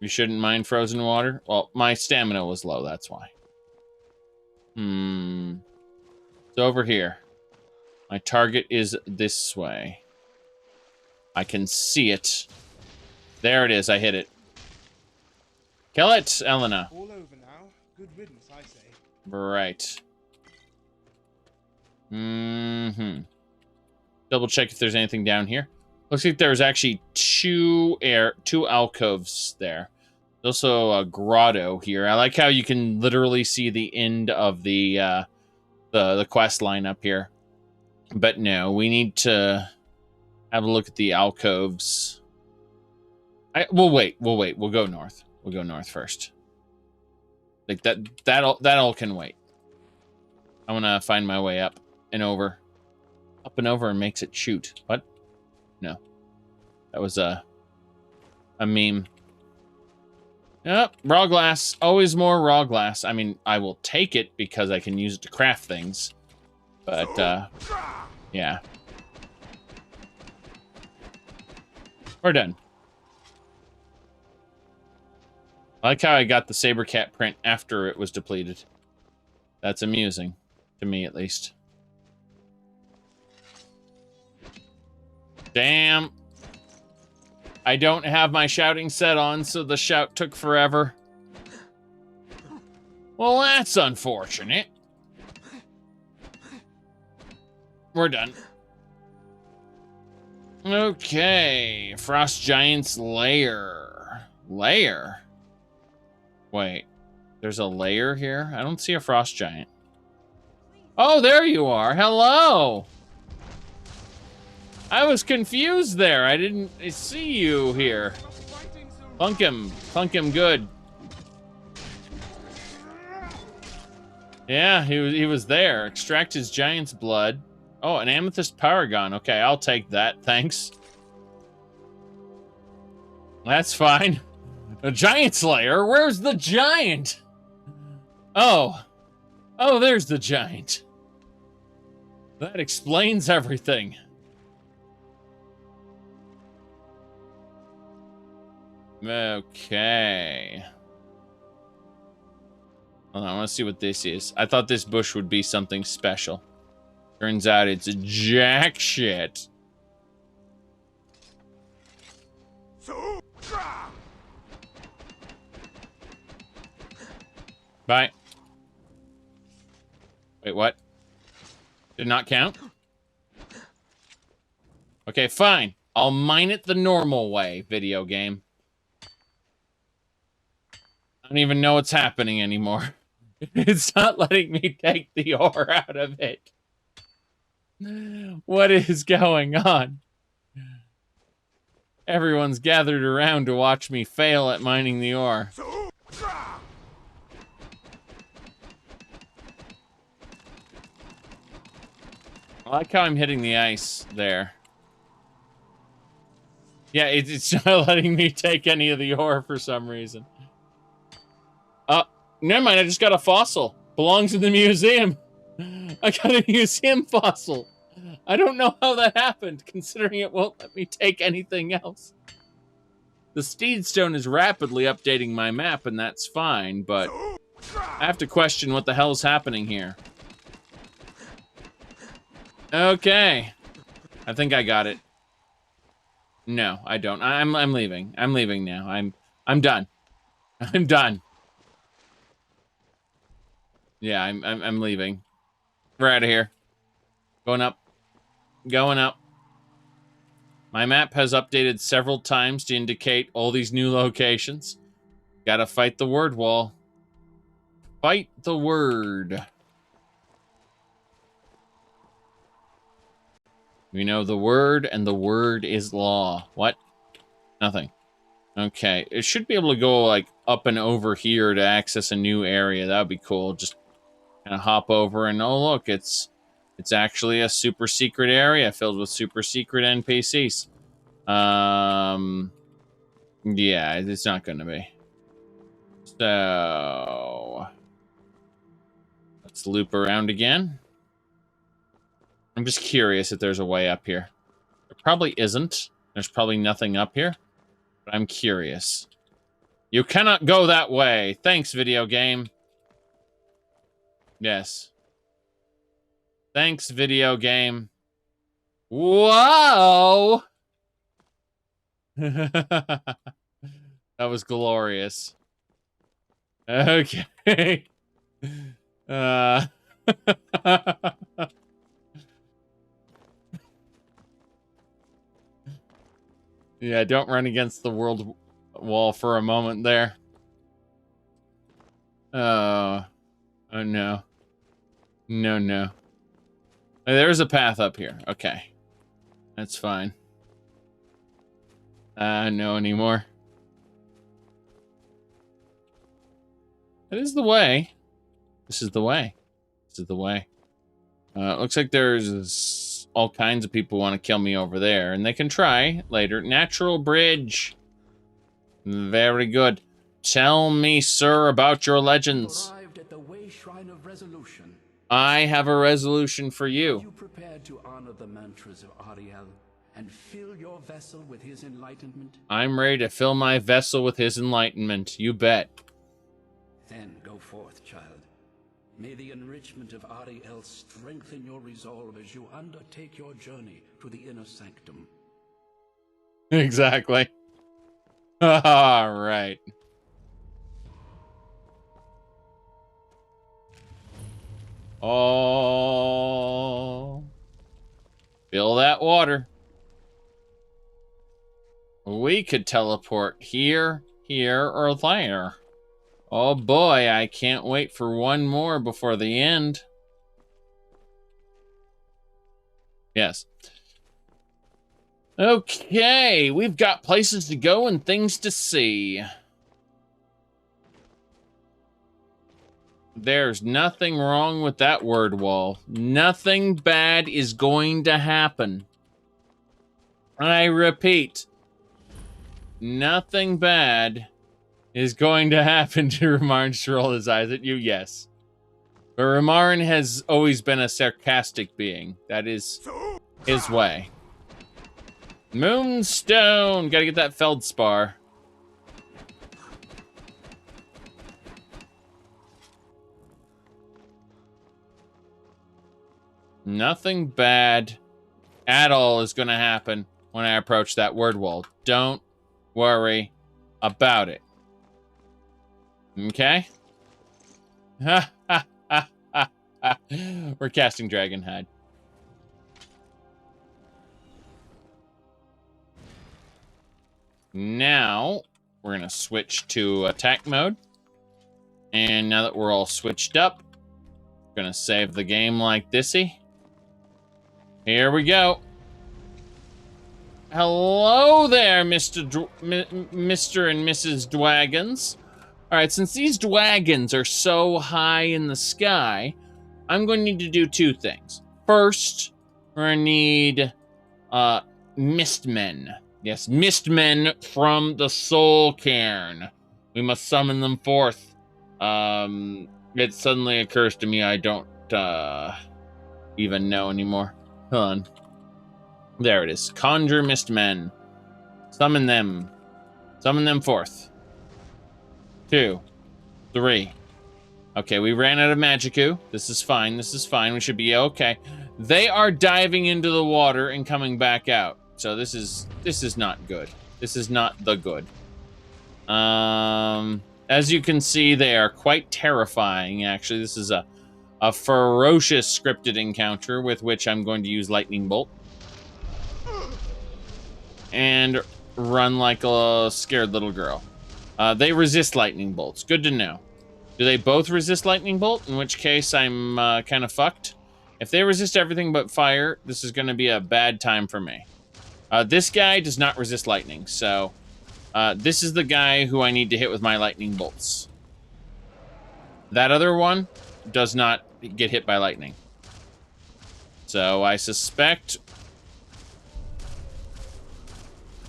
You shouldn't mind frozen water? Well, my stamina was low, that's why. It's over here. My target is this way. I can see it. There it is, I hit it. Kill it, Elena. All over now. Good riddance, I say. Right. Double check if there's anything down here. Looks like there's actually two alcoves there. There's also a grotto here. I like how you can literally see the end of the quest line up here. But no, we need to have a look at the alcoves. We'll wait. We'll go north. We'll go north first. Like that all can wait. I want to find my way up and over. Up and over and makes it shoot. What? No. That was a meme. Yep, raw glass. Always more raw glass. I mean, I will take it because I can use it to craft things. But, yeah. We're done. I like how I got the Sabercat print after it was depleted. That's amusing. To me, at least. Damn. I don't have my shouting set on, so the shout took forever. Well, that's unfortunate. We're done. Okay. Frost Giant's lair. Lair? Wait. There's a lair here? I don't see a Frost Giant. Oh, there you are. Hello. I was confused there. I didn't see you here. Plunk him. Plunk him good. Yeah, he was there. Extract his giant's blood. Oh, an amethyst paragon. Okay, I'll take that. Thanks. That's fine. A giant slayer? Where's the giant? Oh. Oh, there's the giant. That explains everything. Okay. Hold on, I want to see what this is. I thought this bush would be something special. Turns out it's jack shit. Bye. Wait, what? Did not count? Okay, fine. I'll mine it the normal way, video game. I don't even know what's happening anymore. It's not letting me take the ore out of it. What is going on? Everyone's gathered around to watch me fail at mining the ore. I like how I'm hitting the ice there. Yeah, it's not letting me take any of the ore for some reason. Never mind, I just got a fossil. Belongs in the museum. I got a museum fossil. I don't know how that happened, considering it won't let me take anything else. The Steedstone is rapidly updating my map, and that's fine, but I have to question what the hell's happening here. Okay. I think I got it. No, I don't. I'm leaving. I'm leaving now. I'm done. I'm done. Yeah, I'm leaving. We're out of here. Going up. Going up. My map has updated several times to indicate all these new locations. Gotta fight the word wall. Fight the word. We know the word, and the word is law. What? Nothing. Okay, it should be able to go, like, up and over here to access a new area. That would be cool. Just kind of hop over and, oh, look, it's actually a super secret area filled with super secret NPCs. Yeah, it's not going to be. So, let's loop around again. I'm just curious if there's a way up here. There probably isn't. There's probably nothing up here. But I'm curious. You cannot go that way. Thanks, video game. Yes. Thanks, video game. Whoa! That was glorious. Okay. Yeah, don't run against the world wall for a moment there. Oh no. No. There's a path up here. Okay. That's fine. No anymore. That is the way. This is the way. This is the way. Looks like there's all kinds of people want to kill me over there, and they can try later. Natural bridge. Very good. Tell me, sir, about your legends. Arrived at the way shrine of resolution. I have a resolution for Are you. you prepared to honor the mantras of Ariel and fill your vessel with his enlightenment? I'm ready to fill my vessel with his enlightenment. You bet. Then go forth, child. May the enrichment of Ariel strengthen your resolve as you undertake your journey to the inner sanctum. Exactly. All right. Oh. Fill that water. We could teleport here, here, or there. Oh boy, I can't wait for one more before the end. Yes. Okay, we've got places to go and things to see. There's nothing wrong with that word wall. Nothing bad is going to happen. I repeat, nothing bad is going to happen to Ramarin to roll his eyes at you, yes. But Ramarin has always been a sarcastic being. That is his way. Moonstone! Gotta get that feldspar. Nothing bad at all is gonna happen when I approach that word wall. Don't worry about it. Okay? Ha ha ha ha ha. We're casting Dragonhide. Now, we're going to switch to attack mode. And now that we're all switched up, we're going to save the game like thisy. Here we go. Hello there, Mr. and Mrs. Dwagons. All right, since these dragons are so high in the sky, I'm going to need to do two things. First, we're going to need Mistmen. Yes, Mistmen from the Soul Cairn. We must summon them forth. It suddenly occurs to me I don't even know anymore. Hold on. There it is. Conjure Mistmen. Summon them. Summon them forth. 2, 3. Okay, we ran out of Magicu. This is fine. This is fine. We should be okay. They are diving into the water and coming back out. So this is not good. This is not the good. As you can see, they are quite terrifying, actually. This is a ferocious scripted encounter with which I'm going to use Lightning Bolt. And run like a scared little girl. They resist Lightning Bolts. Good to know. Do they both resist Lightning Bolt? In which case, I'm kind of fucked. If they resist everything but fire, this is going to be a bad time for me. This guy does not resist lightning, so this is the guy who I need to hit with my lightning bolts. That other one does not get hit by lightning. So I suspect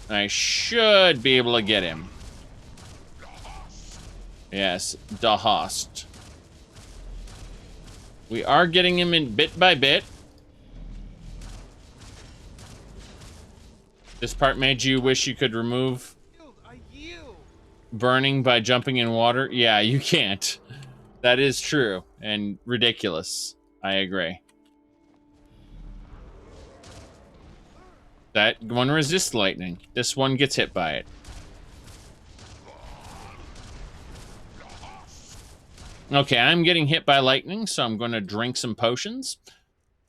I should be able to get him. Yes, Dahost. We are getting him in bit by bit. This part made you wish you could remove burning by jumping in water? Yeah, you can't. That is true and ridiculous. I agree. That one resists lightning. This one gets hit by it. Okay, I'm getting hit by lightning, so I'm going to drink some potions.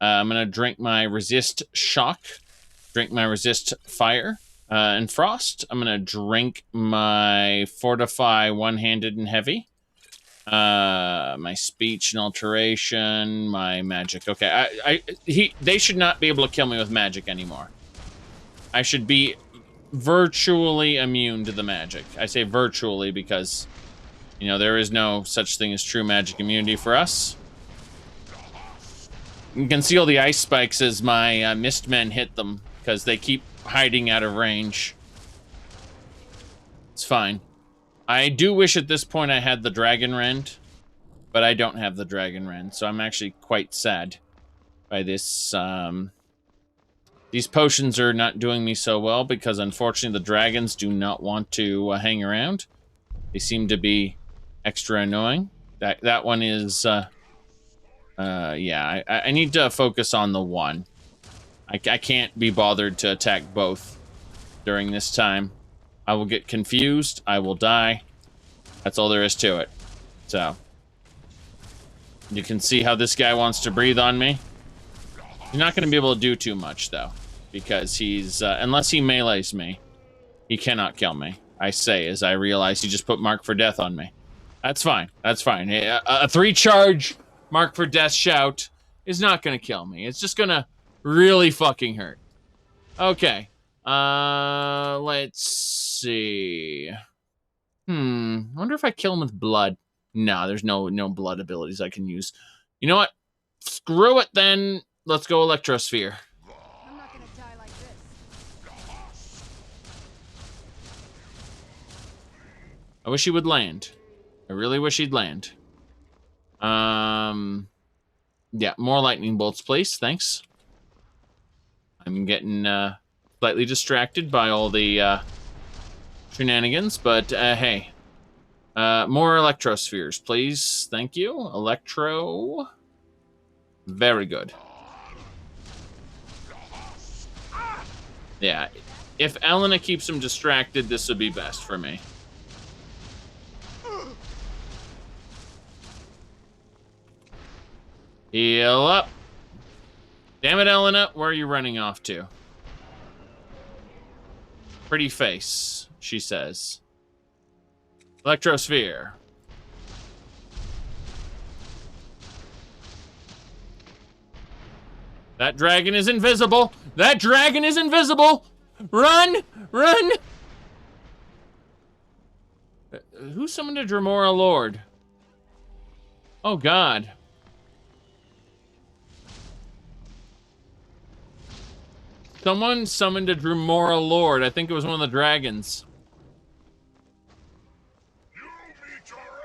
I'm going to drink my resist shock. Drink my resist fire and frost. I'm gonna drink my fortify one-handed and heavy. My speech and alteration, my magic. Okay, they should not be able to kill me with magic anymore. I should be virtually immune to the magic. I say virtually because, you know, there is no such thing as true magic immunity for us. You can see all the ice spikes as my mistmen hit them because they keep hiding out of range. It's fine. I do wish at this point I had the Dragon Rend, but I don't have the Dragon Rend, so I'm actually quite sad by this. These potions are not doing me so well because, unfortunately, the dragons do not want to hang around. They seem to be extra annoying. That one is, yeah, I need to focus on the one. I can't be bothered to attack both during this time. I will get confused. I will die. That's all there is to it. So, you can see how this guy wants to breathe on me. He's not going to be able to do too much, though, because he's, unless he melees me, he cannot kill me. I say, as I realize he just put Mark for Death on me. That's fine. That's fine. A 3-charge Mark for Death shout is not going to kill me. It's just going to really fucking hurt. Okay. Let's see. Wonder if I kill him with blood. No, there's no blood abilities I can use. You know what? Screw it then. Let's go Electrosphere. I'm not gonna die like this. I wish he would land. I really wish he'd land. Yeah, more lightning bolts, please. Thanks. I'm getting slightly distracted by all the shenanigans, but hey. More Electrospheres, please. Thank you. Electro. Very good. Yeah, if Elena keeps him distracted, this would be best for me. Heal up. Damn it, Elena, where are you running off to? Pretty face, she says. Electrosphere. That dragon is invisible! That dragon is invisible! Run! Run! Who summoned a Dremora Lord? Oh, God. Someone summoned a Dremora Lord. I think it was one of the dragons.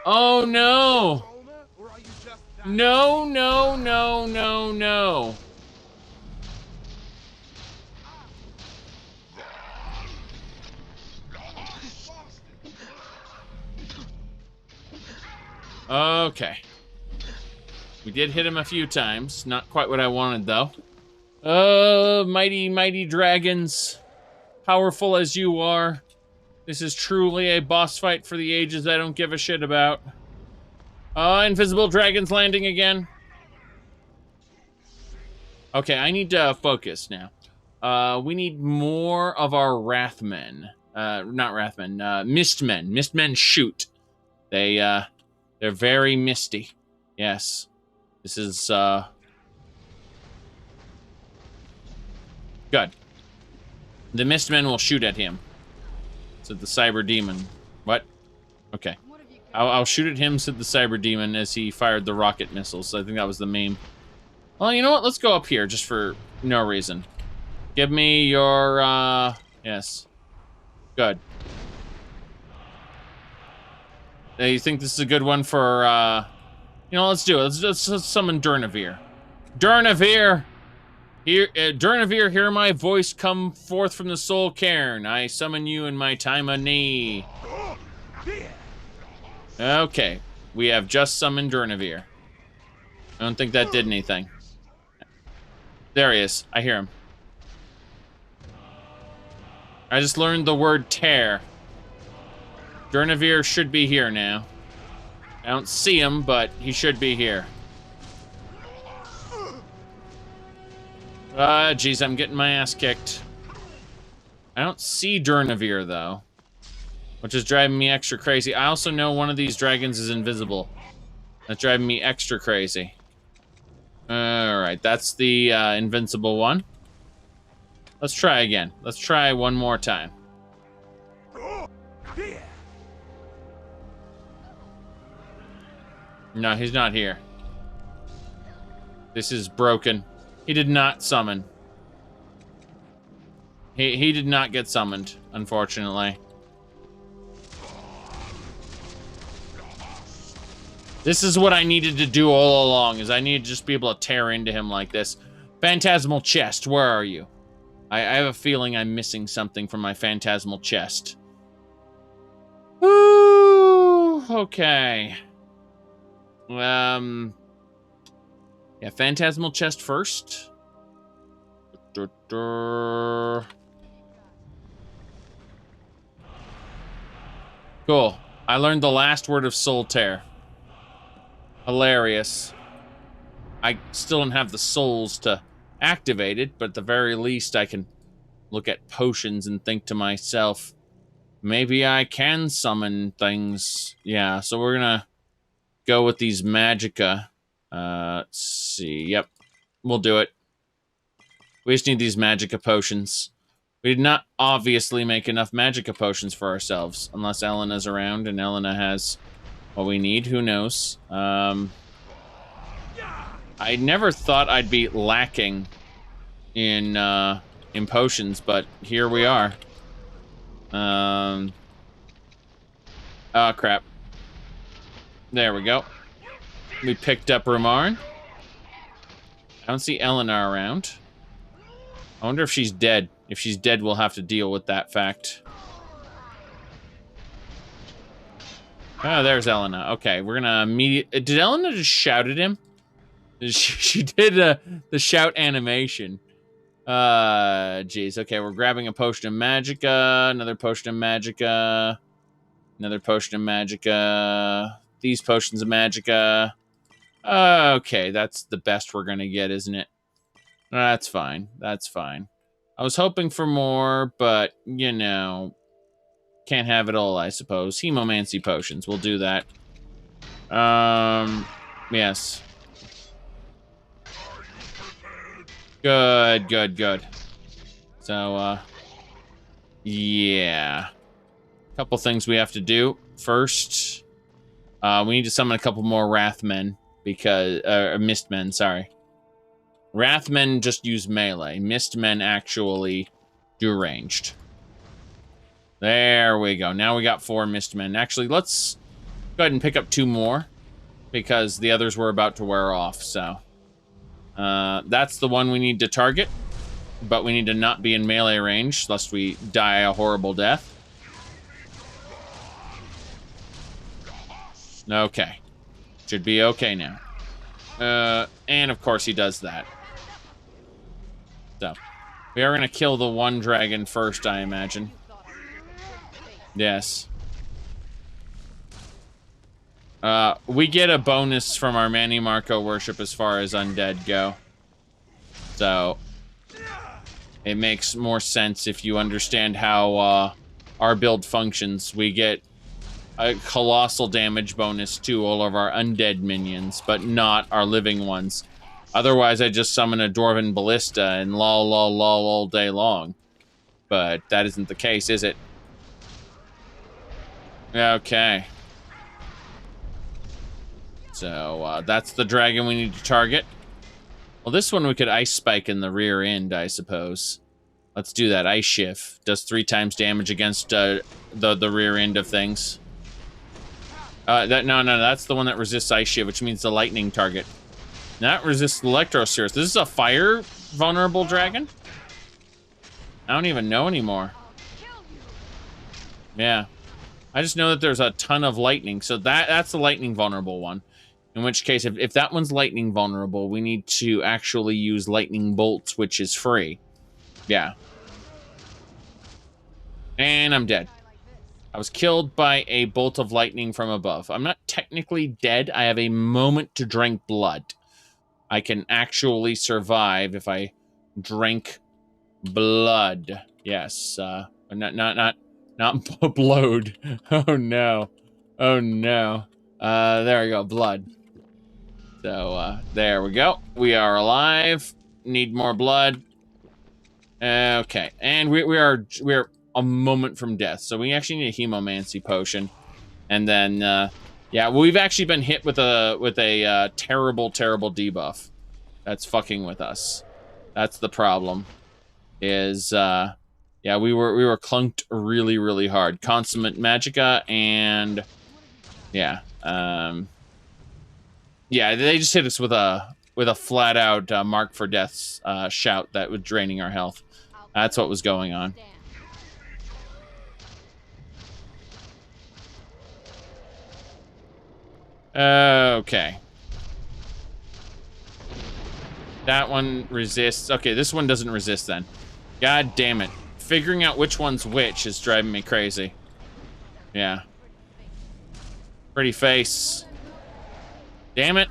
Oh, no! No, no, no, no, no. Okay. We did hit him a few times. Not quite what I wanted, though. Mighty, mighty dragons. Powerful as you are. This is truly a boss fight for the ages I don't give a shit about. Invisible dragons landing again. Okay, I need to focus now. We need more of our Wrathmen. Not Wrathmen, Mistmen. Mistmen shoot. They're very misty. Yes. This is, good. The Mistmen will shoot at him. Said the Cyber Demon. What? Okay. I'll shoot at him, said the Cyber Demon, as he fired the rocket missiles. I think that was the meme. Well, you know what? Let's go up here, just for no reason. Give me your, yes. Good. You think this is a good one for, you know, let's do it. Let's summon Durnavir. Durnavir! Here, Durnavir, hear my voice come forth from the soul cairn. I summon you in my time of need. Okay, we have just summoned Durnavir. I don't think that did anything. There he is. I hear him. I just learned the word tear. Durnavir should be here now. I don't see him, but he should be here. Geez, I'm getting my ass kicked. I don't see Durnavir, though, which is driving me extra crazy. I also know one of these dragons is invisible. That's driving me extra crazy. Alright, that's the invincible one. Let's try again. Let's try one more time. No, he's not here. This is broken. He did not summon. He did not get summoned, unfortunately. This is what I needed to do all along, is I needed to just be able to tear into him like this. Phantasmal chest, where are you? I have a feeling I'm missing something from my phantasmal chest. Ooh, okay. Yeah, phantasmal chest first. Cool. I learned the last word of Soul Tear. Hilarious. I still don't have the souls to activate it, but at the very least I can look at potions and think to myself, maybe I can summon things. Yeah, so we're gonna go with these magicka. Let's see. Yep, we'll do it. We just need these magicka potions. We did not obviously make enough magicka potions for ourselves, unless Elena's around and Elena has what we need. Who knows? I never thought I'd be lacking in potions, but here we are. Oh, crap. There we go. We picked up Romarn. I don't see Elena around. I wonder if she's dead. If she's dead, we'll have to deal with that fact. Oh, there's Elena. Okay, we're gonna immediately... Did Elena just shout at him? She did the shout animation. Jeez. Okay, we're grabbing a potion of magicka, another potion of magicka, another potion of magicka, these potions of magicka. Okay, that's the best we're gonna get, isn't it? That's fine. That's fine. I was hoping for more, but, you know, can't have it all, I suppose. Hemomancy potions, we'll do that. Yes. Good, good, good. So, yeah. Couple things we have to do. First, we need to summon a couple more Wrathmen, because, Mistmen, sorry. Wrathmen just use melee. Mistmen actually do ranged. There we go. Now we got 4 Mistmen. Actually, let's go ahead and pick up 2 more, because the others were about to wear off, so... that's the one we need to target, but we need to not be in melee range, lest we die a horrible death. Okay. Should be okay now. And of course he does that. So, we are going to kill the one dragon first, I imagine. Yes. We get a bonus from our Manny Marco worship as far as undead go. So, it makes more sense if you understand how our build functions. We get a colossal damage bonus to all of our undead minions, but not our living ones. Otherwise, I just summon a Dwarven Ballista and lol lol lol all day long. But that isn't the case, is it? Okay. So, that's the dragon we need to target. Well, this one we could Ice Spike in the rear end, I suppose. Let's do that. Ice Shift. Does 3 times damage against the rear end of things. No, that's the one that resists Ice Shift, which means the lightning target. That resists Electrospheres. This is a fire vulnerable dragon? I don't even know anymore. Yeah. I just know that there's a ton of lightning, so that's the lightning vulnerable one. In which case, if that one's lightning vulnerable, we need to actually use lightning bolts, which is free. Yeah. And I'm dead. I was killed by a bolt of lightning from above. I'm not technically dead. I have a moment to drink blood. I can actually survive if I drink blood. Yes. Not blowed. Oh no. Oh no. There we go. Blood. So, there we go. We are alive. Need more blood. Okay. And we are a moment from death. So we actually need a hemomancy potion. And then, Yeah, well, we've actually been hit with a terrible, terrible debuff. That's fucking with us. That's the problem. Is yeah, we were clunked really, really hard. Consummate Magicka and yeah, yeah, they just hit us with a flat out Mark for Death's shout that was draining our health. That's what was going on. Okay. That one resists. Okay, this one doesn't resist then. God damn it. Figuring out which one's which is driving me crazy. Yeah. Pretty face. Damn it.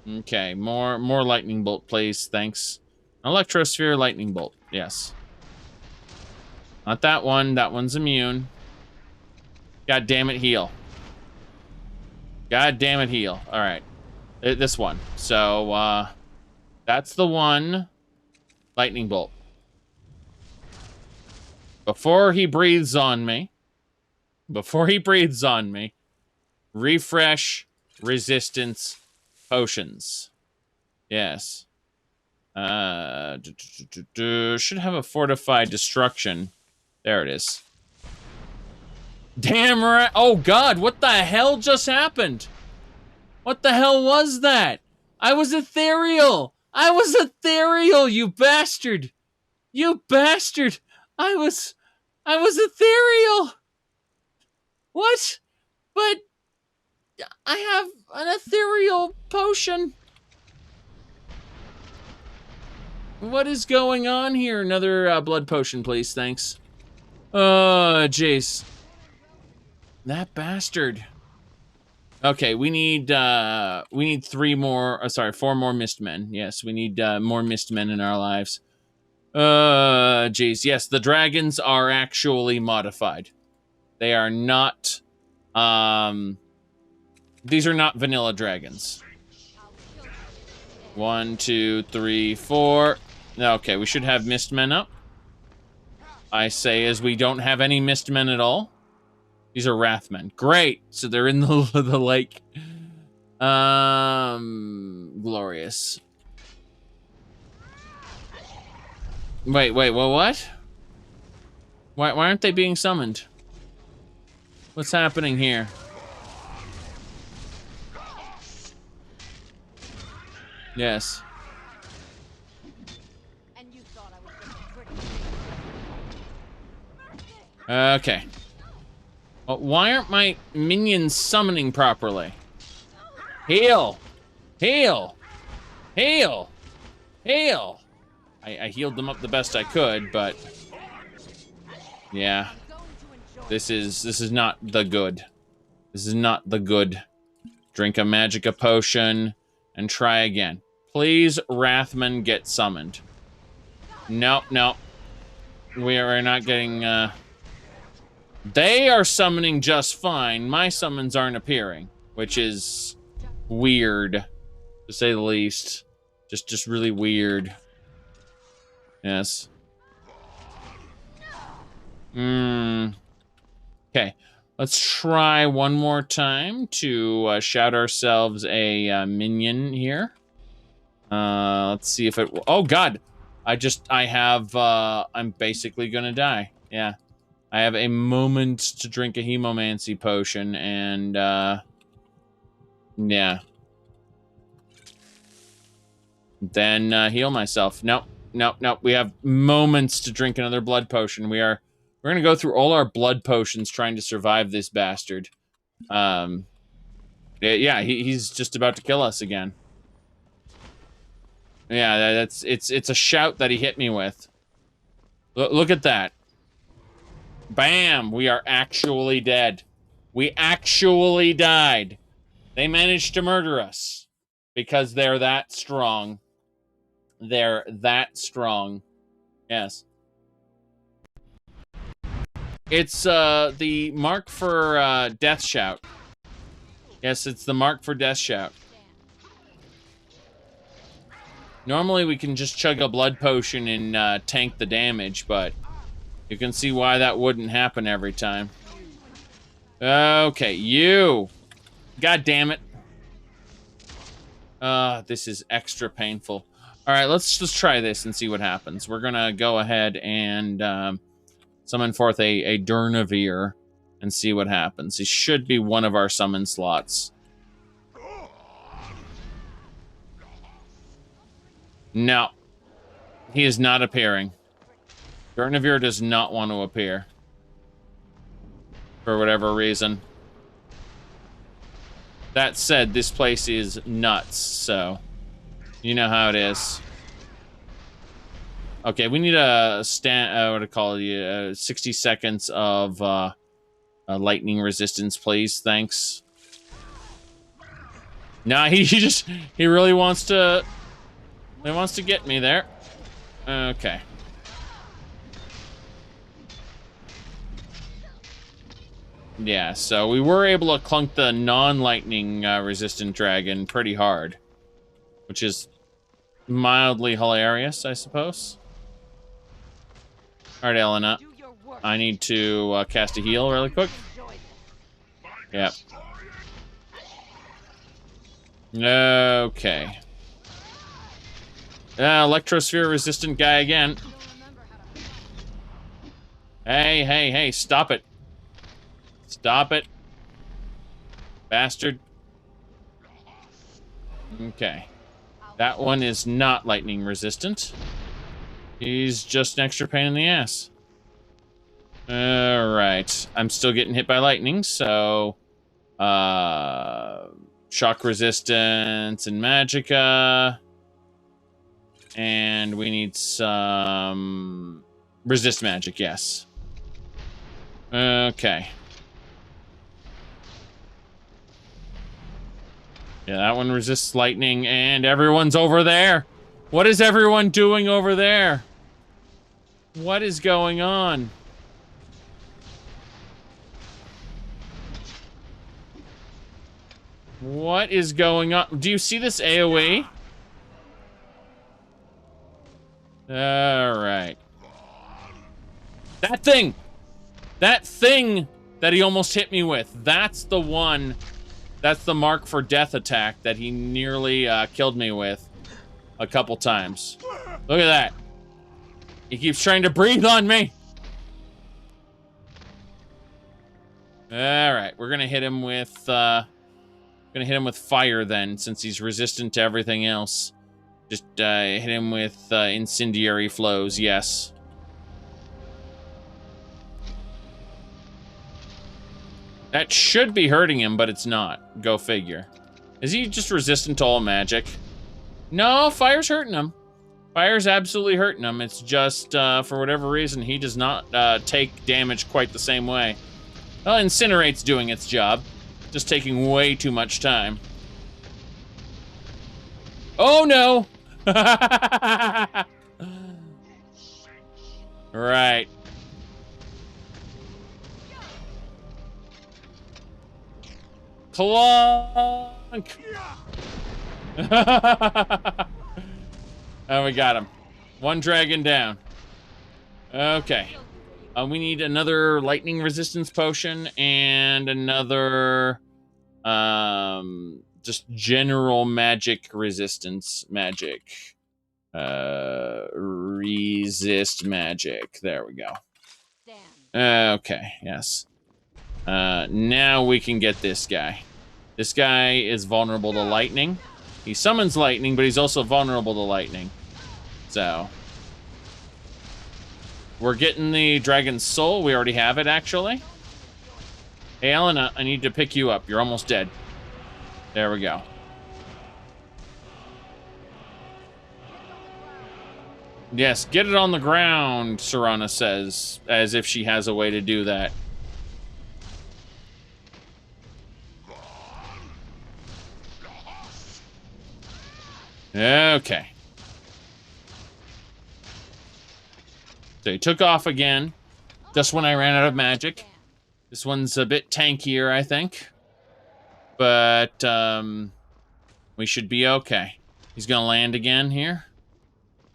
Okay, more lightning bolt, please. Thanks. Electrosphere, lightning bolt. Yes. Not that one. That one's immune. God damn it, heal. God damn it, heal. All right. This one. So, that's the one. Lightning bolt. Before he breathes on me. Refresh, resistance, potions. Yes. Should have a fortified destruction. There it is. Damn right. Oh god, what the hell just happened? What the hell was that? I was ethereal. I was ethereal, you bastard. You bastard. I was ethereal. What? But I have an ethereal potion. What is going on here? Another blood potion, please. Thanks. Oh, jeez. That bastard. Okay, we need 4 more Mistmen. Yes, we need more Mistmen in our lives. Jeez. Yes, the dragons are actually modified. They are not, these are not vanilla dragons. 1, 2, 3, 4. Okay, we should have Mistmen up. I say as we don't have any Mistmen at all. These are Wrathmen. Great. So they're in the lake. Glorious. Wait, what? Why aren't they being summoned? What's happening here? Yes. Okay. Well, why aren't my minions summoning properly? Heal! Heal! Heal! Heal! I healed them up the best I could, but yeah. This is not the good. This is not the good. Drink a Magicka potion and try again. Please, Wrathman, get summoned. Nope. We are not getting they are summoning just fine. My summons aren't appearing, which is weird, to say the least. Just really weird. Yes. Okay. Let's try one more time to shout ourselves a minion here. Let's see if it... Oh, God! I'm basically gonna die. Yeah. I have a moment to drink a hemomancy potion, and, yeah. Then, heal myself. Nope. We have moments to drink another blood potion. We're gonna go through all our blood potions trying to survive this bastard. Yeah, he's just about to kill us again. Yeah, it's a shout that he hit me with. Look at that. Bam! We are actually dead. We actually died. They managed to murder us. Because they're that strong. They're that strong. Yes. It's the mark for Death Shout. Yes, it's the mark for Death Shout. Normally we can just chug a blood potion and tank the damage, but you can see why that wouldn't happen every time. Okay, you. God damn it. This is extra painful. All right, let's just try this and see what happens. We're gonna go ahead and summon forth a Durnavir and see what happens. He should be one of our summon slots. No. He is not appearing. Durnavir does not want to appear. For whatever reason. That said, this place is nuts, so you know how it is. Okay, we need a what do I call it? 60 seconds of lightning resistance, please. Thanks. Nah, he really wants to. He wants to get me there. Okay. Yeah, so we were able to clunk the non-lightning resistant dragon pretty hard, which is mildly hilarious, I suppose. All right, Elena, I need to cast a heal really quick. Yep. Okay. Electrosphere resistant guy again. Hey, stop it. Stop it. Bastard. Okay. That one is not lightning resistant. He's just an extra pain in the ass. Alright. I'm still getting hit by lightning, so... shock resistance and magicka. And we need some... resist magic, yes. Okay. Yeah, that one resists lightning, and everyone's over there. What is everyone doing over there? What is going on? What is going on? Do you see this AoE? Alright. That thing! That thing that he almost hit me with. That's the one. That's the mark for death attack that he nearly killed me with a couple times. Look at that. He keeps trying to breathe on me. Alright, we're gonna hit him with fire then, since he's resistant to everything else. Just hit him with incendiary flows, yes. That should be hurting him, but it's not. Go figure. Is he just resistant to all magic? No, fire's hurting him. Fire's absolutely hurting him. It's just, for whatever reason, he does not take damage quite the same way. Well, Incinerate's doing its job. Just taking way too much time. Oh, no! Right. Clunk! Oh, we got him. One dragon down. Okay. We need another lightning resistance potion and another just general magic resistance magic. Resist magic. There we go. Okay, yes. Now we can get this guy. This guy is vulnerable to lightning. He summons lightning, but he's also vulnerable to lightning. So... we're getting the Dragon's Soul. We already have it, actually. Hey, Elena, I need to pick you up. You're almost dead. There we go. Yes, get it on the ground, Serana says, as if she has a way to do that. Okay. So he took off again, just when I ran out of magic. This one's a bit tankier, I think. But, we should be okay. He's gonna land again here.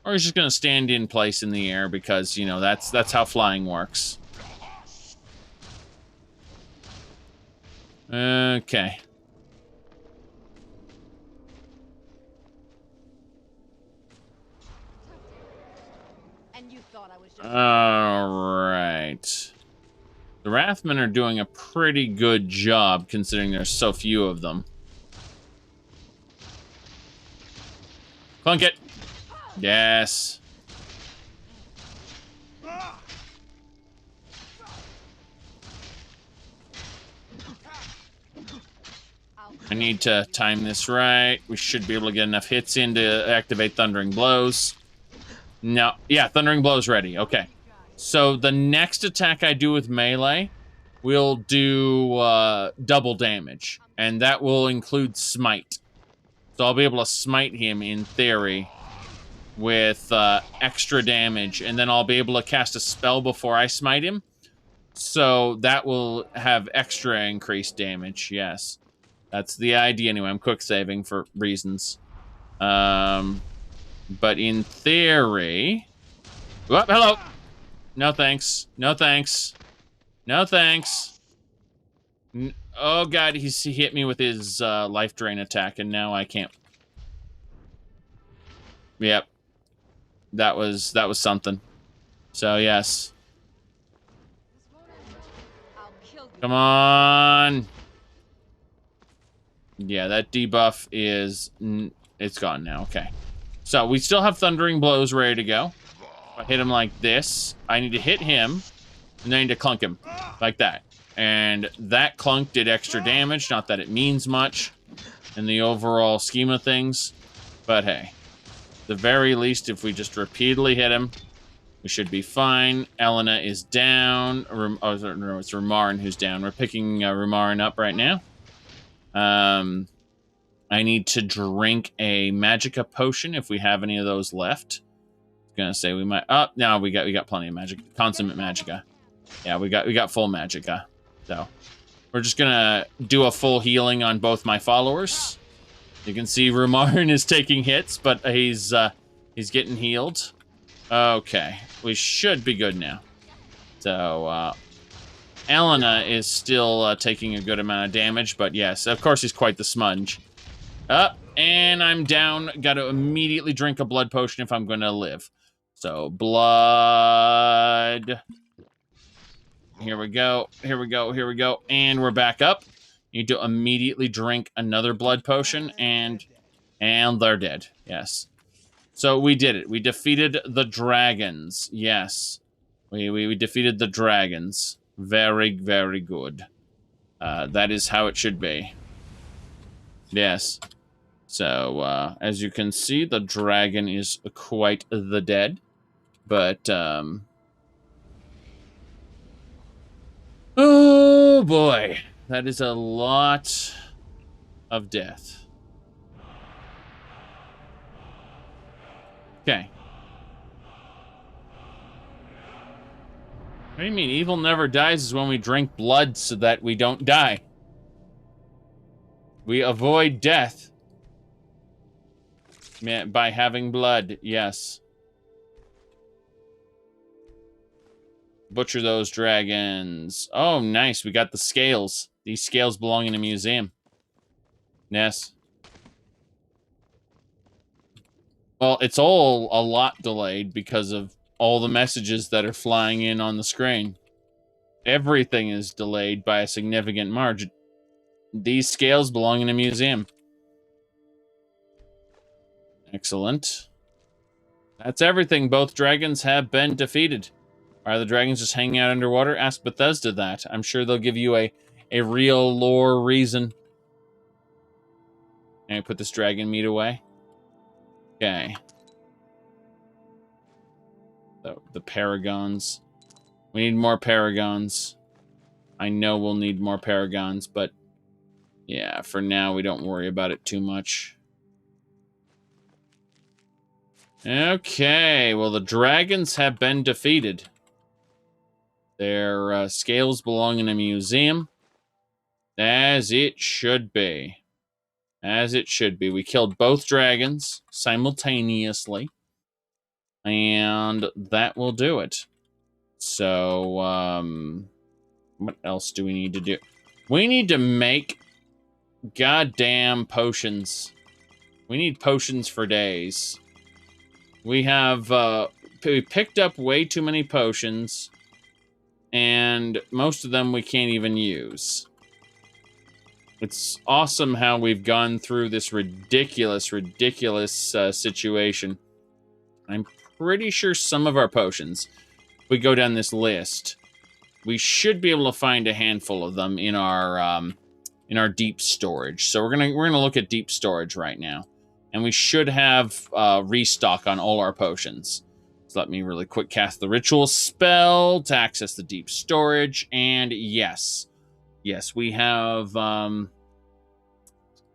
Or he's just gonna stand in place in the air because, you know, that's how flying works. Okay. And you thought I was just Alright. The Wrathmen are doing a pretty good job considering there's so few of them. Clunk it! Yes. I need to time this right. We should be able to get enough hits in to activate Thundering Blows. No. Yeah, Thundering Blows ready. Okay. So the next attack I do with melee will do double damage. And that will include Smite. So I'll be able to smite him, in theory, with extra damage. And then I'll be able to cast a spell before I smite him. So that will have extra increased damage, yes. That's the idea anyway. I'm quick saving for reasons. But in theory... Oh, hello! No thanks. No thanks. No thanks. Oh god, he hit me with his life drain attack, and now I can't. Yep. That was something. So, yes. Come on! Yeah, that debuff is... It's gone now, okay. So, we still have Thundering Blows ready to go. If I hit him like this, I need to hit him, and then I need to clunk him. Like that. And that clunk did extra damage, not that it means much in the overall scheme of things. But hey, at the very least, if we just repeatedly hit him, we should be fine. Elena is down. Oh, no, it's Rumarin who's down. We're picking Rumarin up right now. I need to drink a Magicka potion if we have any of those left. I was gonna say we might. Oh, no, we got plenty of magic. Consummate Magicka. Yeah, we got full Magicka. So we're just gonna do a full healing on both my followers. You can see Rumarin is taking hits, but he's getting healed. Okay, we should be good now. So Elena is still taking a good amount of damage, but yes, of course he's quite the smudge. And I'm down. Got to immediately drink a blood potion if I'm going to live. So, blood. Here we go. Here we go. Here we go. And we're back up. Need to immediately drink another blood potion, and they're dead. Yes. So we did it. We defeated the dragons. Yes. We defeated the dragons. Very, very good. That is how it should be. Yes. So, as you can see, the dragon is quite the dead. But, oh boy. That is a lot of death. Okay. What do you mean? Evil never dies is when we drink blood so that we don't die. We avoid death. By having blood, yes. Butcher those dragons. Oh, nice. We got the scales. These scales belong in a museum. Yes. Well, it's all a lot delayed because of all the messages that are flying in on the screen. Everything is delayed by a significant margin. These scales belong in a museum. Excellent. That's everything. Both dragons have been defeated. Are the dragons just hanging out underwater? Ask Bethesda that. I'm sure they'll give you a real lore reason. And I put this dragon meat away. Okay. The paragons. We need more paragons. I know we'll need more paragons, but yeah, for now we don't worry about it too much. Okay, well, the dragons have been defeated. Their scales belong in a museum. As it should be. As it should be. We killed both dragons simultaneously. And that will do it. So, what else do we need to do? We need to make goddamn potions. We need potions for days. We have, we picked up way too many potions, and most of them we can't even use. It's awesome how we've gone through this ridiculous situation. I'm pretty sure some of our potions, if we go down this list, we should be able to find a handful of them in our deep storage. So we're gonna look at deep storage right now, and we should have restock on all our potions. So let me really quick cast the ritual spell to access the deep storage, and yes, we have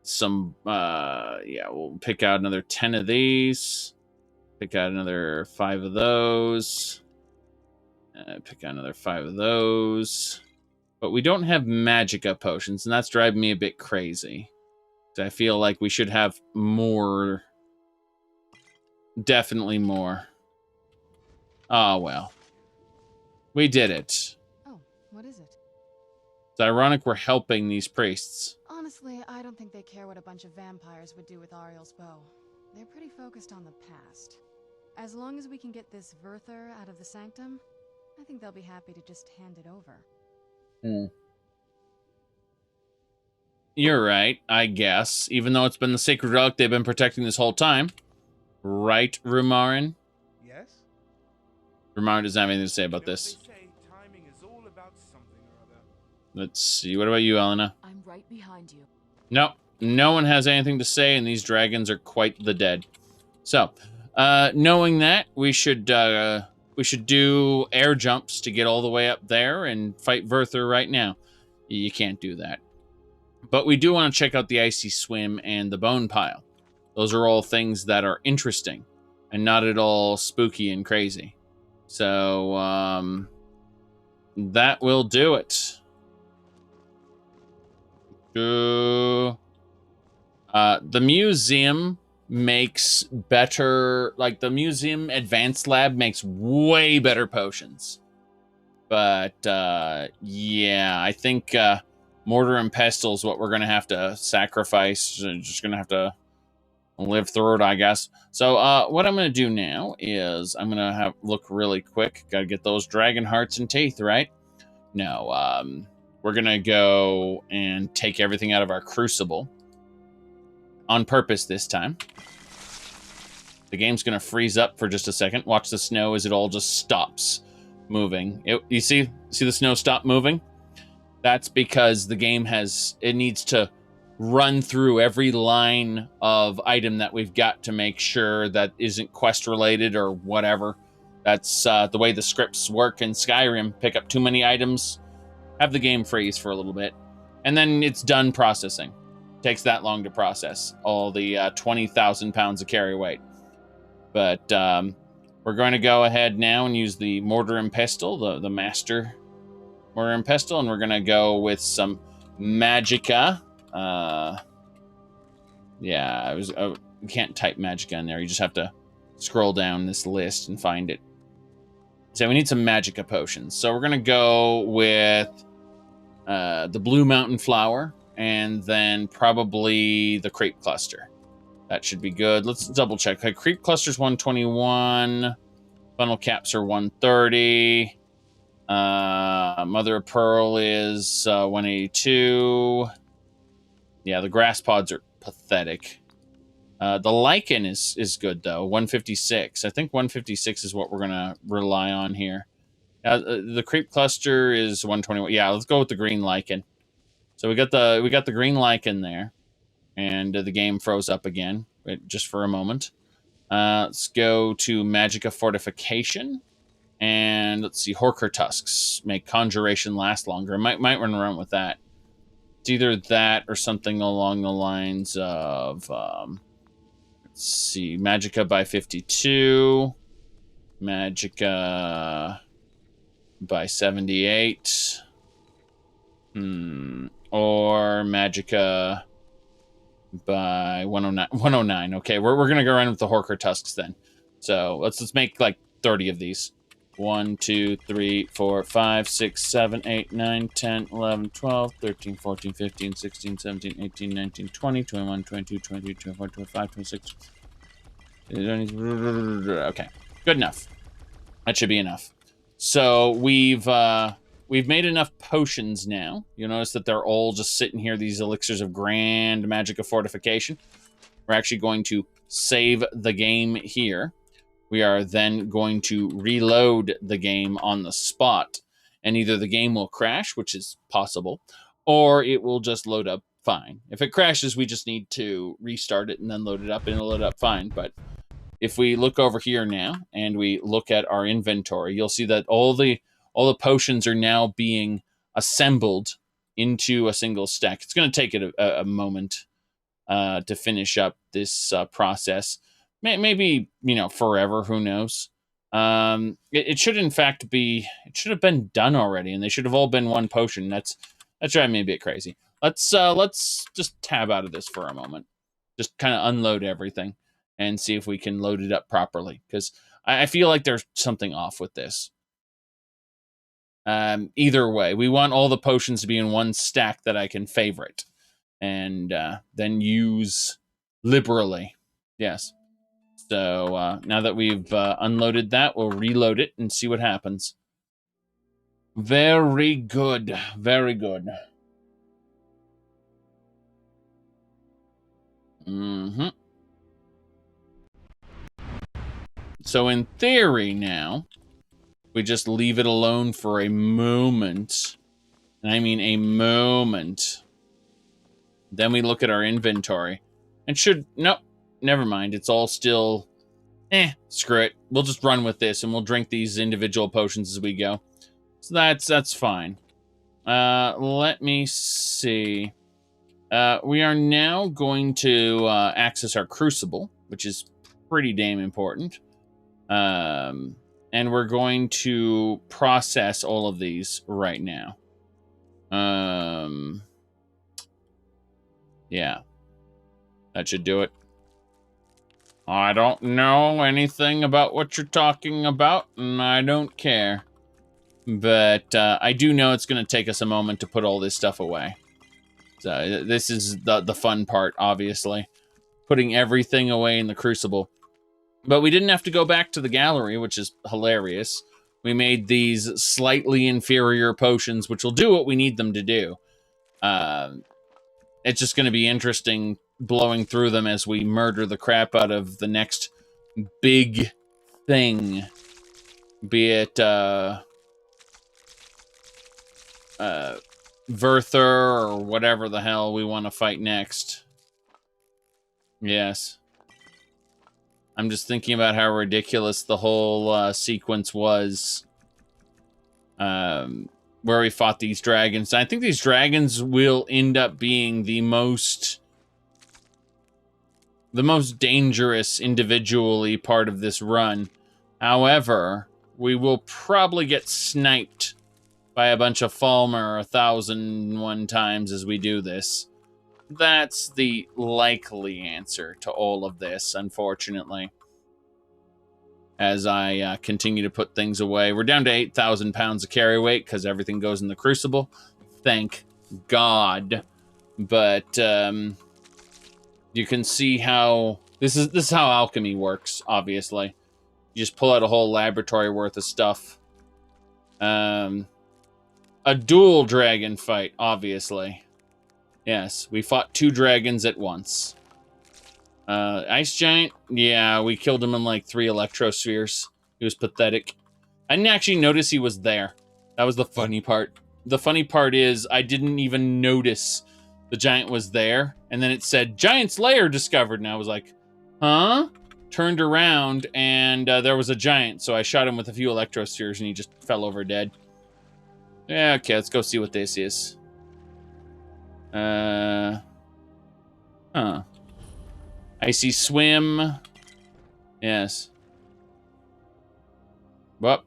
some. Yeah, we'll pick out another 10 of these. Pick out another 5 of those. Pick out another 5 of those. But we don't have magicka potions, and that's driving me a bit crazy. So I feel like we should have more. Definitely more. Oh, well. We did it. Oh, what is it? It's ironic we're helping these priests. Honestly, I don't think they care what a bunch of vampires would do with Ariel's bow. They're pretty focused on the past. As long as we can get this Verther out of the sanctum, I think they'll be happy to just hand it over. You're right, I guess. Even though it's been the sacred relic they've been protecting this whole time. Right, Rumarin? Yes? Rumarin doesn't have anything to say about this. Let's see. What about you, Elena? I'm right behind you. Nope. No one has anything to say, and these dragons are quite the dead. So, knowing that, we should do air jumps to get all the way up there and fight Verther right now. You can't do that. But we do want to check out the Icy Swim and the Bone Pile. Those are all things that are interesting and not at all spooky and crazy. So, that will do it. The museum makes better, like the museum advanced lab makes way better potions. But, yeah, I think, mortar and pestle is what we're going to have to sacrifice. Just going to have to live through it, I guess. So, what I'm going to do now is I'm going to look really quick. Got to get those dragon hearts and teeth, right? No, we're going to go and take everything out of our crucible. On purpose this time. The game's going to freeze up for just a second. Watch the snow as it all just stops moving. You see the snow stop moving? That's because the game it needs to run through every line of item that we've got to make sure that isn't quest related or whatever. That's the way the scripts work in Skyrim. Pick up too many items, have the game freeze for a little bit, and then it's done processing. Takes that long to process all the 20,000 pounds of carry weight. But we're going to go ahead now and use the mortar and pestle, the master mortar and pestle, and we're going to go with some magicka. Yeah, you can't type magicka in there. You just have to scroll down this list and find it. So we need some magicka potions. So we're going to go with the blue mountain flower, and then probably the creep cluster. That should be good. Let's double check. Okay, creep cluster's 121. Funnel caps are 130. Mother of pearl is 182. Yeah, the grass pods are pathetic. The lichen is good though. 156. I think 156 is what we're gonna rely on here. The creep cluster is 121. Yeah, let's go with the green lichen. So we got the green lichen there, and the game froze up again just for a moment. Let's go to Magicka Fortification, and let's see, Horker Tusks make Conjuration last longer. Might run around with that. It's either that or something along the lines of let's see, Magicka by 52, Magicka by 78. Or Magicka by 109. Okay, we're gonna go around with the Horker Tusks then. So let's make like 30 of these. 1, 2, 3, 4, 5, 6, 7, 8, 9, 10, 11, 12, 13, 14, 15, 16, 17, 18, 19, 20, 21, 22, 23, 24, 25, 26. Okay, good enough. That should be enough. So we've made enough potions now. You'll notice that they're all just sitting here, these elixirs of grand magic of fortification. We're actually going to save the game here. We are then going to reload the game on the spot. And either the game will crash, which is possible, or it will just load up fine. If it crashes, we just need to restart it and then load it up, and it'll load up fine. But if we look over here now and we look at our inventory, you'll see that all the potions are now being assembled into a single stack. It's going to take it a moment to finish up this process. Maybe, forever, who knows. It should in fact be, it should have been done already, and they should have all been one potion. That's driving me a bit crazy. Let's just tab out of this for a moment. Just kind of unload everything and see if we can load it up properly, because I feel like there's something off with this. Either way, we want all the potions to be in one stack that I can favorite and then use liberally. Yes. So now that we've unloaded that, we'll reload it and see what happens. Very good. Very good. Mm-hmm. So in theory now, we just leave it alone for a moment. And I mean a moment. Then we look at our inventory. And nope, never mind. It's all still, screw it. We'll just run with this and we'll drink these individual potions as we go. So that's fine. Let me see. We are now going to access our crucible, which is pretty damn important. And we're going to process all of these right now. Yeah. That should do it. I don't know anything about what you're talking about, and I don't care. But I do know it's going to take us a moment to put all this stuff away. So this is the fun part, obviously. Putting everything away in the crucible. But we didn't have to go back to the gallery, which is hilarious. We made these slightly inferior potions, which will do what we need them to do. It's just going to be interesting blowing through them as we murder the crap out of the next big thing. Be it Verther or whatever the hell we want to fight next. Yes. I'm just thinking about how ridiculous the whole sequence was. Where we fought these dragons. I think these dragons will end up being the most dangerous individually part of this run. However, we will probably get sniped by a bunch of Falmer 1,001 times as we do this. That's the likely answer to all of this, unfortunately. As I continue to put things away. We're down to 8,000 pounds of carry weight because everything goes in the crucible. Thank God. But you can see how this is how alchemy works, obviously. You just pull out a whole laboratory worth of stuff. A dual dragon fight, obviously. Yes, we fought 2 dragons at once. Ice Giant, yeah, we killed him in like 3 electrospheres. He was pathetic. I didn't actually notice he was there. That was the funny part. The funny part is I didn't even notice the giant was there. And then it said, Giant's Lair discovered. And I was like, huh? Turned around and there was a giant. So I shot him with a few electrospheres and he just fell over dead. Yeah, okay, let's go see what this is. Huh. Icy Swim. Yes. Well,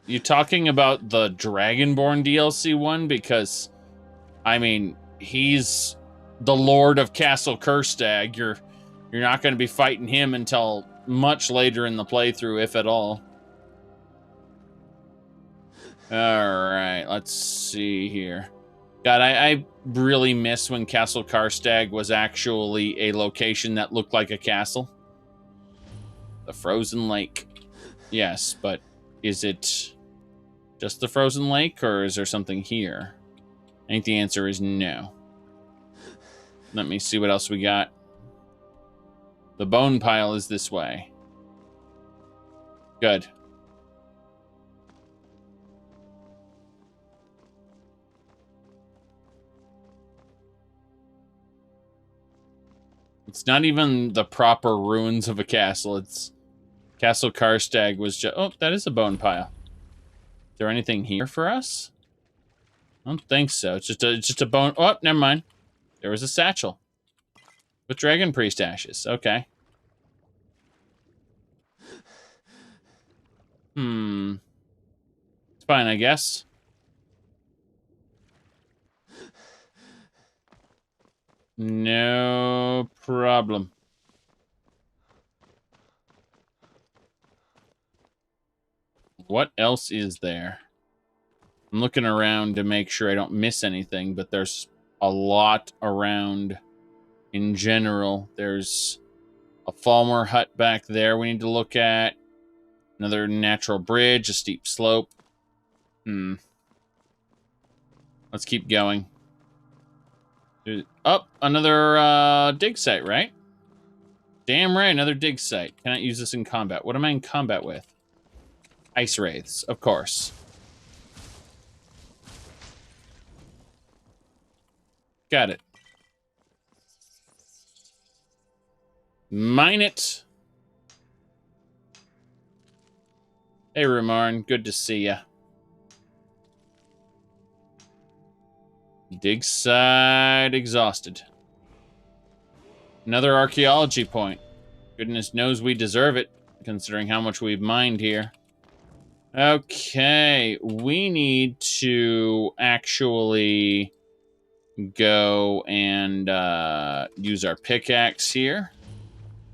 you talking about the Dragonborn DLC one? Because, I mean, he's the Lord of Castle Kurstag. You're not going to be fighting him until much later in the playthrough, if at all. Alright, let's see here. God, I really miss when Castle Karstag was actually a location that looked like a castle. The frozen lake. Yes, but is it just the frozen lake, or is there something here? I think the answer is no. Let me see what else we got. The bone pile is this way. Good. It's not even the proper ruins of a castle. It's Castle Karstag was just... Oh, that is a bone pile. Is there anything here for us? I don't think so. It's just a bone... Oh, never mind. There was a satchel. With Dragon Priest ashes. Okay. It's fine, I guess. No problem. What else is there? I'm looking around to make sure I don't miss anything, but there's a lot around in general. There's a Falmer hut back there we need to look at. Another natural bridge, a steep slope. Let's keep going. Up, another dig site, right? Damn right, another dig site. Cannot use this in combat. What am I in combat with? Ice wraiths, of course. Got it. Mine it. Hey, Rumarn. Good to see ya. Dig site exhausted. Another archaeology point. Goodness knows we deserve it, considering how much we've mined here. Okay, we need to actually go and use our pickaxe here.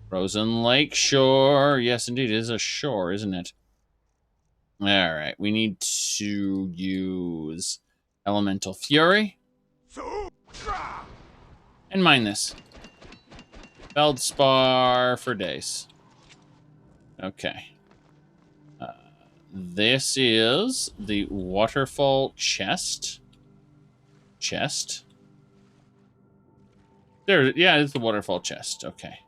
Frozen Lake Shore. Yes, indeed, it is a shore, isn't it? Alright, we need to use Elemental Fury. And mine this. Feldspar for days. Okay. This is the waterfall chest. There, yeah, it's the waterfall chest. Okay.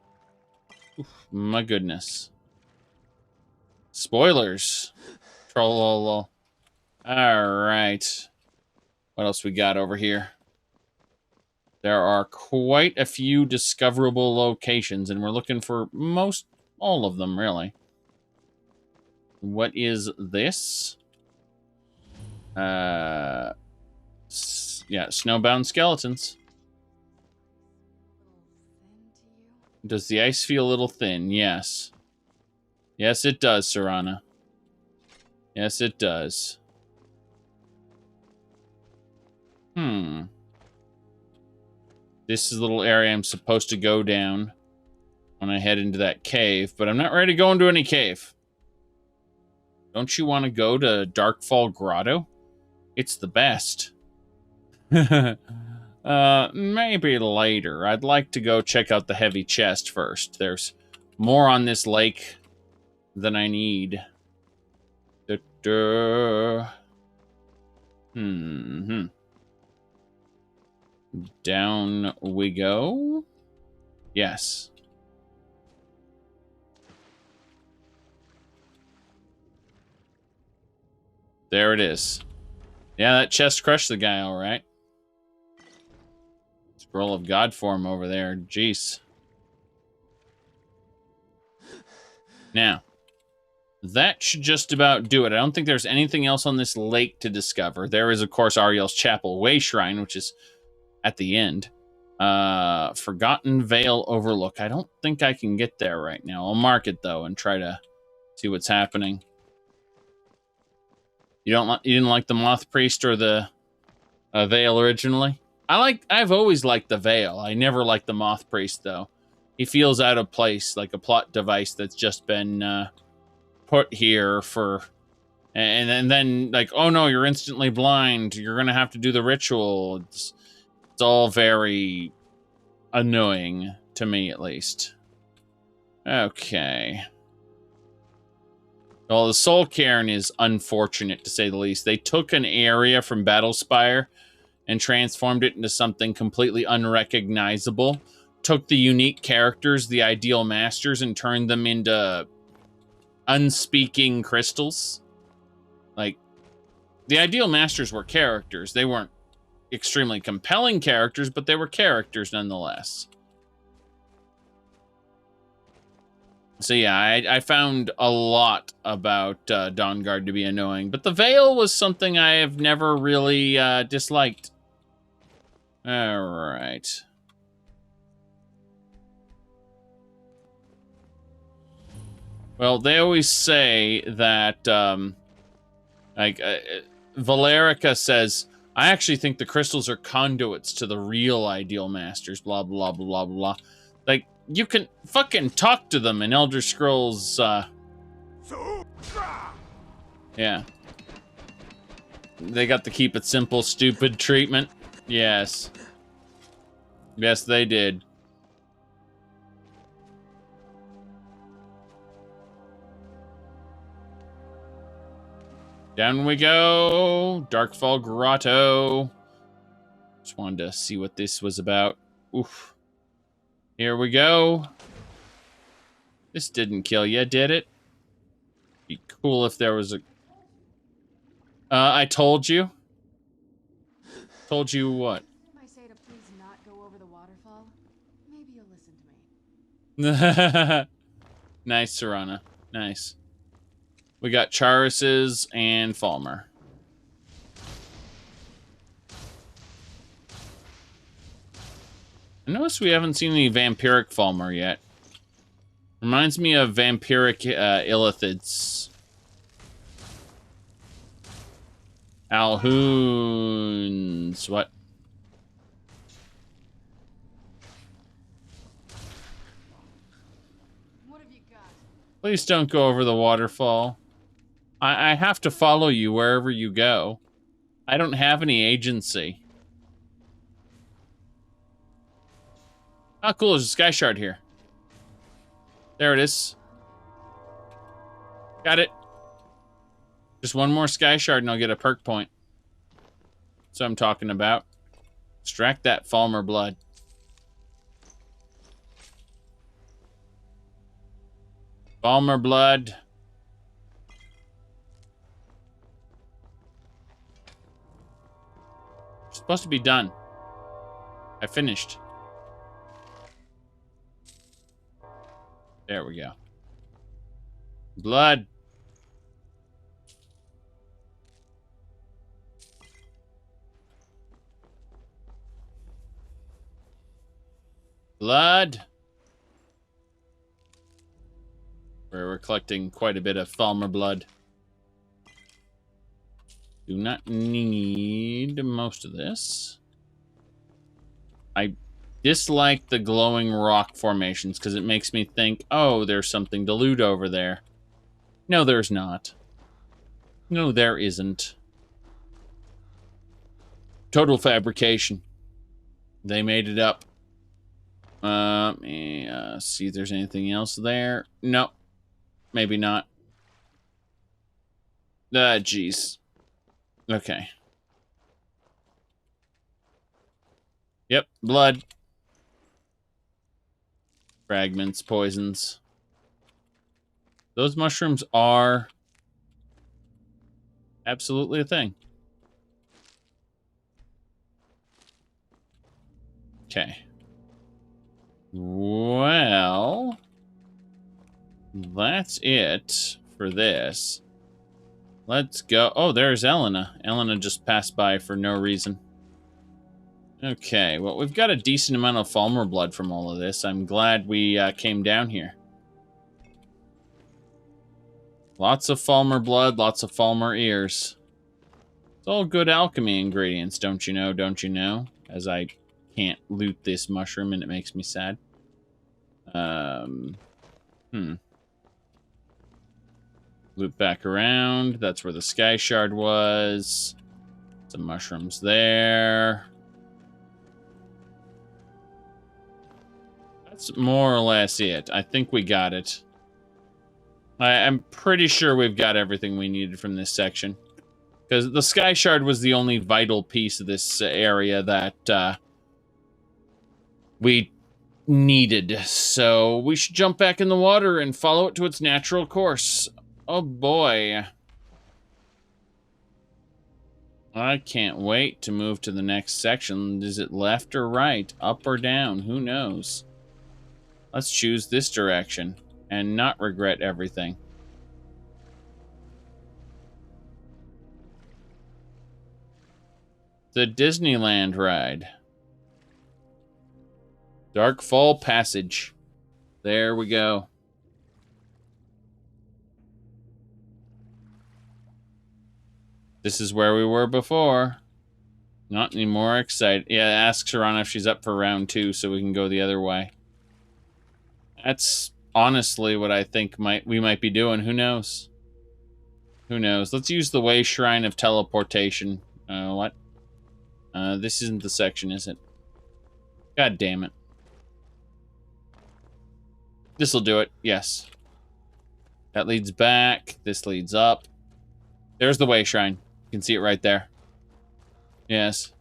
Oof, my goodness. Spoilers. Trollolol. Alright. What else we got over here? There are quite a few discoverable locations, and we're looking for all of them, really. What is this? Yeah, snowbound skeletons. Does the ice feel a little thin? Yes. Yes, it does, Serana. Yes, it does. This is the little area I'm supposed to go down when I head into that cave, but I'm not ready to go into any cave. Don't you want to go to Darkfall Grotto? It's the best. Maybe later. I'd like to go check out the heavy chest first. There's more on this lake than I need. Down we go. Yes. There it is. Yeah, that chest crushed the guy, all right. Scroll of God form over there. Jeez. Now, that should just about do it. I don't think there's anything else on this lake to discover. There is, of course, Ariel's Chapel Way Shrine, which is at the end. Forgotten Vale Overlook. I don't think I can get there right now. I'll mark it, though, and try to see what's happening. You didn't like the Moth Priest or the Vale originally? I've always liked the Vale. I never liked the Moth Priest, though. He feels out of place, like a plot device that's just been put here for And then, like, oh no, you're instantly blind. You're going to have to do the ritual. It's all very annoying, to me at least. Okay. Well, the Soul Cairn is unfortunate, to say the least. They took an area from Battlespire and transformed it into something completely unrecognizable. Took the unique characters, the Ideal Masters, and turned them into unspeaking crystals. Like, the Ideal Masters were characters. They weren't extremely compelling characters, but they were characters nonetheless. So yeah, I found a lot about Dawnguard to be annoying, but the Veil was something I have never really disliked. Alright. Well, they always say that, Valerica says, I actually think the crystals are conduits to the real Ideal Masters, blah, blah, blah, blah, blah. Like, you can fucking talk to them in Elder Scrolls, yeah. They got the keep it simple, stupid treatment. Yes. Yes, they did. Down we go. Darkfall Grotto. Just wanted to see what this was about. Oof. Here we go. This didn't kill you, did it? Be cool if there was a... I told you. Told you what? If I say to please not go over the waterfall, maybe you'll listen to me. Nice, Serana. Nice. We got Charis's and Falmer. I notice we haven't seen any Vampiric Falmer yet. Reminds me of Vampiric Illithids. Alhoons. What? What have you got? Please don't go over the waterfall. I have to follow you wherever you go. I don't have any agency. How cool is a Sky Shard here? There it is. Got it. Just one more Sky Shard and I'll get a perk point. That's what I'm talking about. Extract that Falmer blood. Falmer blood. It's supposed to be done. I finished. There we go. Blood. Blood. We're collecting quite a bit of Falmer blood. Do not need most of this. I dislike the glowing rock formations because it makes me think, oh, there's something to loot over there. No, there's not. No, there isn't. Total fabrication. They made it up. Let me see if there's anything else there. No. Maybe not. Jeez. Okay. Yep, blood. Fragments, poisons. Those mushrooms are absolutely a thing. Okay. Well, that's it for this. Let's go. Oh, there's Elena. Elena just passed by for no reason. Okay, well, we've got a decent amount of Falmer blood from all of this. I'm glad we came down here. Lots of Falmer blood, lots of Falmer ears. It's all good alchemy ingredients, don't you know, don't you know? As I can't loot this mushroom and it makes me sad. Loop back around. That's where the sky shard was. Some mushrooms there. That's more or less it. I think we got it. I'm pretty sure we've got everything we needed from this section. Because the sky shard was the only vital piece of this area that we needed. So we should jump back in the water and follow it to its natural course. Oh boy. I can't wait to move to the next section. Is it left or right? Up or down? Who knows? Let's choose this direction and not regret everything. The Disneyland ride. Dark Fall Passage. There we go. This is where we were before. Not any more excited. Yeah, ask Serana if she's up for round 2 so we can go the other way. That's honestly what I think we might be doing. Who knows? Who knows? Let's use the Way Shrine of Teleportation. What? This isn't the section, is it? God damn it. This'll do it. Yes. That leads back. This leads up. There's the Way Shrine. You can see it right there. Yes.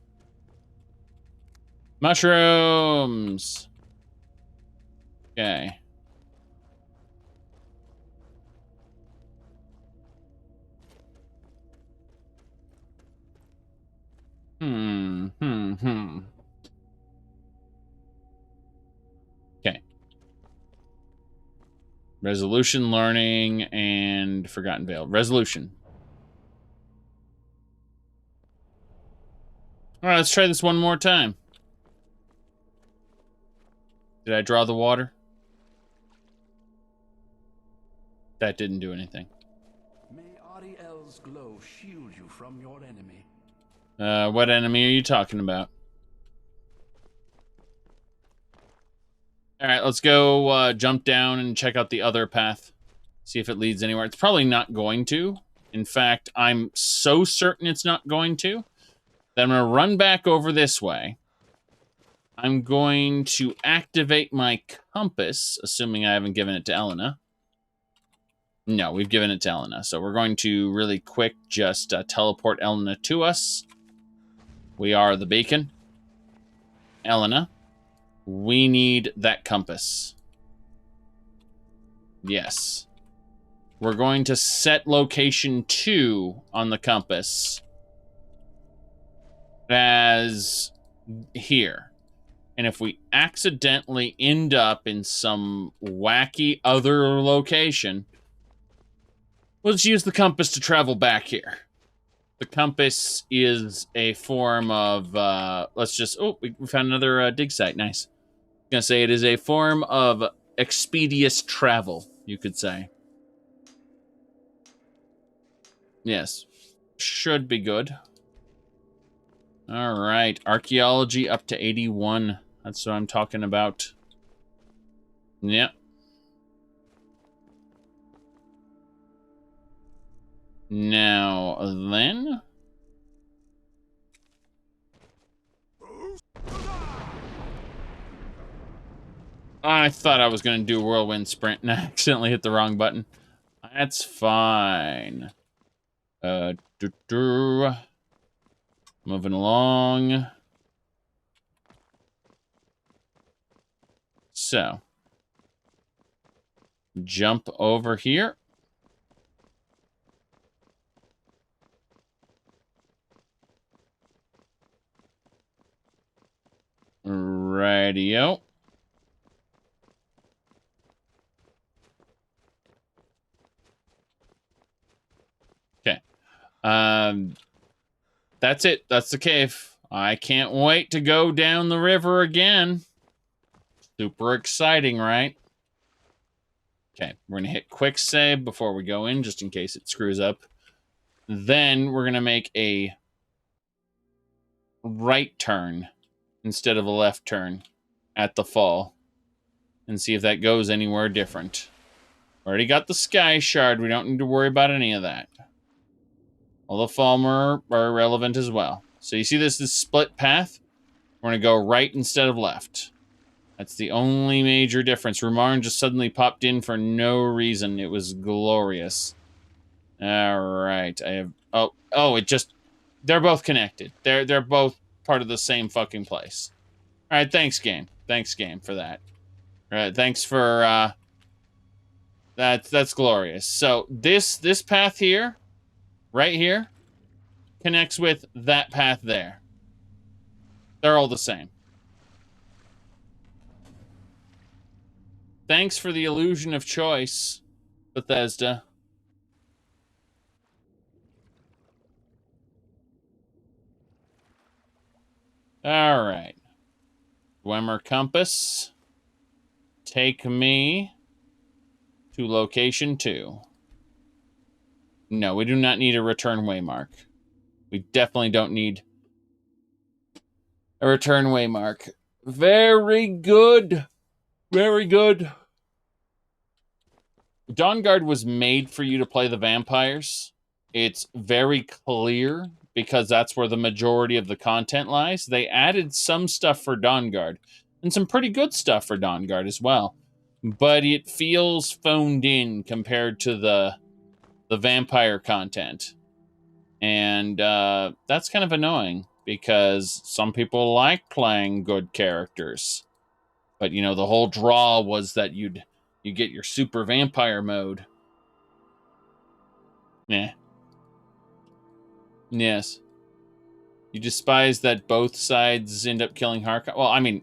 Mushrooms! Okay. Okay. Resolution, learning, and Forgotten Vale. Resolution. Alright, let's try this one more time. Did I draw the water? That didn't do anything. May Ariel's glow shield you from your enemy. What enemy are you talking about? Alright, let's go jump down and check out the other path. See if it leads anywhere. It's probably not going to. In fact, I'm so certain it's not going to that I'm going to run back over this way. I'm going to activate my compass, assuming I haven't given it to Elena. No, we've given it to Elena. So we're going to really quick just teleport Elena to us. We are the beacon. Elena, we need that compass. Yes. We're going to set location 2 on the compass as here. And if we accidentally end up in some wacky other location, we'll just use the compass to travel back here. The compass is a form of, let's just, oh, we found another dig site. Nice. I'm going to say it is a form of expeditious travel, you could say. Yes. Should be good. All right. Archaeology up to 81. That's what I'm talking about. Yep. Now, then... I thought I was going to do a whirlwind sprint and I accidentally hit the wrong button. That's fine. Moving along. So. Jump over here. Radio. Okay. That's it. That's the cave. I can't wait to go down the river again. Super exciting, right? Okay, we're going to hit quick save before we go in, just in case it screws up. Then we're going to make a right turn instead of a left turn at the fall and see if that goes anywhere different. Already got the Sky Shard. We don't need to worry about any of that. All the Falmer are irrelevant as well. So you see this split path? We're going to go right instead of left. That's the only major difference. Rumarn just suddenly popped in for no reason. It was glorious. All right. I have... Oh, it just... They're both connected. They're both part of the same fucking place. All right, thanks, game. Thanks, game, for that. All right, thanks for... That's glorious. So this path here, right here, connects with that path there. They're all the same. Thanks for the illusion of choice, Bethesda. All right. Dwemer compass. Take me to location 2. No, we do not need a return waymark. We definitely don't need a return waymark. Very good. Very good. Dawnguard was made for you to play the vampires. It's very clear because that's where the majority of the content lies. They added some stuff for Dawnguard and some pretty good stuff for Dawnguard as well. But it feels phoned in compared to the vampire content. And that's kind of annoying because some people like playing good characters. But, you know, the whole draw was that you get your super vampire mode. Yeah. Yes. You despise that both sides end up killing Harkon. Well, I mean,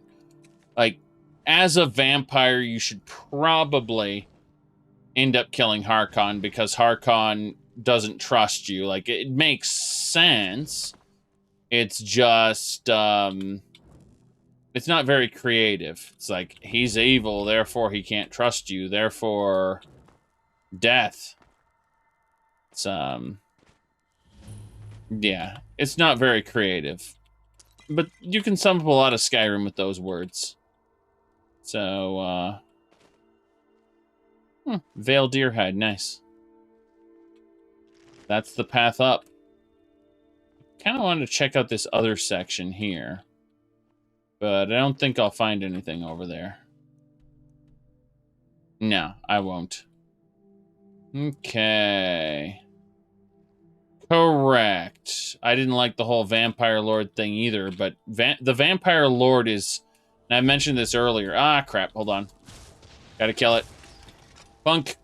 like, as a vampire, you should probably end up killing Harkon because Harkon doesn't trust you. Like, it makes sense. It's just, it's not very creative. It's like, he's evil, therefore he can't trust you, therefore death. It's, yeah, it's not very creative. But you can sum up a lot of Skyrim with those words. So, Vale Deerhide, nice. That's the path up. Kind of wanted to check out this other section here. But I don't think I'll find anything over there. No, I won't. Okay. Correct. I didn't like the whole Vampire Lord thing either, but the Vampire Lord is... And I mentioned this earlier. Ah, crap. Hold on. Gotta kill it. Clunk.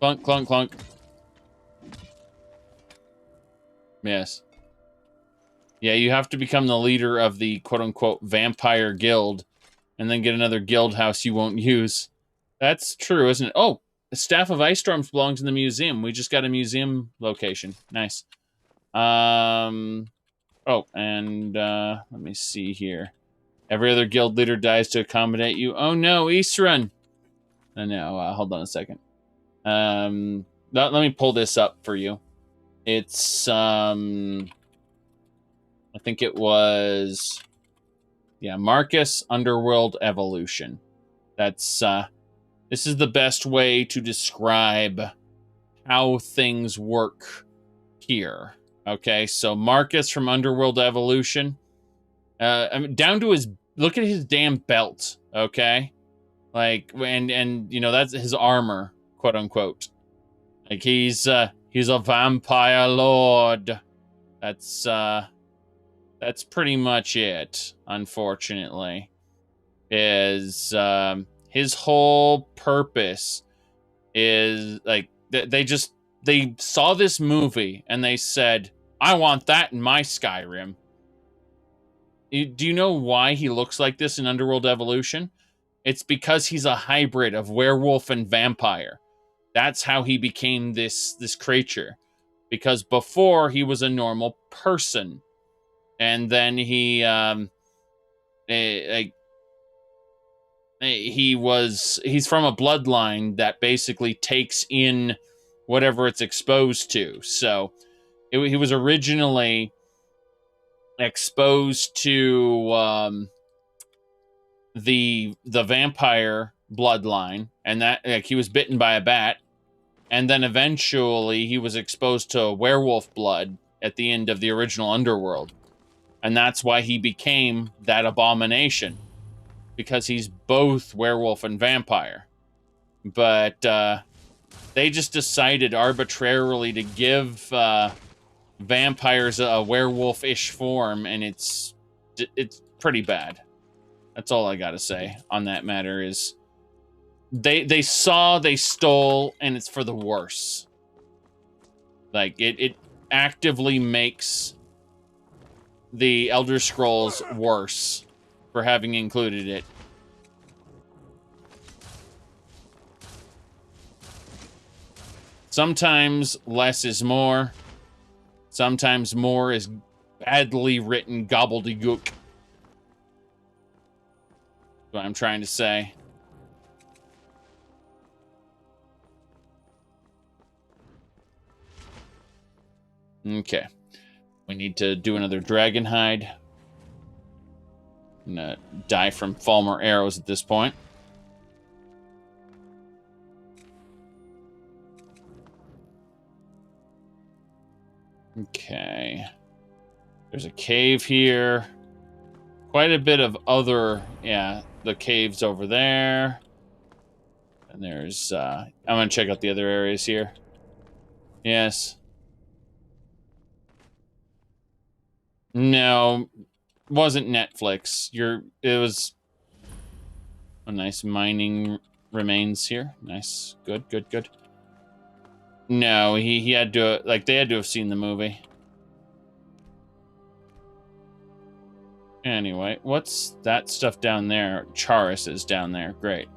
Clunk, clunk, clunk. Yes. Yeah, you have to become the leader of the quote-unquote vampire guild and then get another guild house you won't use. That's true, isn't it? Oh, the Staff of Ice Storms belongs in the museum. We just got a museum location. Nice. Oh, and let me see here. Every other guild leader dies to accommodate you. Oh no, Eastrun. Oh no, hold on a second. Let me pull this up for you. It's, I think it was, yeah, Marcus Underworld Evolution. That's, this is the best way to describe how things work here. Okay, so Marcus from Underworld Evolution, I mean, down to his, look at his damn belt, okay? Like, and you know, that's his armor, quote unquote. Like, he's a vampire lord. That's pretty much it, unfortunately. Is, his whole purpose is, like, they saw this movie and they said, I want that in my Skyrim. Do you know why he looks like this in Underworld Evolution? It's because he's a hybrid of werewolf and vampire. That's how he became this creature. Because before, he was a normal person. And then he's from a bloodline that basically takes in whatever it's exposed to. So he was originally exposed to the vampire bloodline, and that, like, he was bitten by a bat, and then eventually he was exposed to werewolf blood at the end of the original Underworld. And that's why he became that abomination, because he's both werewolf and vampire. But they just decided arbitrarily to give vampires a werewolf-ish form, and it's pretty bad. That's all I gotta say on that matter. Is they stole, and it's for the worse. Like, it actively makes the Elder Scrolls worse for having included it. Sometimes less is more. Sometimes more is badly written gobbledygook. That's what I'm trying to say. Okay. We need to do another dragon hide. I'm gonna die from Falmer arrows at this point. Okay. There's a cave here. Quite a bit of other, yeah, the caves over there. And there's, I'm gonna check out the other areas here. Yes. No, wasn't Netflix. It was a nice mining remains here. Nice. Good, good, good. No, he had to, like, they had to have seen the movie. Anyway, what's that stuff down there? Charis is down there. Great.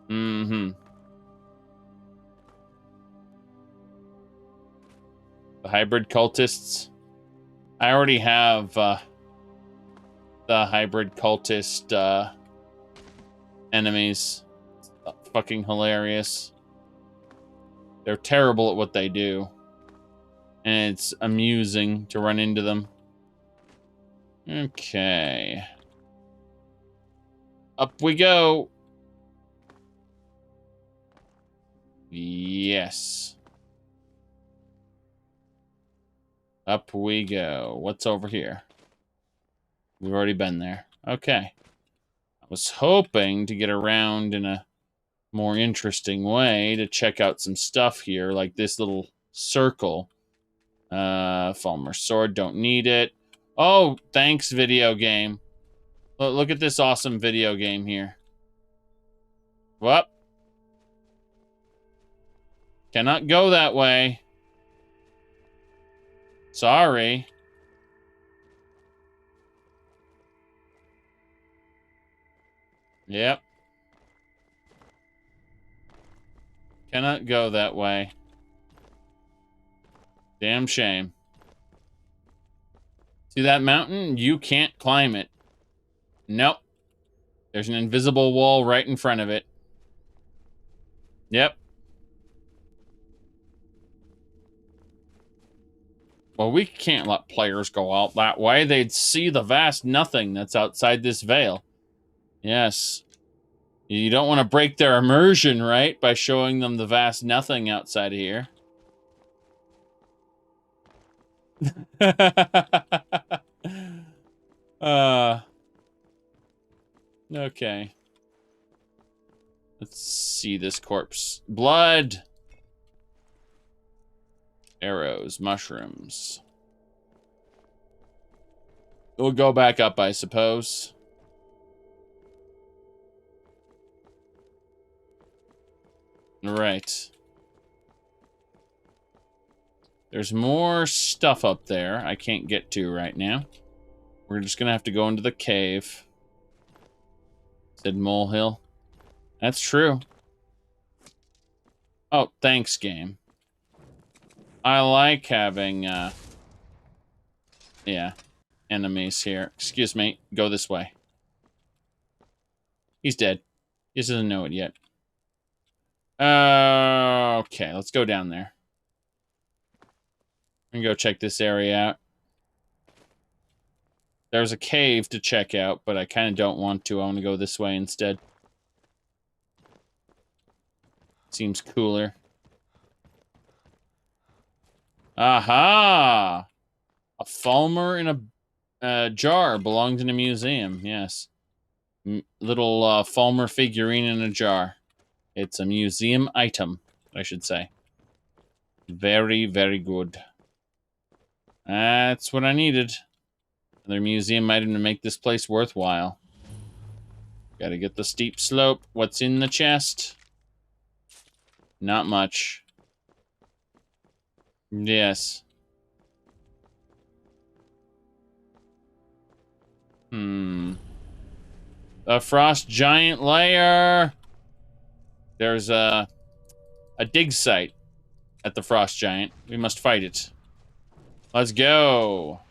Mm-hmm. The hybrid cultists. I already have the hybrid cultist enemies. It's fucking hilarious. They're terrible at what they do. And it's amusing to run into them. Okay. Up we go. Yes. Up we go. What's over here? We've already been there. Okay. I was hoping to get around in a more interesting way to check out some stuff here, like this little circle. Falmer sword, don't need it. Oh, thanks, video game. Look at this awesome video game here. What? Cannot go that way. Sorry. Yep. Cannot go that way. Damn shame. See that mountain? You can't climb it. Nope. There's an invisible wall right in front of it. Yep. Well, we can't let players go out that way. They'd see the vast nothing that's outside this veil. Yes. You don't want to break their immersion, right? By showing them the vast nothing outside of here. Okay. Let's see this corpse. Blood! Arrows, mushrooms. We'll go back up, I suppose. Right. There's more stuff up there I can't get to right now. We're just gonna have to go into the cave. Said molehill. That's true. Oh, thanks, game. I like having, yeah, enemies here. Excuse me. Go this way. He's dead. He doesn't know it yet. Okay, let's go down there. I'm gonna go check this area out. There's a cave to check out, but I kind of don't want to. I want to go this way instead. Seems cooler. Aha! A Falmer in a jar belongs in a museum. Yes. Little Falmer figurine in a jar. It's a museum item, I should say. Very, very good. That's what I needed. Another museum item to make this place worthwhile. Gotta get the steep slope. What's in the chest? Not much. Yes. A frost giant lair. There's a dig site at the frost giant. We must fight it. Let's go.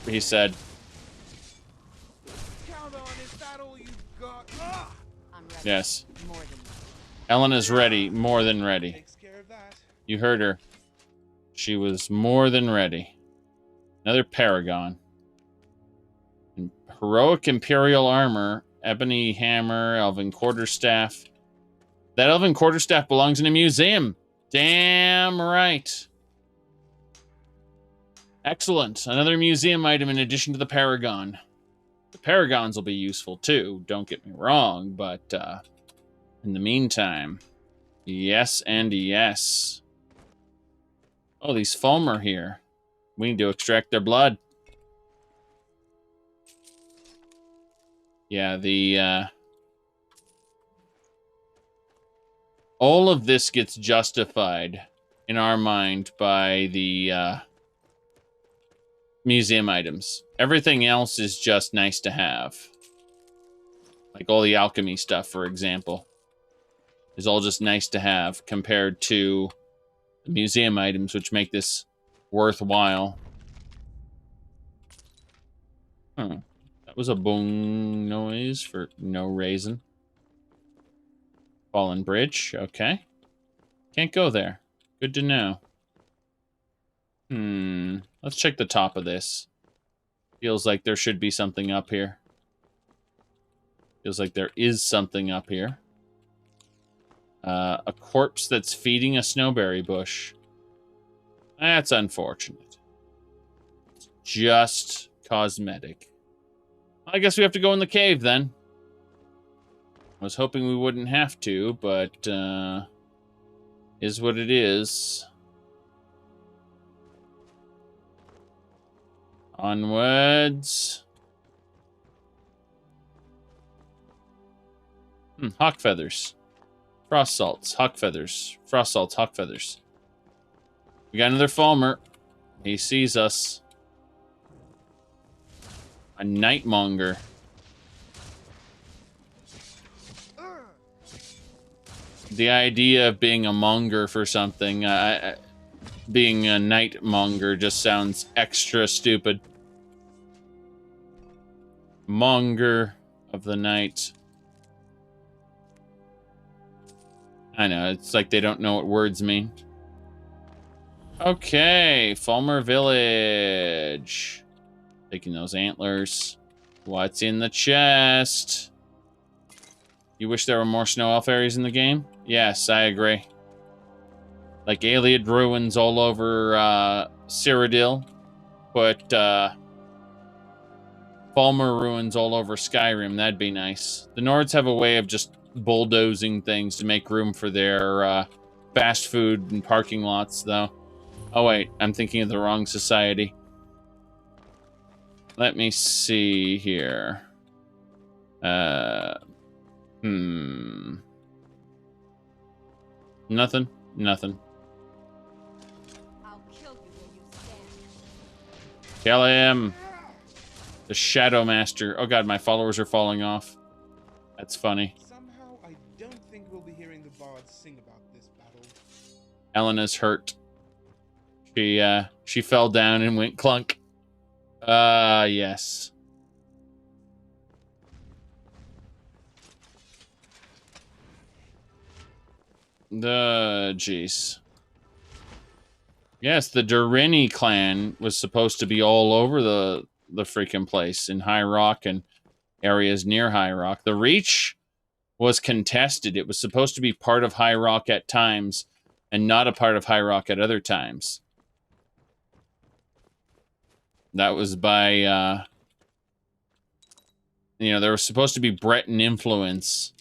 He said. Yes. Elena's ready. More than ready. You heard her. She was more than ready. Another paragon. Heroic Imperial armor. Ebony hammer. Elven quarterstaff. That elven quarterstaff belongs in a museum. Damn right. Excellent. Another museum item in addition to the paragon. The paragons will be useful too, don't get me wrong, but in the meantime, yes and yes. Oh, these Falmer here. We need to extract their blood. Yeah, the all of this gets justified in our mind by the museum items. Everything else is just nice to have. Like all the alchemy stuff, for example, is all just nice to have compared to the museum items, which make this worthwhile. That was a boom noise for no reason. Fallen bridge, okay. Can't go there. Good to know. Let's check the top of this. Feels like there should be something up here. Feels like there is something up here. A corpse that's feeding a snowberry bush. That's unfortunate. It's just cosmetic. I guess we have to go in the cave then. I was hoping we wouldn't have to, but is what it is. Onwards. Hawk feathers. Frost salts, hawk feathers. Frost salts, hawk feathers. We got another Falmer. He sees us. A nightmonger. The idea of being a monger for something, being a nightmonger just sounds extra stupid. Monger of the night. I know, it's like they don't know what words mean. Okay, Falmer Village. Taking those antlers. What's in the chest? You wish there were more snow elf areas in the game? Yes, I agree. Like Ayleid ruins all over Cyrodiil. Put Falmer ruins all over Skyrim. That'd be nice. The Nords have a way of just bulldozing things to make room for their fast food and parking lots, though. Oh, wait. I'm thinking of the wrong society. Let me see here. Nothing? Nothing. I'll kill you where you stand. Kill him! The Shadow Master. Oh god, my followers are falling off. That's funny. Somehow, I don't think we'll be hearing the bards sing about this battle. Elena's hurt. She fell down and went clunk. Yes. Jeez. Yes, the Durini clan was supposed to be all over the freaking place in High Rock and areas near High Rock. The Reach was contested. It was supposed to be part of High Rock at times and not a part of High Rock at other times. That was by, there was supposed to be Breton influence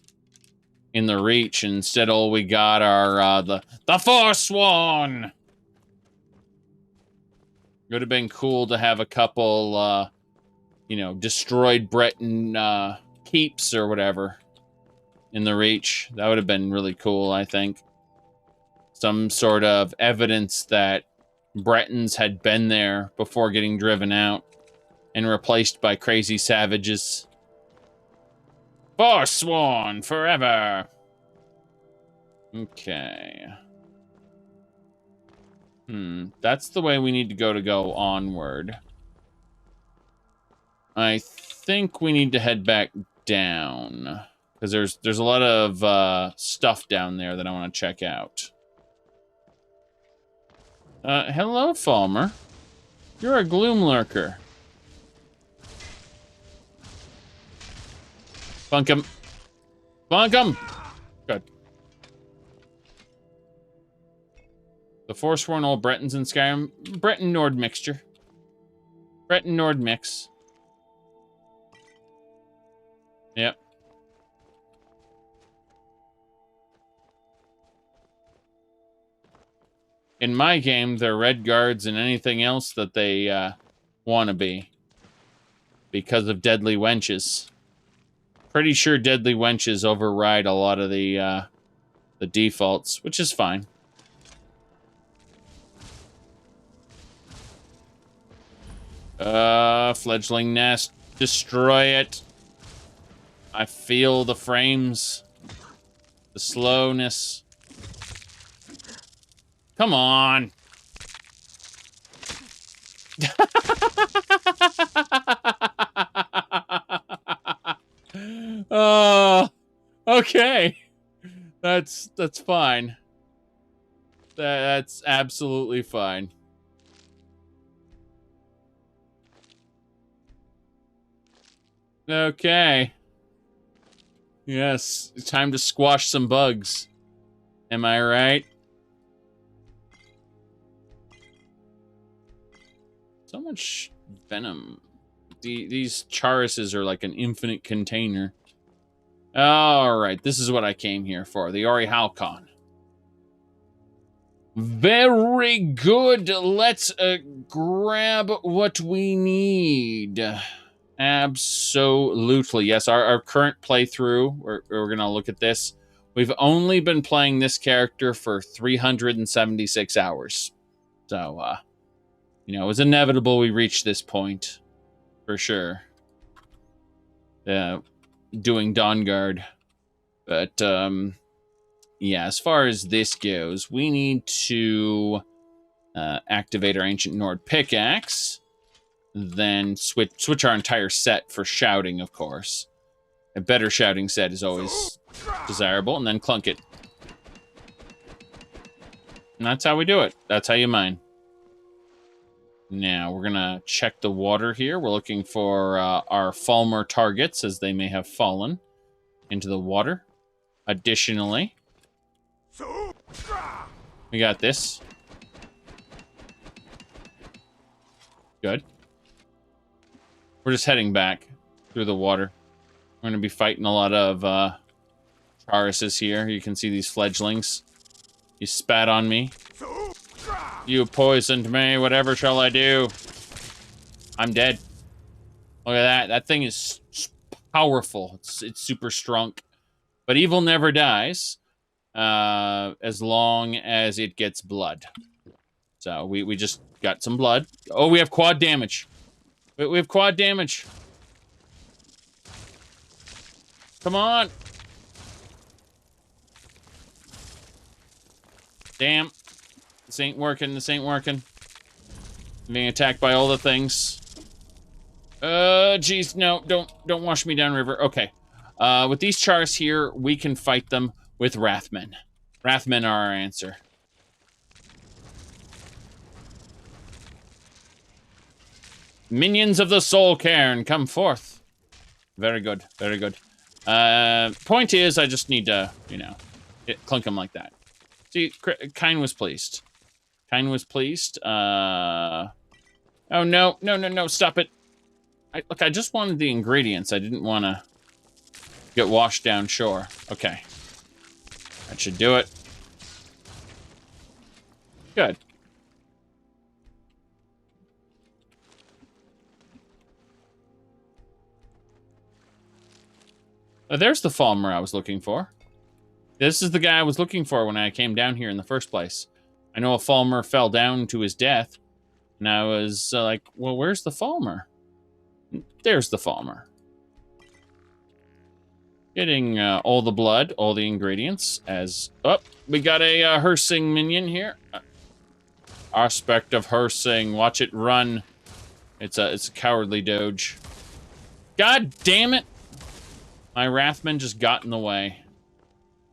in the Reach, and instead all we got are, the Forsworn! It would have been cool to have a couple, destroyed Breton, keeps or whatever in the Reach. That would have been really cool, I think. Some sort of evidence that Bretons had been there before getting driven out and replaced by crazy savages. Forsworn forever! Okay. That's the way we need to go onward. I think we need to head back down. Because there's a lot of stuff down there that I want to check out. Hello, Falmer. You're a gloom lurker. Bunk him. Bunk him! Good. The Forsworn Old Bretons in Skyrim. Breton-Nord mixture. Breton-Nord mix. Yep. In my game, they're Red Guards and anything else that they want to be. Because of Deadly Wenches. Pretty sure Deadly Wenches override a lot of the defaults, which is fine. Fledgling nest. Destroy it. I feel the frames. The slowness. Come on. Okay. That's fine. That's absolutely fine. Okay. Yes, it's time to squash some bugs. Am I right? So much venom. These Charises are like an infinite container. Alright, this is what I came here for. The Ori Halcon. Very good. Let's grab what we need. Absolutely. Yes, our current playthrough, we're going to look at this. We've only been playing this character for 376 hours. So, it was inevitable we reached this point. For sure. Doing Dawnguard. But, yeah, as far as this goes, we need to activate our Ancient Nord pickaxe. Then switch our entire set for shouting, of course. A better shouting set is always desirable. And then clunk it. And that's how we do it. That's how you mine. Now, we're going to check the water here. We're looking for our Falmer targets, as they may have fallen into the water. Additionally, we got this. Good. We're just heading back through the water. We're going to be fighting a lot of Charises here. You can see these fledglings. You spat on me. You poisoned me. Whatever shall I do? I'm dead. Look at that. That thing is powerful. It's super strong. But evil never dies. As long as it gets blood. So we just got some blood. Oh, we have quad damage. We have quad damage. Come on. Damn. This ain't working. This ain't working. I'm being attacked by all the things. Jeez, no, don't wash me down, river. Okay. With these chars here, we can fight them with Wrathmen. Wrathmen are our answer. Minions of the Soul Cairn, come forth. Very good. Very good. Point is, I just need to, you know, clunk them like that. See, Kine was pleased. Kine was pleased. Oh, no. No, no, no. Stop it. Look, I just wanted the ingredients. I didn't want to get washed down shore. Okay. That should do it. Good. Oh, there's the Falmer I was looking for. This is the guy I was looking for when I came down here in the first place. I know a Falmer fell down to his death, and I was like, well, where's the Falmer? There's the Falmer. Getting all the blood, all the ingredients, as... Oh, we got a Hersing minion here. Aspect of Hersing. Watch it run. It's a cowardly doge. God damn it! My Wrathman just got in the way.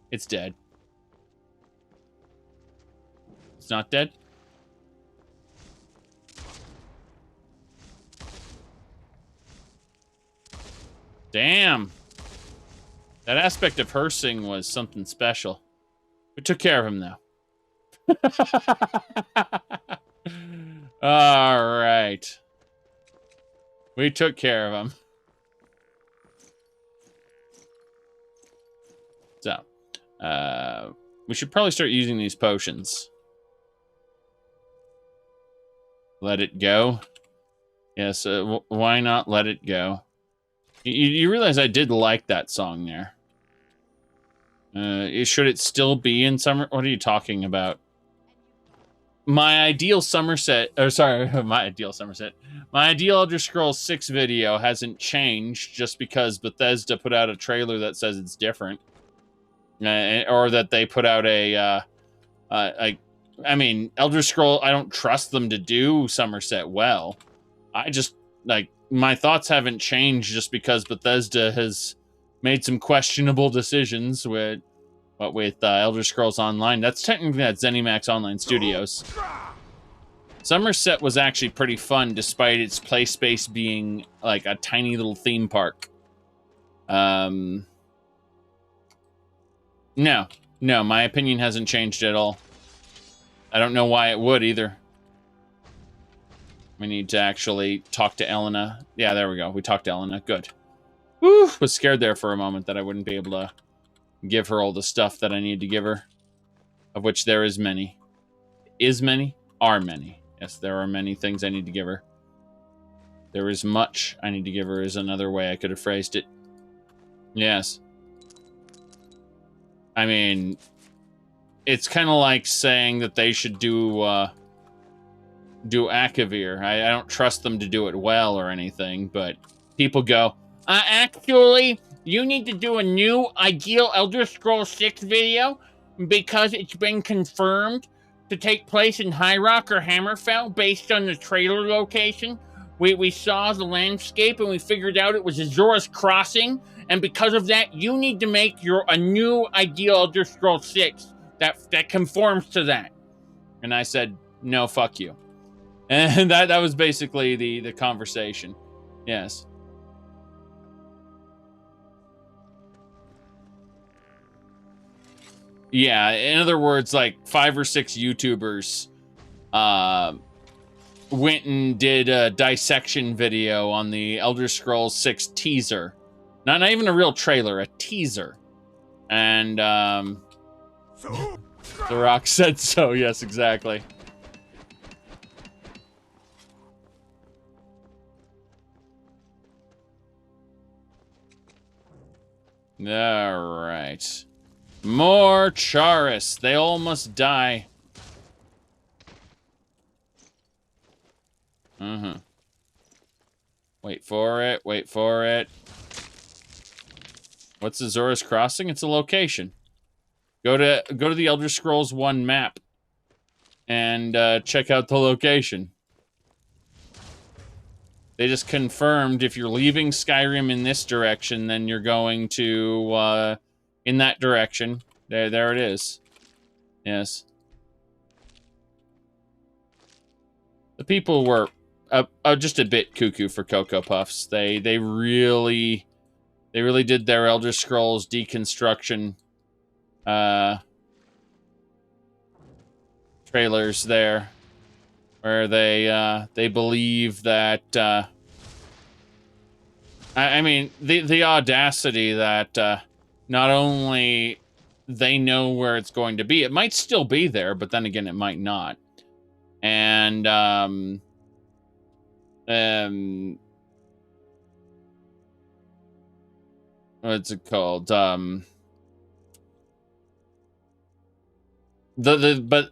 It's dead. It's not dead? Damn. That aspect of Hersing was something special. We took care of him, though. All right. We took care of him. So, we should probably start using these potions. Let it go. Yes, why not let it go? You realize I did like that song there. Should it still be in summer? What are you talking about? My ideal Somerset, or sorry, my ideal Somerset. My ideal Elder Scrolls 6 video hasn't changed just because Bethesda put out a trailer that says it's different. Or that they put out I mean, Elder Scroll, I don't trust them to do Somerset well. I just, like, my thoughts haven't changed just because Bethesda has made some questionable decisions with Elder Scrolls Online. That's technically at ZeniMax Online Studios. Somerset was actually pretty fun, despite its play space being like a tiny little theme park. No, my opinion hasn't changed at all. I don't know why it would either. We need to actually talk to Elena. Yeah, there we go. We talked to Elena. Good. Woo! Was scared there for a moment that I wouldn't be able to give her all the stuff that I need to give her. Of which there is many. Is many? Are many. Yes, there are many things I need to give her. There is much I need to give her is another way I could have phrased it. Yes. I mean, it's kind of like saying that they should do Akavir. I don't trust them to do it well or anything, but people go, actually, you need to do a new ideal Elder Scrolls 6 video because it's been confirmed to take place in High Rock or Hammerfell based on the trailer location. We saw the landscape and we figured out it was Azura's Crossing, and because of that, you need to make a new ideal Elder Scrolls 6 that conforms to that. And I said, no, fuck you. And that was basically the conversation. Yes. Yeah, in other words, like 5 or 6 YouTubers went and did a dissection video on the Elder Scrolls 6 teaser. Not even a real trailer, a teaser. And The Rock said so, yes, exactly. All right. More Charis. They all must die. Wait for it. Wait for it. What's Azura's Crossing? It's a location. Go to the Elder Scrolls 1 map and check out the location. They just confirmed if you're leaving Skyrim in this direction, then you're going to in that direction. There it is. Yes. The people were just a bit cuckoo for Cocoa Puffs. They really They really did their Elder Scrolls deconstruction trailers there, where they believe that I mean the audacity that not only they know where it's going to be, it might still be there, but then again it might not. And what's it called? But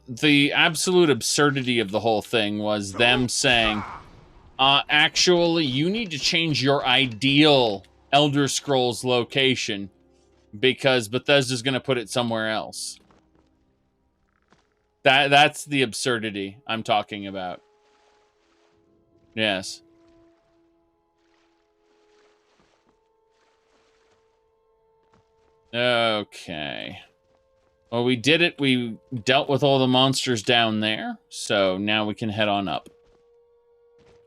the absolute absurdity of the whole thing was them saying, actually, you need to change your ideal Elder Scrolls location because Bethesda's going to put it somewhere else. That's the absurdity I'm talking about. Yes. Okay. Well, we did it. We dealt with all the monsters down there, so now we can head on up.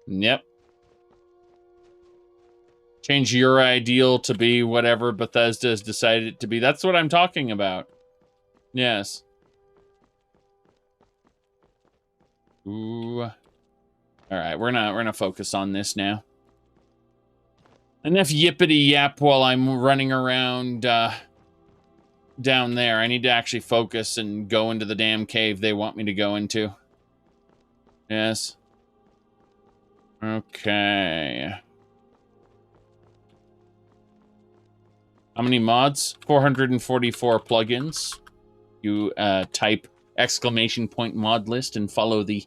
Yep. Change your ideal to be whatever Bethesda has decided it to be. That's what I'm talking about. Yes. Ooh. All right, we're gonna focus on this now. Enough yippity yap while I'm running around down there. I need to actually focus and go into the damn cave they want me to go into. Yes. Okay. How many mods? 444 plugins. You type !mod list and follow the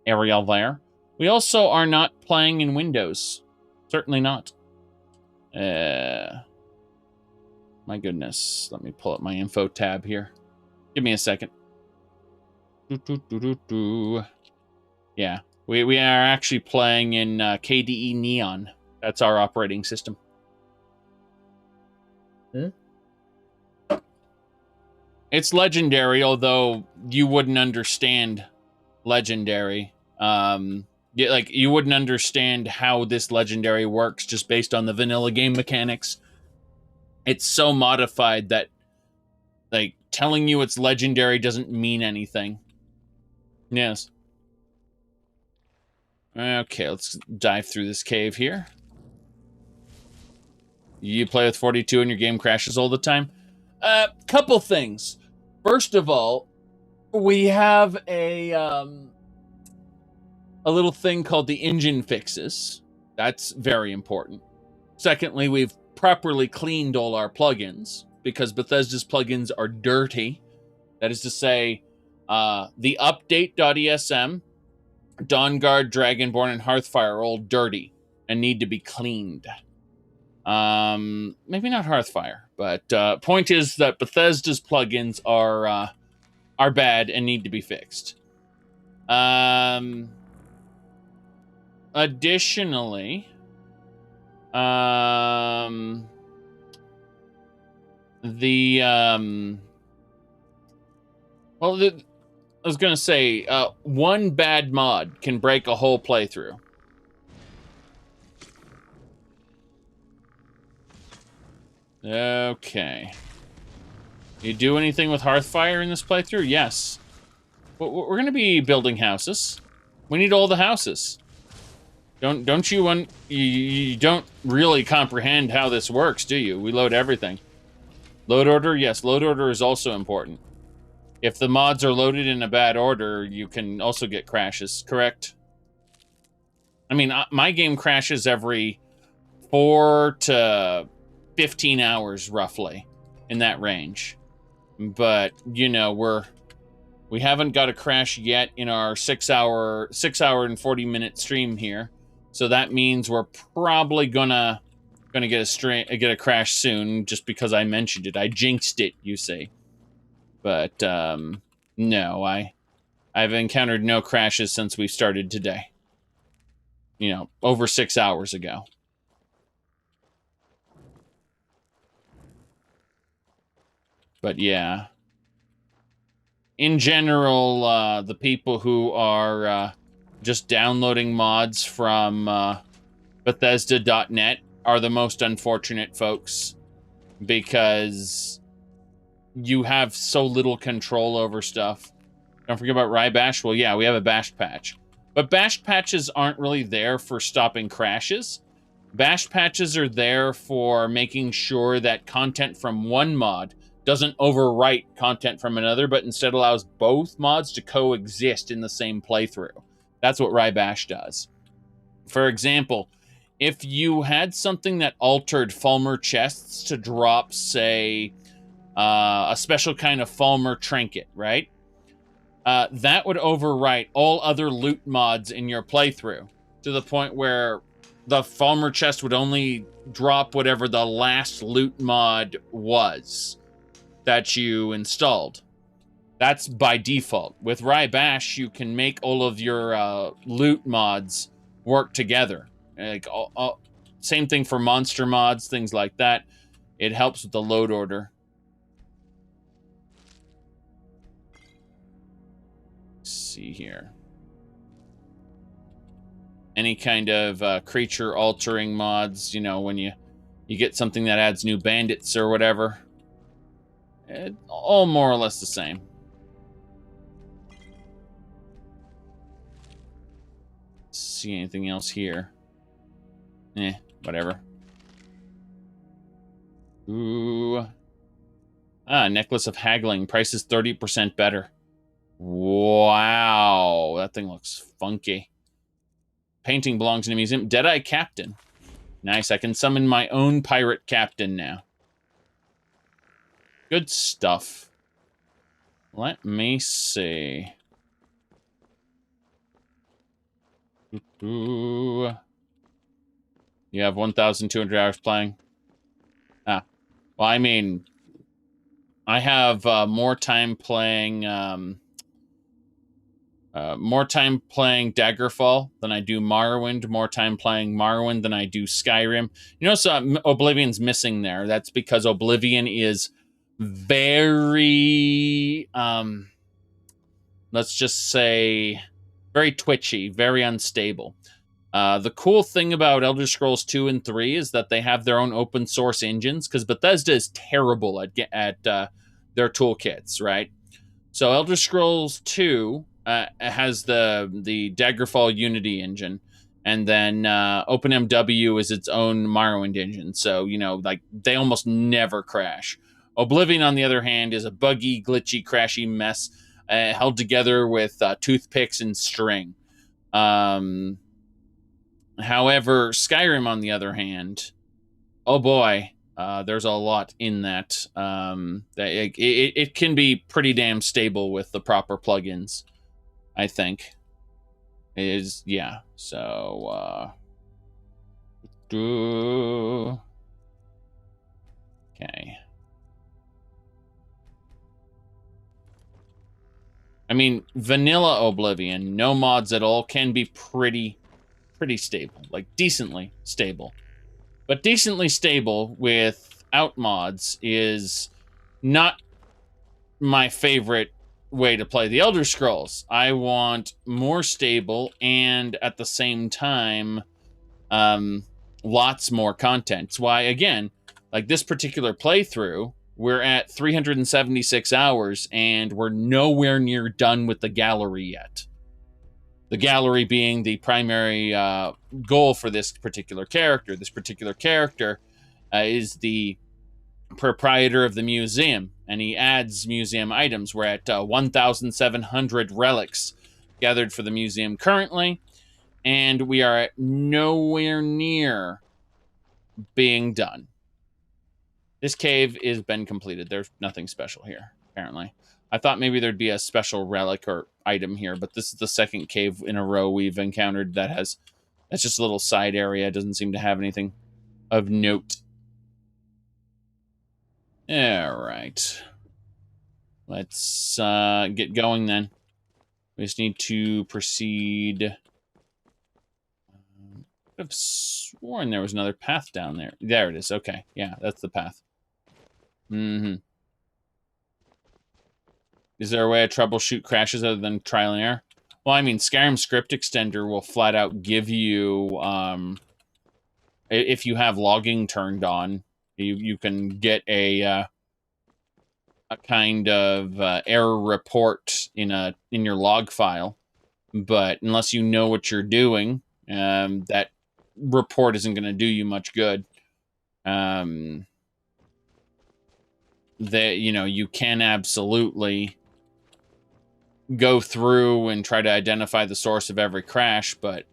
area there. We also are not playing in Windows. Certainly not. My goodness. Let me pull up my info tab here. Give me a second. Yeah. We are actually playing in KDE Neon. That's our operating system. It's legendary, although you wouldn't understand legendary. You wouldn't understand how this legendary works just based on the vanilla game mechanics. It's so modified that, like, telling you it's legendary doesn't mean anything. Yes. Okay, let's dive through this cave here. You play with 42 and your game crashes all the time? Couple things. First of all, we have a little thing called the engine fixes. That's very important. Secondly, we've properly cleaned all our plugins because Bethesda's plugins are dirty. That is to say, the update.esm, Dawnguard, Dragonborn, and Hearthfire are all dirty and need to be cleaned. Maybe not Hearthfire, but point is that Bethesda's plugins are bad and need to be fixed. Additionally, I was gonna say, one bad mod can break a whole playthrough. Okay. You do anything with Hearthfire in this playthrough? Yes. We're gonna be building houses. We need all the houses. Don't you don't really comprehend how this works, do you? We load everything. Load order? Yes, load order is also important. If the mods are loaded in a bad order, you can also get crashes, correct? I mean, my game crashes every 4 to 15 hours, roughly, in that range. But, you know, we haven't got a crash yet in our 6 hour and 40-minute stream here. So that means we're probably gonna get a crash soon, just because I mentioned it. I jinxed it, you see. But no, I've encountered no crashes since we started today. You know, over 6 hours ago. But yeah. In general, the people who are just downloading mods from Bethesda.net are the most unfortunate folks, because you have so little control over stuff. Don't forget about Rybash. Well, yeah, we have a bash patch. But bash patches aren't really there for stopping crashes. Bash patches are there for making sure that content from one mod doesn't overwrite content from another, but instead allows both mods to coexist in the same playthrough. That's what Rybash does. For example, if you had something that altered Falmer chests to drop, say, a special kind of Falmer trinket, right? That would overwrite all other loot mods in your playthrough, to the point where the Falmer chest would only drop whatever the last loot mod was that you installed. That's by default. With Rybash, you can make all of your loot mods work together. Like same thing for monster mods, things like that. It helps with the load order. Let's see here. Any kind of creature altering mods, you know, when you get something that adds new bandits or whatever. All more or less the same. See anything else here? Whatever. Ooh. Necklace of Haggling. Price is 30% better. Wow. That thing looks funky. Painting belongs in a museum. Deadeye Captain. Nice. I can summon my own pirate captain now. Good stuff. Let me see. Ooh. You have 1,200 hours playing? Well, I mean, I have more time playing Daggerfall than I do Morrowind, more time playing Morrowind than I do Skyrim. You know, so Oblivion's missing there. That's because Oblivion is very, let's just say, very twitchy, very unstable. The cool thing about Elder Scrolls 2 and 3 is that they have their own open source engines, because Bethesda is terrible at their toolkits, right? So Elder Scrolls 2 has the Daggerfall Unity engine, and then OpenMW is its own Morrowind engine. So, you know, like, they almost never crash. Oblivion, on the other hand, is a buggy, glitchy, crashy mess held together with toothpicks and string. However, Skyrim, on the other hand, oh boy, there's a lot in that. It can be pretty damn stable with the proper plugins, I think. It is, yeah. So, okay. I mean, vanilla Oblivion, no mods at all, can be pretty stable, like decently stable. But decently stable without mods is not my favorite way to play the Elder Scrolls. I want more stable and at the same time, lots more content. It's why, again, like this particular playthrough, we're at 376 hours and we're nowhere near done with the gallery yet. The gallery being the primary goal for this particular character. This particular character is the proprietor of the museum, and he adds museum items. We're at 1,700 relics gathered for the museum currently, and we are at nowhere near being done. This cave has been completed. There's nothing special here, apparently. I thought maybe there'd be a special relic or item here, but this is the second cave in a row we've encountered that has... That's just a little side area. It doesn't seem to have anything of note. Alright. Let's get going then. We just need to proceed... I've sworn there was another path down there. There it is. Okay. Yeah, that's the path. Mm-hmm. Is there a way to troubleshoot crashes other than trial and error? Well, I mean, Skyrim Script Extender will flat out give you if you have logging turned on, you can get a kind of error report in your log file. But unless you know what you're doing, that report isn't going to do you much good. You can absolutely go through and try to identify the source of every crash, but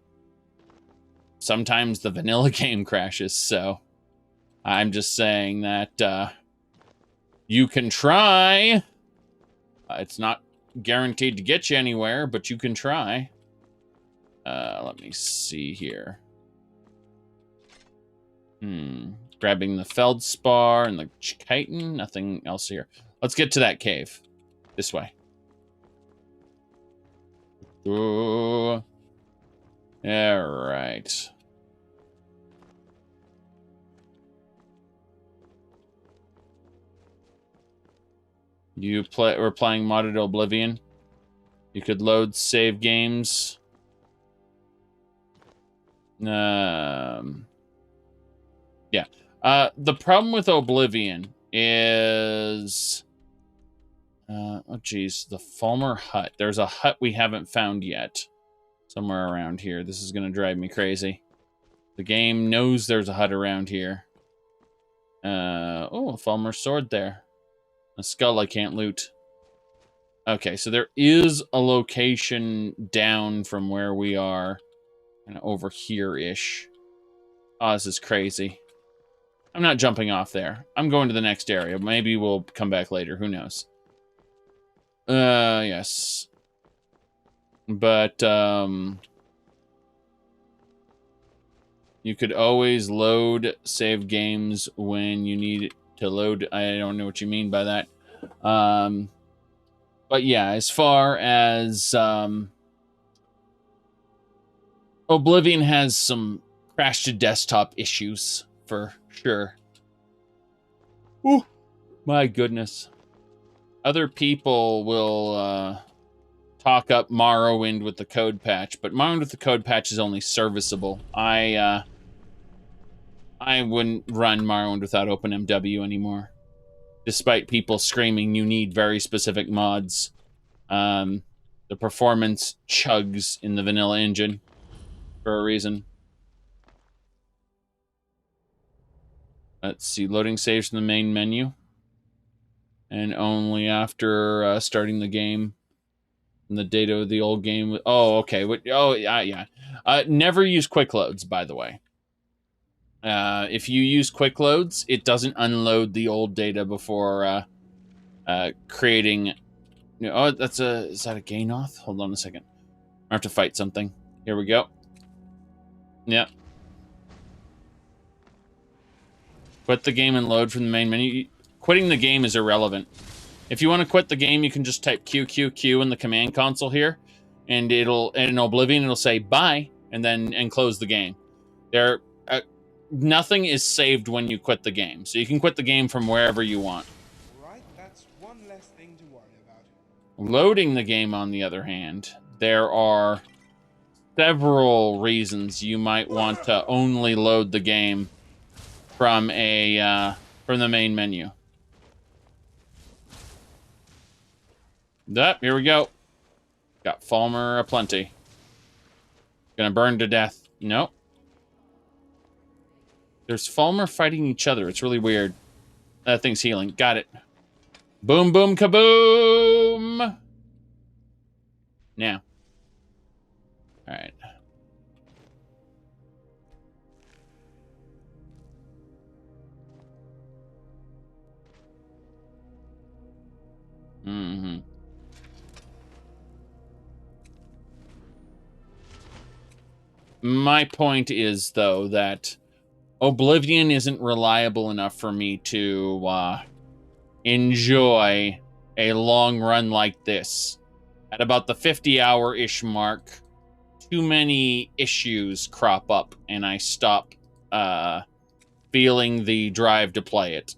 sometimes the vanilla game crashes, so I'm just saying that you can try. It's not guaranteed to get you anywhere, but you can try. Let me see here. Grabbing the feldspar and the chitin. Nothing else here. Let's get to that cave. This way. Ooh. All right. We're playing modded Oblivion. You could load save games. Yeah. The problem with Oblivion is... oh, geez. The Falmer hut. There's a hut we haven't found yet. Somewhere around here. This is going to drive me crazy. The game knows there's a hut around here. Oh, a Falmer sword there. A skull I can't loot. Okay, so there is a location down from where we are. Kind of over here-ish. Oh, this is crazy. I'm not jumping off there. I'm going to the next area. Maybe we'll come back later. Who knows? Yes. But, you could always load save games when you need to load. I don't know what you mean by that. But yeah, as far as, Oblivion has some crash to desktop issues, for sure. Ooh, my goodness. Other people will talk up Morrowind with the code patch, but Morrowind with the code patch is only serviceable. I wouldn't run Morrowind without OpenMW anymore, despite people screaming you need very specific mods. The performance chugs in the vanilla engine for a reason. Let's see, loading saves from the main menu. And only after starting the game. And the data of the old game. Oh, okay. Oh, yeah. Never use quick loads, by the way. If you use quick loads, it doesn't unload the old data before creating... Oh, is that a Gainoth? Hold on a second. I have to fight something. Here we go. Yep. Quit the game and load from the main menu. Quitting the game is irrelevant. If you want to quit the game, you can just type QQQ in the command console here, and in Oblivion it'll say bye and close the game. Nothing is saved when you quit the game, so you can quit the game from wherever you want. Right, that's one less thing to worry about. Loading the game, on the other hand, there are several reasons you might want to only load the game from the main menu. Here we go. Got Falmer aplenty. Gonna burn to death. Nope. There's Falmer fighting each other. It's really weird. That thing's healing. Got it. Boom, boom, kaboom! Now. Alright. Mm-hmm. My point is, though, that Oblivion isn't reliable enough for me to enjoy a long run like this. At about the 50-hour-ish mark, too many issues crop up, and I stop feeling the drive to play it.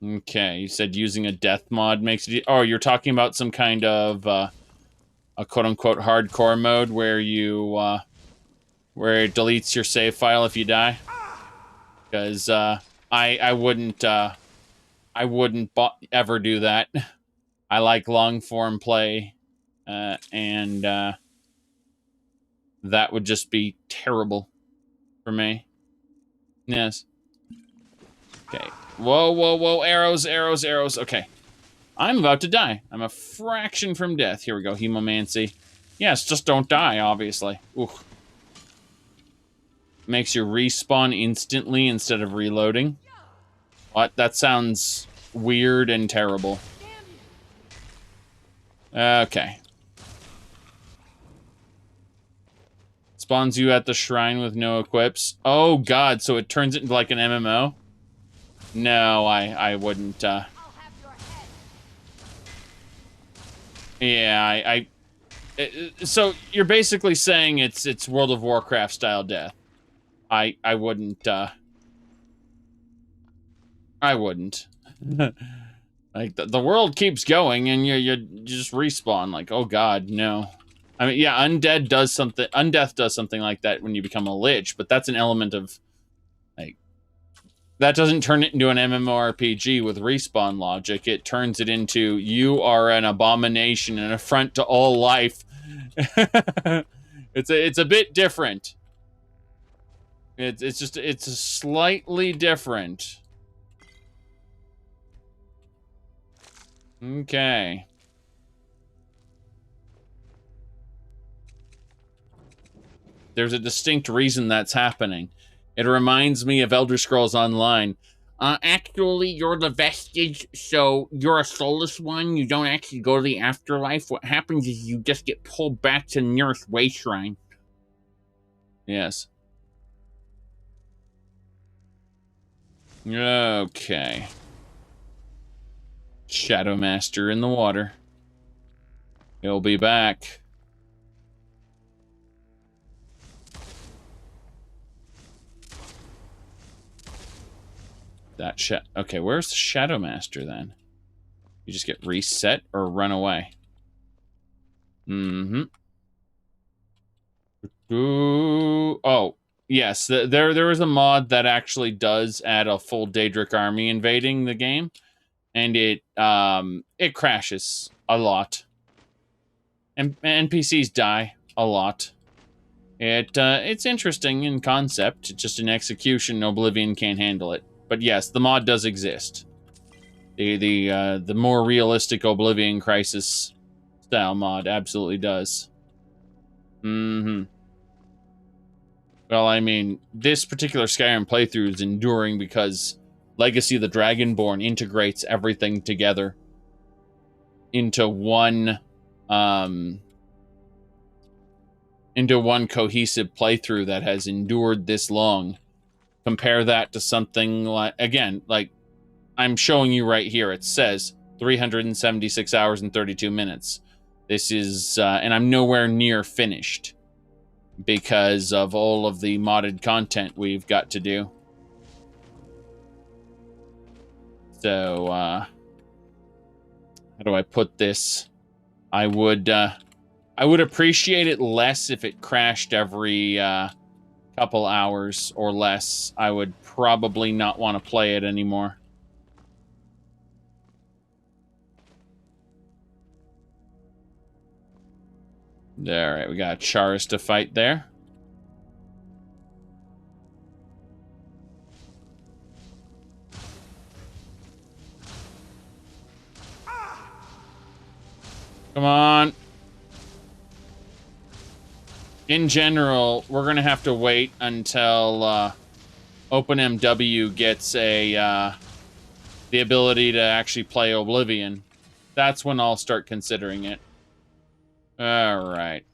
Okay, you said using a death mod makes it... Oh, you're talking about some kind of a quote-unquote hardcore mode where you where it deletes your save file if you die, because I wouldn't ever do that. I like long form play, and that would just be terrible for me. Yes. Okay. Whoa, whoa, whoa! Arrows, arrows, arrows. Okay. I'm about to die. I'm a fraction from death. Here we go. Hemomancy. Yes, just don't die, obviously. Ooh. Makes you respawn instantly instead of reloading. What? That sounds weird and terrible. Okay. Spawns you at the shrine with no equips. Oh god, so it turns it into like an MMO? No, I wouldn't, Yeah, so you're basically saying it's World of Warcraft style death. I wouldn't, I wouldn't. Like, the world keeps going and you just respawn, like, oh god, no. I mean, yeah, Undeath does something like that when you become a Lich, but that's an element of, like, that doesn't turn it into an MMORPG with respawn logic. It turns it into, you are an abomination, an affront to all life. It's a bit different. It's slightly different. Okay. There's a distinct reason that's happening. It reminds me of Elder Scrolls Online. Actually, you're the vestige, so you're a soulless one. You don't actually go to the afterlife. What happens is you just get pulled back to the nearest way shrine. Yes. Okay. Shadow Master in the water. He'll be back. Okay, where's the Shadow Master then? You just get reset or run away? Mm-hmm. Ooh. Oh, yes. There is a mod that actually does add a full Daedric army invading the game, and it crashes a lot, and NPCs die a lot. It's interesting in concept, just in execution, Oblivion can't handle it. But yes, the mod does exist. The more realistic Oblivion Crisis style mod absolutely does. Mm-hmm. Well, I mean, this particular Skyrim playthrough is enduring because Legacy of the Dragonborn integrates everything together into one cohesive playthrough that has endured this long. Compare that to something like, again, like I'm showing you right here, it says 376 hours and 32 minutes. This is, and I'm nowhere near finished because of all of the modded content we've got to do. So, how do I put this? I would appreciate it less if it crashed every, couple hours or less. I would probably not want to play it anymore. Alright, we got Charis to fight there. Come on. In general, we're going to have to wait until OpenMW gets the ability to actually play Oblivion. That's when I'll start considering it. All right.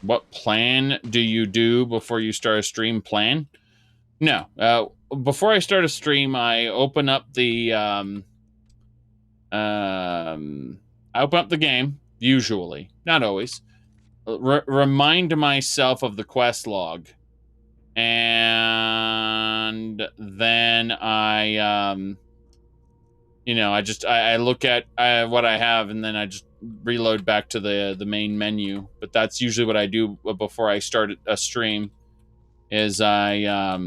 What plan do you do before you start a stream? Plan? No. Before I start a stream, I open up the game, usually, not always. Remind myself of the quest log, And then I, you know, I look at what I have, and then I just reload back to the main menu. But that's usually what I do before I start a stream, is I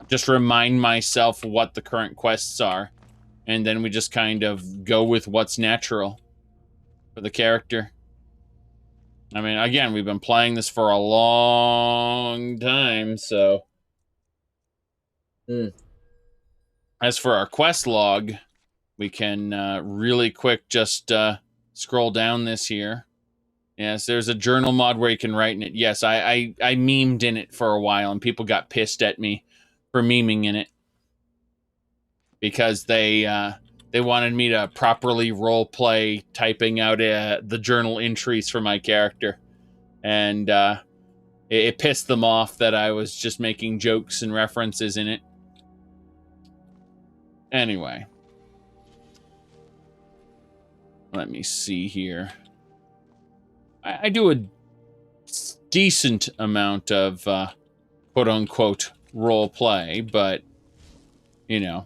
just remind myself what the current quests are, and then we just kind of go with what's natural for the character. I mean, again, we've been playing this for a long time, so... As for our quest log, we can really quick just scroll down this here. Yes, there's a journal mod where you can write in it. Yes, I memed in it for a while, and people got pissed at me for memeing in it. Because they wanted me to properly roleplay typing out the journal entries for my character. And it pissed them off that I was just making jokes and references in it. Anyway. Let me see here. I do a decent amount of quote-unquote roleplay, but, you know...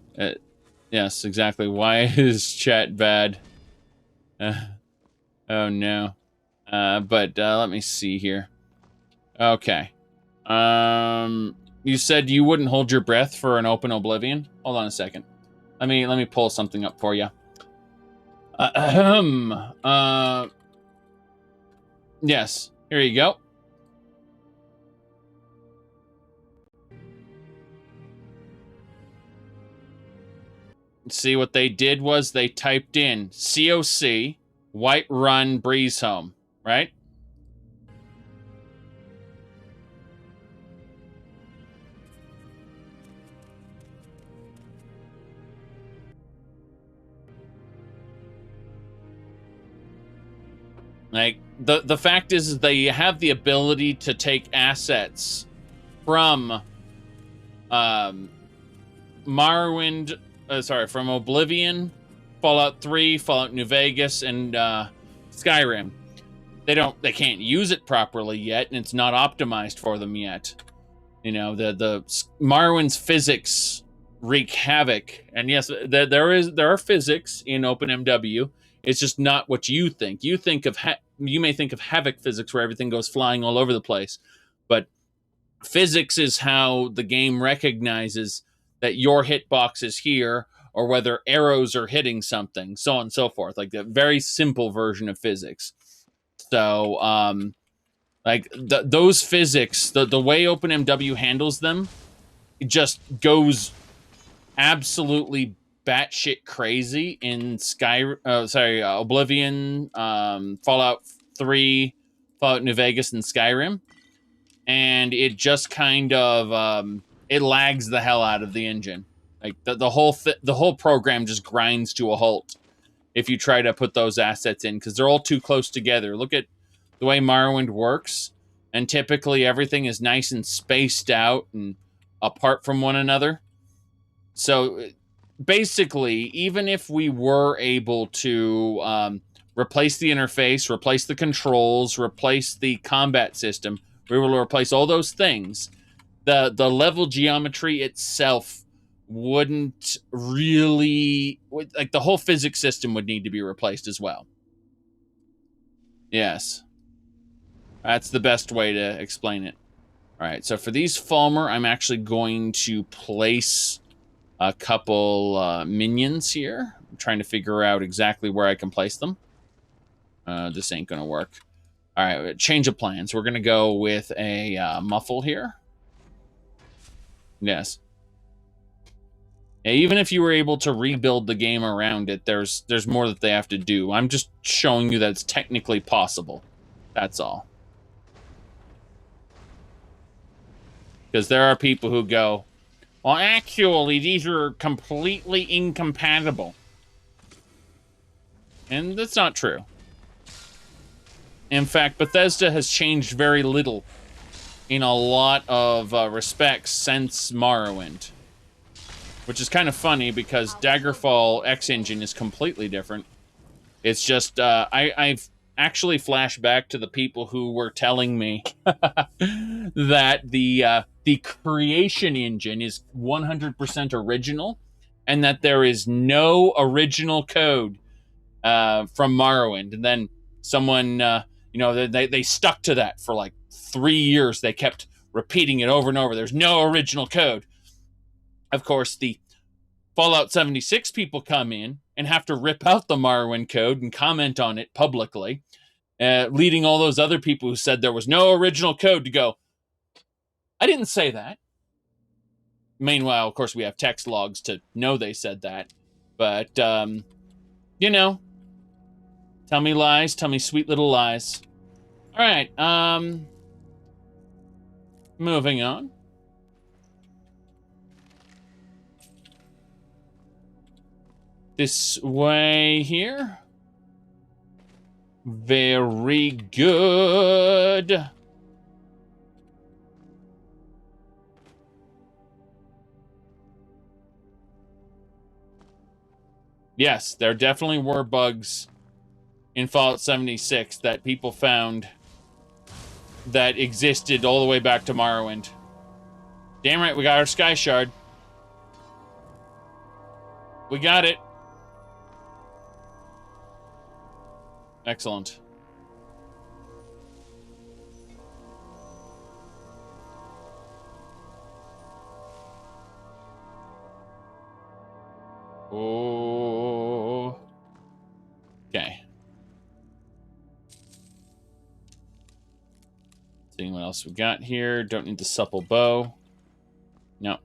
Yes, exactly. Why is chat bad? Oh, no. But let me see here. Okay. You said you wouldn't hold your breath for an open oblivion? Hold on a second. Let me pull something up for you. Yes. Here you go. See, what they did was they typed in COC, Whiterun, Breeze Home, right? Like, the fact is they have the ability to take assets from Morrowind, from Oblivion, Fallout 3, Fallout New Vegas, and Skyrim. They can't use it properly yet, and it's not optimized for them yet. You know, the Morrowind's physics wreak havoc, and yes, there are physics in OpenMW. It's just not what you think. You may think of havoc physics, where everything goes flying all over the place, but physics is how the game recognizes that your hitbox is here, or whether arrows are hitting something, so on and so forth. Like, a very simple version of physics. So, like, those physics, the way OpenMW handles them, it just goes absolutely batshit crazy in Oblivion, Fallout 3, Fallout New Vegas, and Skyrim. And it just kind of... it lags the hell out of the engine. Like, the whole program just grinds to a halt if you try to put those assets in, because they're all too close together. Look at the way Morrowind works, and typically everything is nice and spaced out and apart from one another. So basically, even if we were able to replace the interface, replace the controls, replace the combat system, we will replace all those things, the level geometry itself wouldn't really... Like, the whole physics system would need to be replaced as well. Yes. That's the best way to explain it. Alright, so for these Falmer, I'm actually going to place a couple minions here. I'm trying to figure out exactly where I can place them. This ain't gonna work. Alright, change of plans. We're gonna go with a muffle here. Yes. Yeah, even if you were able to rebuild the game around it, there's more that they have to do. I'm just showing you that it's technically possible. That's all. Because there are people who go, well, actually, these are completely incompatible. And that's not true. In fact, Bethesda has changed very little in a lot of respects since Morrowind. Which is kind of funny, because Daggerfall X Engine is completely different. It's just, I've actually flash back to the people who were telling me that the creation engine is 100% original, and that there is no original code from Morrowind. And then someone, they stuck to that for like 3 years. They kept repeating it over and over. There's no original code. Of course, the Fallout 76 people come in and have to rip out the Morrowind code and comment on it publicly, leading all those other people who said there was no original code to go, I didn't say that. Meanwhile, of course, we have text logs to know they said that. But, tell me lies, tell me sweet little lies. All right, moving on. This way here. Very good. Yes, there definitely were bugs in Fallout 76 that people found that existed all the way back to Morrowind. Damn right, we got our Sky Shard. We got it. Excellent. Oh. Okay. Seeing what else we got here. Don't need the supple bow. No.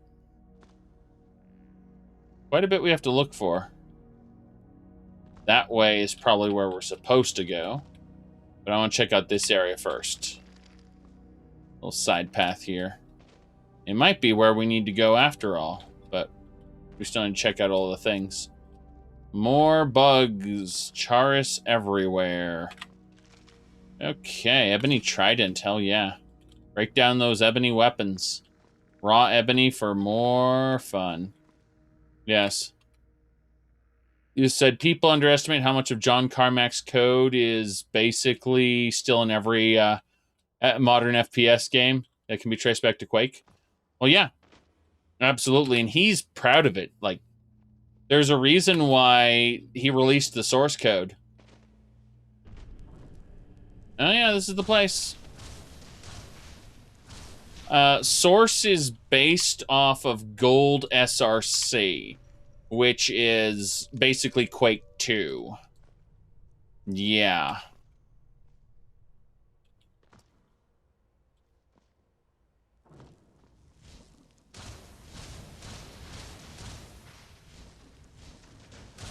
Quite a bit we have to look for. That way is probably where we're supposed to go. But I want to check out this area first. Little side path here. It might be where we need to go after all, but we still need to check out all the things. More bugs. Charis everywhere. Okay, ebony trident. Hell yeah. Break down those ebony weapons. Raw ebony for more fun. Yes. You said people underestimate how much of John Carmack's code is basically still in every modern FPS game that can be traced back to Quake. Well, yeah, absolutely. And he's proud of it. Like, there's a reason why he released the source code. Oh, yeah, this is the place. Source is based off of Gold SRC, which is basically Quake 2. Yeah.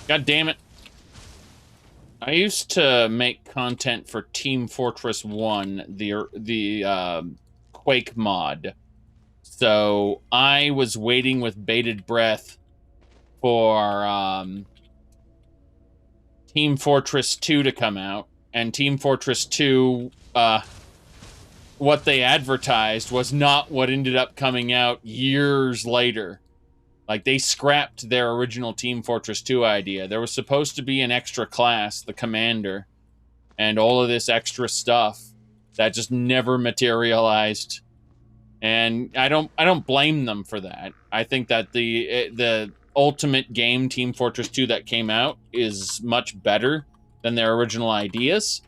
God damn it. I used to make content for Team Fortress 1, the Quake mod. So I was waiting with bated breath for Team Fortress 2 to come out. And Team Fortress 2, what they advertised was not what ended up coming out years later. Like, they scrapped their original Team Fortress 2 idea. There was supposed to be an extra class, the Commander, and all of this extra stuff that just never materialized. And I don't blame them for that. I think that the ultimate game, Team Fortress 2, that came out is much better than their original ideas.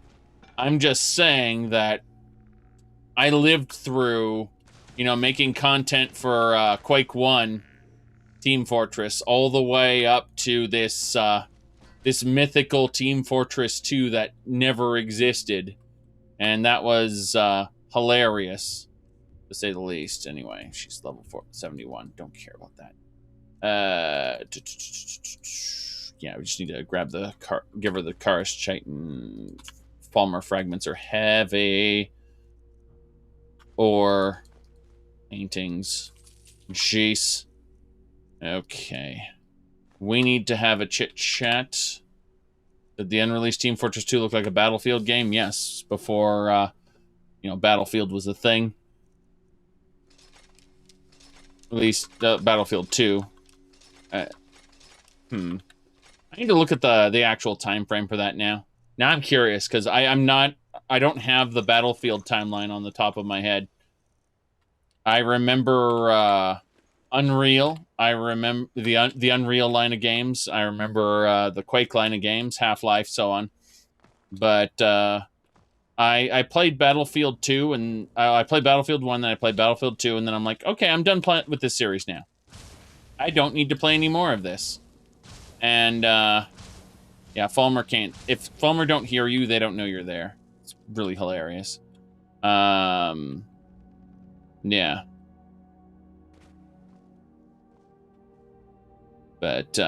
I'm just saying that I lived through, making content for Quake 1, Team Fortress, all the way up to this this mythical Team Fortress 2 that never existed. And that was hilarious, to say the least. Anyway, she's level 71. Don't care about that. Yeah, we just need to grab the give her the Karis Chitin. Falmer fragments are heavy. Or paintings. Jeez. Okay. We need to have a chit-chat. Did the unreleased Team Fortress 2 look like a Battlefield game? Yes, before, Battlefield was a thing. At least Battlefield 2. I need to look at the actual time frame for that now Now I'm curious, because I don't have the Battlefield timeline on the top of my head. I remember Unreal. I remember the Unreal line of games. I remember the Quake line of games, Half-Life, so on. But I played Battlefield 2, and I played Battlefield 1, then I played Battlefield 2, and then I'm like, okay, I'm done playing with this series now. I don't need to play any more of this. And, yeah, Falmer can't... If Falmer don't hear you, they don't know you're there. It's really hilarious. Yeah. But,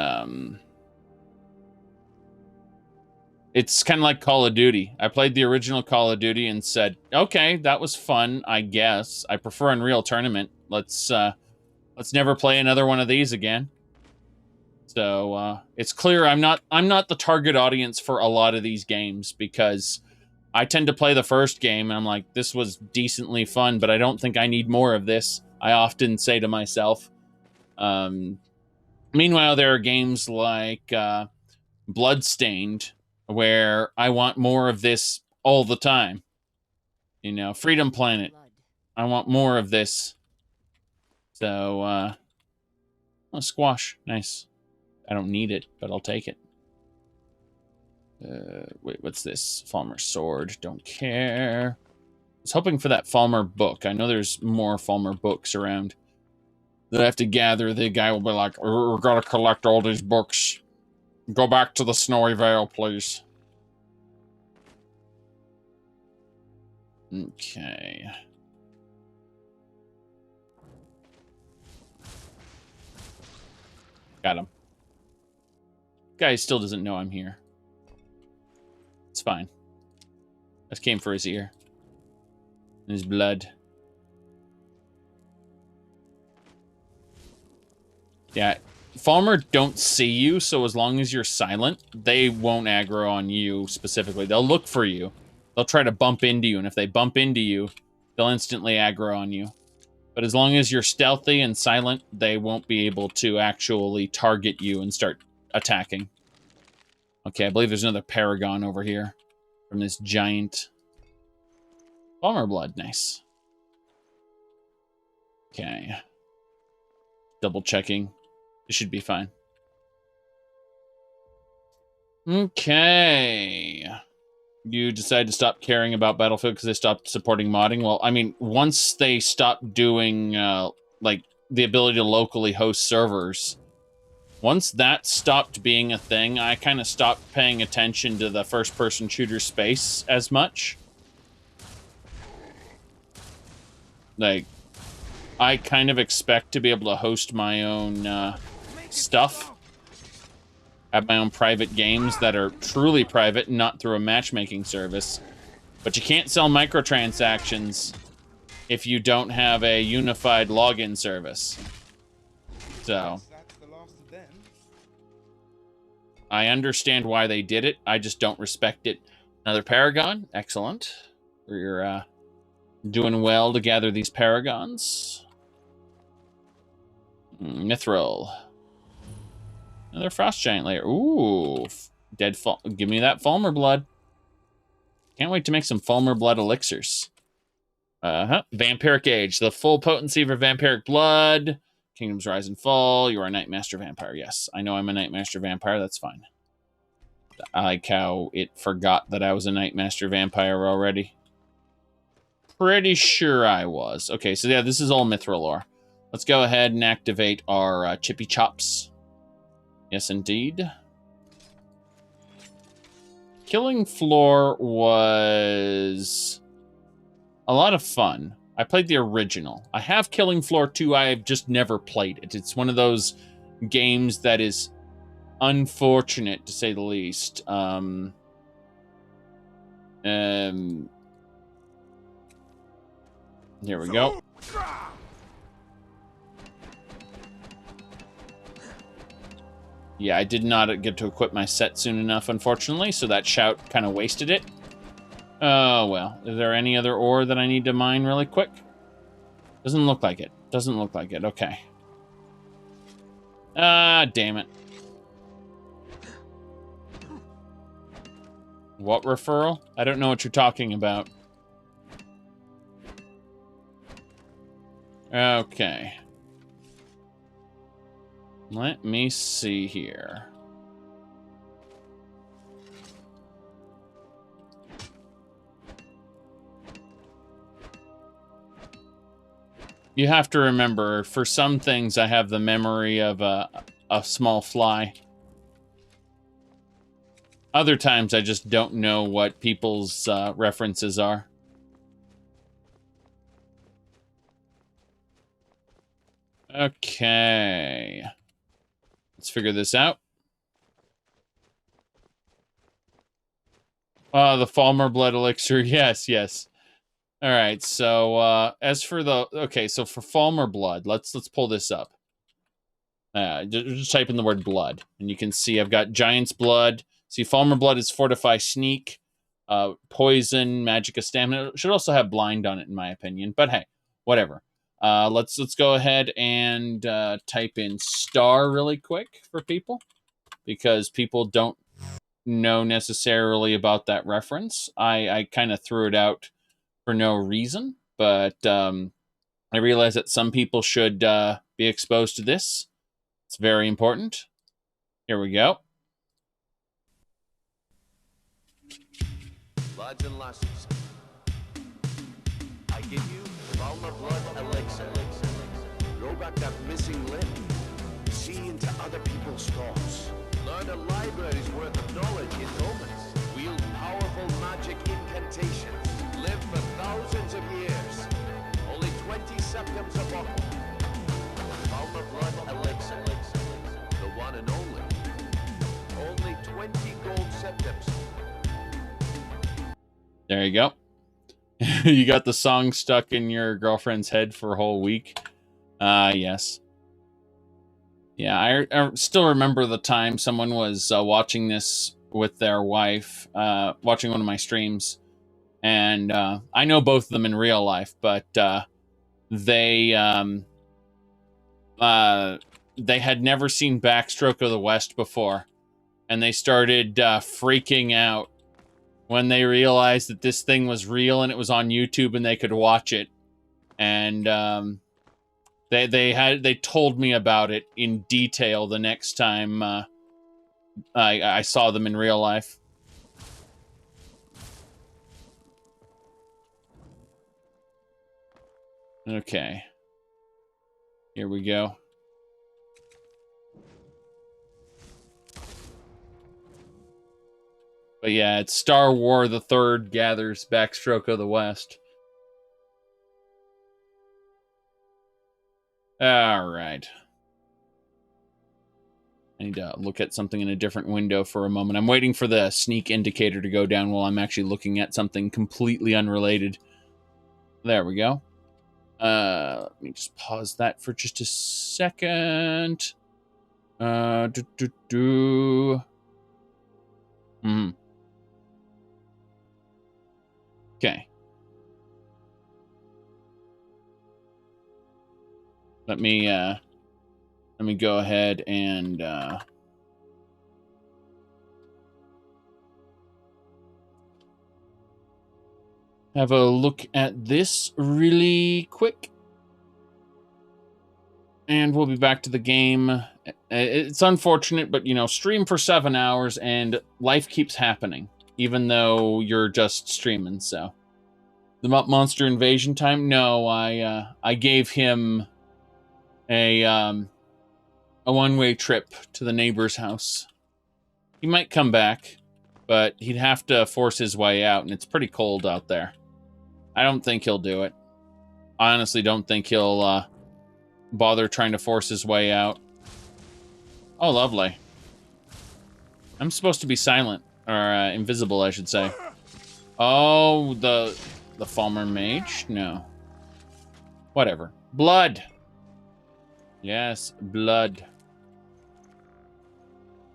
it's kind of like Call of Duty. I played the original Call of Duty and said, okay, that was fun, I guess. I prefer Unreal Tournament. Let's never play another one of these again. So, it's clear I'm not the target audience for a lot of these games, because I tend to play the first game and I'm like, this was decently fun, but I don't think I need more of this. I often say to myself. Meanwhile, there are games like Bloodstained, where I want more of this all the time. You know, Freedom Planet. I want more of this. So, oh, squash. Nice. I don't need it, but I'll take it. Wait, what's this? Falmer sword. Don't care. I was hoping for that Falmer book. I know there's more Falmer books around that I have to gather. The guy will be like, we've got to collect all these books. Go back to the Snowy Vale, please. Okay. Got him. Guy still doesn't know I'm here. It's fine. I just came for his ear. And his blood. Yeah. Falmer don't see you, so as long as you're silent, they won't aggro on you specifically. They'll look for you. They'll try to bump into you, and if they bump into you, they'll instantly aggro on you. But as long as you're stealthy and silent, they won't be able to actually target you and start attacking. Okay, I believe there's another Paragon over here from this giant Falmer blood. Nice. Okay. Double checking. It should be fine. Okay. You decide to stop caring about Battlefield because they stopped supporting modding. Well, I mean, once they stopped doing, like, the ability to locally host servers, once that stopped being a thing, I kind of stopped paying attention to the first-person shooter space as much. Like, I kind of expect to be able to host my own stuff. Have my own private games that are truly private, not through a matchmaking service. But you can't sell microtransactions if you don't have a unified login service. So I understand why they did it. I just don't respect it. Another Paragon. Excellent. You're doing well to gather these Paragons. Mithril. Another Frost Giant layer. Ooh. Dead Fall. Give me that Falmer blood. Can't wait to make some Falmer blood elixirs. Vampiric Age. The full potency for Vampiric Blood. Kingdoms Rise and Fall. You are a Nightmaster Vampire. Yes, I know I'm a Nightmaster Vampire. That's fine. I like how it forgot that I was a Nightmaster Vampire already. Pretty sure I was. Okay, so yeah, this is all Mithril ore. Let's go ahead and activate our Chippy Chops. Yes, indeed. Killing Floor was a lot of fun. I played the original. I have Killing Floor 2. I've just never played it. It's one of those games that is unfortunate, to say the least. Here we go. Yeah, I did not get to equip my set soon enough, unfortunately, so that shout kind of wasted it. Oh, well. Is there any other ore that I need to mine really quick? Doesn't look like it. Doesn't look like it. Okay. Ah, damn it. What referral? I don't know what you're talking about. Okay. Let me see here. You have to remember, for some things, I have the memory of a small fly. Other times, I just don't know what people's references are. Okay. Let's figure this out. The Falmer blood elixir. Yes, yes. All right. So, as for the... Okay, so for Falmer blood, let's pull this up. Just type in the word blood, and you can see I've got Giant's blood. See, Falmer blood is Fortify Sneak, Poison, Magicka Stamina. It should also have Blind on it, in my opinion. But hey, whatever. Let's go ahead and type in star really quick for people, because people don't know necessarily about that reference. I kind of threw it out for no reason, but I realize that some people should be exposed to this. It's very important. Here we go. Lads and lasses, I give you Falmer blood elixir. Grow back that missing limb. See into other people's thoughts. Learn a library's worth of knowledge in moments. Wield powerful magic incantations. Live for thousands of years. Only 20 septims a bottle. Falmer blood elixir. The one and only. Only 20 gold septims. There you go. You got the song stuck in your girlfriend's head for a whole week. Yes. Yeah, I still remember the time someone was watching this with their wife, watching one of my streams. And I know both of them in real life, but they had never seen Backstroke of the West before. And they started freaking out when they realized that this thing was real and it was on YouTube and they could watch it. And they told me about it in detail the next time I saw them in real life. Okay. Here we go. But yeah, it's Star War the Third gathers Backstroke of the West. All right. I need to look at something in a different window for a moment. I'm waiting for the sneak indicator to go down while I'm actually looking at something completely unrelated. There we go. Let me just pause that for just a second. Okay. Let me go ahead and have a look at this really quick. And we'll be back to the game. It's unfortunate, but, you know, stream for 7 hours and life keeps happening, even though you're just streaming, so. The monster invasion time? No, I gave him a one-way trip to the neighbor's house. He might come back, but he'd have to force his way out, and it's pretty cold out there. I don't think he'll do it. I honestly don't think he'll bother trying to force his way out. Oh, lovely. I'm supposed to be silent, or invisible, I should say. Oh, the Falmer mage? No. Whatever. Blood! Yes, blood.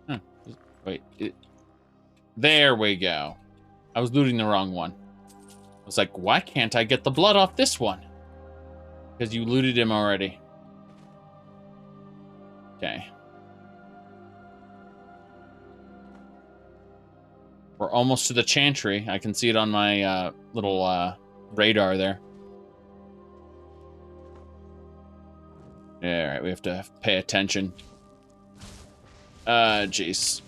Huh. Wait. There we go. I was looting the wrong one. I was like, why can't I get the blood off this one? Because you looted him already. Okay. We're almost to the Chantry. I can see it on my little radar there. Alright, we have to pay attention. Jeez.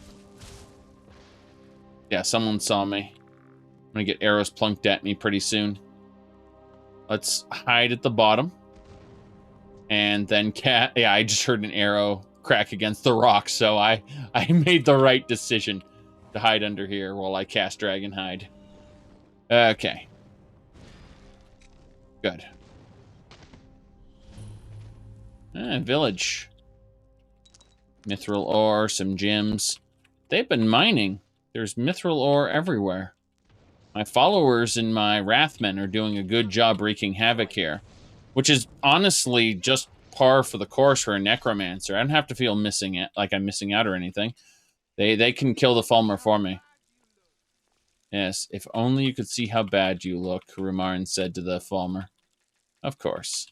Yeah, someone saw me. I'm gonna get arrows plunked at me pretty soon. Let's hide at the bottom. And then yeah, I just heard an arrow crack against the rock, so I made the right decision to hide under here while I cast Dragon Hide. Okay. Good. Village. Mithril ore, some gems. They've been mining. There's mithril ore everywhere. My followers and my Wrathmen are doing a good job wreaking havoc here, which is honestly just par for the course for a necromancer. I don't have to feel like I'm missing out or anything. They can kill the Falmer for me. Yes, if only you could see how bad you look, Rumarn said to the Falmer. Of course.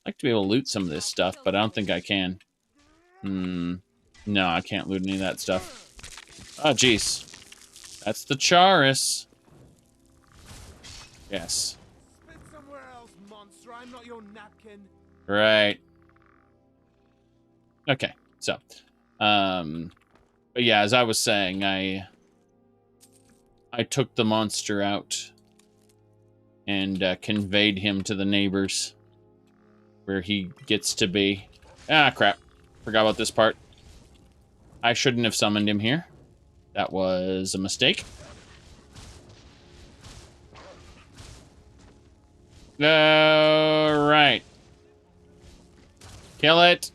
I'd like to be able to loot some of this stuff, but I don't think I can. No, I can't loot any of that stuff. Oh, jeez. That's the Charis. Yes. Spit somewhere else, monster. I'm not your napkin. Right. Okay, so. But yeah, as I was saying, I took the monster out and conveyed him to the neighbors where he gets to be. Ah, crap. Forgot about this part. I shouldn't have summoned him here. That was a mistake. Alright. Kill it.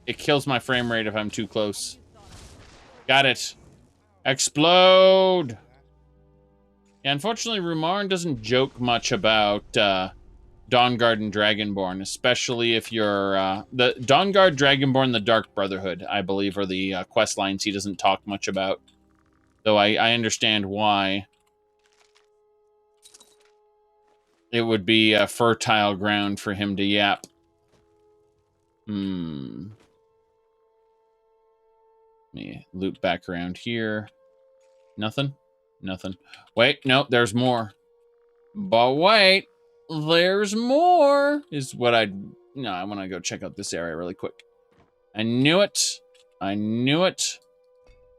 It kills my frame rate if I'm too close. Got it. Explode! Yeah, unfortunately, Rumarn doesn't joke much about Dawnguard and Dragonborn, especially if you're... the Dawnguard, Dragonborn, the Dark Brotherhood, I believe, are the quest lines he doesn't talk much about. Though I understand why. It would be a fertile ground for him to yap. Let me loop back around here. Nothing? Nothing. Wait, no, there's more. But wait, there's more, is what I want to go check out this area really quick. I knew it. I knew it.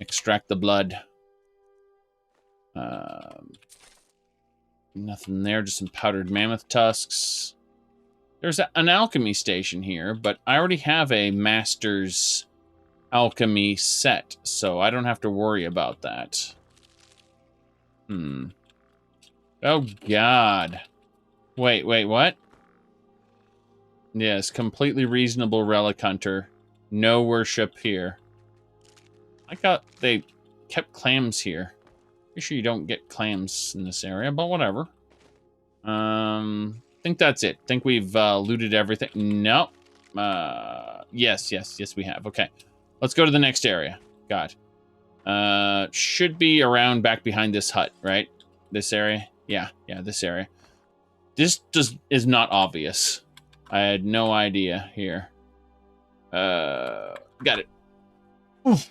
Extract the blood. Nothing there, just some powdered mammoth tusks. There's an alchemy station here, but I already have a master's alchemy set, so I don't have to worry about that. Oh, God. Wait, what? Yes, completely reasonable relic hunter. No worship here. I thought they kept clams here. Pretty sure you don't get clams in this area, but whatever. Think that's it. Think we've looted everything. Nope. Yes, we have. Okay. Let's go to the next area. God. Should be around back behind this hut, right? This area? Yeah, this area. This is not obvious. I had no idea here. Got it. Oof.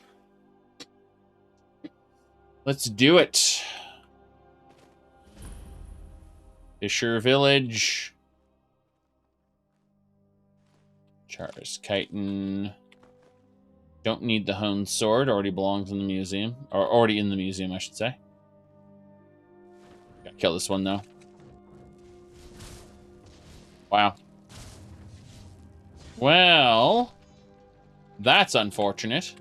Let's do it. Fisher Village. Charis Chitin. Don't need the honed sword. Already belongs in the museum. Or already in the museum, I should say. Gotta kill this one, though. Wow. Well, that's unfortunate.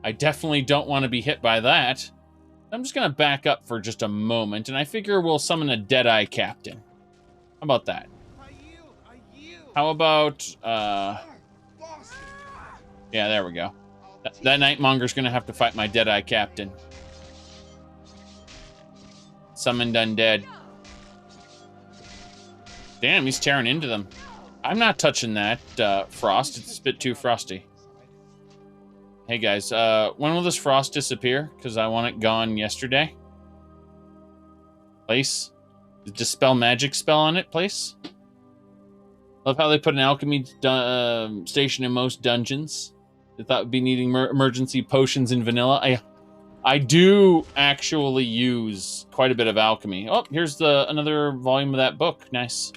I definitely don't want to be hit by that. I'm just going to back up for just a moment, and I figure we'll summon a Deadeye Captain. How about that? How about, yeah, there we go. That Nightmonger's going to have to fight my Deadeye Captain. Summoned undead. Damn, he's tearing into them. I'm not touching that, frost. It's a bit too frosty. Hey guys, when will this frost disappear? Because I want it gone yesterday. Place? Dispel magic spell on it, place? Love how they put an alchemy station in most dungeons. They thought we'd be needing emergency potions in vanilla. I do actually use quite a bit of alchemy. Oh, here's another volume of that book. Nice.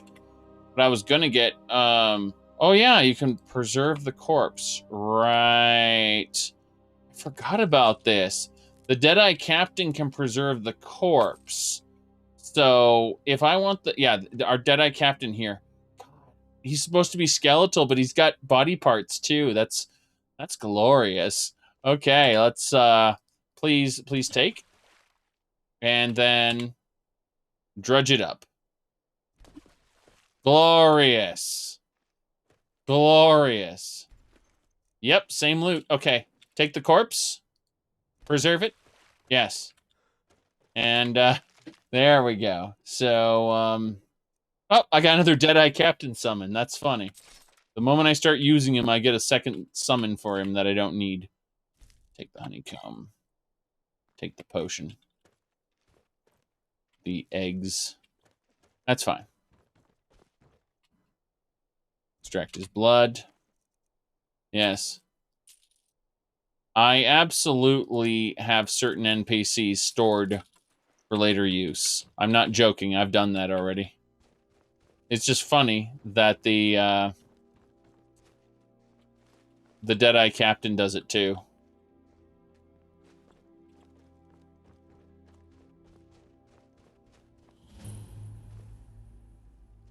But I was gonna get, oh yeah, you can preserve the corpse. Right. I forgot about this. The Deadeye Captain can preserve the corpse. So if I want our Deadeye Captain here, he's supposed to be skeletal, but he's got body parts too. That's glorious. Okay, let's please take. And then drudge it up. Glorious. Glorious. Yep, same loot. Okay, take the corpse. Preserve it. Yes. And there we go. So oh, I got another Deadeye Captain summon. That's funny. The moment I start using him, I get a second summon for him that I don't need. Take the honeycomb. Take the potion. The eggs. That's fine. Extract his blood. Yes. I absolutely have certain NPCs stored for later use. I'm not joking. I've done that already. It's just funny that the Deadeye Captain does it too.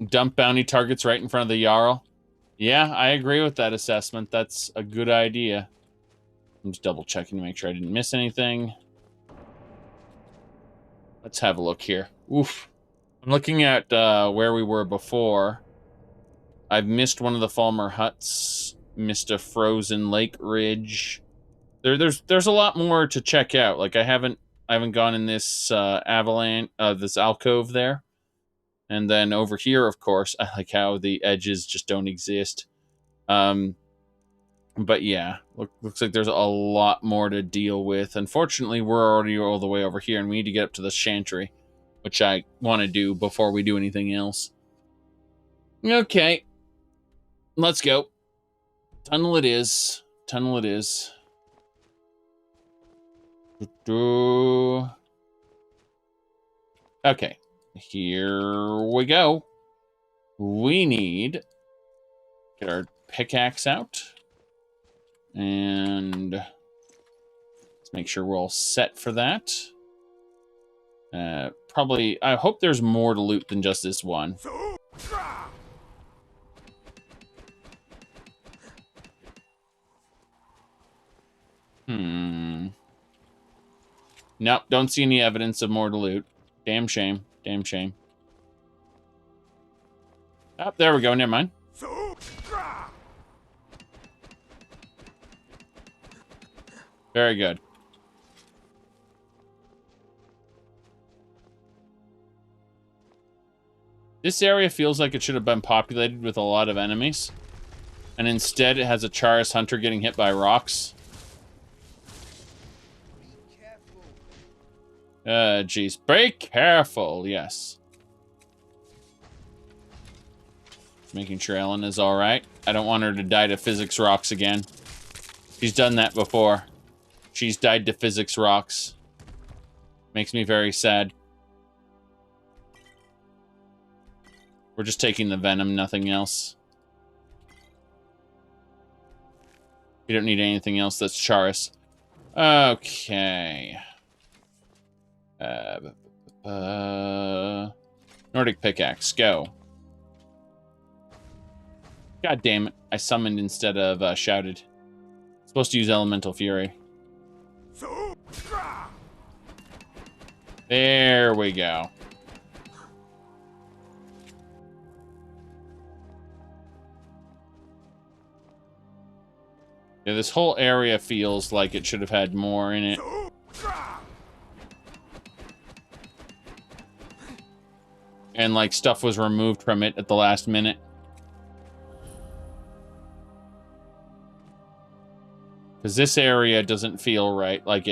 Dump bounty targets right in front of the Jarl. Yeah, I agree with that assessment. That's a good idea. I'm just double checking to make sure I didn't miss anything. Let's have a look here. Oof. I'm looking at where we were before. I've missed one of the Falmer huts. Missed a frozen lake ridge. There's a lot more to check out. Like I haven't gone in this avalanche, this alcove there. And then over here, of course, I like how the edges just don't exist. But yeah, looks like there's a lot more to deal with. Unfortunately, we're already all the way over here, and we need to get up to the Chantry, which I want to do before we do anything else. Okay. Let's go. Tunnel it is. Tunnel it is. Okay. Here we go. We need... Get our pickaxe out. And... Let's make sure we're all set for that. Probably... I hope there's more to loot than just this one. Nope, don't see any evidence of more to loot. Damn shame. Damn shame. Oh, there we go. Never mind. Very good. This area feels like it should have been populated with a lot of enemies. And instead it has a Charis Hunter getting hit by rocks. Jeez. Be careful, yes. Making sure Ellen is alright. I don't want her to die to physics rocks again. She's done that before. She's died to physics rocks. Makes me very sad. We're just taking the venom, nothing else. We don't need anything else that's Charis. Okay. Nordic pickaxe, go. God damn it. I summoned instead of shouted. Supposed to use elemental fury. There we go. Yeah, this whole area feels like it should have had more in it. And like stuff was removed from it at the last minute. Because this area doesn't feel right. Like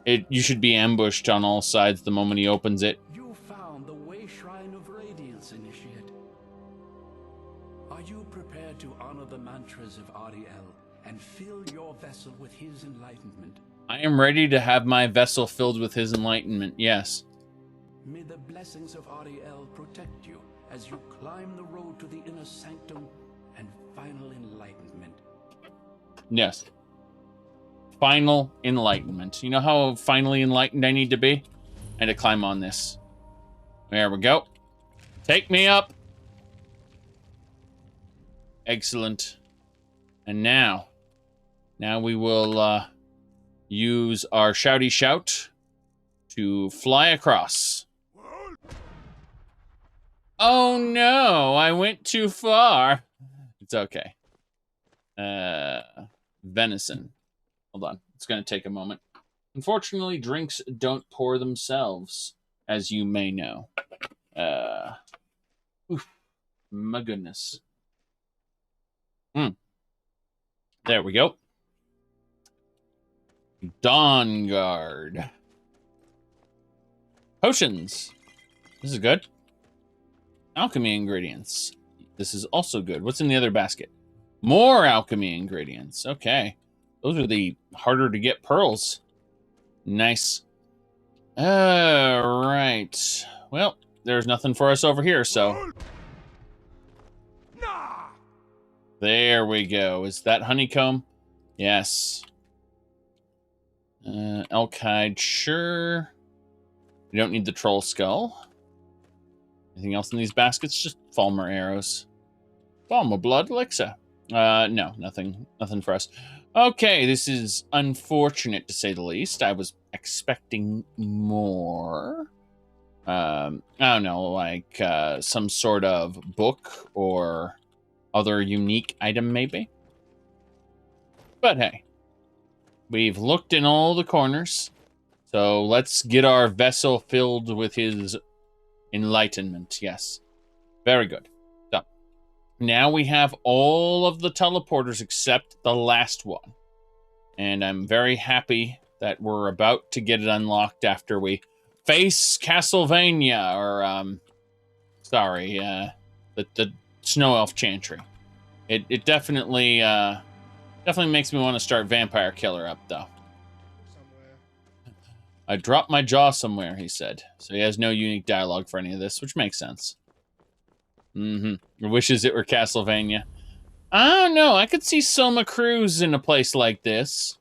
you should be ambushed on all sides the moment he opens it. You found the Way Shrine of Radiance, Initiate. Are you prepared to honor the mantras of Ariel and fill your vessel with his enlightenment? I am ready to have my vessel filled with his enlightenment, yes. May the blessings of Ariel protect you as you climb the road to the inner sanctum and final enlightenment. Yes. Final enlightenment. You know how finally enlightened I need to be? And to climb on this. There we go. Take me up. Excellent. And now we will use our shouty shout to fly across. Oh no, I went too far. It's okay. Venison. Hold on, it's gonna take a moment. Unfortunately, drinks don't pour themselves, as you may know. Oof, my goodness. There we go. Dawn Guard. Potions. This is good. Alchemy ingredients. This is also good. What's in the other basket? More alchemy ingredients. Okay. Those are the harder to get pearls. Nice. Alright. Well, there's nothing for us over here, so. There we go. Is that honeycomb? Yes. Elk hide, sure. We don't need the troll skull. Anything else in these baskets? Just Falmer arrows. Falmer blood elixir. No, nothing for us. Okay, this is unfortunate to say the least. I was expecting more. I don't know, like some sort of book or other unique item maybe. But hey, we've looked in all the corners. So let's get our vessel filled with his enlightenment. Yes. Very good. So now we have all of the teleporters except the last one. And I'm very happy that we're about to get it unlocked after we face Castlevania, or sorry, the Snow Elf Chantry. It definitely makes me want to start Vampire Killer up though. I dropped my jaw somewhere, he said. So he has no unique dialogue for any of this, which makes sense. Wishes it were Castlevania. I don't know. I could see Soma Cruz in a place like this.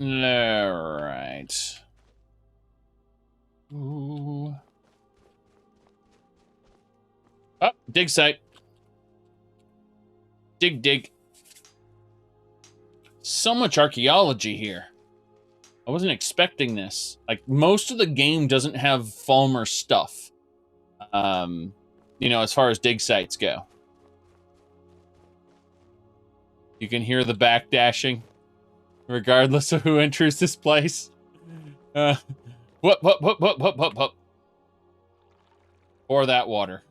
Alright. Ooh. Oh, dig site. Dig. So much archaeology here. I wasn't expecting this. Like, most of the game doesn't have Falmer stuff. You know, as far as dig sites go. You can hear the backdashing, regardless of who enters this place. Whoop. Pour that water.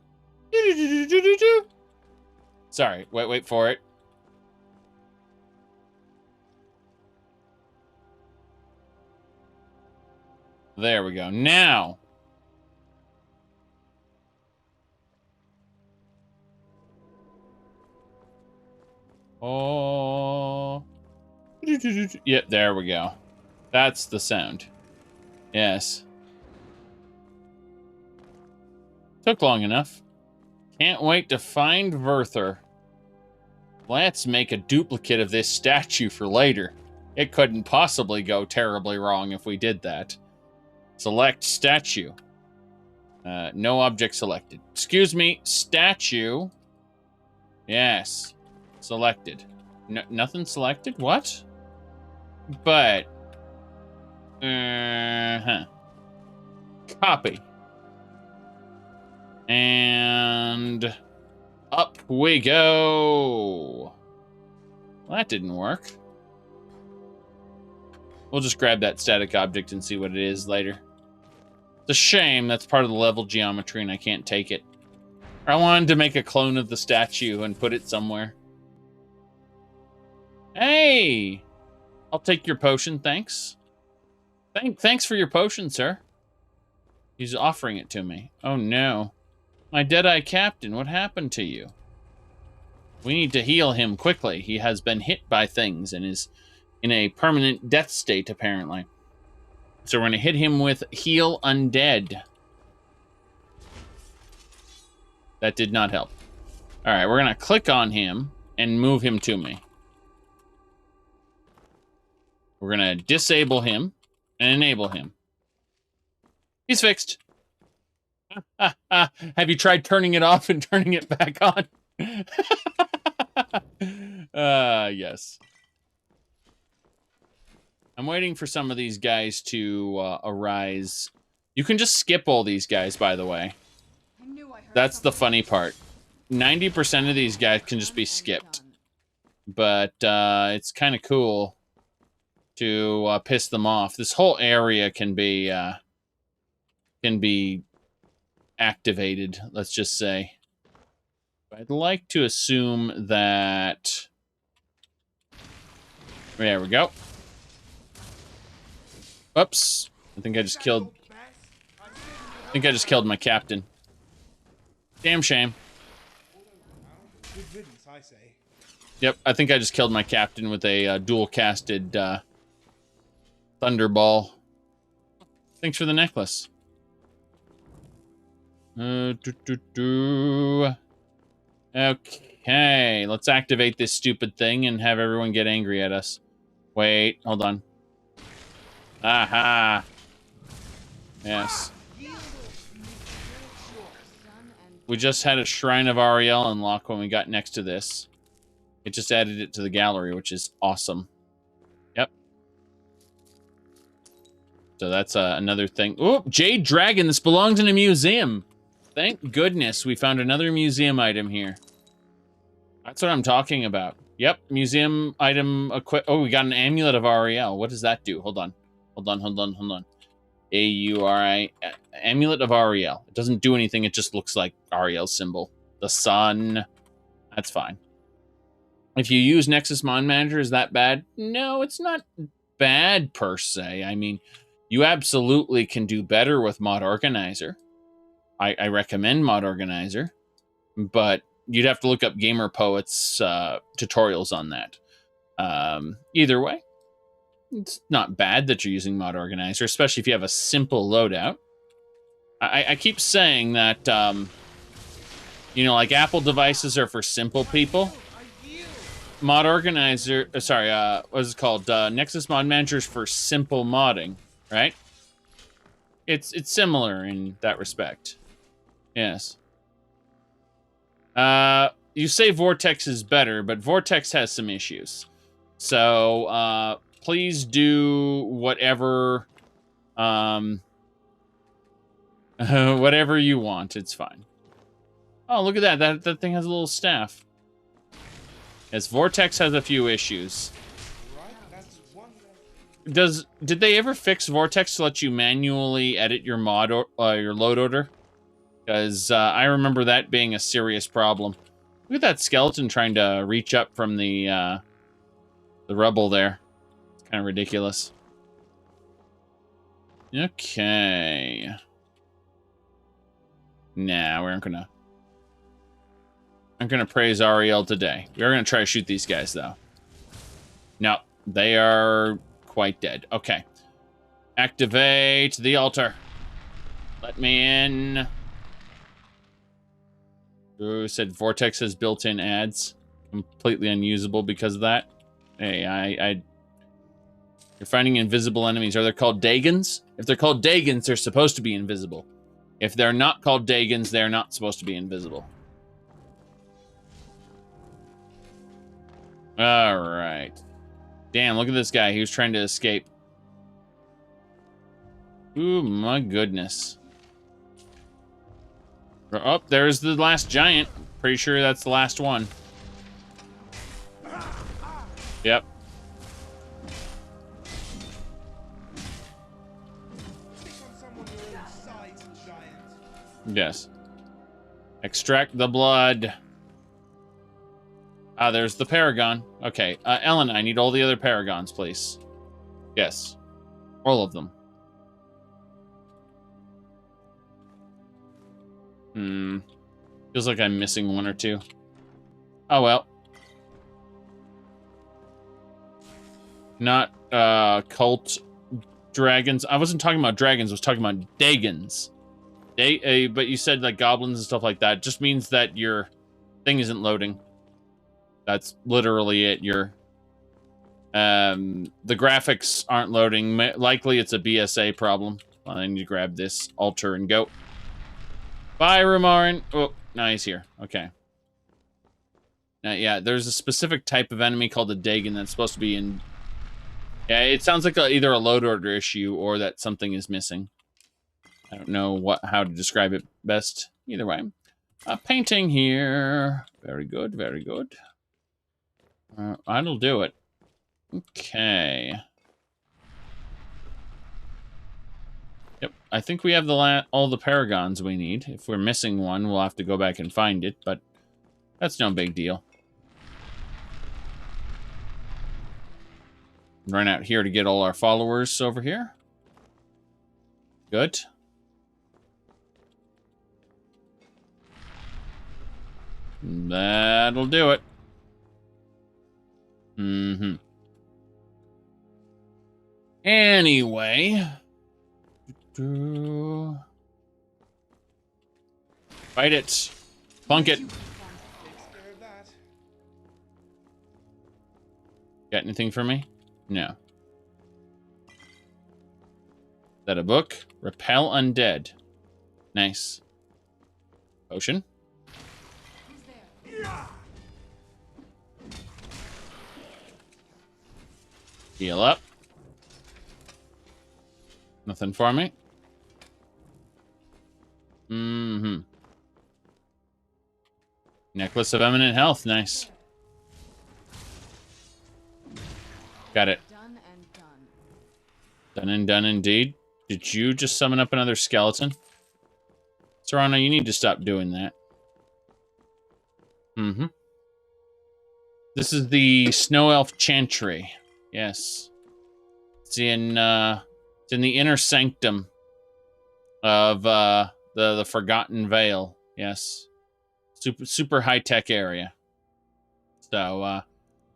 Sorry, wait for it. There we go. Now. Oh. Yep, there we go. That's the sound. Yes. Took long enough. Can't wait to find Verther. Let's make a duplicate of this statue for later. It couldn't possibly go terribly wrong if we did that. Select statue. No object selected. Excuse me, statue. Yes. Selected. Nothing selected? What? But. Copy. And up we go. Well, that didn't work. We'll just grab that static object and see what it is later. It's a shame that's part of the level geometry and I can't take it. I wanted to make a clone of the statue and put it somewhere. Hey! I'll take your potion, thanks. Thanks for your potion, sir. He's offering it to me. Oh no. My Deadeye Captain, what happened to you? We need to heal him quickly. He has been hit by things and is in a permanent death state, apparently. So we're going to hit him with Heal Undead. That did not help. All right, we're going to click on him and move him to me. We're going to disable him and enable him. He's fixed. Have you tried turning it off and turning it back on? Yes. I'm waiting for some of these guys to arise. You can just skip all these guys, by the way. That's the funny part. 90% of these guys can just be skipped. But it's kind of cool to piss them off. This whole area can be activated, let's just say. I'd like to assume that... There we go. Oops. I think I just killed my captain. Damn shame. Good riddance, I say. Yep, I think I just killed my captain with a dual-casted Thunderball. Thanks for the necklace. Okay, let's activate this stupid thing and have everyone get angry at us. Wait, hold on. Aha! Yes. We just had a Shrine of Ariel unlock when we got next to this. It just added it to the gallery, which is awesome. Yep. So that's another thing. Oh, Jade Dragon. This belongs in a museum. Thank goodness we found another museum item here. That's what I'm talking about. Yep, museum item equip. Oh, we got an Amulet of Ariel. What does that do? Hold on. Hold on. A-U-R-I. Amulet of Ariel. It doesn't do anything. It just looks like Ariel's symbol. The sun. That's fine. If you use Nexus Mod Manager, is that bad? No, it's not bad per se. I mean, you absolutely can do better with Mod Organizer. I recommend Mod Organizer, but you'd have to look up Gamer Poet's tutorials on that. Either way, it's not bad that you're using Mod Organizer, especially if you have a simple loadout. I keep saying that, you know, like Apple devices are for simple people. Mod Organizer, sorry, what is it called? Nexus Mod Manager is for simple modding, right? It's similar in that respect. Yes. You say Vortex is better, but Vortex has some issues. So, please do whatever, whatever you want. It's fine. Oh, look at that. That thing has a little staff. Yes, Vortex has a few issues. Did they ever fix Vortex to let you manually edit your mod or your load order? Because I remember that being a serious problem. Look at that skeleton trying to reach up from the rubble there. It's kind of ridiculous. Okay. Nah, we aren't gonna. I'm gonna praise Ariel today. We are gonna try to shoot these guys though. No, they are quite dead. Okay. Activate the altar. Let me in. Who said Vortex has built-in ads? Completely unusable because of that. Hey, you're finding invisible enemies. Are they called Dagons? If they're called Dagons, they're supposed to be invisible. If they're not called Dagons, they're not supposed to be invisible. Alright. Damn, look at this guy. He was trying to escape. Ooh, my goodness. Oh, there's the last giant. Pretty sure that's the last one. Yep. Yes. Extract the blood. Ah, there's the Paragon. Okay, Ellen, I need all the other Paragons, please. Yes. All of them. Feels like I'm missing one or two. Oh, well. Not cult dragons. I wasn't talking about dragons. I was talking about dagons. But you said like goblins and stuff like that. It just means that your thing isn't loading. That's literally it. The graphics aren't loading. Likely it's a BSA problem. Well, I need to grab this altar and go. Bye, Romarin. Oh, no, he's here. Okay. Yeah, there's a specific type of enemy called a Dagon that's supposed to be in... Yeah, it sounds like either a load order issue or that something is missing. I don't know how to describe it best. Either way. Painting here. Very good, very good. That'll do it. Okay. Yep, I think we have all the paragons we need. If we're missing one, we'll have to go back and find it, but that's no big deal. Run out here to get all our followers over here. Good. That'll do it. Mm-hmm. Anyway. Fight it. Plunk it. Got anything for me? No. Is that a book? Repel undead. Nice. Potion. Heal up. Nothing for me. Mm-hmm. Necklace of Eminent Health. Nice. Got it. Done and done indeed. Did you just summon up another skeleton? Serana, you need to stop doing that. Mm-hmm. This is the Snow Elf Chantry. Yes. It's in the inner sanctum of the Forgotten Vale. Yes. Super high-tech area. So,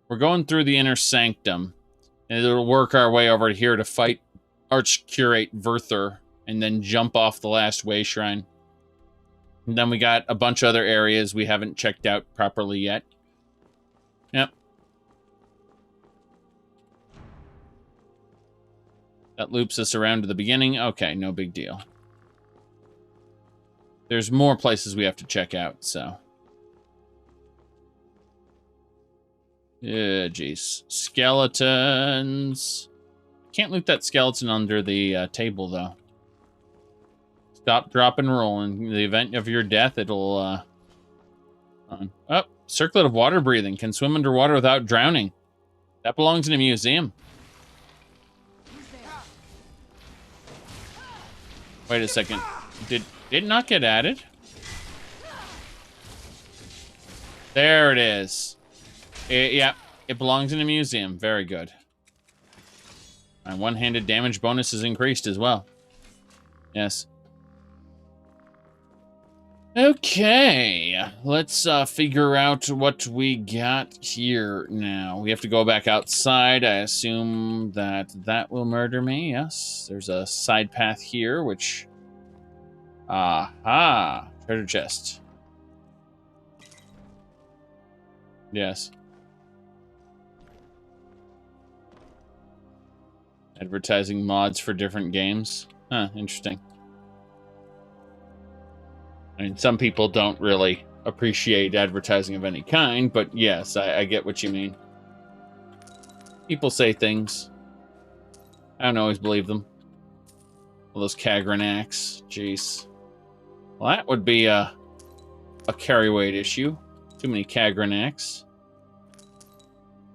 we're going through the inner sanctum. And it'll work our way over here to fight Archcurate Verther, and then jump off the last way shrine. And then we got a bunch of other areas we haven't checked out properly yet. Yep. That loops us around to the beginning. Okay, no big deal. There's more places we have to check out, so... Yeah, jeez. Skeletons. Can't loot that skeleton under the table, though. Stop, drop, and roll. In the event of your death, it'll... Oh, circlet of water breathing. Can swim underwater without drowning. That belongs in a museum. Wait a second. Did it not get added? There it is. Yeah, it belongs in a museum. Very good. My one-handed damage bonus is increased as well. Yes. Okay, let's figure out what we got here now. We have to go back outside. I assume that will murder me. Yes, there's a side path here, which... Aha! Treasure chest. Yes. Advertising mods for different games. Huh, interesting. I mean, some people don't really appreciate advertising of any kind, but yes, I get what you mean. People say things. I don't always believe them. All those Kagranaks. Jeez. Well, that would be a carry weight issue. Too many Kagranaks.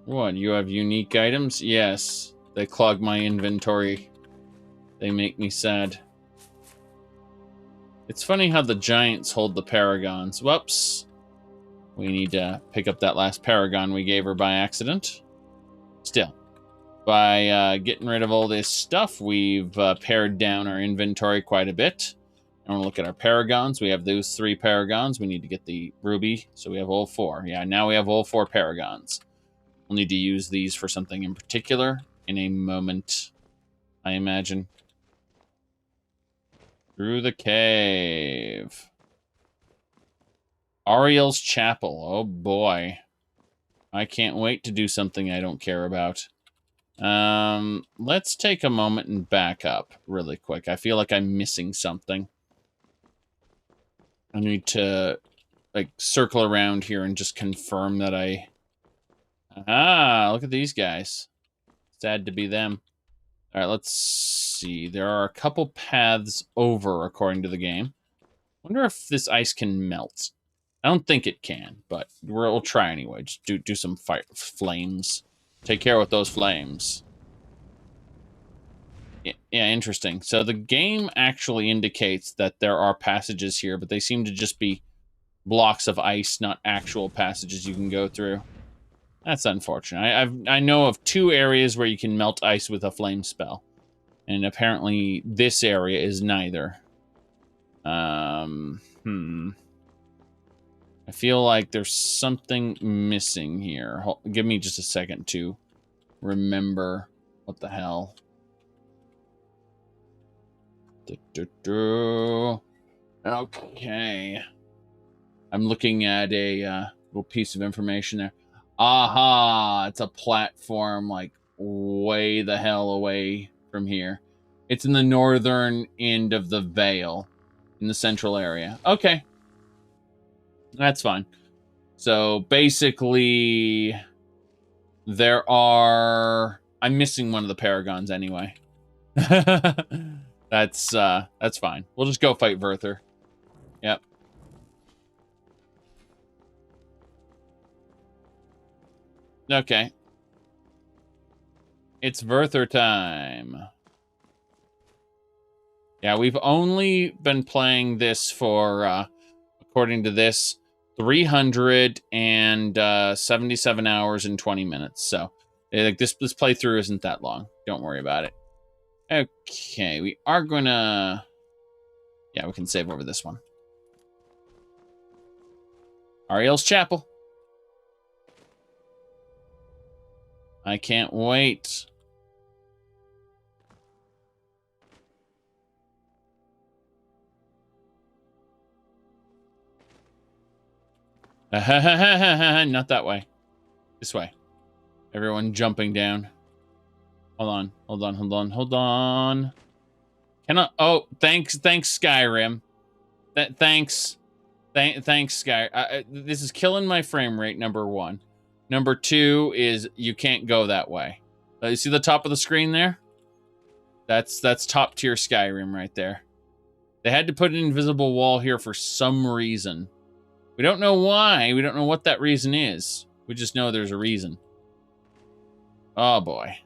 What, you have unique items? Yes. They clog my inventory. They make me sad. It's funny how the giants hold the paragons. Whoops. We need to pick up that last paragon we gave her by accident. Still. By getting rid of all this stuff, we've pared down our inventory quite a bit. I want to look at our paragons. We have those 3 paragons. We need to get the ruby, so we have all 4. Yeah, now we have all 4 paragons. We'll need to use these for something in particular. in a moment, I imagine. Through the cave. Ariel's Chapel. Oh boy. I can't wait to do something I don't care about. Let's take a moment and back up really quick. I feel like I'm missing something. I need to, like, circle around here and just confirm that I... Ah, look at these guys. Sad to be them. All right, let's see. There are a couple paths over, according to the game. Wonder if this ice can melt. I don't think it can, but we'll try anyway. Just do some fire flames. Take care with those flames. Yeah, interesting. So the game actually indicates that there are passages here, but they seem to just be blocks of ice, not actual passages you can go through. That's unfortunate. I know of 2 areas where you can melt ice with a flame spell, and apparently this area is neither. I feel like there's something missing here. Give me just a second to remember what the hell. Okay. I'm looking at a little piece of information there. Aha! It's a platform, like, way the hell away from here. It's in the northern end of the Vale, in the central area. Okay. That's fine. So, basically, there are... I'm missing one of the Paragons anyway. That's fine. We'll just go fight Verther. Yep. Okay. It's Verther time. Yeah, we've only been playing this for, according to this, 377 hours and 20 minutes. So, like, this playthrough isn't that long. Don't worry about it. Okay, we are gonna... Yeah, we can save over this one. Ariel's Chapel. I can't wait. Not that way. This way. Everyone jumping down. Hold on. Can I... Oh, thanks Skyrim. Thanks Skyrim. This is killing my frame rate, number 1. Number 2 is you can't go that way. You see the top of the screen there? That's top tier Skyrim right there. They had to put an invisible wall here for some reason. We don't know why. We don't know what that reason is. We just know there's a reason. Oh boy.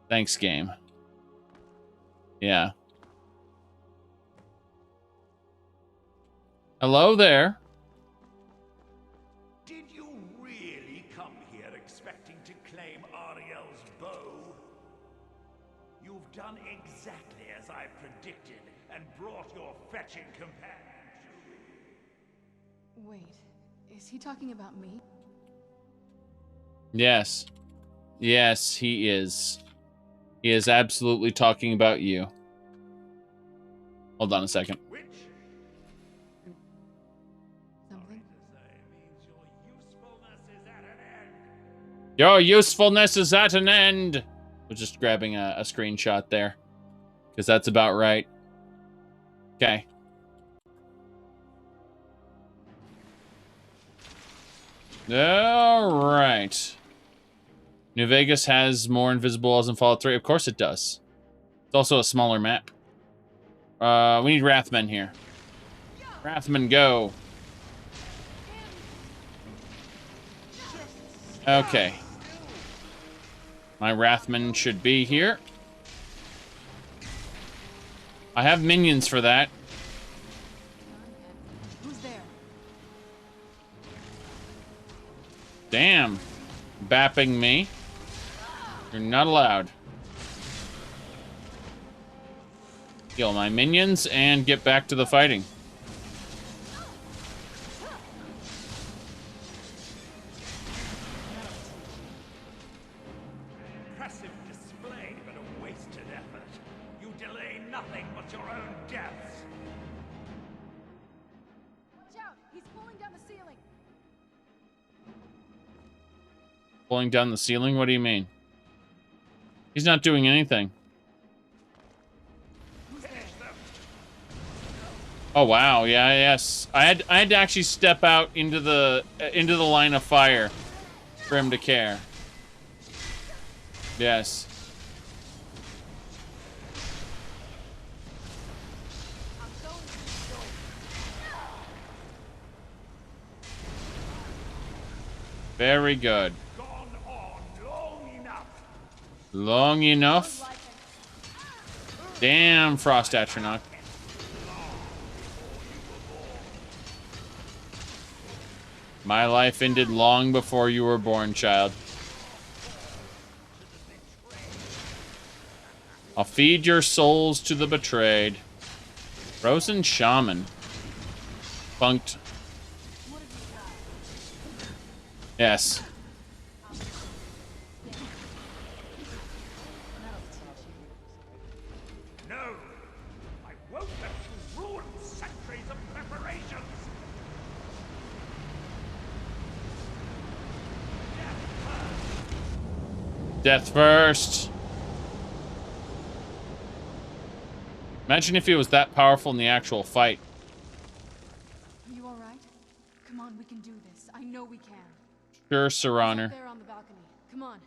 Thanks, game. Yeah. Hello there. Did you really come here expecting to claim Ariel's bow? You've done exactly as I predicted and brought your fetching companion to me. Wait, is he talking about me? Yes. Yes, he is. He is absolutely talking about you. Hold on a second. Your usefulness is at an end. We're just grabbing a screenshot there, because that's about right. Okay. All right. New Vegas has more invisible walls than Fallout 3. Of course it does. It's also a smaller map. We need Wrathmen here. Wrathmen, go. Okay. My Wrathmen should be here. I have minions for that. Who's there? Damn. Bapping me. You're not allowed. Kill my minions and get back to the fighting. impressive display, but a wasted effort. You delay nothing but your own deaths. Watch out! He's pulling down the ceiling. Pulling down the ceiling? What do you mean? He's not doing anything. Oh wow, yeah, yes. I had to actually step out into the line of fire for him to care. Yes. Very good. Long enough. Damn, Frost Atronach. My life ended long before you were born, child. I'll feed your souls to the betrayed. Frozen Shaman. Funked. Yes. No! I won't let you ruin centuries of preparations! Death first. Imagine if he was that powerful in the actual fight. Are you alright? Come on, we can do this. I know we can. Sure, Sir Honor. There on the balcony. Come on.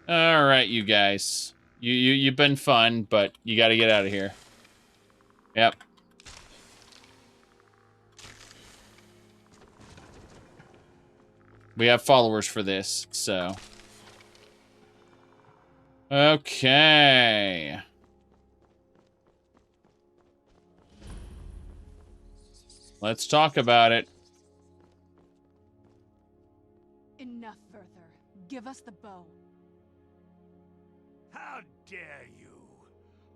All right, you guys. You've been fun, but you got to get out of here. Yep. We have followers for this, so. Okay. Let's talk about it. Enough, Werther. Give us the bow. How dare you?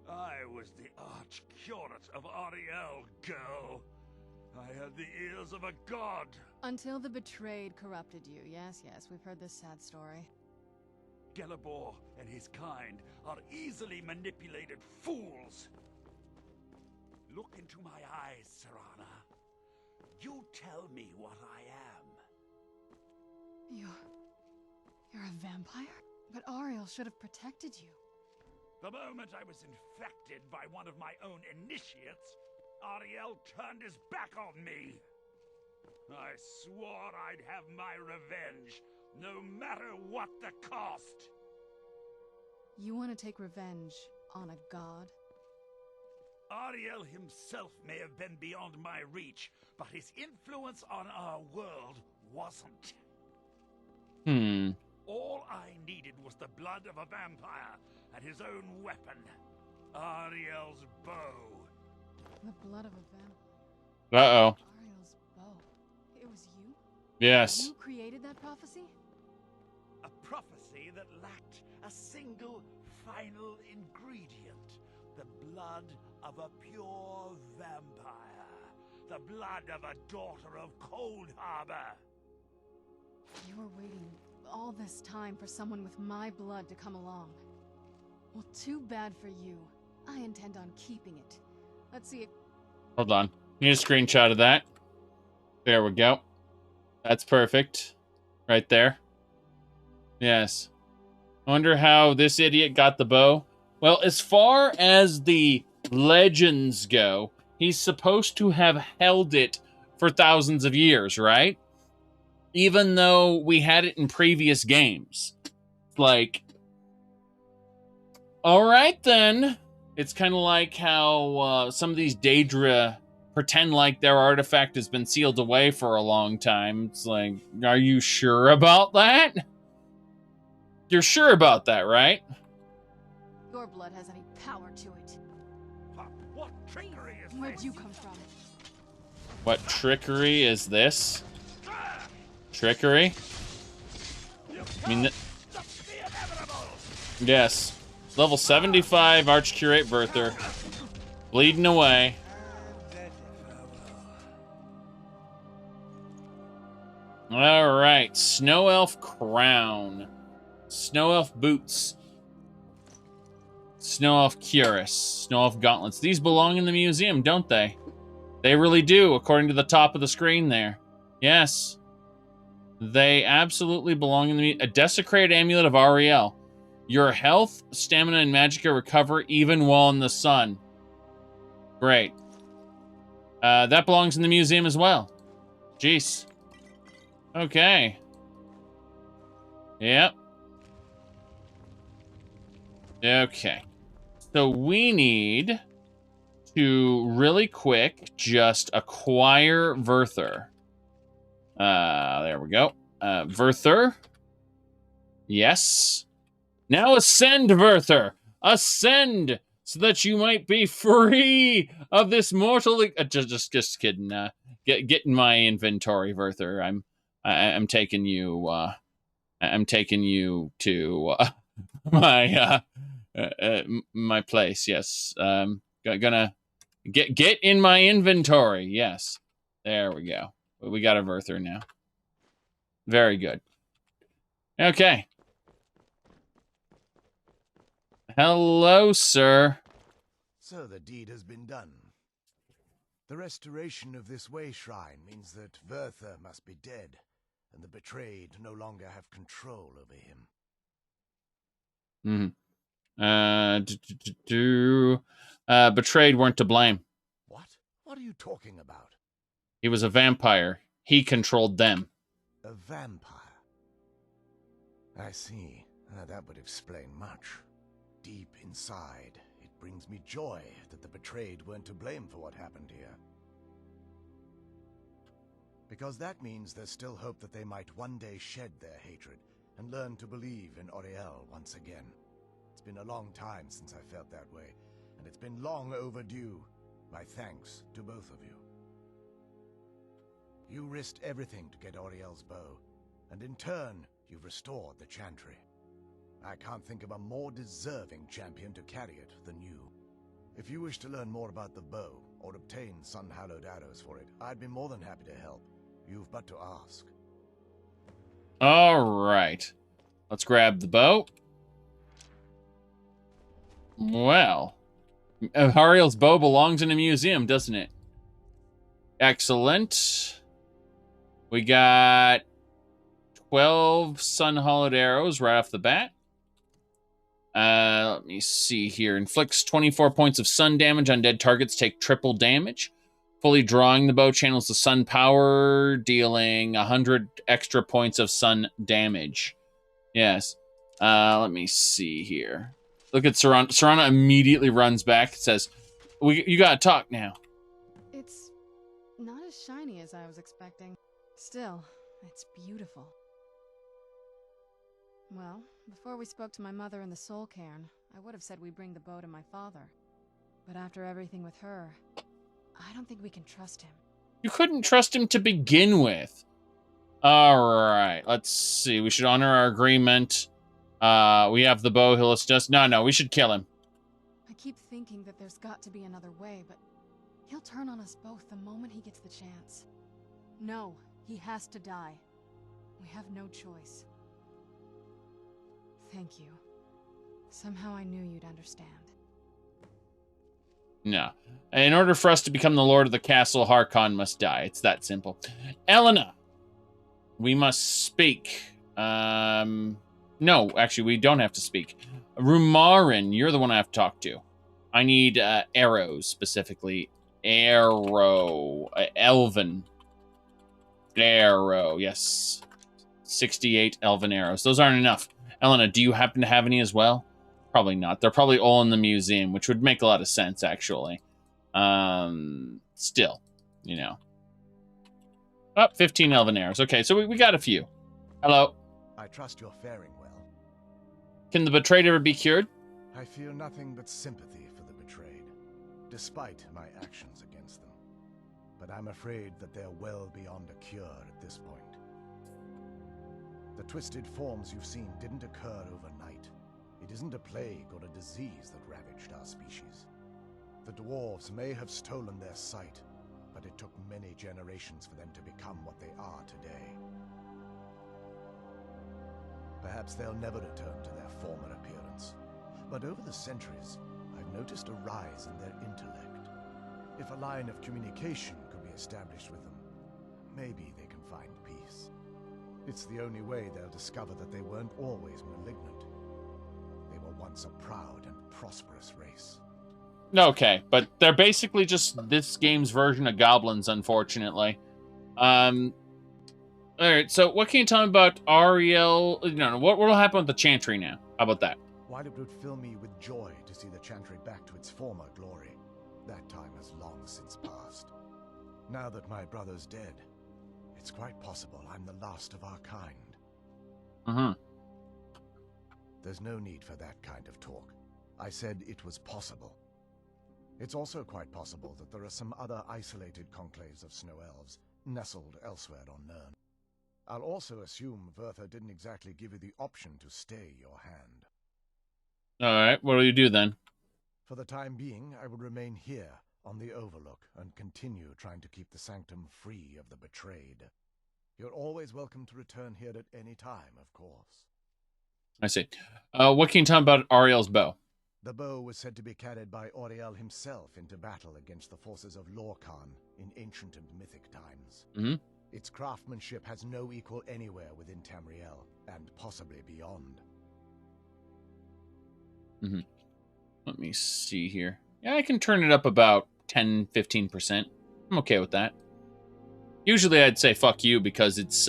I was the arch-curate of Ariel, girl. I had the ears of a god. Until the betrayed corrupted you. Yes, yes, we've heard this sad story. Gelibor and his kind are easily manipulated fools. Look into my eyes, Serana. You tell me what I am. You're a vampire? But Ariel should have protected you. The moment I was infected by one of my own initiates, Ariel turned his back on me. I swore I'd have my revenge, no matter what the cost. You want to take revenge on a god? Ariel himself may have been beyond my reach, but his influence on our world wasn't. All I needed was the blood of a vampire and his own weapon, Ariel's bow. The blood of a vampire. Uh-oh. Ariel's bow. It was you? Yes. You created that prophecy? A prophecy that lacked a single final ingredient. The blood of a pure vampire. The blood of a daughter of Cold Harbor. You were waiting all this time for someone with my blood to come along. Well, too bad for you. I intend on keeping it. Let's see it. Hold on. Need a screenshot of that. There we go. That's perfect. Right there. Yes. I wonder how this idiot got the bow. Well, as far as the legends go, he's supposed to have held it for thousands of years, right? Even though we had it in previous games. Like, all right then. It's kind of like how some of these Daedra pretend like their artifact has been sealed away for a long time. It's like, are you sure about that? You're sure about that, right? Your blood has any power to it. What trickery is Where'd this? you come from? What trickery is this? Trickery? I mean, yes. Level 75 Archcurate Werther. Bleeding away. All right, Snow Elf crown, Snow Elf boots, Snow Elf cuirass, Snow Elf gauntlets. These belong in the museum, don't they? They really do, according to the top of the screen there. Yes. They absolutely belong in the... A desecrated amulet of Ariel. Your health, stamina, and magicka recover even while in the sun. Great. That belongs in the museum as well. Jeez. Okay. Yep. Okay. So we need to really quick just acquire Verther. There we go. Verther. Yes. Now ascend, Verther. Ascend, so that you might be free of this mortal. Just kidding. Get in my inventory, Verther. I'm taking you. I'm taking you to my my place. Yes. Gonna get in my inventory. Yes. There we go. We got a Verther now. Very good. Okay. Hello, sir. So the deed has been done. The restoration of this way shrine means that Verther must be dead, and the betrayed no longer have control over him. Betrayed weren't to blame. What? What are you talking about? He was a vampire. He controlled them. A vampire? I see. That would explain much. Deep inside, it brings me joy that the betrayed weren't to blame for what happened here. Because that means there's still hope that they might one day shed their hatred and learn to believe in Auriel once again. It's been a long time since I felt that way, and it's been long overdue. My thanks to both of you. You risked everything to get Auriel's bow, and in turn, you've restored the Chantry. I can't think of a more deserving champion to carry it than you. If you wish to learn more about the bow, or obtain sun-hallowed arrows for it, I'd be more than happy to help. You've but to ask. All right. Let's grab the bow. Well, Ariel's bow belongs in a museum, doesn't it? Excellent. We got 12 sun-hallowed arrows right off the bat. Let me see here. Inflicts 24 points of sun damage on dead targets. Take triple damage. Fully drawing the bow channels the sun power, dealing 100 extra points of sun damage. Yes. Let me see here. Look at Serana. Serana immediately runs back. Says, "You gotta talk now." It's not as shiny as I was expecting. Still, it's beautiful. Well, before we spoke to my mother in the Soul Cairn, I would have said we bring the bow to my father. But after everything with her, I don't think we can trust him. You couldn't trust him to begin with. All right, let's see. We should honor our agreement. We have the bow. He'll assist us. No, we should kill him. I keep thinking that there's got to be another way, but he'll turn on us both the moment he gets the chance. No, he has to die. We have no choice. Thank you. Somehow I knew you'd understand. No. In order for us to become the Lord of the Castle, Harkon must die. It's that simple. Elena, we must speak. No, actually, we don't have to speak. Rumarin, you're the one I have to talk to. I need arrows, specifically. Arrow. Elven. Arrow, yes. 68 elven arrows. Those aren't enough. Elena, do you happen to have any as well? Probably not. They're probably all in the museum, which would make a lot of sense, actually. Still, you know. Oh, 15 elven arrows. Okay, so we got a few. Hello. I trust you're faring well. Can the betrayed ever be cured? I feel nothing but sympathy for the betrayed, despite my actions against them. But I'm afraid that they're well beyond a cure at this point. The twisted forms you've seen didn't occur overnight. It isn't a plague or a disease that ravaged our species. The dwarves may have stolen their sight, but it took many generations for them to become what they are today. Perhaps they'll never return to their former appearance. But over the centuries, I've noticed a rise in their intellect. If a line of communication could be established with them, maybe they can find peace. It's the only way they'll discover that they weren't always malignant. They were once a proud and prosperous race. Okay, but they're basically just this game's version of goblins, unfortunately. All right, so what can you tell me about Ariel? No, what will happen with the Chantry now? How about that? While it would fill me with joy to see the Chantry back to its former glory, that time has long since passed. Now that my brother's dead, it's quite possible I'm the last of our kind. Mm-hmm. There's no need for that kind of talk. I said it was possible. It's also quite possible that there are some other isolated conclaves of snow elves nestled elsewhere on Nirn. I'll also assume Verther didn't exactly give you the option to stay your hand. All right, what do you do then? For the time being, I will remain here on the Overlook and continue trying to keep the Sanctum free of the betrayed. You're always welcome to return here at any time, of course. I see. What can you tell me about Ariel's bow? The bow was said to be carried by Auriel himself into battle against the forces of Lorkhan in ancient and mythic times. Mm-hmm. Its craftsmanship has no equal anywhere within Tamriel, and possibly beyond. Mm-hmm. Let me see here. Yeah, I can turn it up about 10-15%. I'm okay with that. Usually I'd say fuck you because it's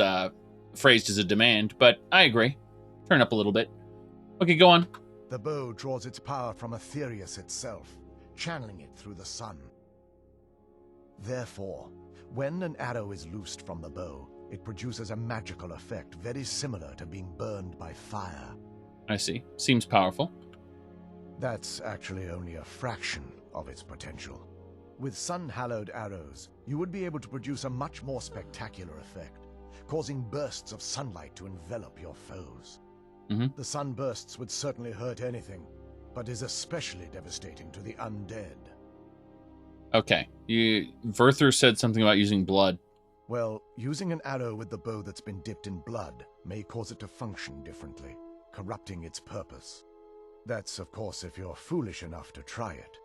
phrased as a demand, but I agree. Turn up a little bit. Okay, go on. The bow draws its power from Aetherius itself, channeling it through the sun. Therefore, when an arrow is loosed from the bow, it produces a magical effect very similar to being burned by fire. I see. Seems powerful. That's actually only a fraction of its potential. With sun-hallowed arrows, you would be able to produce a much more spectacular effect, causing bursts of sunlight to envelop your foes. Mm-hmm. The sunbursts would certainly hurt anything, but is especially devastating to the undead. Okay. Verther said something about using blood. Well, using an arrow with the bow that's been dipped in blood may cause it to function differently, corrupting its purpose. That's, of course, if you're foolish enough to try it.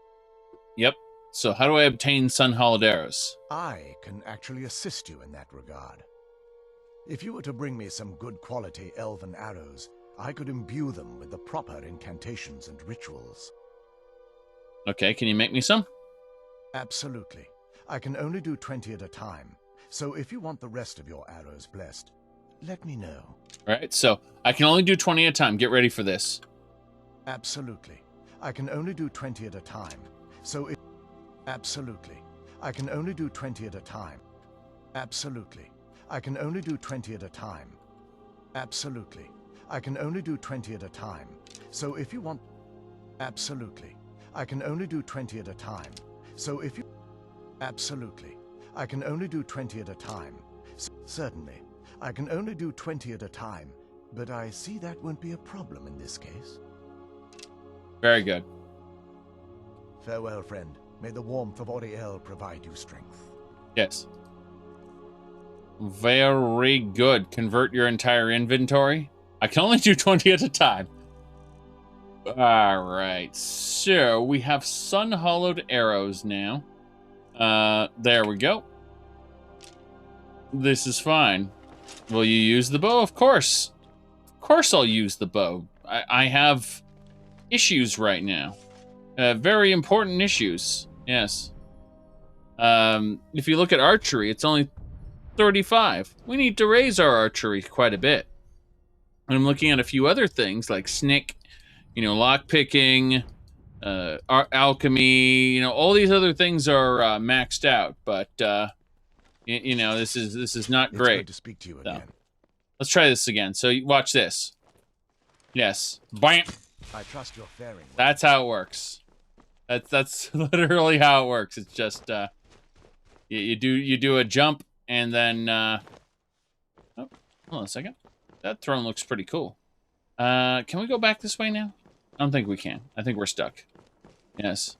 Yep. So how do I obtain sun-hallowed arrows? I can actually assist you in that regard. If you were to bring me some good quality elven arrows, I could imbue them with the proper incantations and rituals. Okay, can you make me some? Absolutely. I can only do 20 at a time, so if you want the rest of your arrows blessed, let me know. All right, so I can only do 20 at a time. Get ready for this. Absolutely. I can only do 20 at a time, so if... Absolutely. I can only do 20 at a time. Absolutely. I can only do 20 at a time. Absolutely. I can only do 20 at a time, so if you want... Absolutely. I can only do 20 at a time, so if you... Absolutely. I can only do 20 at a time. Certainly. I can only do 20 at a time, but I see that won't be a problem in this case. Very good. Farewell, friend. May the warmth of Auriel provide you strength. Yes. Very good. Convert your entire inventory. I can only do 20 at a time. All right. So we have sun-hollowed arrows now. There we go. This is fine. Will you use the bow? Of course. Of course I'll use the bow. I have issues right now. Very important issues. Yes. If you look at archery, it's only 35. We need to raise our archery quite a bit. And I'm looking at a few other things like snick, lockpicking, alchemy, all these other things are maxed out, but this is not great. It's good to speak to you again. So, let's try this again. So watch this. Yes. Bam. I trust you're faring. That's how it works. That's literally how it works. It's just you do a jump and then oh, hold on a second. That throne looks pretty cool. Can we go back this way now? I don't think we can. I think we're stuck. Yes.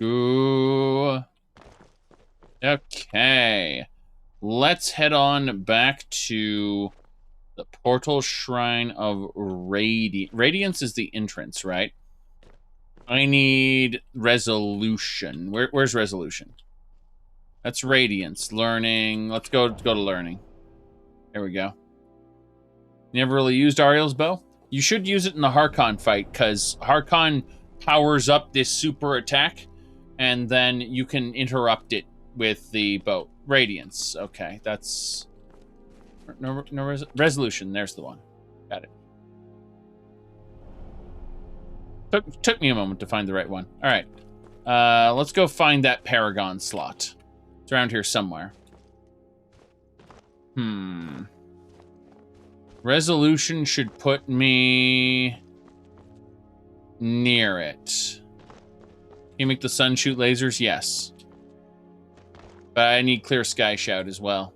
Ooh. Okay. Let's head on back to The Portal Shrine of Radiance is the entrance, right? I need Resolution. Where's Resolution? That's Radiance. Learning. Let's go to Learning. There we go. You never really used Ariel's bow? You should use it in the Harkon fight, because Harkon powers up this super attack, and then you can interrupt it with the bow. Radiance. Okay, that's... No Resolution. There's the one. Got it. Took me a moment to find the right one. All right. Let's go find that Paragon slot. It's around here somewhere. Resolution should put me near it. Can you make the sun shoot lasers? Yes. But I need Clear Sky Shout as well.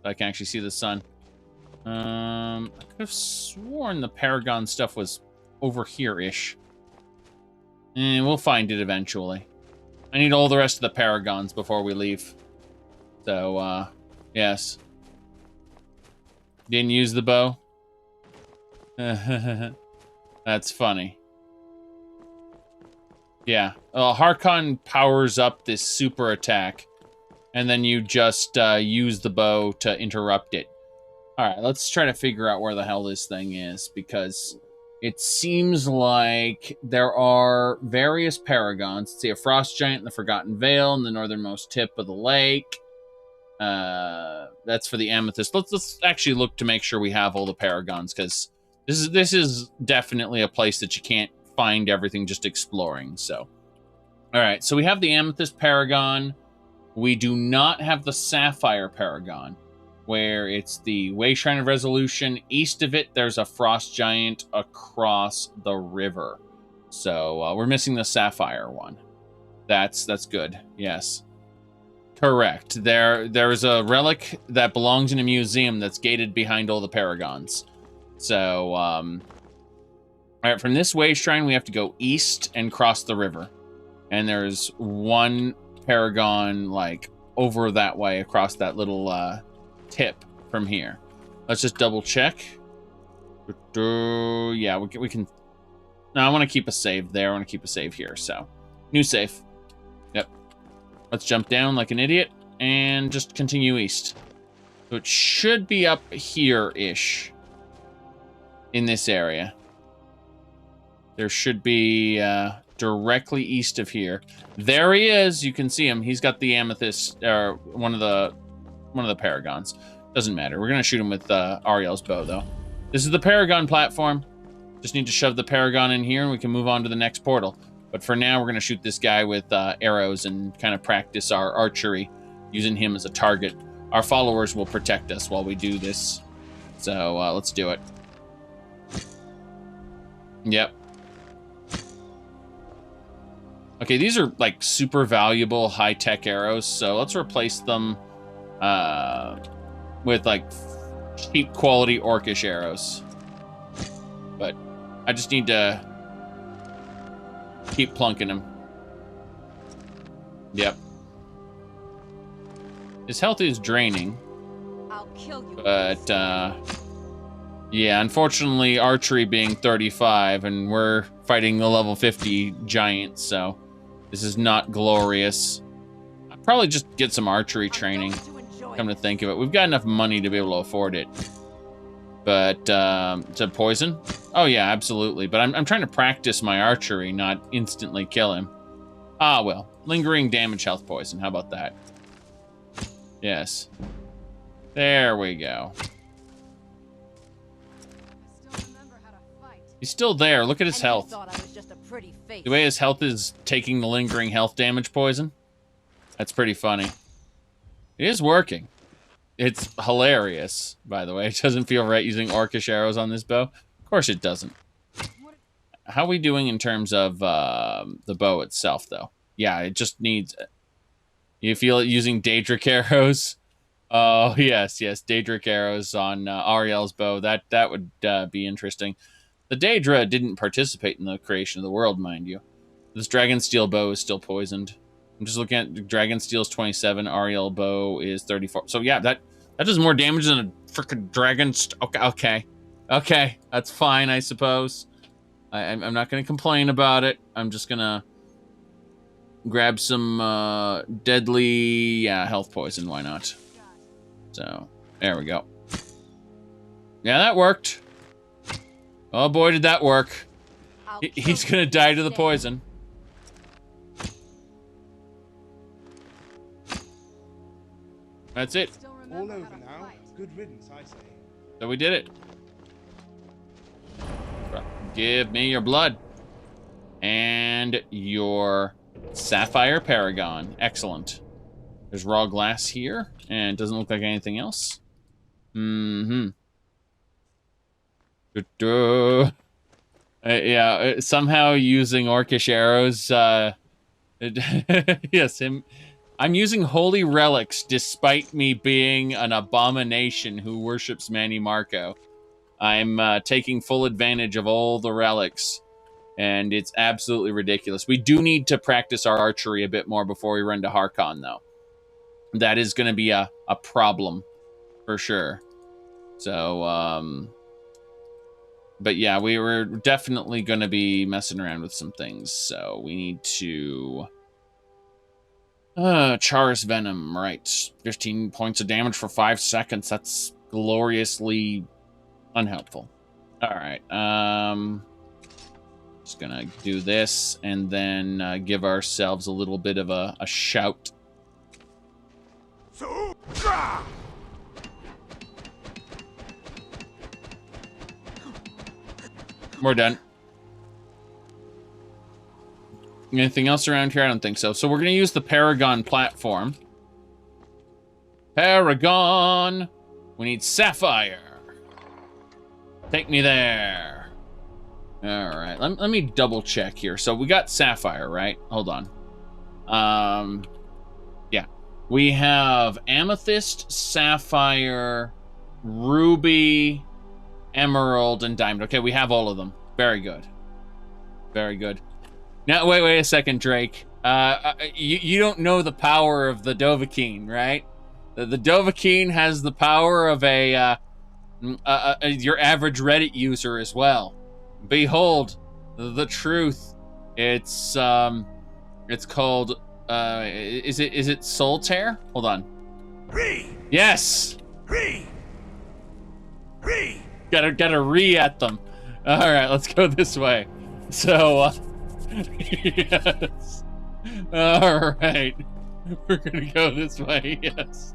So I can actually see the sun. I could have sworn the Paragon stuff was over here-ish. We'll find it eventually. I need all the rest of the Paragons before we leave. So, yes. Didn't use the bow? That's funny. Yeah. Harkon powers up this super attack, and then you just use the bow to interrupt it. Alright, let's try to figure out where the hell this thing is, because it seems like there are various Paragons. Let's see, a Frost Giant in the Forgotten Vale in the northernmost tip of the lake. That's for the Amethyst. Let's actually look to make sure we have all the Paragons, because this is definitely a place that you can't find everything just exploring. So, all right. So we have the Amethyst Paragon. We do not have the Sapphire Paragon, where it's the Way Shrine of Resolution. East of it, there's a Frost Giant across the river. So we're missing the Sapphire one. That's good. Yes. Correct. There's a relic that belongs in a museum that's gated behind all the Paragons. So, all right, from this Way Shrine, we have to go east and cross the river. And there's one Paragon, like, over that way, across that little tip from here. Let's just double check. Yeah, we can... No, I want to keep a save there. I want to keep a save here, so... New save. Yep. Let's jump down like an idiot and just continue east. So it should be up here-ish in this area. There should be directly east of here. There he is. You can see him. He's got the amethyst, or one of the Paragons. Doesn't matter. We're gonna shoot him with Ariel's bow, though. This is the Paragon platform. Just need to shove the Paragon in here, and we can move on to the next portal. But for now, we're going to shoot this guy with arrows and kind of practice our archery, using him as a target. Our followers will protect us while we do this. So let's do it. Yep. Okay, these are like super valuable high-tech arrows, so let's replace them with like cheap quality orcish arrows. But I just need to keep plunking him. Yep. His health is draining. I'll kill you. But, yeah, unfortunately, archery being 35, and we're fighting the level 50 giant, so this is not glorious. I'll probably just get some archery training, come to think of it. We've got enough money to be able to afford it. But, to poison? Oh, yeah, absolutely. But I'm trying to practice my archery, not instantly kill him. Ah, well. Lingering damage, health, poison. How about that? Yes. There we go. He's still there. Look at his health. The way his health is taking the lingering health damage poison. That's pretty funny. It is working. It's hilarious, by the way. It doesn't feel right using orcish arrows on this bow. Of course it doesn't. How are we doing in terms of the bow itself, though? Yeah, it just needs... You feel it using Daedric arrows? Oh, yes, Daedric arrows on Ariel's bow. That would be interesting. The Daedra didn't participate in the creation of the world, mind you. This Dragonsteel bow is still poisoned. I'm just looking at Dragonsteel's 27, Ariel bow is 34. So yeah, That does more damage than a freaking dragon. Okay, that's fine, I suppose. I'm not going to complain about it. I'm just going to grab some deadly health poison. Why not? So, there we go. Yeah, that worked. Oh boy, did that work. He's going to die to the poison. That's it. All over now. Good riddance, I say. So we did it. Give me your blood. And your Sapphire Paragon. Excellent. There's raw glass here. And it doesn't look like anything else. Mm-hmm. Yeah, somehow using orcish arrows. Yes, I'm using holy relics despite me being an abomination who worships Manny Marco. I'm taking full advantage of all the relics, and it's absolutely ridiculous. We do need to practice our archery a bit more before we run to Harkon, though. That is going to be a problem, for sure. So, but yeah, we were definitely going to be messing around with some things, so we need to... Char's Venom, right. 15 points of damage for 5 seconds. That's gloriously unhelpful. Alright, just gonna do this, and then give ourselves a little bit of a shout. We're done. Anything else around here? I don't think so. So we're going to use the Paragon platform. Paragon! We need Sapphire. Take me there. Alright, let me double check here. So we got Sapphire, right? Hold on. Yeah. We have Amethyst, Sapphire, Ruby, Emerald, and Diamond. Okay, we have all of them. Very good. Very good. Now, wait a second, Drake. You don't know the power of the Dovahkiin, right? The Dovahkiin has the power of your average Reddit user as well. Behold, the truth. It's called is it Soul Tear? Hold on. Yes. Gotta re at them. All right, let's go this way. So. Yes. All right. We're gonna go this way. Yes.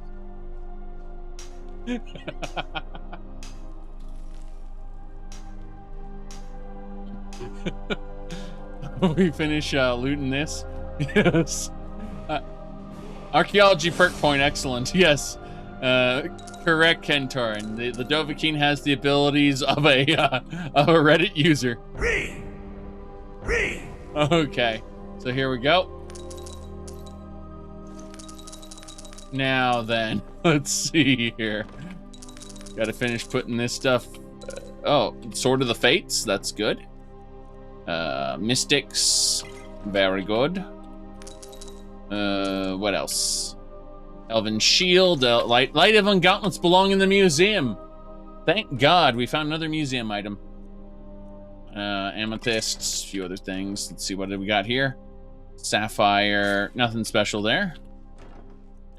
We finish looting this. Yes. Archaeology perk point. Excellent. Yes. Correct, Kentorin. The Dovahkiin has the abilities of a Reddit user. Okay, so here we go. Now then, let's see here. Gotta finish putting this stuff. Oh, Sword of the Fates, that's good. Mystics, very good. What else? Elven Shield, Light Elven Gauntlets belong in the museum. Thank God we found another museum item. Amethysts, a few other things. Let's see, what do we got here? Sapphire, nothing special there.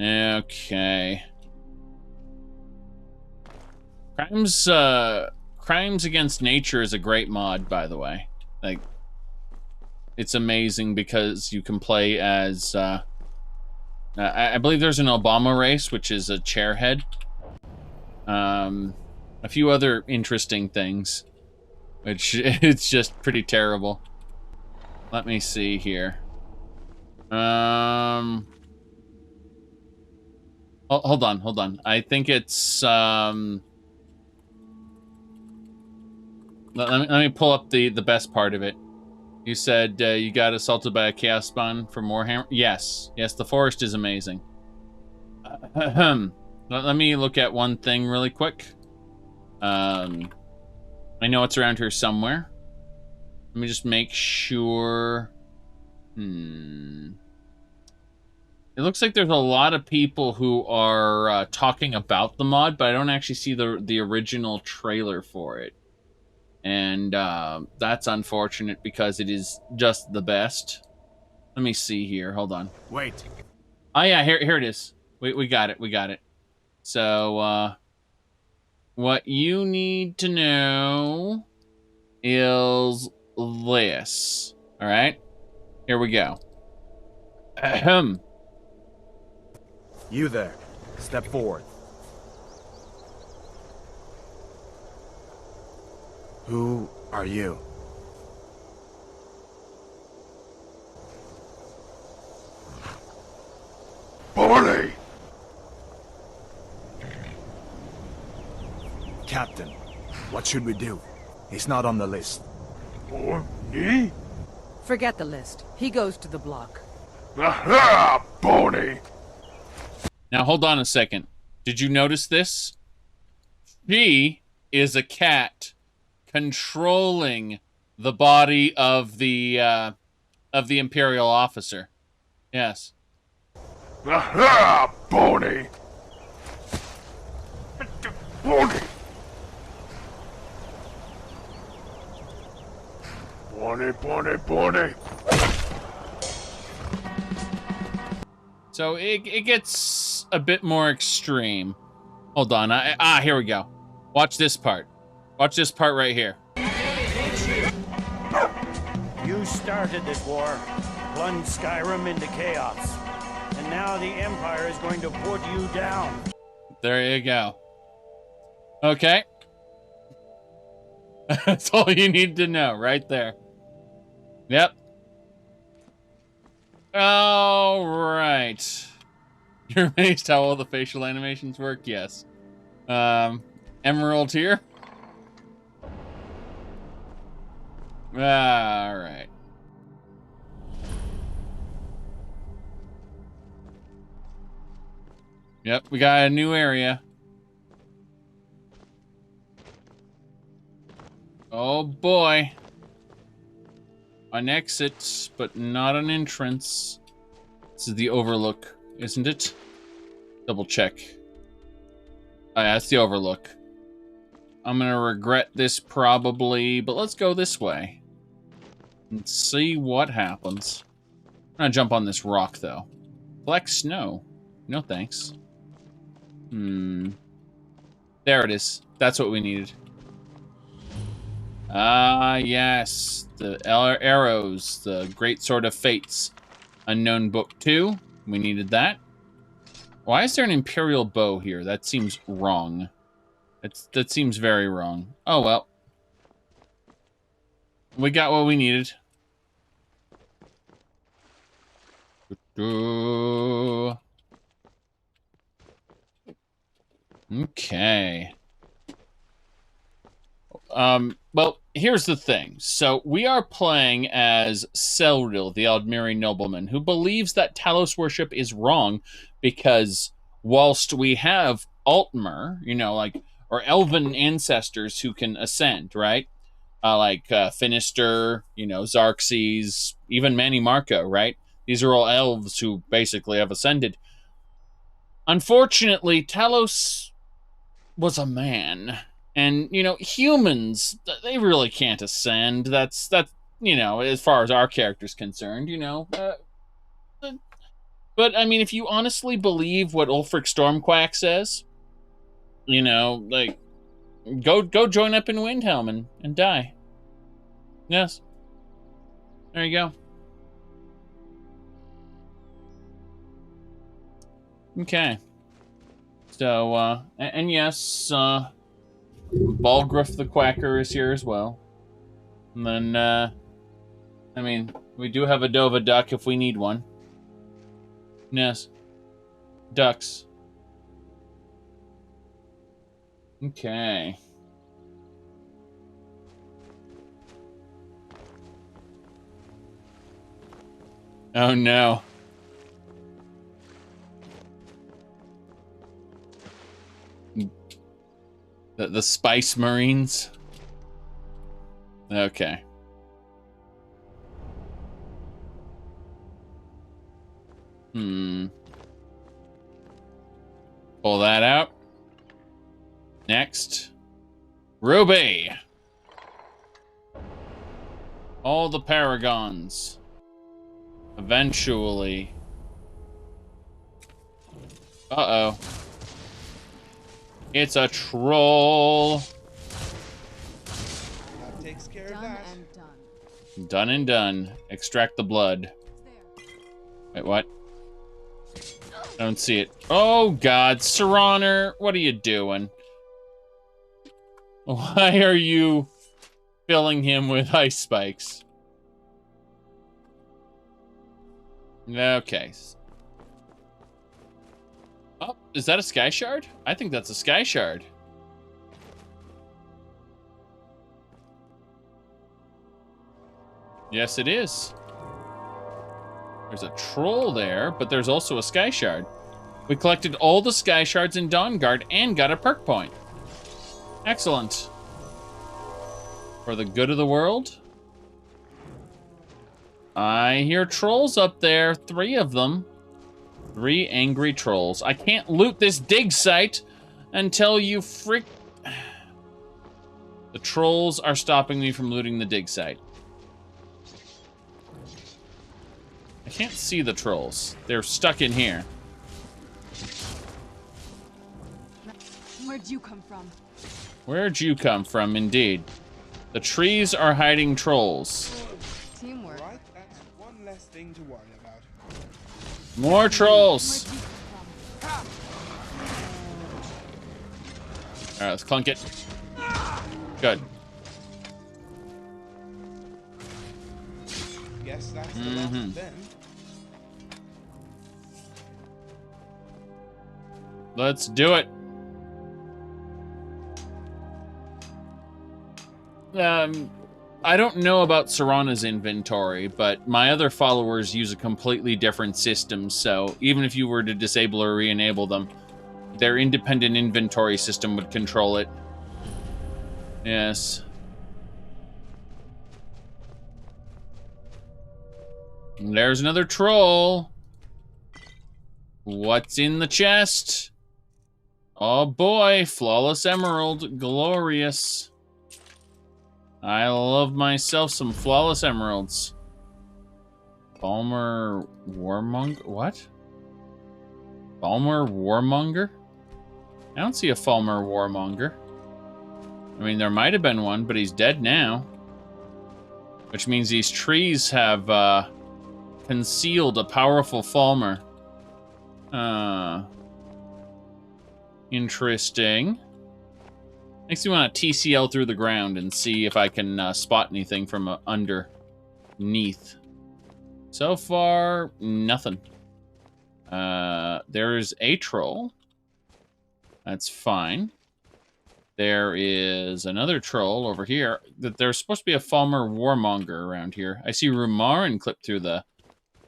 Okay. Crimes Against Nature is a great mod, by the way. Like, it's amazing because you can play as, I believe there's an Obama race, which is a chairhead. A few other interesting things. Which, it's just pretty terrible. Let me see here. Hold on. I think it's, let me pull up the best part of it. You said you got assaulted by a chaos spawn from Warhammer? Yes, the forest is amazing. Let me look at one thing really quick. I know it's around here somewhere. Let me just make sure. It looks like there's a lot of people who are talking about the mod, but I don't actually see the original trailer for it. And that's unfortunate because it is just the best. Let me see here. Hold on. Wait. Oh yeah, here it is. We got it. We got it. So what you need to know is this. All right. Here we go. Ahem. You there. Step forward. Who are you? Barney! Captain, what should we do? He's not on the list. Barney? Forget the list. He goes to the block. Aha! Barney! Now hold on a second. Did you notice this? She is a cat controlling the body of the Imperial officer. Yes. Aha! Barney! Barney! Barney! So it gets a bit more extreme. Hold on. Here we go. Watch this part. Watch this part right here. You started this war, plunged Skyrim into chaos, and now the Empire is going to put you down. There you go. Okay. That's all you need to know right there. Yep. All right. You're amazed how all the facial animations work? Yes. Emerald here. All right. Yep, we got a new area. Oh boy. An exit, but not an entrance. This is the overlook, isn't it? Double check. Oh yeah, it's the overlook. I'm gonna regret this probably, but let's go this way. And see what happens. I'm gonna jump on this rock though. Collect snow. No thanks. There it is. That's what we needed. Ah, yes. The arrows. The Great Sword of Fates. Unknown Book 2. We needed that. Why is there an Imperial bow here? That seems wrong. That seems very wrong. Oh, well. We got what we needed. Okay. Well, here's the thing. So, we are playing as Celril, the Altmer nobleman, who believes that Talos worship is wrong because whilst we have Altmer, you know, like, or elven ancestors who can ascend, right? Like Finister, you know, Xerxes, even Manny Marco, right? These are all elves who basically have ascended. Unfortunately, Talos was a man. And, you know, humans, they really can't ascend. That's you know, as far as our character's concerned, you know. But, I mean, if you honestly believe what Ulfric Stormquack says, you know, like, go join up in Windhelm and die. Yes. There you go. Okay. So, and yes, Balgruff the Quacker is here as well. And then, I mean, we do have a Dova duck if we need one. Yes. Ducks. Okay. Oh no. The Spice Marines? Okay. Pull that out. Next. Ruby. All the paragons. Eventually. Uh-oh. It's a troll. That takes care of that. Done and done. Extract the blood. Wait, what? I don't see it. Oh, God. Serraner, what are you doing? Why are you filling him with ice spikes? Okay. Oh, is that a sky shard? I think that's a sky shard. Yes, it is. There's a troll there, but there's also a sky shard. We collected all the sky shards in Dawnguard and got a perk point. Excellent. For the good of the world. I hear trolls up there. 3 of them. 3 angry trolls. I can't loot this dig site until you freak... The trolls are stopping me from looting the dig site. I can't see the trolls. They're stuck in here. Where'd you come from? Where'd you come from, indeed? The trees are hiding trolls. Teamwork. Right, that's one less thing to worry about. More trolls. Alright, let's clunk it. Good. Guess that's the last of them. Let's do it. I don't know about Serana's inventory, but my other followers use a completely different system, so even if you were to disable or re-enable them, their independent inventory system would control it. Yes. And there's another troll. What's in the chest? Oh boy, flawless emerald, glorious. I love myself some flawless emeralds. Balmer Warmonger? What? Balmer Warmonger? I don't see a Falmer Warmonger. I mean, there might have been one, but he's dead now. Which means these trees have concealed a powerful Falmer. Interesting. Makes me want to TCL through the ground and see if I can spot anything from underneath. So far, nothing. There's a troll. That's fine. There is another troll over here. There's supposed to be a Falmer Warmonger around here. I see Rumarin clipped through the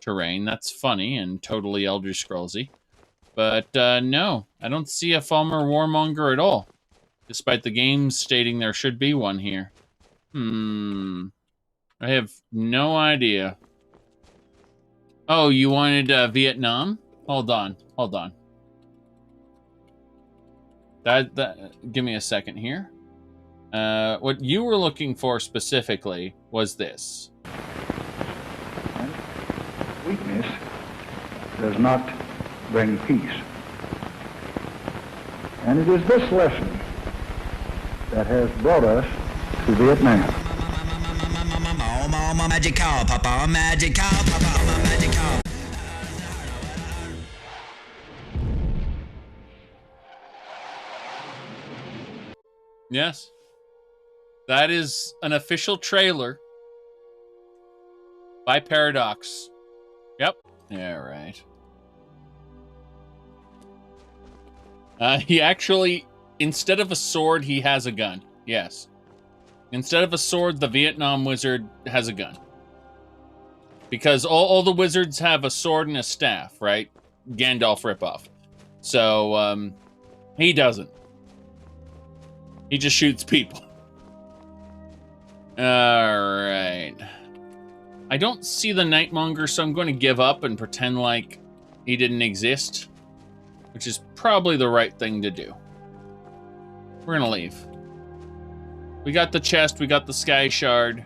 terrain. That's funny and totally Elder Scrollsy. But no, I don't see a Falmer Warmonger at all. Despite the game stating there should be one here. I have no idea. Oh, you wanted Vietnam? Hold on. Give me a second here. What you were looking for specifically was this. Weakness does not bring peace. And it is this lesson that has brought us to Vietnam. Yes. That is an official trailer by Paradox. Yep. Yeah, right. He actually, instead of a sword, he has a gun. Yes. Instead of a sword, the Vietnam wizard has a gun. Because all the wizards have a sword and a staff, right? Gandalf ripoff. So, he doesn't. He just shoots people. Alright. I don't see the Nightmonger, so I'm going to give up and pretend like he didn't exist. which is probably the right thing to do. We're gonna leave. We got the chest, we got the sky shard,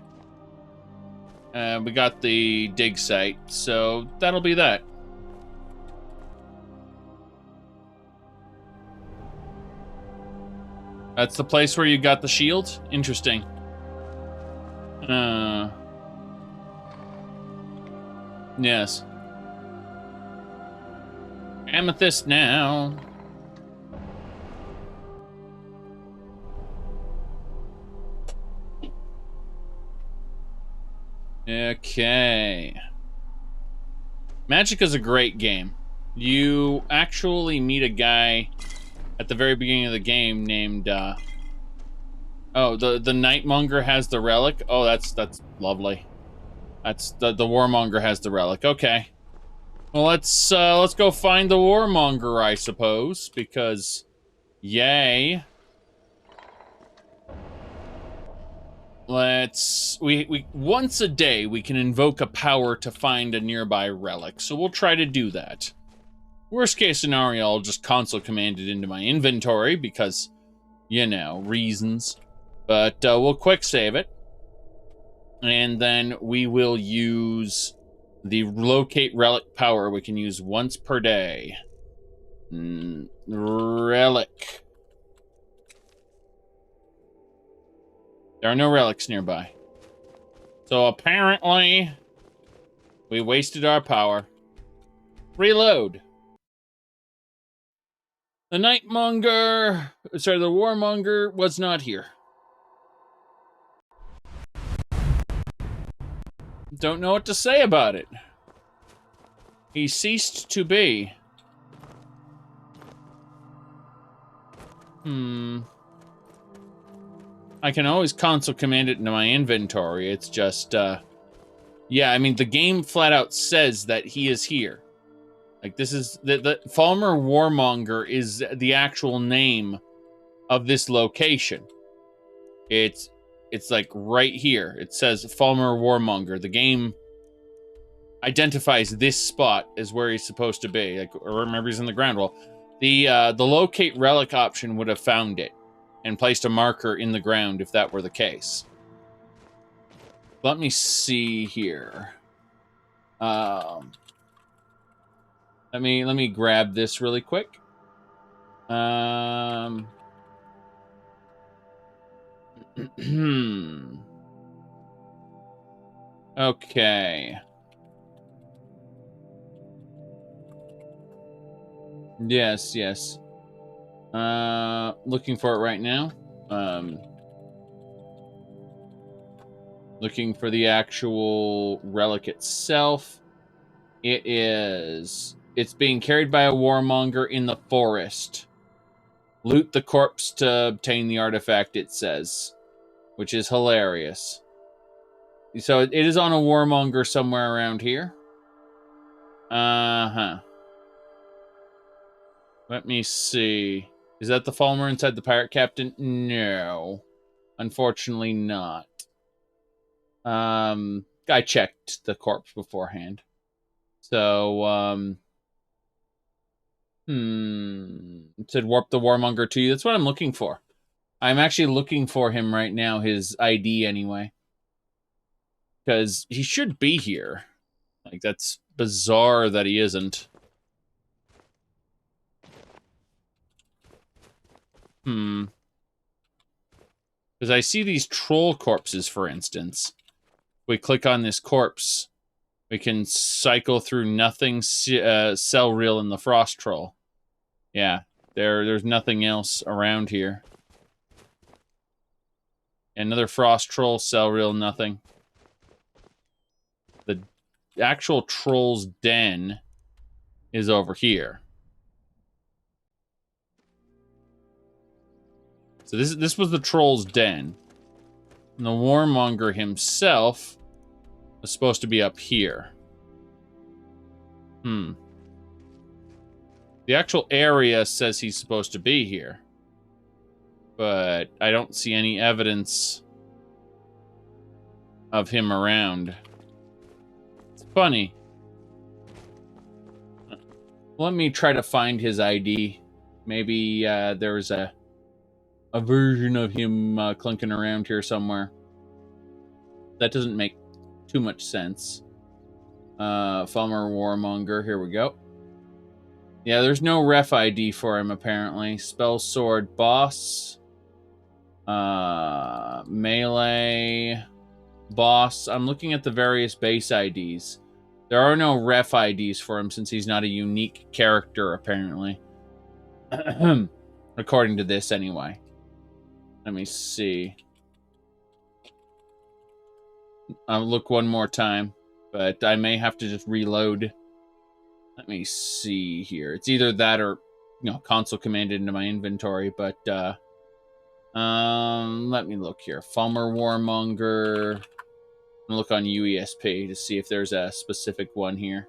we got the dig site, so that'll be that. That's the place where you got the shield? Interesting. Yes. Amethyst now. Okay. Magicka's a great game. You actually meet a guy at the very beginning of the game named, oh, the Nightmonger has the relic? Oh, that's lovely. That's, the Warmonger has the relic. Okay. Well, let's go find the Warmonger, I suppose, because, yay. We once a day, we can invoke a power to find a nearby relic, so we'll try to do that. Worst case scenario, I'll just console command it into my inventory because, you know, reasons. But we'll quick save it. And then we will use the locate relic power we can use once per day. Relic. There are no relics nearby. So apparently, we wasted our power. Reload. The Nightmonger, sorry, the Warmonger was not here. Don't know what to say about it. He ceased to be. I can always console command it into my inventory. It's just, yeah, I mean, the game flat out says that he is here. Like, this is, the Falmer Warmonger is the actual name of this location. It's like right here. It says Falmer Warmonger. The game identifies this spot as where he's supposed to be. Like, or remember he's in the ground. Well, the locate relic option would have found it and placed a marker in the ground if that were the case. Let me see here. Let me grab this really quick. Okay. Yes. Looking for it right now. Looking for the actual relic itself. It's being carried by a warmonger in the forest. Loot the corpse to obtain the artifact, it says. Which is hilarious. So it is on a warmonger somewhere around here. Let me see. Is that the Falmer inside the pirate captain? No. Unfortunately not. I checked the corpse beforehand. So, it said warp the warmonger to you. That's what I'm looking for. I'm actually looking for him right now, his ID anyway. Because he should be here. Like, that's bizarre that he isn't. Because I see these troll corpses, for instance. We click on this corpse. We can cycle through nothing, Celril and the frost troll. Yeah, there's nothing else around here. Another frost troll, Celril, nothing. The actual troll's den is over here. So this was the troll's den. And the warmonger himself was supposed to be up here. The actual area says he's supposed to be here. But I don't see any evidence of him around. It's funny. Let me try to find his ID. Maybe there's a version of him clunking around here somewhere. That doesn't make too much sense. Falmer Warmonger, here we go. Yeah, there's no ref ID for him, apparently. Spell Sword Boss. Melee Boss. I'm looking at the various base IDs. There are no ref IDs for him since he's not a unique character, apparently. According to this, anyway. Let me see. I'll look one more time, but I may have to just reload. Let me see here. It's either that or, console commanded into my inventory, but, let me look here. Falmer Warmonger. I'm gonna look on UESP to see if there's a specific one here.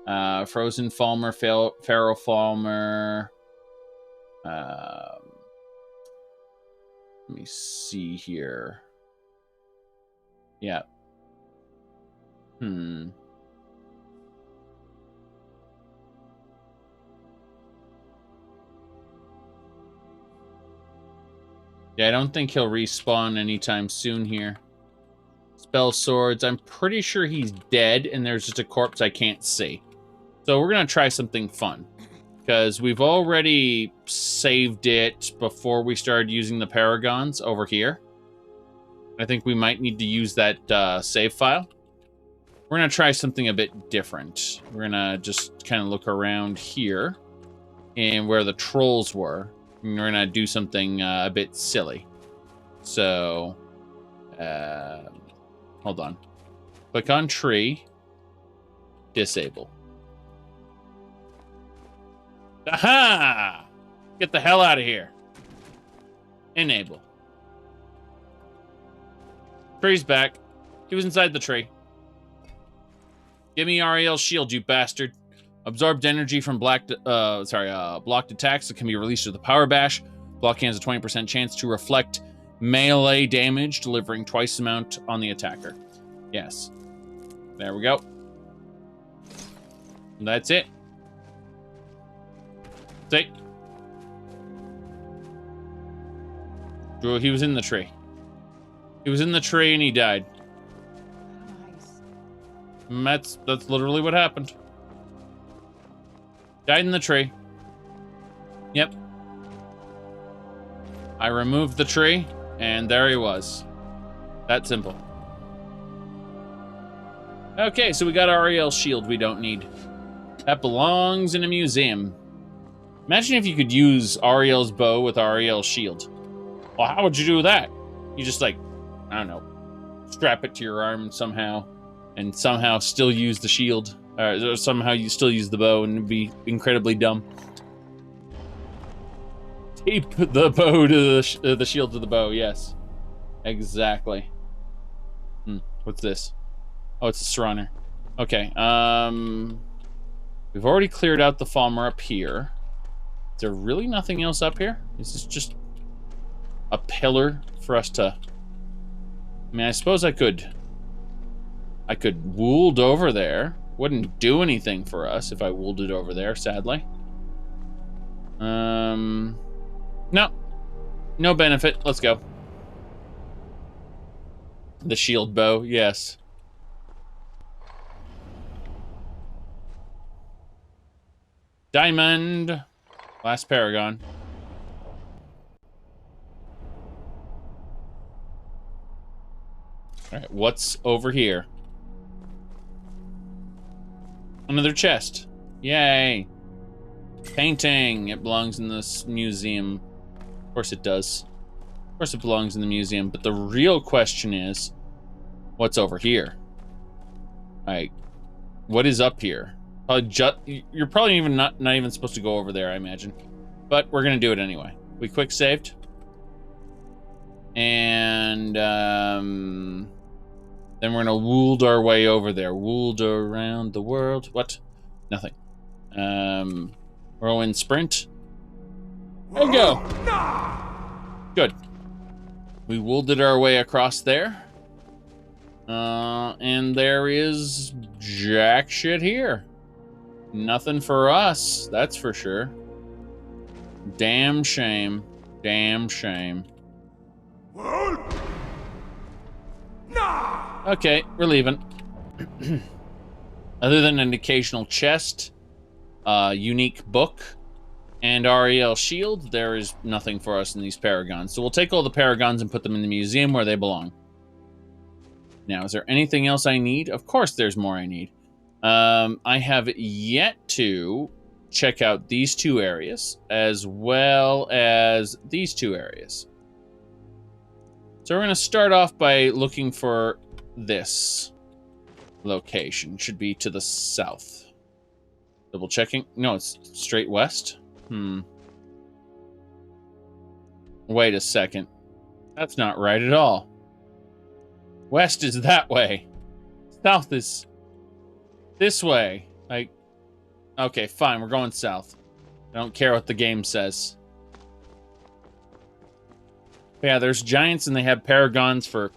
Frozen Falmer, Feral Falmer. Let me see here. Yeah. Yeah, I don't think he'll respawn anytime soon here. Spell Swords. I'm pretty sure he's dead, and there's just a corpse I can't see. So we're going to try something fun. Because we've already saved it before we started using the Paragons over here. I think we might need to use that save file. We're going to try something a bit different. We're going to just kind of look around here. And where the trolls were. And we're going to do something a bit silly. So, hold on. Click on tree. Disable. Aha! Get the hell out of here. Enable. Tree's back. He was inside the tree. Give me Ariel's shield, you bastard. Absorbed energy from blocked attacks that can be released with a power bash. Blocking has a 20% chance to reflect melee damage, delivering twice the amount on the attacker. Yes. There we go. That's it. See? He was in the tree. He was in the tree and he died. Nice. That's literally what happened. Died in the tree. Yep. I removed the tree, and there he was. That simple. Okay, so we got Ariel's shield we don't need. That belongs in a museum. Imagine if you could use Ariel's bow with Ariel's shield. Well, how would you do that? You just, I don't know, strap it to your arm somehow, and somehow still use the shield. Or somehow you still use the bow, and it'd be incredibly dumb. Tape the bow to the shield to the bow, yes. Exactly. What's this? Oh, it's a Serraner. Okay, we've already cleared out the Falmer up here. Is there really nothing else up here? Is this just a pillar for us to... I mean, I suppose I could would over there. Wouldn't do anything for us if I wielded over there, sadly. No. No benefit. Let's go. The shield bow, yes. Diamond. Last Paragon. Alright, what's over here? Another chest. Yay. Painting. It belongs in this museum. Of course it does. Of course it belongs in the museum. But the real question is, what's over here? Alright. What is up here? You're probably even not even supposed to go over there, I imagine. But we're going to do it anyway. We quick saved. And then we're going to would our way over there. Would around the world. What? Nothing. Whirlwind sprint. There we go. Good. We wielded our way across there. And there is jack shit here. Nothing for us, that's for sure. Damn shame. Damn shame. Okay, we're leaving. Other than an occasional chest, unique book, and REL shield, there is nothing for us in these paragons. So we'll take all the paragons and put them in the museum where they belong. Now, is there anything else I need? Of course there's more I need. I have yet to check out these two areas, as well as these two areas. So we're going to start off by looking for this location. Should be to the south. Double checking. No, it's straight west. Wait a second. That's not right at all. West is that way. South is this way. Like, okay, fine. We're going south. I don't care what the game says. Yeah, there's giants and they have paragons for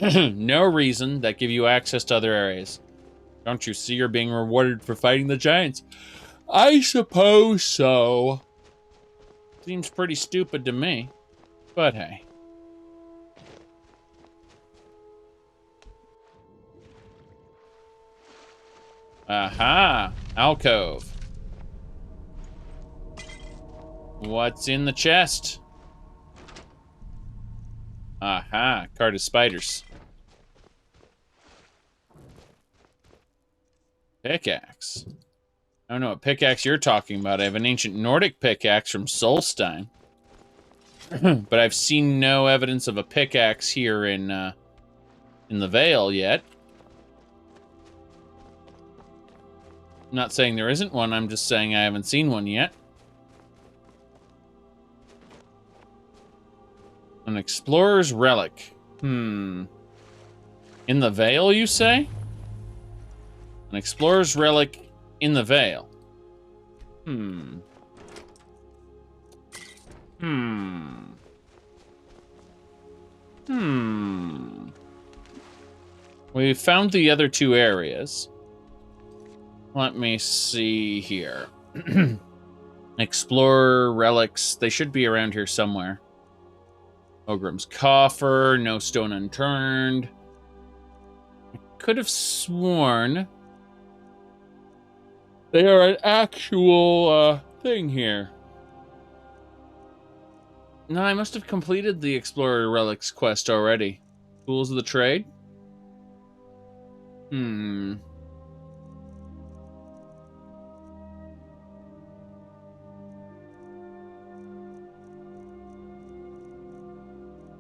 no reason that give you access to other areas. Don't you see you're being rewarded for fighting the giants? I suppose so. Seems pretty stupid to me. But hey. Aha! Alcove. What's in the chest? Aha! Card of spiders. Pickaxe. I don't know what pickaxe you're talking about. I have an ancient Nordic pickaxe from Solstein. But I've seen no evidence of a pickaxe here in the Vale yet. I'm not saying there isn't one, I'm just saying I haven't seen one yet. An explorer's relic. In the Vale, you say? An explorer's relic in the Vale. We found the other two areas. Let me see here. Explorer relics. They should be around here somewhere. Ogrim's coffer. No stone unturned. I could have sworn they are an actual thing here. No, I must have completed the Explorer Relics quest already. Tools of the trade? I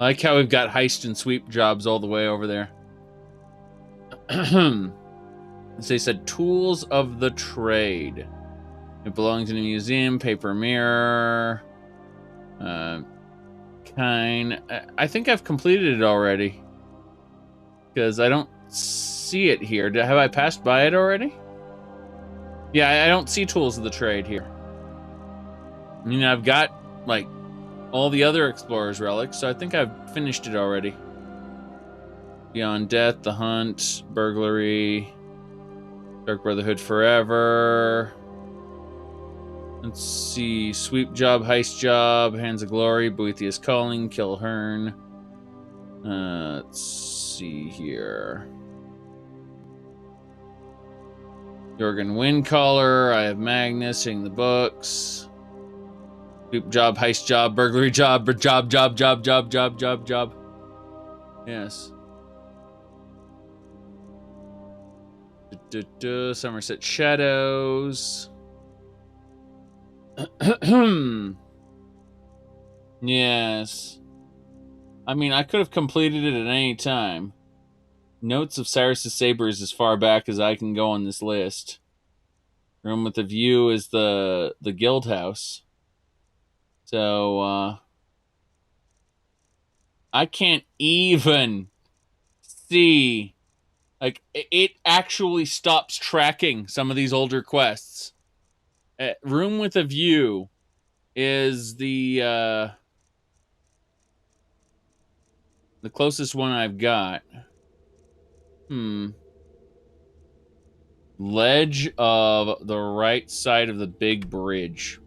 like how we've got heist and sweep jobs all the way over there. As they said, tools of the trade. It belongs in a museum, paper mirror. I think I've completed it already. Because I don't see it here. Have I passed by it already? Yeah, I don't see tools of the trade here. I mean, I've got, like, all the other Explorer's relics, so I think I've finished it already. Beyond Death, The Hunt, Burglary, Dark Brotherhood Forever. Let's see. Sweep Job, Heist Job, Hands of Glory, Boethius Calling, Kill Hearn. Let's see here. Jorgen Windcaller, I have Magnus, Hitting the Books. Sweep Job, Heist Job, Burglary Job, job. Yes. Somerset Shadows. Yes. I mean, I could have completed it at any time. Notes of Cyrus's Saber is as far back as I can go on this list. Room with a View is the guild house. So, I can't even see... Like, it actually stops tracking some of these older quests. Room with a View is the closest one I've got. Ledge of the right side of the big bridge.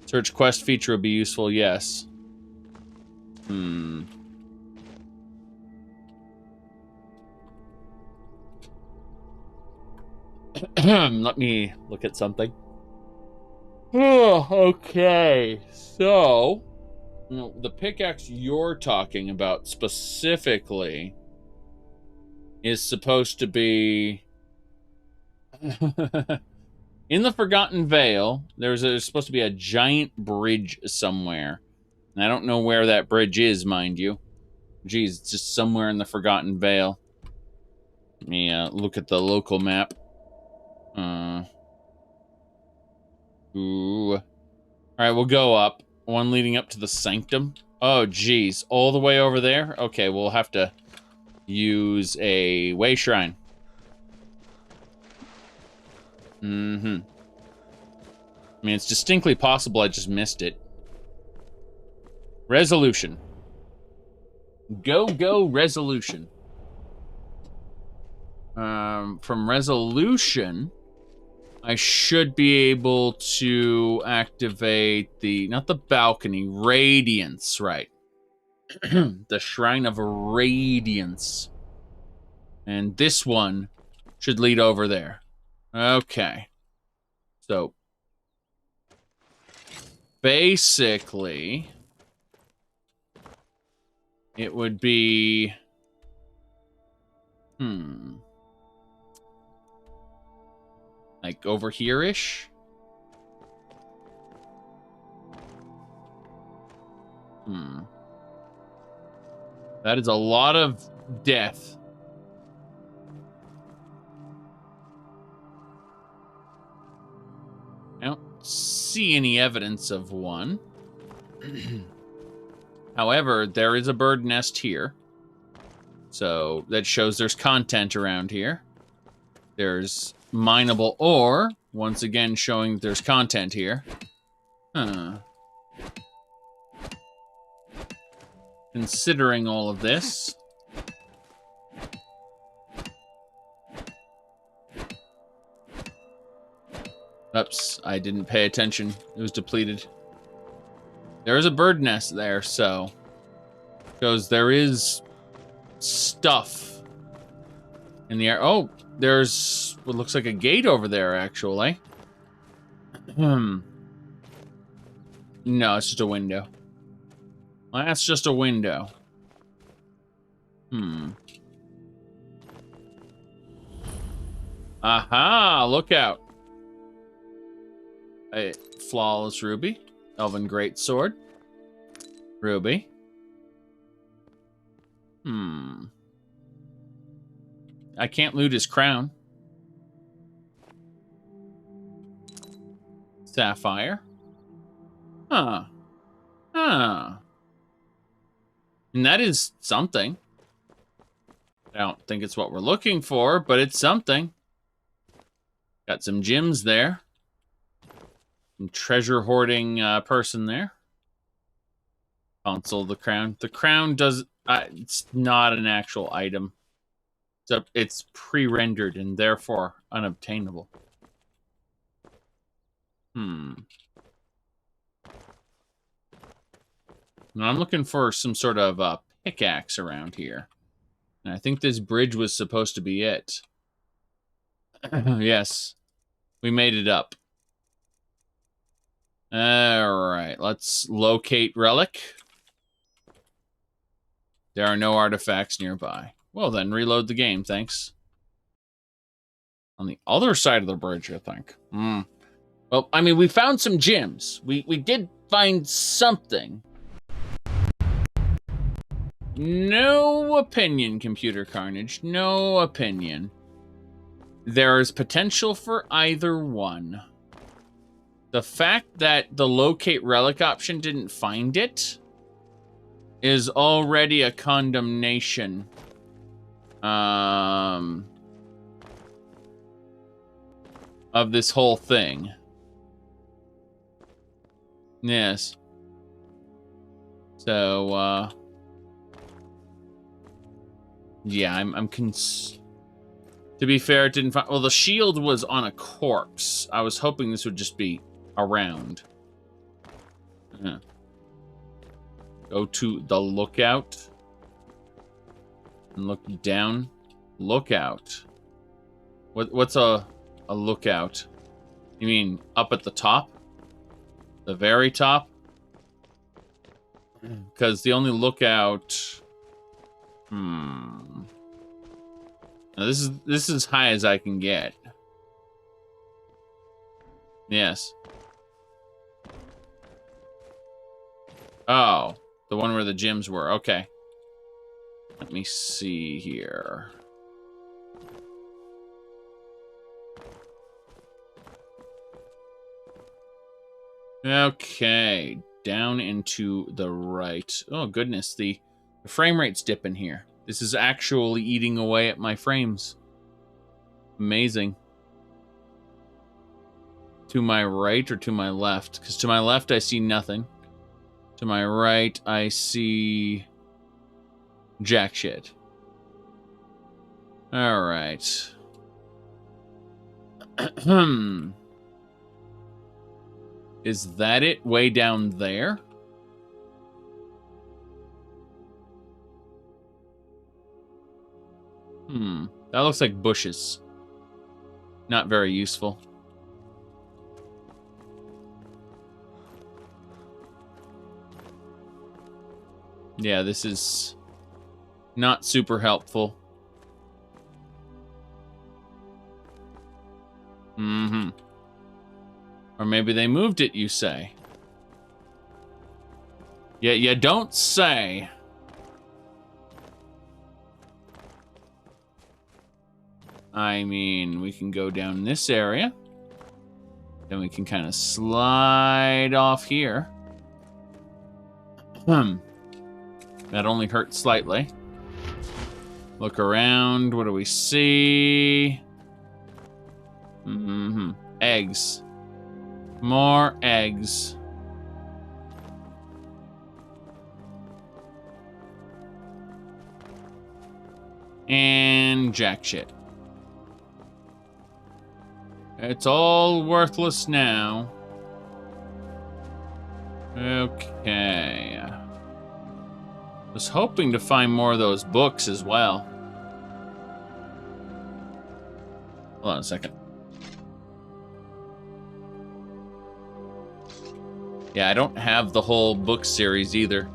Search quest feature would be useful, yes. Let me look at something. Oh, okay. So, the pickaxe you're talking about specifically is supposed to be in the Forgotten Vale. There's supposed to be a giant bridge somewhere. And I don't know where that bridge is, mind you. Geez, it's just somewhere in the Forgotten Vale. Let me look at the local map. Ooh. Alright, we'll go up. One leading up to the Sanctum. Oh, geez. All the way over there? Okay, we'll have to use a way shrine. I mean, it's distinctly possible I just missed it. Resolution. Go, resolution. From resolution, I should be able to activate the, not the balcony, radiance, right. The Shrine of Radiance. And this one should lead over there. Okay. So, basically, it would be... like over here-ish? That is a lot of death. I don't see any evidence of one. However, there is a bird nest here. So that shows there's content around here. There's mineable ore, once again showing that there's content here. Considering all of this. Oops, I didn't pay attention. It was depleted. There is a bird nest there, so... because there is stuff in the air. Oh, there's what looks like a gate over there, actually. No, it's just a window. Well, that's just a window. Aha! Look out. A flawless ruby. Elven greatsword. Ruby. I can't loot his crown. Sapphire. And that is something. I don't think it's what we're looking for, but it's something. Got some gems there. Some treasure hoarding person there. Console of the crown. The crown does... it's not an actual item. It's pre-rendered and therefore unobtainable. Now I'm looking for some sort of pickaxe around here. And I think this bridge was supposed to be it. Yes. We made it up. Alright, let's locate Relic. There are no artifacts nearby. Well then, reload the game, thanks. On the other side of the bridge, I think. Well, I mean, we found some gems. We did find something. No opinion, Computer Carnage. No opinion. There is potential for either one. The fact that the locate relic option didn't find it is already a condemnation. Of this whole thing. Yes. So, yeah, I'm To be fair, it didn't find... Well, the shield was on a corpse. I was hoping this would just be around. Go to the lookout. And look down. Lookout. What's a lookout? You mean up at the top? The very top? Because the only lookout... Now this is as high as I can get. Yes. Oh, the one where the gyms were. Okay. Let me see here. Okay, down into the right. Oh goodness, the frame rate's dipping here. This is actually eating away at my frames. Amazing. To my right or to my left? Because to my left I see nothing. To my right I see jack shit. All right. Is that it? Way down there? That looks like bushes. Not very useful. Yeah, this is not super helpful. Or maybe they moved it, you say? Yeah, you don't say. I mean, we can go down this area. Then we can kind of slide off here. That only hurt slightly. Look around. What do we see? Eggs. More eggs. And jack shit. It's all worthless now. Okay. I was hoping to find more of those books as well. Hold on a second. Yeah, I don't have the whole book series either.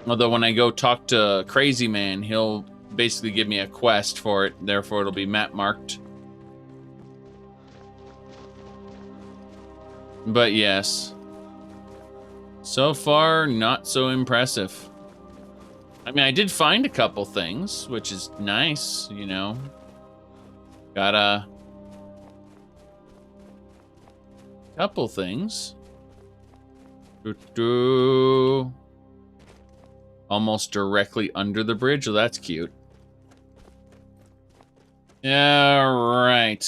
Although when I go talk to Crazy Man, he'll basically give me a quest for it. Therefore, it'll be map marked. But yes. So far, not so impressive. I mean, I did find a couple things, which is nice, you know. Got a couple things. Almost directly under the bridge. Oh, that's cute. All right.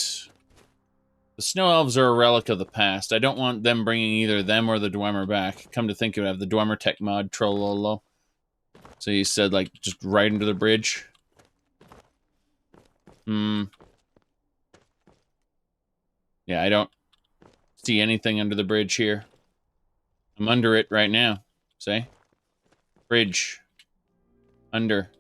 The snow elves are a relic of the past. I don't want them bringing either them or the Dwemer back. Come to think of it, I have the Dwemer tech mod, Trollolo. So you said, like, just right under the bridge? Yeah, I don't see anything under the bridge here. I'm under it right now. See? Bridge. Under.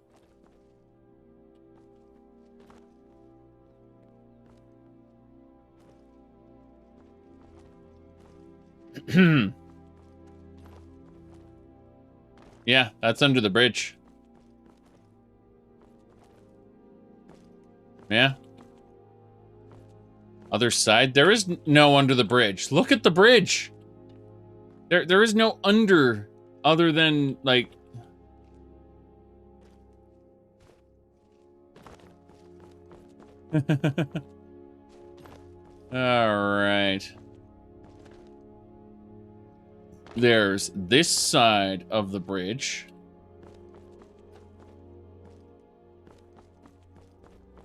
Yeah, that's under the bridge. Yeah. Other side? There is no under the bridge. Look at the bridge. There is no under other than, like... Alright. There's this side of the bridge.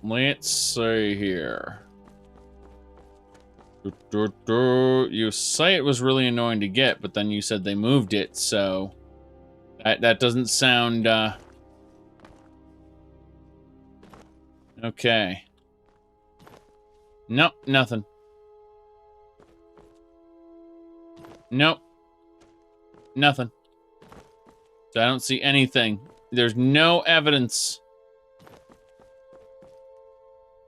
Let's see here. You say it was really annoying to get, but then you said they moved it, so... That doesn't sound, Okay. Nope, nothing. Nope. Nothing. So I don't see anything. There's no evidence.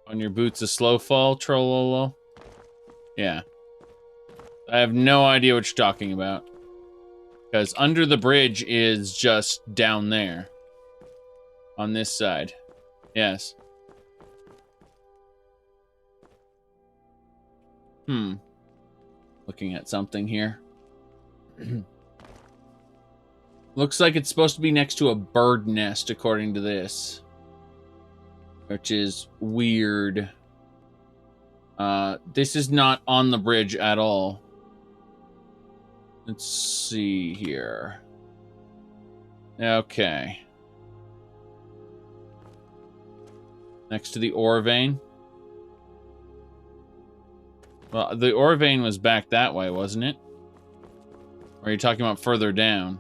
On your boots a slow fall, trollolo? Yeah. I have no idea what you're talking about. Because under the bridge is just down there. On this side. Yes. Looking at something here. Looks like it's supposed to be next to a bird nest, according to this. Which is weird. This is not on the bridge at all. Let's see here. Okay. Next to the ore vein. Well, the ore vein was back that way, wasn't it? Or are you talking about further down?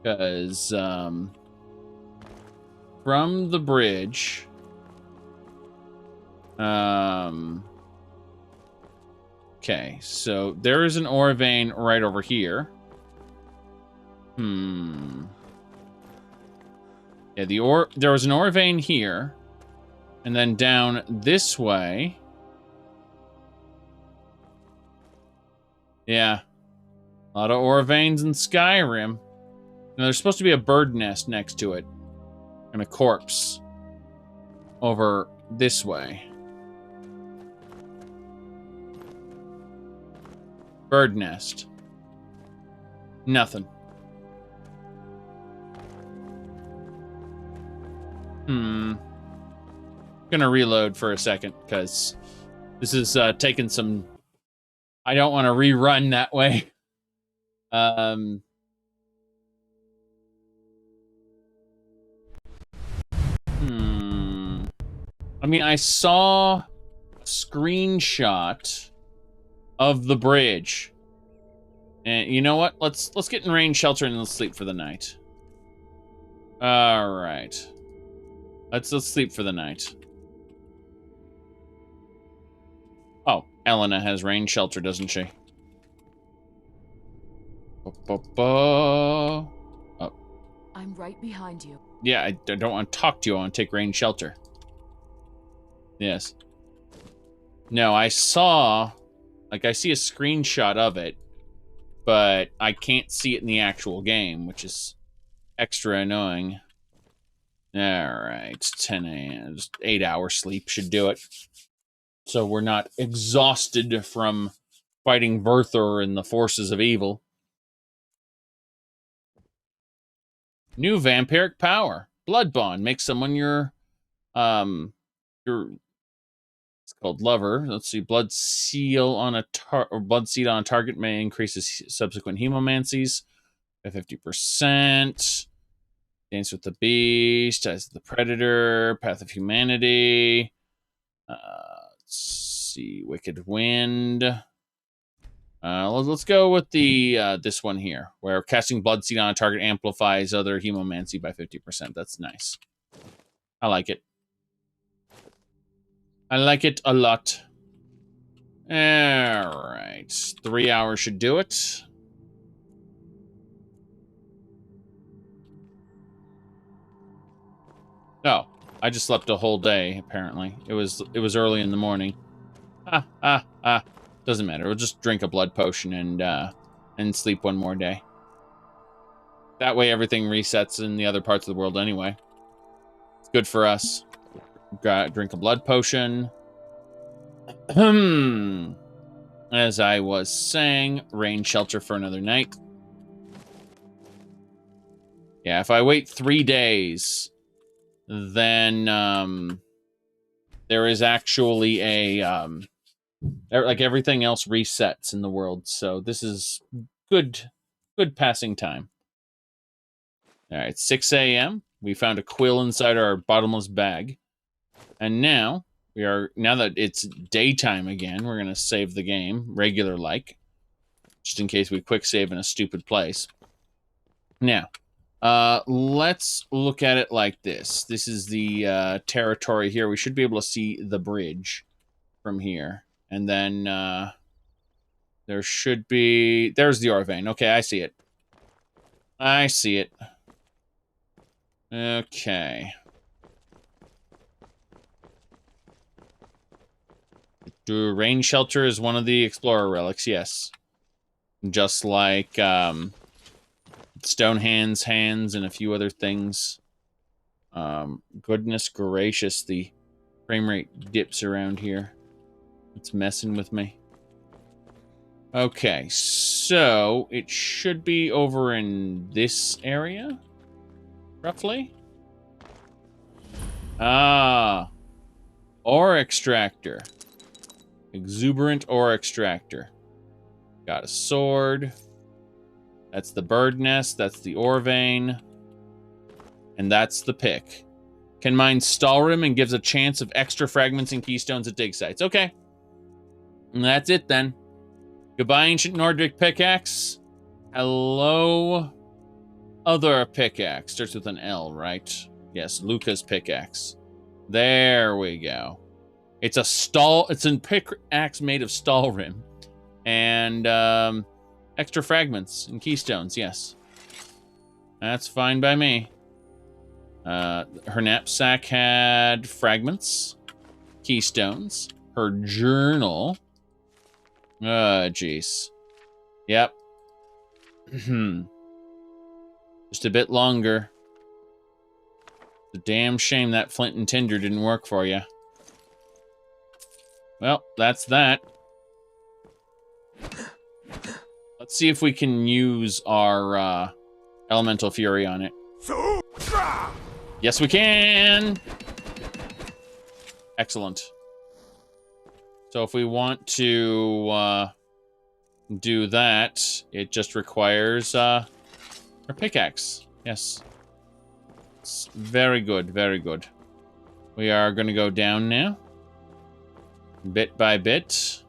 Because, from the bridge... Okay, so there is an ore vein right over here. Yeah, there was an ore vein here. And then down this way. Yeah. A lot of ore veins in Skyrim. Now, there's supposed to be a bird nest next to it. And a corpse. Over this way. Bird nest. Nothing. Gonna reload for a second, because this is taking some... I don't want to rerun that way. I mean, I saw a screenshot of the bridge. And you know what? Let's get in rain shelter and let's sleep for the night. All right. Let's sleep for the night. Oh, Elena has rain shelter, doesn't she? Oh. I'm right behind you. Yeah, I don't want to talk to you. I want to take rain shelter. Yes. No, I saw... Like, I see a screenshot of it, but I can't see it in the actual game, which is extra annoying. Alright, 10 a.m. Just 8 hours sleep should do it. So we're not exhausted from fighting Verthur and the forces of evil. New vampiric power. Blood bond. Makes someone your it's called lover. Let's see. Blood seal on a blood seed on a target may increase his subsequent hemomancies by 50%. Dance with the beast. Eyes of the predator. Path of humanity. Let's see. Wicked wind. Let's go with the this one here, where casting blood seed on a target amplifies other hemomancy by 50%. That's nice. I like it. I like it a lot. Alright. 3 hours should do it. Oh, I just slept a whole day, apparently. It was early in the morning. Doesn't matter. We'll just drink a blood potion and sleep one more day. That way everything resets in the other parts of the world anyway. It's good for us. Drink a blood potion. As I was saying, rain shelter for another night. Yeah, if I wait 3 days, then there is actually a like everything else resets in the world. So this is good passing time. All right, 6 a.m. We found a quill inside our bottomless bag. And now that it's daytime again, we're going to save the game, regular-like, just in case we quick save in a stupid place. Now, Let's look at it like this. This is the territory here. We should be able to see the bridge from here. And then there should be... There's the ore vein. Okay, I see it. I see it. Okay. Rain shelter is one of the explorer relics, yes. Just like Stonehand's hands and a few other things. Goodness gracious, the frame rate dips around here. It's messing with me. Okay, so it should be over in this area, roughly. Ah, ore extractor. Exuberant ore extractor. Got a sword. That's the bird nest. That's the ore vein. And that's the pick. Can mine Stalrim and gives a chance of extra fragments and keystones at dig sites. Okay. And that's it then. Goodbye, ancient Nordic pickaxe. Hello, other pickaxe. Starts with an L, right? Yes, Luca's pickaxe. There we go. It's a pickaxe made of Stalrim. And extra fragments and keystones, yes. That's fine by me. Her knapsack had fragments, keystones, her journal. Jeez. Yep. Just a bit longer. It's a damn shame that flint and tinder didn't work for you. Well, that's that. Let's see if we can use our elemental fury on it. Yes, we can! Excellent. So if we want to do that, it just requires our pickaxe. Yes. It's very good, very good. We are going to go down now. Bit by bit.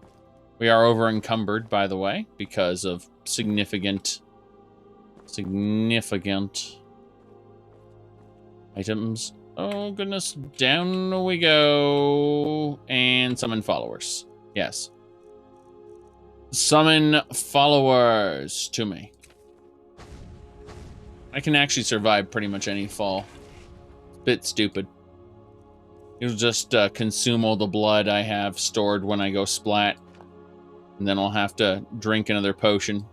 We are over encumbered, by the way, because of significant items. Oh, goodness. Down we go. And summon followers. Yes. Summon followers to me. I can actually survive pretty much any fall. Bit stupid. It'll just consume all the blood I have stored when I go splat. And then I'll have to drink another potion.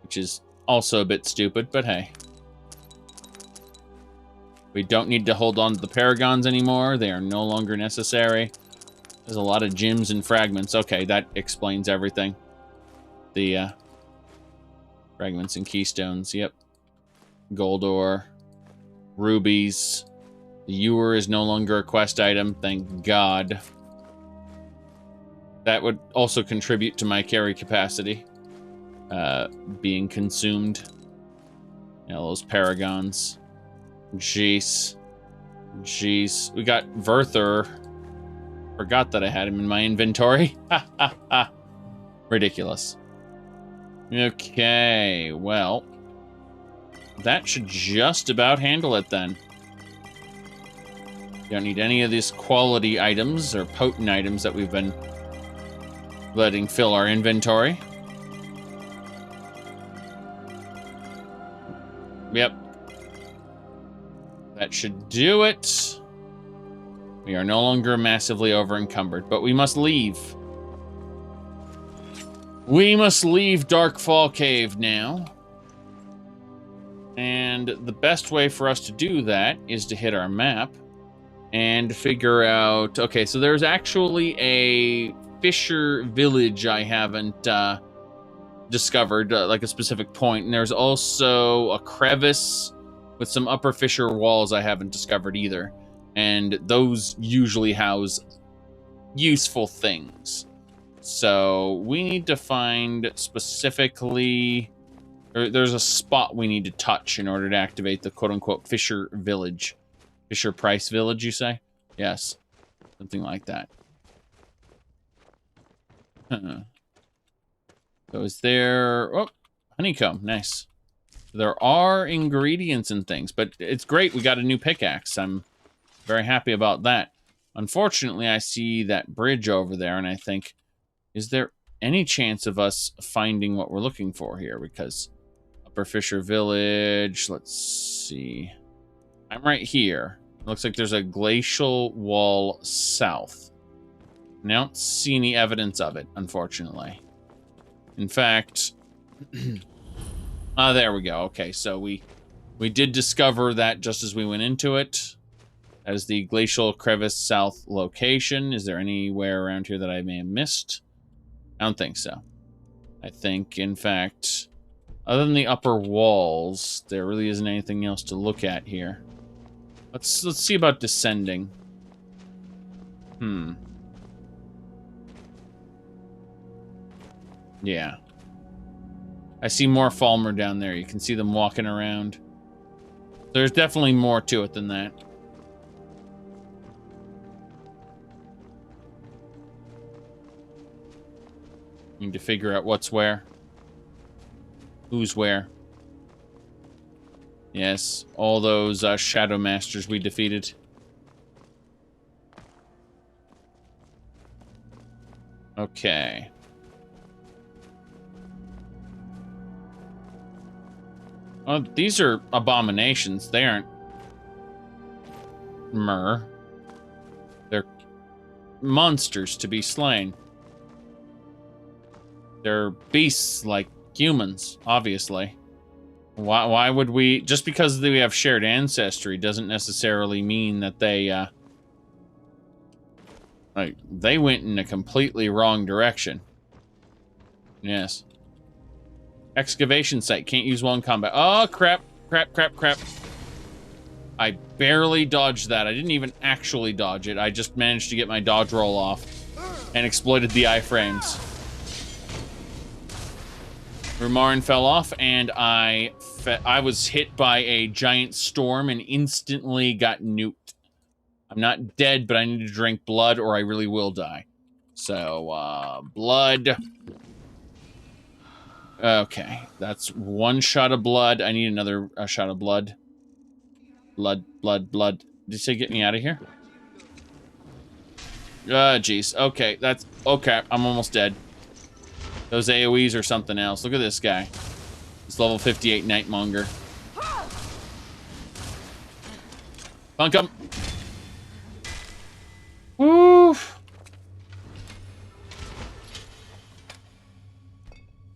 Which is also a bit stupid, but hey. We don't need to hold on to the paragons anymore. They are no longer necessary. There's a lot of gems and fragments. Okay, that explains everything. The fragments and keystones, yep. Gold ore. Rubies. The ewer is no longer a quest item, thank God. That would also contribute to my carry capacity. Being consumed. You know, those paragons. Jeez. Jeez. We got Verther. Forgot that I had him in my inventory. Ha ha ha. Ridiculous. Okay, well. That should just about handle it then. Don't need any of these quality items or potent items that we've been letting fill our inventory. Yep. That should do it. We are no longer massively over-encumbered, but we must leave. We must leave Darkfall Cave now. And the best way for us to do that is to hit our map and figure out... Okay, so there's actually a fisher village I haven't discovered, like a specific point. And there's also a crevice with some upper fissure walls I haven't discovered either. And those usually house useful things. So we need to find specifically... There's a spot we need to touch in order to activate the quote-unquote Fisher Village. Fisher Price Village, you say? Yes. Something like that. So is there... Oh, honeycomb. Nice. There are ingredients and things, but it's great we got a new pickaxe. I'm very happy about that. Unfortunately, I see that bridge over there, and I think, is there any chance of us finding what we're looking for here? Because Upper Fisher Village, let's see. I'm right here. Looks like there's a glacial wall south. And I don't see any evidence of it, unfortunately. In fact, there we go. Okay, so we did discover that just as we went into it. As the Glacial Crevice South location. Is there anywhere around here that I may have missed? I don't think so. I think, in fact, other than the upper walls, there really isn't anything else to look at here. Let's see about descending. Yeah. I see more Falmer down there. You can see them walking around. There's definitely more to it than that. Need to figure out what's where. Who's where. Yes, all those Shadow Masters we defeated. Okay. Well, these are abominations. They aren't They're monsters to be slain. They're beasts like humans, obviously. Why would we... Just because we have shared ancestry doesn't necessarily mean that they, like, they went in a completely wrong direction. Yes. Excavation site. Can't use while in combat. Oh, crap. Crap, crap, crap. I barely dodged that. I didn't even actually dodge it. I just managed to get my dodge roll off and exploited the iframes. Rumarin fell off, and I was hit by a giant storm and instantly got nuked. I'm not dead, but I need to drink blood or I really will die. So, blood. Okay, that's one shot of blood. I need another shot of blood. Blood, blood, blood. Did you say get me out of here? Jeez. Okay, that's... Okay, I'm almost dead. Those AoEs are something else. Look at this guy. This level 58 Nightmonger. Punk him. Woo!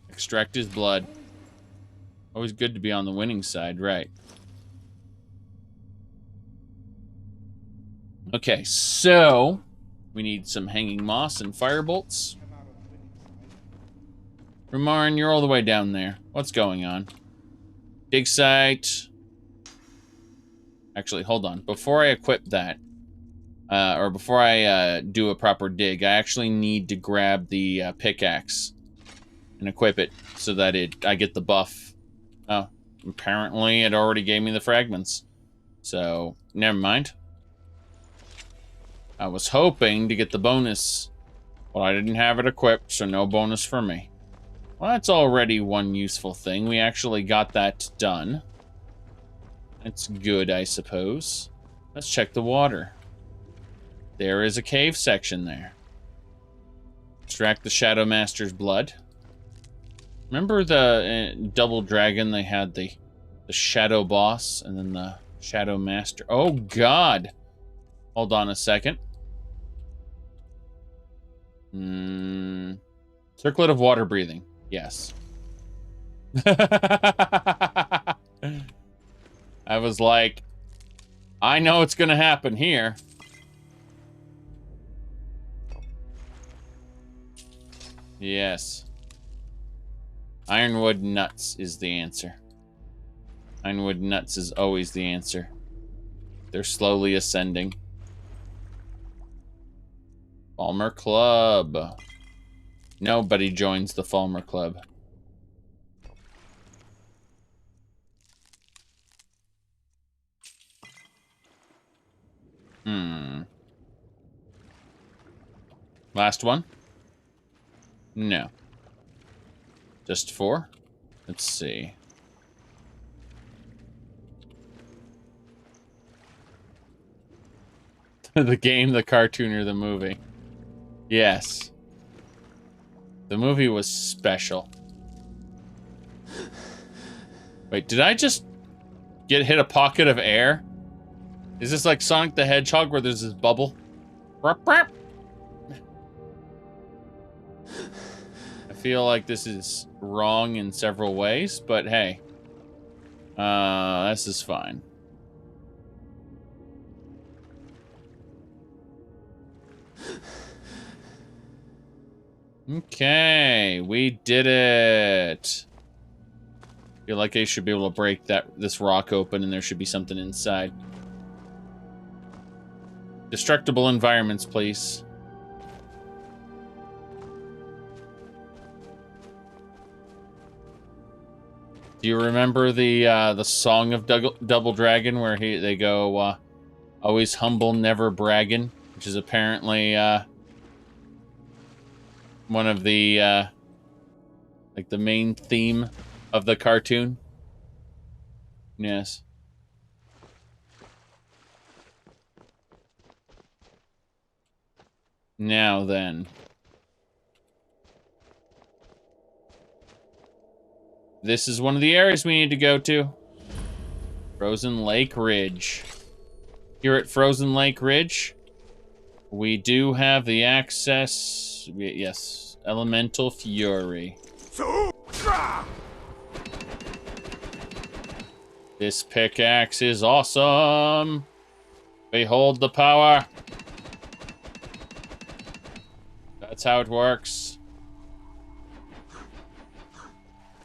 Extract his blood. Always good to be on the winning side, right? Okay, so we need some hanging moss and firebolts. Rumarin, you're all the way down there. What's going on? Dig site. Actually, hold on. Before I equip that, or before I do a proper dig, I actually need to grab the pickaxe and equip it so that I get the buff. Oh, apparently it already gave me the fragments. So, never mind. I was hoping to get the bonus, but I didn't have it equipped, so no bonus for me. Well, that's already one useful thing. We actually got that done. That's good, I suppose. Let's check the water. There is a cave section there. Extract the Shadow Master's blood. Remember the Double Dragon? They had the Shadow Boss and then the Shadow Master. Oh, God! Hold on a second. Circlet of water breathing. Yes. I was like, I know it's gonna happen here. Yes. Ironwood nuts is the answer. Ironwood nuts is always the answer. They're slowly ascending. Falmer Club. Nobody joins the Falmer Club. Last one? No. Just 4? Let's see. The game, the cartoon, or the movie? Yes. The movie was special. Wait, did I just hit a pocket of air? Is this like Sonic the Hedgehog where there's this bubble? I feel like this is wrong in several ways, but hey. This is fine. Okay, we did it. Feel like I should be able to break this rock open and there should be something inside. Destructible environments, please. Do you remember the song of Double Dragon where they go always humble, never bragging, which is apparently one of the like the main theme of the cartoon? Yes. Now then. This is one of the areas we need to go to. Frozen Lake Ridge. Here at Frozen Lake Ridge, we do have the access. Yes, Elemental Fury. This pickaxe is awesome. Behold the power. That's how it works.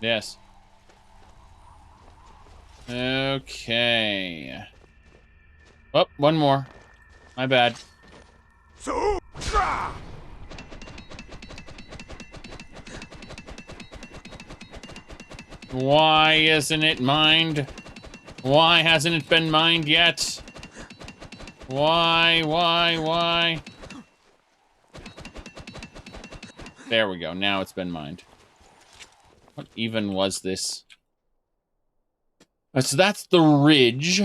Yes. Okay. Oh, one more. My bad. Why isn't it mined? Why hasn't it been mined yet? Why? There we go. Now it's been mined. What even was this? So that's the ridge.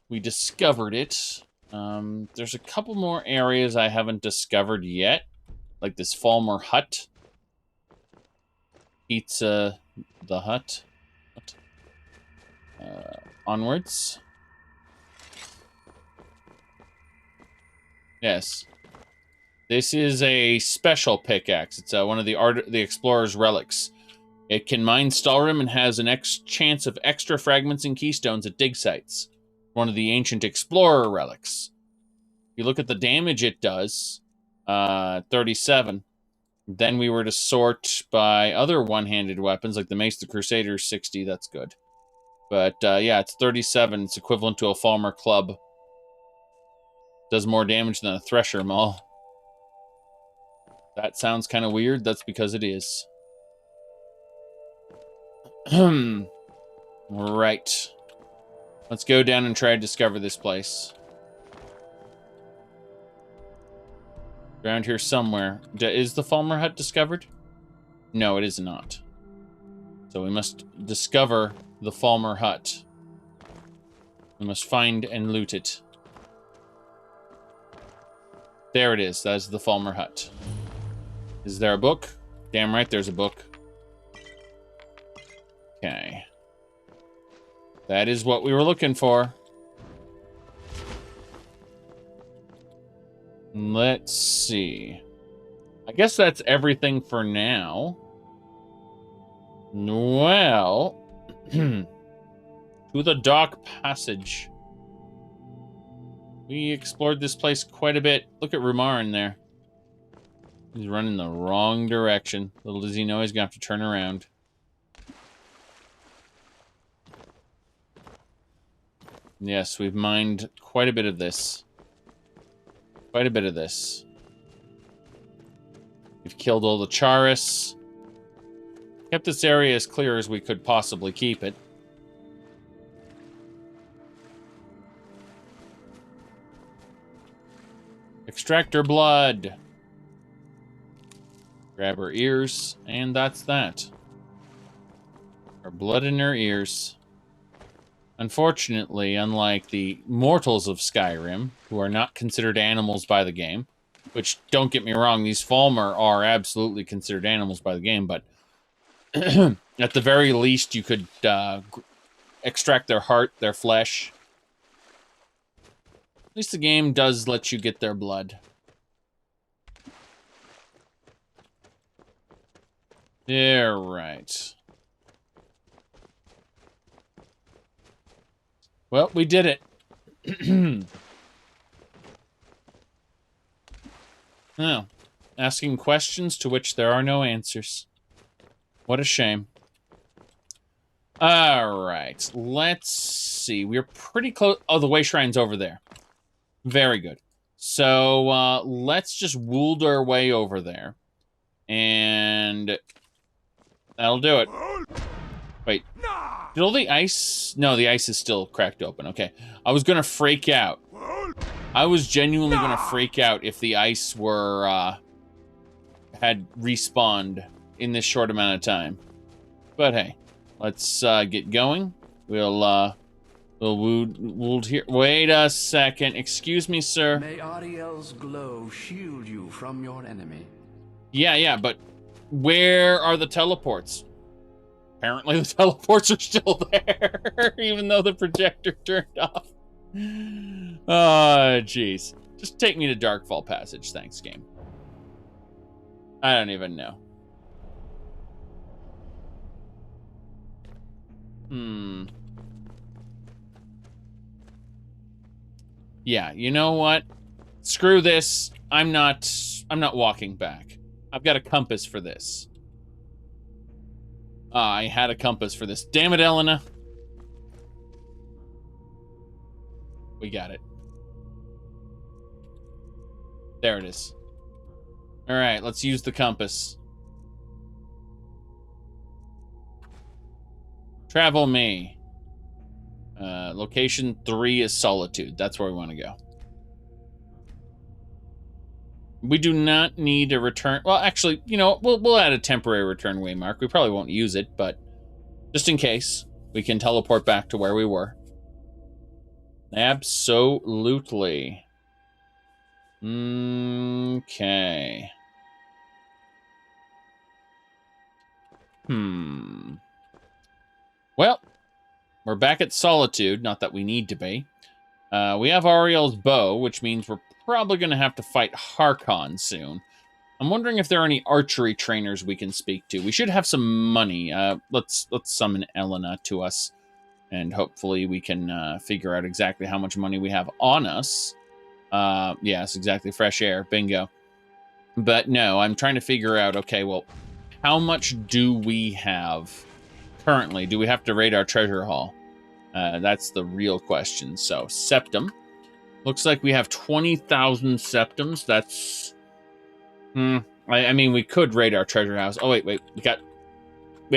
We discovered it. There's a couple more areas I haven't discovered yet. Like this Falmer hut. Pizza the hut. Onwards. Yes. This is a special pickaxe. It's one of the Explorer's relics. It can mine Stalrim and has an chance of extra fragments and keystones at dig sites. One of the ancient Explorer relics. If you look at the damage it does, 37. Then we were to sort by other one-handed weapons, like the Mace of the Crusaders, 60. That's good. But yeah, it's 37. It's equivalent to a Falmer club. Does more damage than a Thresher Maul. That sounds kind of weird. That's because it is. Right. Let's go down and try to discover this place. Around here somewhere. Is the Falmer hut discovered? No, it is not. So we must discover the Falmer hut. We must find and loot it. There it is. That is the Falmer hut. Is there a book? Damn right there's a book. Okay. That is what we were looking for. Let's see. I guess that's everything for now. Well, to the Dark Passage. We explored this place quite a bit. Look at Rumar in there. He's running the wrong direction. Little does he know he's gonna have to turn around. Yes, we've mined quite a bit of this. Quite a bit of this. We've killed all the Charis. Kept this area as clear as we could possibly keep it. Extract her blood. Grab her ears, and that's that. Her blood in her ears. Unfortunately, unlike the mortals of Skyrim, who are not considered animals by the game, which, don't get me wrong, these Falmer are absolutely considered animals by the game, but at the very least, you could extract their heart, their flesh. At least the game does let you get their blood. Yeah, right. Well, we did it. Oh, asking questions to which there are no answers. What a shame. All right, let's see. We're pretty close. Oh, the Way Shrine's over there. Very good. So let's just would our way over there. And that'll do it. Wait. Did all the ice... No, the ice is still cracked open. Okay. I was going to freak out. I was genuinely going to freak out if the ice were... had respawned in this short amount of time. But hey, let's get going. We'll would here. Wait a second. Excuse me, sir. May Ariel's glow shield you from your enemy. Yeah, but where are the teleports? Apparently the teleports are still there, even though the projector turned off. Oh, jeez. Just take me to Darkfall Passage, thanks, game. I don't even know. Yeah, you know what? Screw this. I'm not walking back. I've got a compass for this. I had a compass for this. Damn it, Elena. We got it. There it is. All right, let's use the compass. Travel me. Location 3 is Solitude. That's where we want to go. We do not need a return. Well, actually, you know, we'll add a temporary return waymark. We probably won't use it, but just in case, we can teleport back to where we were. Absolutely. Okay. Well, we're back at Solitude. Not that we need to be. We have Ariel's bow, which means we're probably going to have to fight Harkon soon. I'm wondering if there are any archery trainers we can speak to. We should have some money. Let's summon Elena to us, and hopefully we can figure out exactly how much money we have on us. Yes, exactly. Fresh air. Bingo. But no, I'm trying to figure out, okay, well, how much do we have currently? Do we have to raid our treasure haul? That's the real question. So, septum. Looks like we have 20,000 septums. That's... I mean, we could raid our treasure house. Oh, wait. We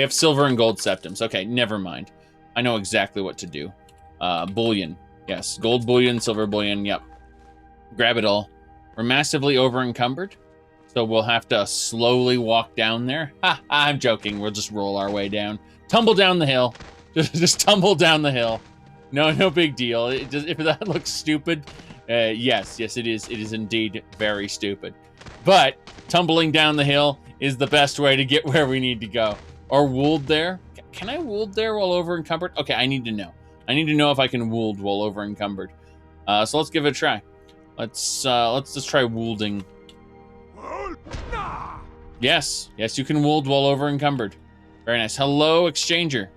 have silver and gold septums. Okay, never mind. I know exactly what to do. Bullion. Yes, gold bullion, silver bullion. Yep. Grab it all. We're massively over-encumbered, so we'll have to slowly walk down there. Ha! I'm joking. We'll just roll our way down. Tumble down the hill. Just tumble down the hill. No big deal. If that looks stupid, yes, it is. It is indeed very stupid. But tumbling down the hill is the best way to get where we need to go. Or wold there. Can I wold there while over-encumbered? Okay, I need to know. I need to know if I can wold while over-encumbered. So let's give it a try. Let's just try woolding. Yes, you can wold while over-encumbered. Very nice. Hello, exchanger.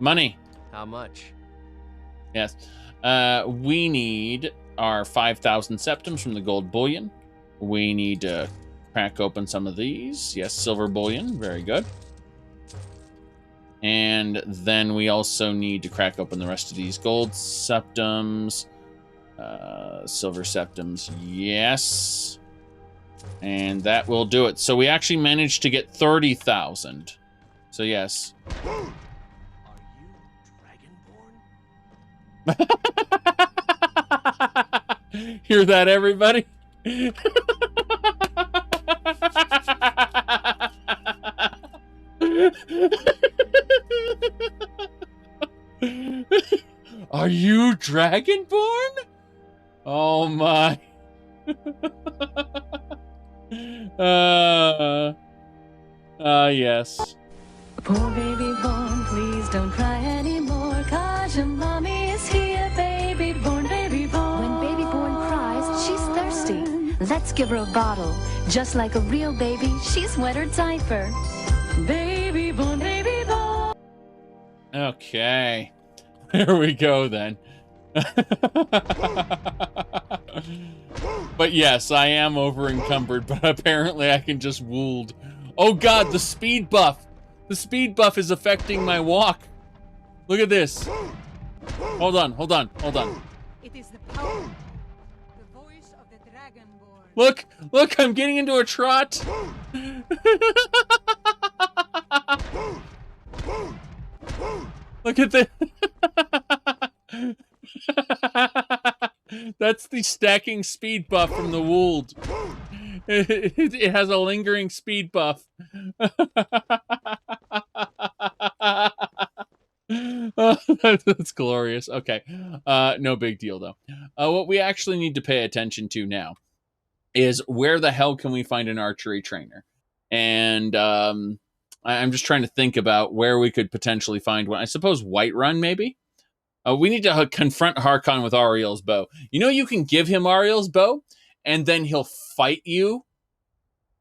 Money. How much? Yes. We need our 5,000 septums from the gold bullion. We need to crack open some of these. Yes, silver bullion. Very good. And then we also need to crack open the rest of these gold septums. Silver septums. Yes. And that will do it. So we actually managed to get 30,000. So yes. Hear that, everybody? Are you Dragonborn? Oh my. Yes. Poor baby born, please don't cry anymore, 'cause your mommy is here, baby born, baby born. When baby born cries, she's thirsty. Let's give her a bottle. Just like a real baby, she's wet her diaper. Baby born, baby born. Okay. Here we go then. But yes, I am over encumbered, but apparently I can just wound. Oh god, the speed buff! The speed buff is affecting my walk. Look at this. Hold on, hold on, hold on. It is the power, the voice of the Dragonborn. Look, look, I'm getting into a trot. Look at this. That's the stacking speed buff from the wound. It has a lingering speed buff. Oh, that's glorious. Okay. No big deal, though. What we actually need to pay attention to now is where the hell can we find an archery trainer? And I'm just trying to think about where we could potentially find one. I suppose Whiterun, maybe? We need to confront Harkon with Ariel's bow. You know, you can give him Ariel's bow, and then he'll fight you.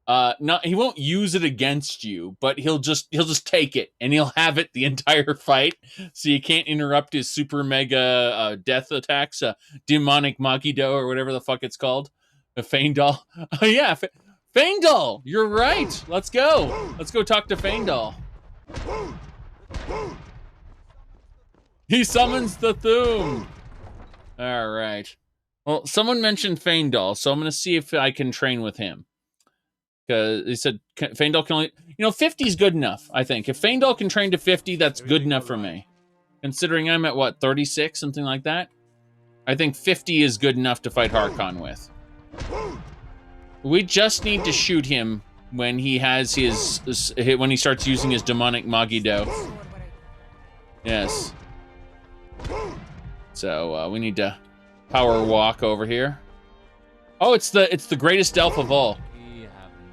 He won't use it against you, but he'll just take it, and he'll have it the entire fight, so you can't interrupt his super mega death attacks, demonic Magido or whatever the fuck it's called, Feindal. Oh yeah, Feindal. You're right. Let's go. Let's go talk to Feindal. He summons the Thum. All right. Well, someone mentioned Feindal, so I'm going to see if I can train with him. Because he said Feindal can only... 50 is good enough, I think. If Feindal can train to 50, that's good enough for me. Considering I'm at, what, 36? Something like that? I think 50 is good enough to fight Harkon with. We just need to shoot him when he has when he starts using his demonic Magido. Yes. So we need to power walk over here. Oh, it's the greatest elf of all. We have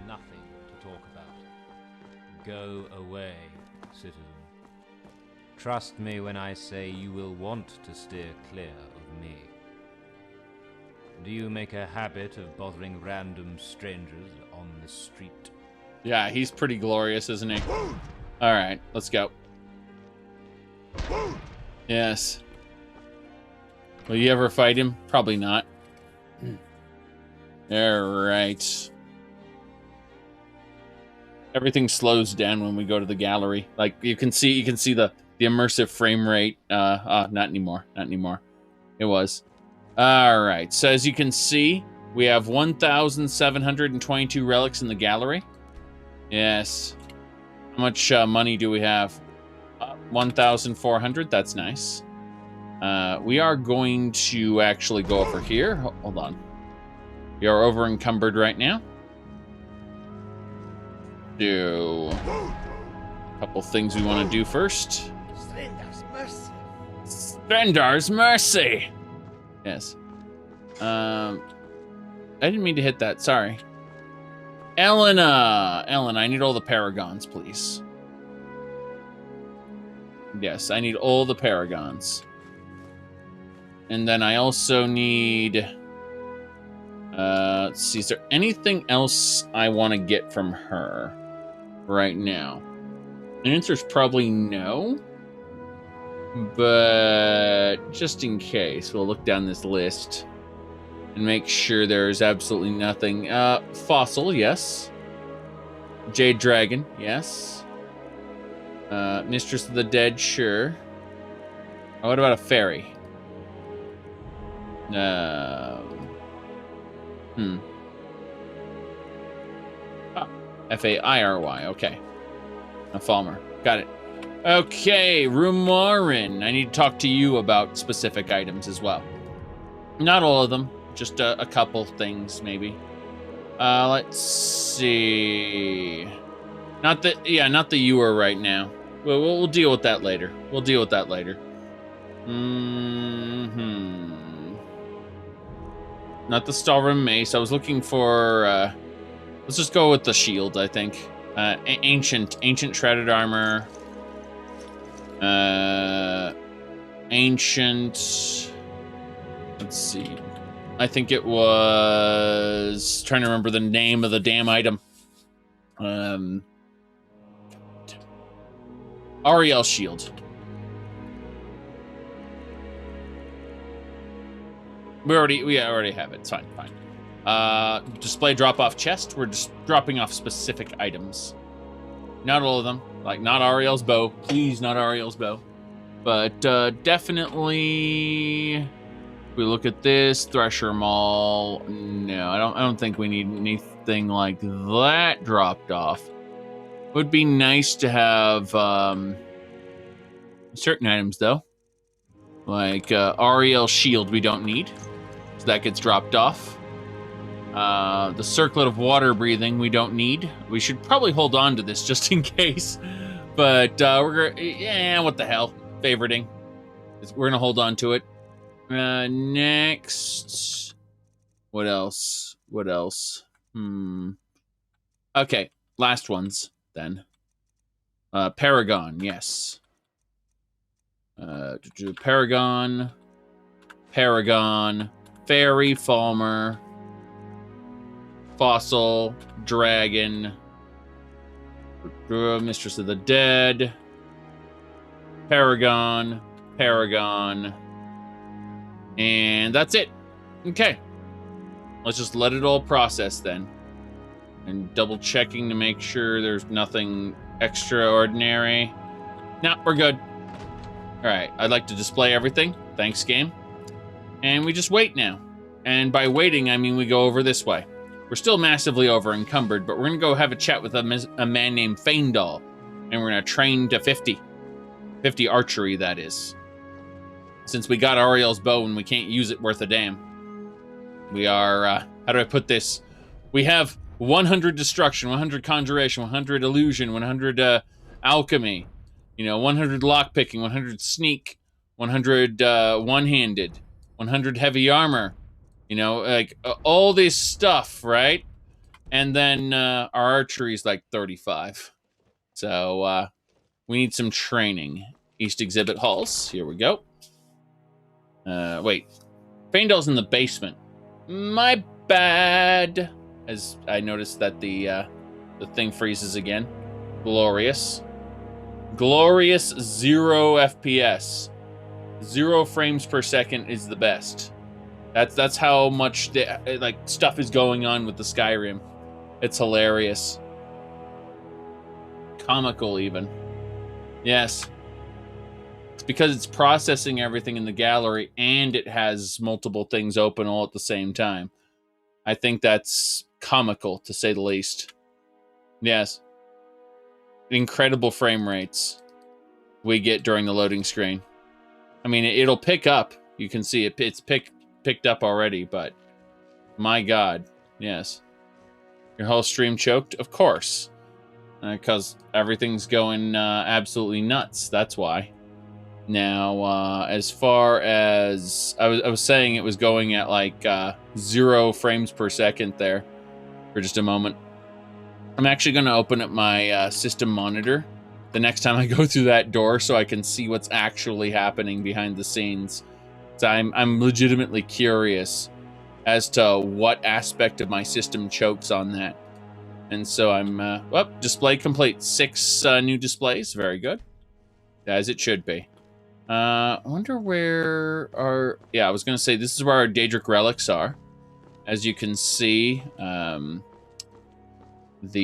nothing to talk about. Go away, citizen. Trust me when I say you will want to steer clear of me. Do you make a habit of bothering random strangers on the street? Yeah, he's pretty glorious, isn't he? All right, let's go. Yes. Will you ever fight him? Probably not. All right. Everything slows down when we go to the gallery. Like you can see the immersive frame rate. Not anymore. Not anymore. It was. All right. So as you can see, we have 1,722 relics in the gallery. Yes. How much money do we have? 1,400. That's nice. We are going to actually go over here. Hold on. We are over encumbered right now. Do a couple things we want to do first. Strendar's mercy. Strendar's mercy. Yes. I didn't mean to hit that. Sorry. Ellen, I need all the paragons, please. Yes, I need all the paragons. And then I also need... let's see, is there anything else I want to get from her right now? The answer is probably no. But just in case, we'll look down this list and make sure there's absolutely nothing. Fossil, yes. Jade Dragon, yes. Mistress of the Dead, sure. What about a fairy? F-A-I-R-Y, okay. A Falmer, got it. Okay, Rumorin. I need to talk to you about specific items as well. Not all of them, just a couple things, maybe. Let's see. Not the Ewer right now. We'll deal with that later. We'll deal with that later. not the Stalrim mace. I was looking for, let's just go with the shield, I think. Ancient shredded armor. Ancient, let's see. I think it was, trying to remember the name of the damn item. Ariel shield. We already have it. It's fine. Display drop-off chest. We're just dropping off specific items. Not all of them. Like, not Ariel's bow. Please, not Ariel's bow. But definitely, if we look at this Thresher Maul. No, I don't think we need anything like that dropped off. Would be nice to have certain items though, like Ariel shield. We don't need, so that gets dropped off. The circlet of water breathing we don't need. We should probably hold on to this just in case. But we're gonna, yeah, what the hell? Favoriting. We're gonna hold on to it. Next, what else? Okay, last ones then. Paragon, yes. Paragon, Fairy, Falmer, Fossil, Dragon, Mistress of the Dead, Paragon, and that's it. Okay. Let's just let it all process then. And double checking to make sure there's nothing extraordinary. No, we're good. All right, I'd like to display everything. Thanks, game. And we just wait now. And by waiting, I mean we go over this way. We're still massively over encumbered, but we're gonna go have a chat with a man named Faendal. And we're gonna train to 50. 50 archery, that is. Since we got Ariel's bow and we can't use it worth a damn. We are, how do I put this? We have 100 destruction, 100 conjuration, 100 illusion, 100 alchemy, 100 lockpicking, 100 sneak, 100 one-handed, 100 heavy armor, like all this stuff, right? And then our archery is like 35. So we need some training. East exhibit halls. Here we go. Wait. Faendal's in the basement. My bad. As I noticed that the thing freezes again. Glorious. 0 FPS. 0 frames per second is the best. That's how much stuff is going on with the Skyrim. It's hilarious. Comical even. Yes. It's because it's processing everything in the gallery and it has multiple things open all at the same time. I think that's comical, to say the least. Yes. Incredible frame rates we get during the loading screen. I mean, it'll pick up. You can see it's picked up already, but my God, yes. Your whole stream choked? Of course. Because everything's going absolutely nuts. That's why. Now, as far as I was saying, it was going at like 0 frames per second there for just a moment. I'm actually going to open up my system monitor the next time I go through that door so I can see what's actually happening behind the scenes. So I'm legitimately curious as to what aspect of my system chokes on that. And so I'm, display complete. 6 new displays. Very good. As it should be. I wonder where our... Yeah, I was going to say, this is where our Daedric relics are. As you can see, the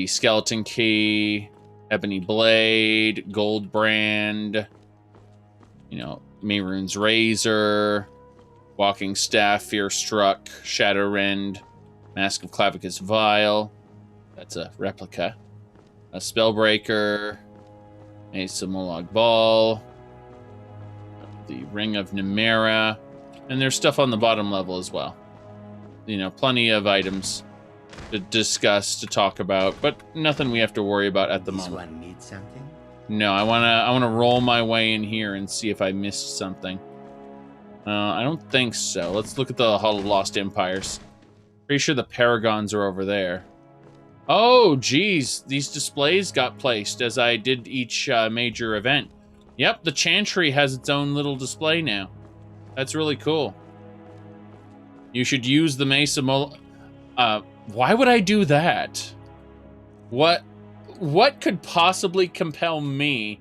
Skeleton Key, Ebony Blade, Gold Brand, Mehrunes Razor, Walking Staff, Fear Struck, Shadow Rend, Mask of Clavicus Vial. That's a replica. A Spellbreaker, a Simulog Ball, the Ring of Nemera, and there's stuff on the bottom level as well. Plenty of items to discuss, to talk about, but nothing we have to worry about at the moment. This one needs something? No, I wanna roll my way in here and see if I missed something. I don't think so. Let's look at the Hall of Lost Empires. Pretty sure the paragons are over there. Oh, geez. These displays got placed as I did each major event. Yep, the Chantry has its own little display now. That's really cool. You should use the Mesa why would I do that? What could possibly compel me?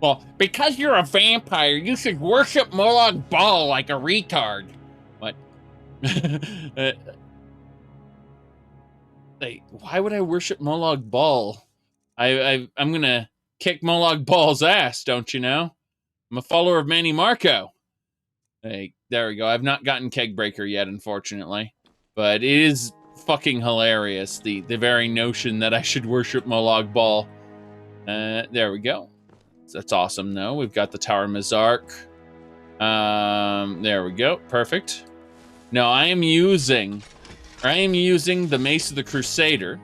Well, because you're a vampire, you should worship Molag Bal like a retard. What? Why would I worship Molag Bal? I'm gonna kick Molag Bal's ass, don't you know? I'm a follower of Manny Marco. Hey, there we go. I've not gotten Kegbreaker yet, unfortunately. But it is fucking hilarious, the very notion that I should worship Molag Bal. There we go. That's awesome, though. We've got the Tower Mizark. There we go. Perfect. No, I am using the Mace of the Crusader.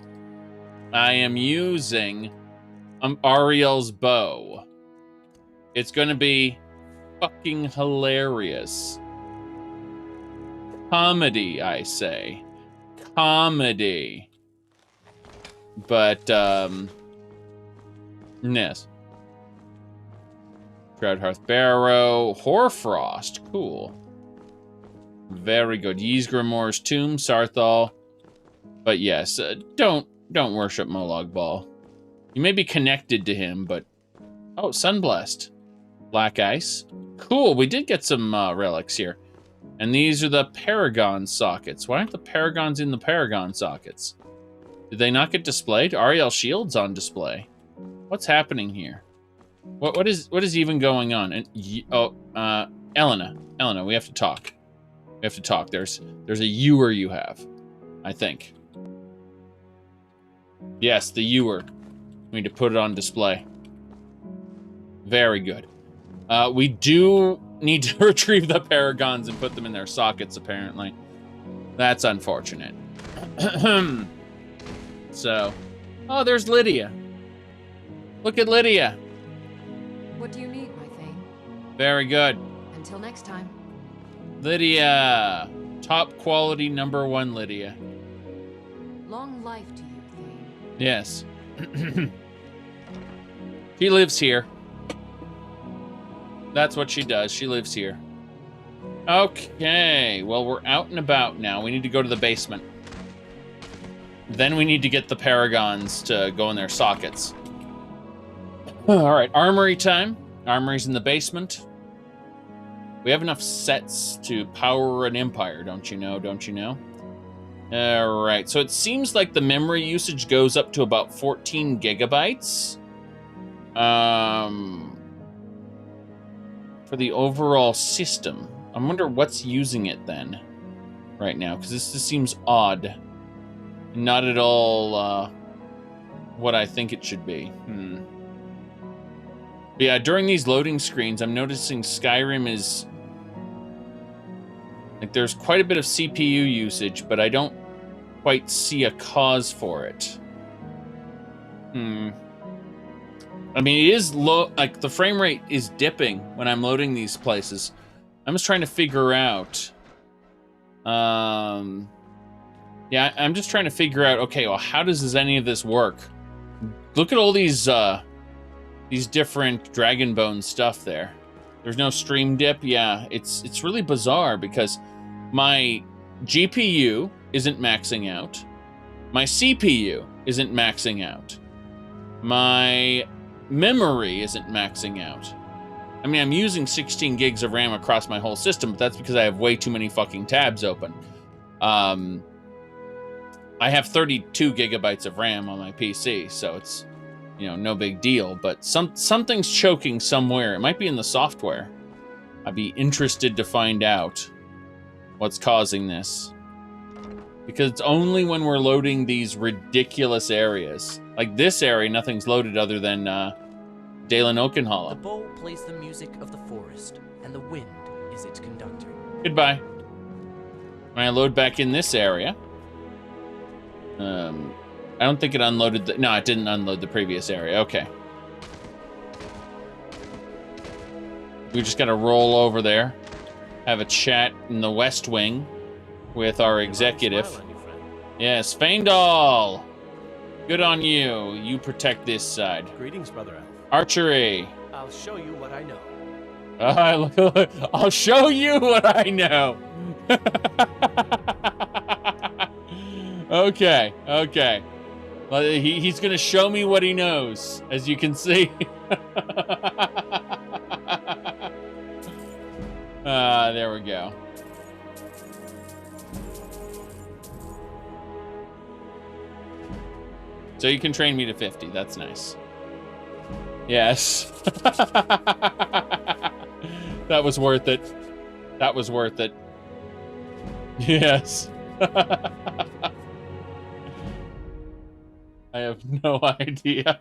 I am using Ariel's bow. It's going to be fucking hilarious. Comedy, I say. Comedy. But, yes. Shroudhearth Barrow. Hoarfrost. Cool. Very good. Ysgramor's Tomb, Sarthal. But yes, don't worship Molag Bal. You may be connected to him, but... Oh, Sunblessed. Black Ice. Cool, we did get some relics here. And these are the Paragon sockets. Why aren't the Paragons in the Paragon sockets? Did they not get displayed? Ariel Shield's on display. What's happening here? What is even going on? And Elena, we have to talk. We have to talk. There's a ewer you have, I think. Yes, the ewer. We need to put it on display. Very good. We do need to retrieve the Paragons and put them in their sockets, apparently. That's unfortunate. So, oh, there's Lydia. Look at Lydia. What do you need, my Thane? Very good. Until next time. Lydia. Top quality #1 Lydia. Long life to you, Thane. Yes. She lives here. That's what she does. She lives here. Okay. Well, we're out and about now. We need to go to the basement. Then we need to get the Paragons to go in their sockets. All right. Armory time. Armory's in the basement. We have enough sets to power an empire, don't you know? Don't you know? All right. So it seems like the memory usage goes up to about 14 gigabytes. For the overall system. I wonder what's using it then right now, because this just seems odd. Not at all what I think it should be. But yeah, during these loading screens, I'm noticing Skyrim is... like, there's quite a bit of CPU usage, but I don't quite see a cause for it. I mean, it is low, like, the frame rate is dipping when I'm loading these places. I'm just trying to figure out... yeah, I'm just trying to figure out, okay, well, how does any of this work? Look at all these different Dragonborn stuff there. There's no stream dip. Yeah, it's really bizarre because my GPU isn't maxing out. My CPU isn't maxing out. My memory isn't maxing out. I mean, I'm using 16 gigs of RAM across my whole system, but that's because I have way too many fucking tabs open. I have 32 gigabytes of RAM on my PC, so it's, you know, no big deal, but something's choking somewhere. It might be in the software. I'd be interested to find out what's causing this. Because it's only when we're loading these ridiculous areas. Like this area, nothing's loaded other than Dalen Oakenhollow. The bow plays the music of the forest, and the wind is its conductor. Goodbye. When I load back in this area, I don't think it unloaded no, it didn't unload the previous area. Okay. We just gotta roll over there, have a chat in the West Wing with our executive. Yes, Faendal! Good on you. You protect this side. Greetings, Brother Elf. Archery. I'll show you what I know. I'll show you what I know. Okay. Well, he's going to show me what he knows, as you can see. There we go. So you can train me to 50. That's nice. Yes. That was worth it. That was worth it. Yes. I have no idea.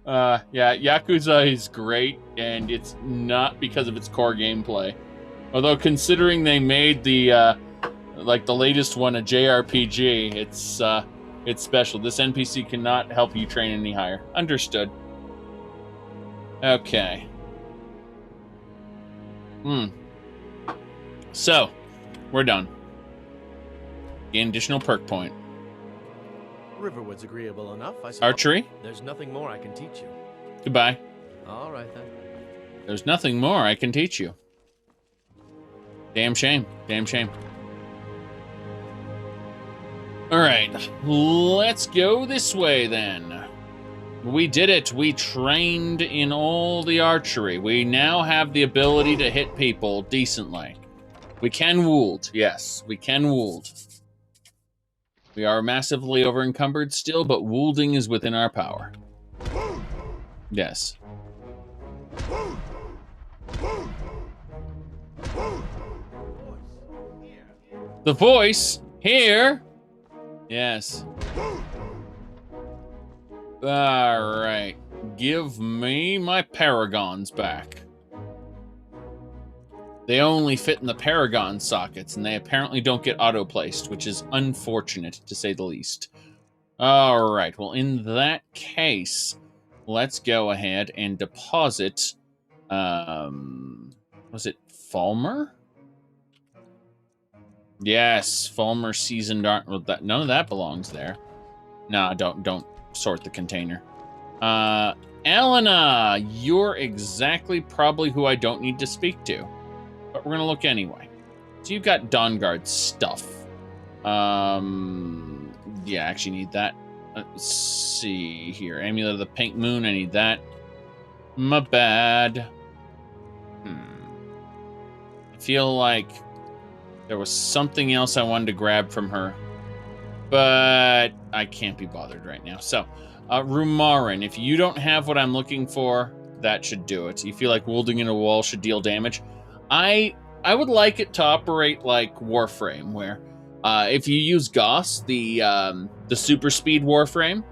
Yeah, Yakuza is great, and it's not because of its core gameplay. Although, considering they made the latest one a JRPG, it's special. This NPC cannot help you train any higher. Understood. Okay. So, we're done. Gain additional perk point. Riverwood's agreeable enough, I suppose. Archery? There's nothing more I can teach you. Goodbye. All right, then. There's nothing more I can teach you. Damn shame. Damn shame. All right, let's go this way then. We did it. We trained in all the archery. We now have the ability to hit people decently. We can wound. Yes, we can wound. We are massively over-encumbered still, but wielding is within our power. Yes. The voice here. Yes. All right. Give me my paragons back. They only fit in the paragon sockets, and they apparently don't get auto-placed, which is unfortunate, to say the least. All right. Well, in that case, let's go ahead and deposit... was it Falmer? Yes, Falmer seasoned art. Well, none of that belongs there. No, don't sort the container. Elena, you're exactly probably who I don't need to speak to. But we're gonna look anyway. So you've got Dawnguard stuff. Yeah, I actually need that. Let's see here. Amulet of the Pink Moon, I need that. My bad. I feel like there was something else I wanted to grab from her, but I can't be bothered right now. So, Rumarin, if you don't have what I'm looking for, that should do it. You feel like wielding in a wall should deal damage. I would like it to operate like Warframe, where if you use Goss, the super speed Warframe,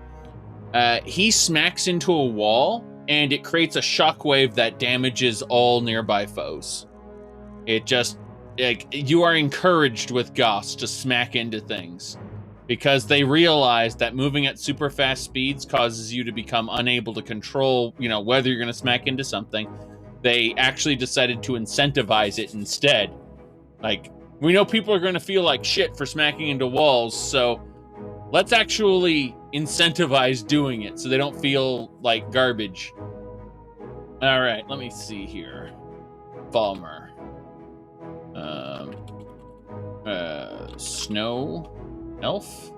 he smacks into a wall and it creates a shockwave that damages all nearby foes. It just, like, you are encouraged with Goss to smack into things because they realize that moving at super fast speeds causes you to become unable to control, whether you're going to smack into something. They actually decided to incentivize it instead. Like, we know people are going to feel like shit for smacking into walls, so let's actually incentivize doing it so they don't feel like garbage. All right, let me see here. Falmer. Snow elf?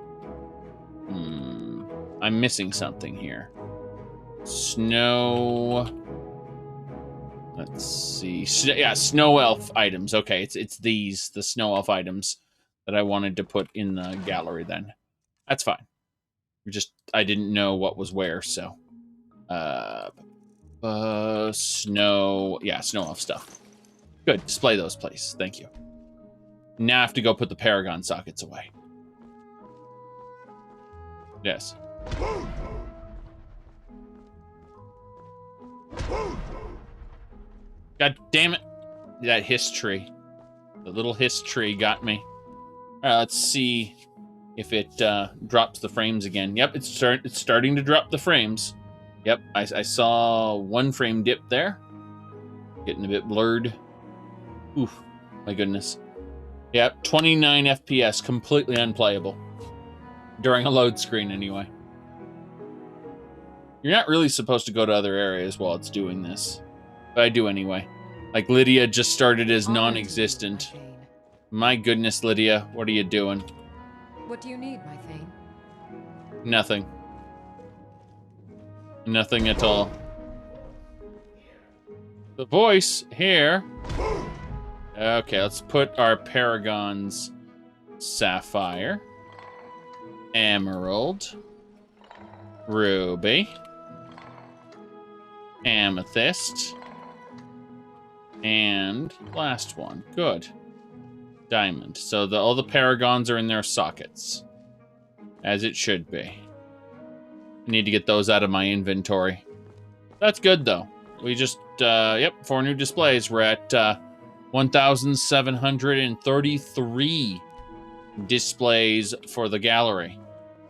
I'm missing something here. Snow... Let's see. Yeah, snow elf items. Okay, it's these, the snow elf items that I wanted to put in the gallery then. That's fine. I didn't know what was where, so. Snow elf stuff. Good, display those, please. Thank you. Now I have to go put the paragon sockets away. Yes. God damn it. That history. The little history got me. Alright, let's see if it drops the frames again. Yep, it's starting to drop the frames. Yep, I saw one frame dip there. Getting a bit blurred. Oof, my goodness. Yep, 29 FPS, completely unplayable. During a load screen, anyway. You're not really supposed to go to other areas while it's doing this. But I do anyway. Like, Lydia just started as non-existent. My goodness, Lydia, what are you doing? What do you need, my Thane? Nothing. Nothing at all. The voice here. Okay, let's put our paragons. Sapphire. Emerald. Ruby. Amethyst. And last one. Good. Diamond. So all the paragons are in their sockets. As it should be. I need to get those out of my inventory. That's good, though. We just, yep, 4 new displays. We're at 1,733 displays for the gallery.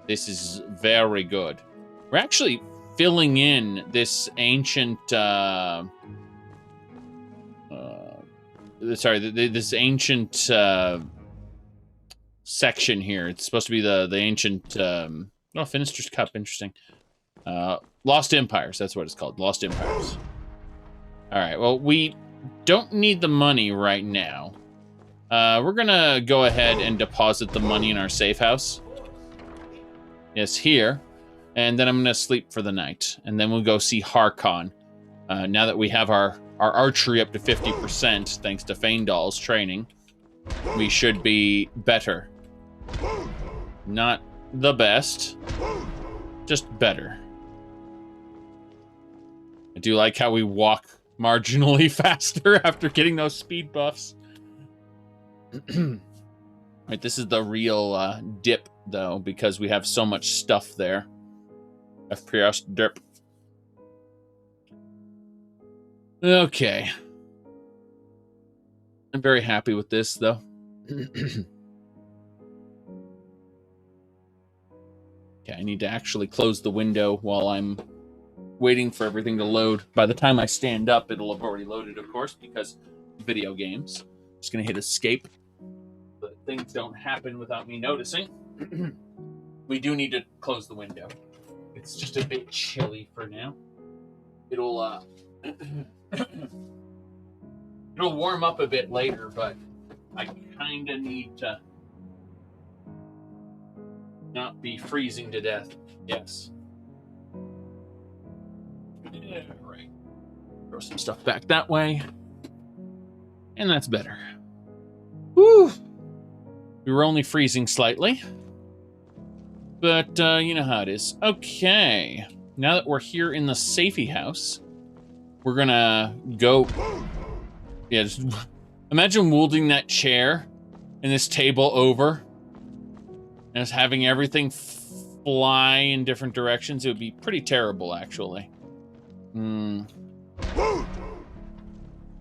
This is very good. We're actually filling in this ancient, this ancient section here. It's supposed to be the ancient, oh, Finister's Cup, interesting. Lost Empires, that's what it's called, Lost Empires. All right, well, we don't need the money right now. We're gonna go ahead and deposit the money in our safe house. Yes, here. And then I'm gonna sleep for the night. And then we'll go see Harkon. Now that we have our archery up to 50%, thanks to Feindal's training, we should be better. Not the best, just better. I do like how we walk marginally faster after getting those speed buffs. Right, this is the real dip, though, because we have so much stuff there. FPS dip. Okay. I'm very happy with this, though. Okay, I need to actually close the window while I'm waiting for everything to load. By the time I stand up, it'll have already loaded, of course, because video games. Just gonna hit escape, but things don't happen without me noticing. We do need to close the window. It's just a bit chilly for now. It'll it'll warm up a bit later, but I kind of need to not be freezing to death. Yes. Yeah, right. Throw some stuff back that way. And that's better. Woo! We were only freezing slightly. But, you know how it is. Okay. Now that we're here in the safety house, we're gonna go... Yeah, just imagine wielding that chair and this table over and just having everything fly in different directions. It would be pretty terrible, actually.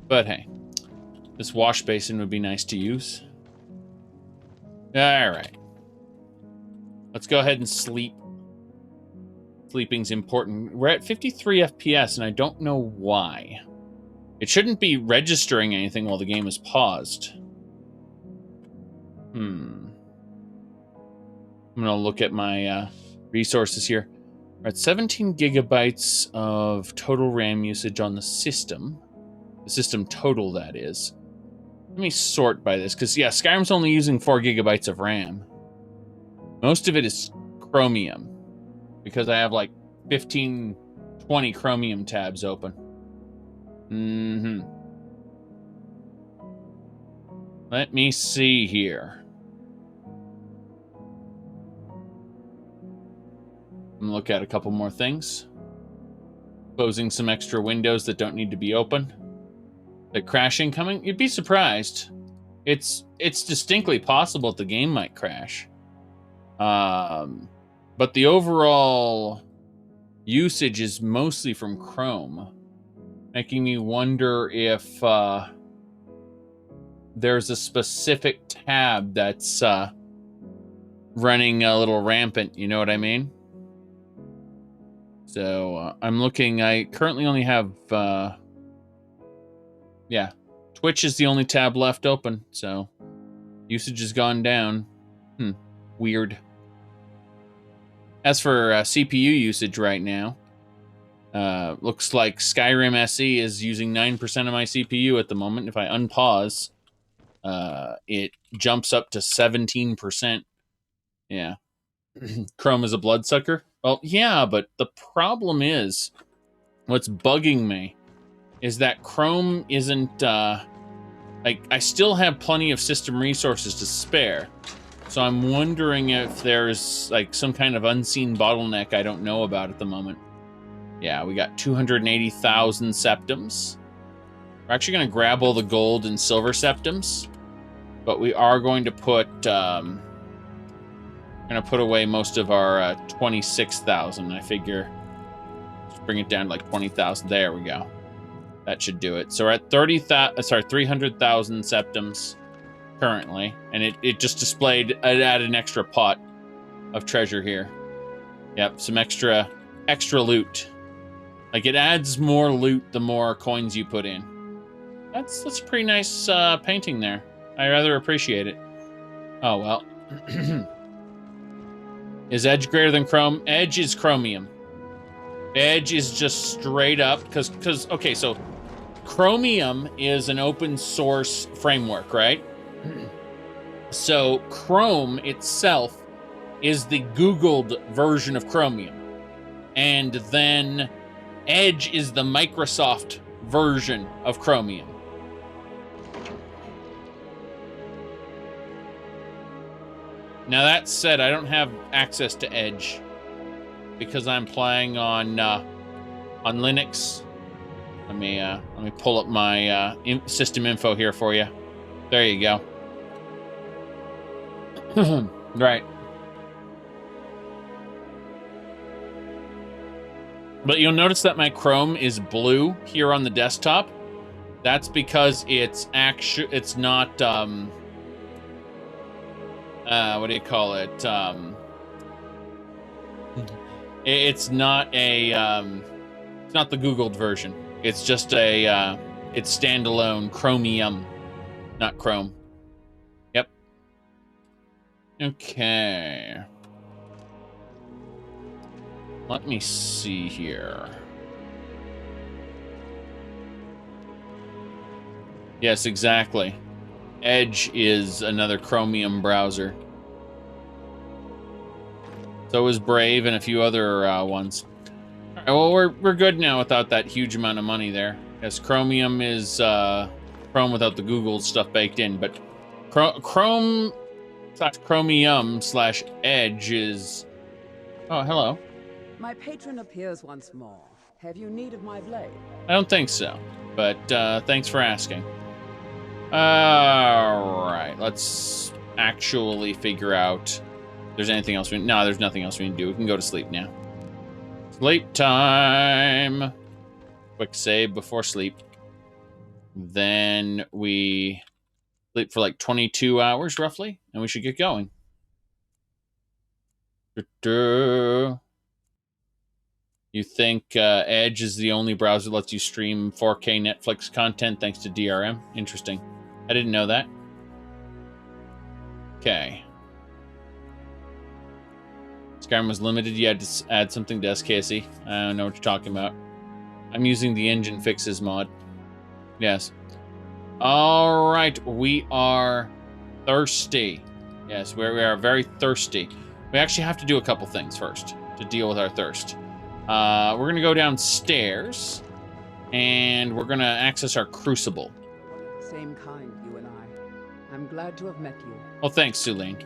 But hey, this wash basin would be nice to use. All right. Let's go ahead and sleep. Sleeping's important. We're at 53 FPS, and I don't know why. It shouldn't be registering anything while the game is paused. I'm gonna look at my resources here. We're at 17 gigabytes of total RAM usage on the system. The system total, that is. Let me sort by this, because, yeah, Skyrim's only using 4 gigabytes of RAM. Most of it is Chromium, because I have, like, 15, 20 Chromium tabs open. Let me see here. I'm gonna look at a couple more things. Closing some extra windows that don't need to be open. The crashing coming? You'd be surprised. It's distinctly possible that the game might crash. But the overall usage is mostly from Chrome, making me wonder if there's a specific tab that's running a little rampant, you know what I mean? So I'm looking, I currently only have, yeah, Twitch is the only tab left open, so Usage has gone down. Weird. As for CPU usage right now, looks like Skyrim SE is using 9% of my CPU at the moment. If I unpause, it jumps up to 17%. Yeah. Chrome is a bloodsucker? Well, yeah, but the problem is, what's bugging me is that Chrome isn't, like, I still have plenty of system resources to spare. So I'm wondering if there's, like, some kind of unseen bottleneck I don't know about at the moment. Yeah, we got 280,000 septums. We're actually going to grab all the gold and silver septums. But we are going to put, going to put away most of our 26,000. I figure, let's bring it down to like 20,000. There we go. That should do it. So we're at 300,000 septums currently, and it just displayed, it added an extra pot of treasure here. Yep, some extra loot. Like, it adds more loot the more coins you put in. That's a pretty nice painting there. I rather appreciate it. Oh well. Is Edge greater than Chrome? Edge is Chromium. Edge is just straight up, because okay, so Chromium is an open source framework, right? So Chrome itself is the Googled version of Chromium. And then Edge is the Microsoft version of Chromium. Now that said, I don't have access to Edge because I'm playing on Linux. Let me pull up my system info here for you. There you go. Right. But you'll notice that my Chrome is blue here on the desktop. That's because it's not what do you call it? It's not the Googled version. It's just it's standalone Chromium, not Chrome. Yep. Okay. Let me see here. Yes, exactly. Edge is another Chromium browser. So is Brave and a few other ones. All right, well, we're good now without that huge amount of money there. Yes, Chromium is Chrome without the Google stuff baked in, but Chromium/Edge is... Oh, hello. My patron appears once more. Have you need of my blade? I don't think so, but thanks for asking. All right, let's actually figure out if there's anything else no, there's nothing else we can do. We can go to sleep now. Sleep time. Quick save before sleep. Then we sleep for like 22 hours roughly, and we should get going. You think Edge is the only browser that lets you stream 4K Netflix content thanks to DRM? Interesting. I didn't know that. Okay. Skyrim was limited. You had to add something to SKSE. I don't know what you're talking about. I'm using the engine fixes mod. Yes. All right. We are thirsty. Yes, we are very thirsty. We actually have to do a couple things first to deal with our thirst. We're going to go downstairs, and we're going to access our crucible. Same kind, you and I. I'm glad to have met you. Well, thanks, Suline.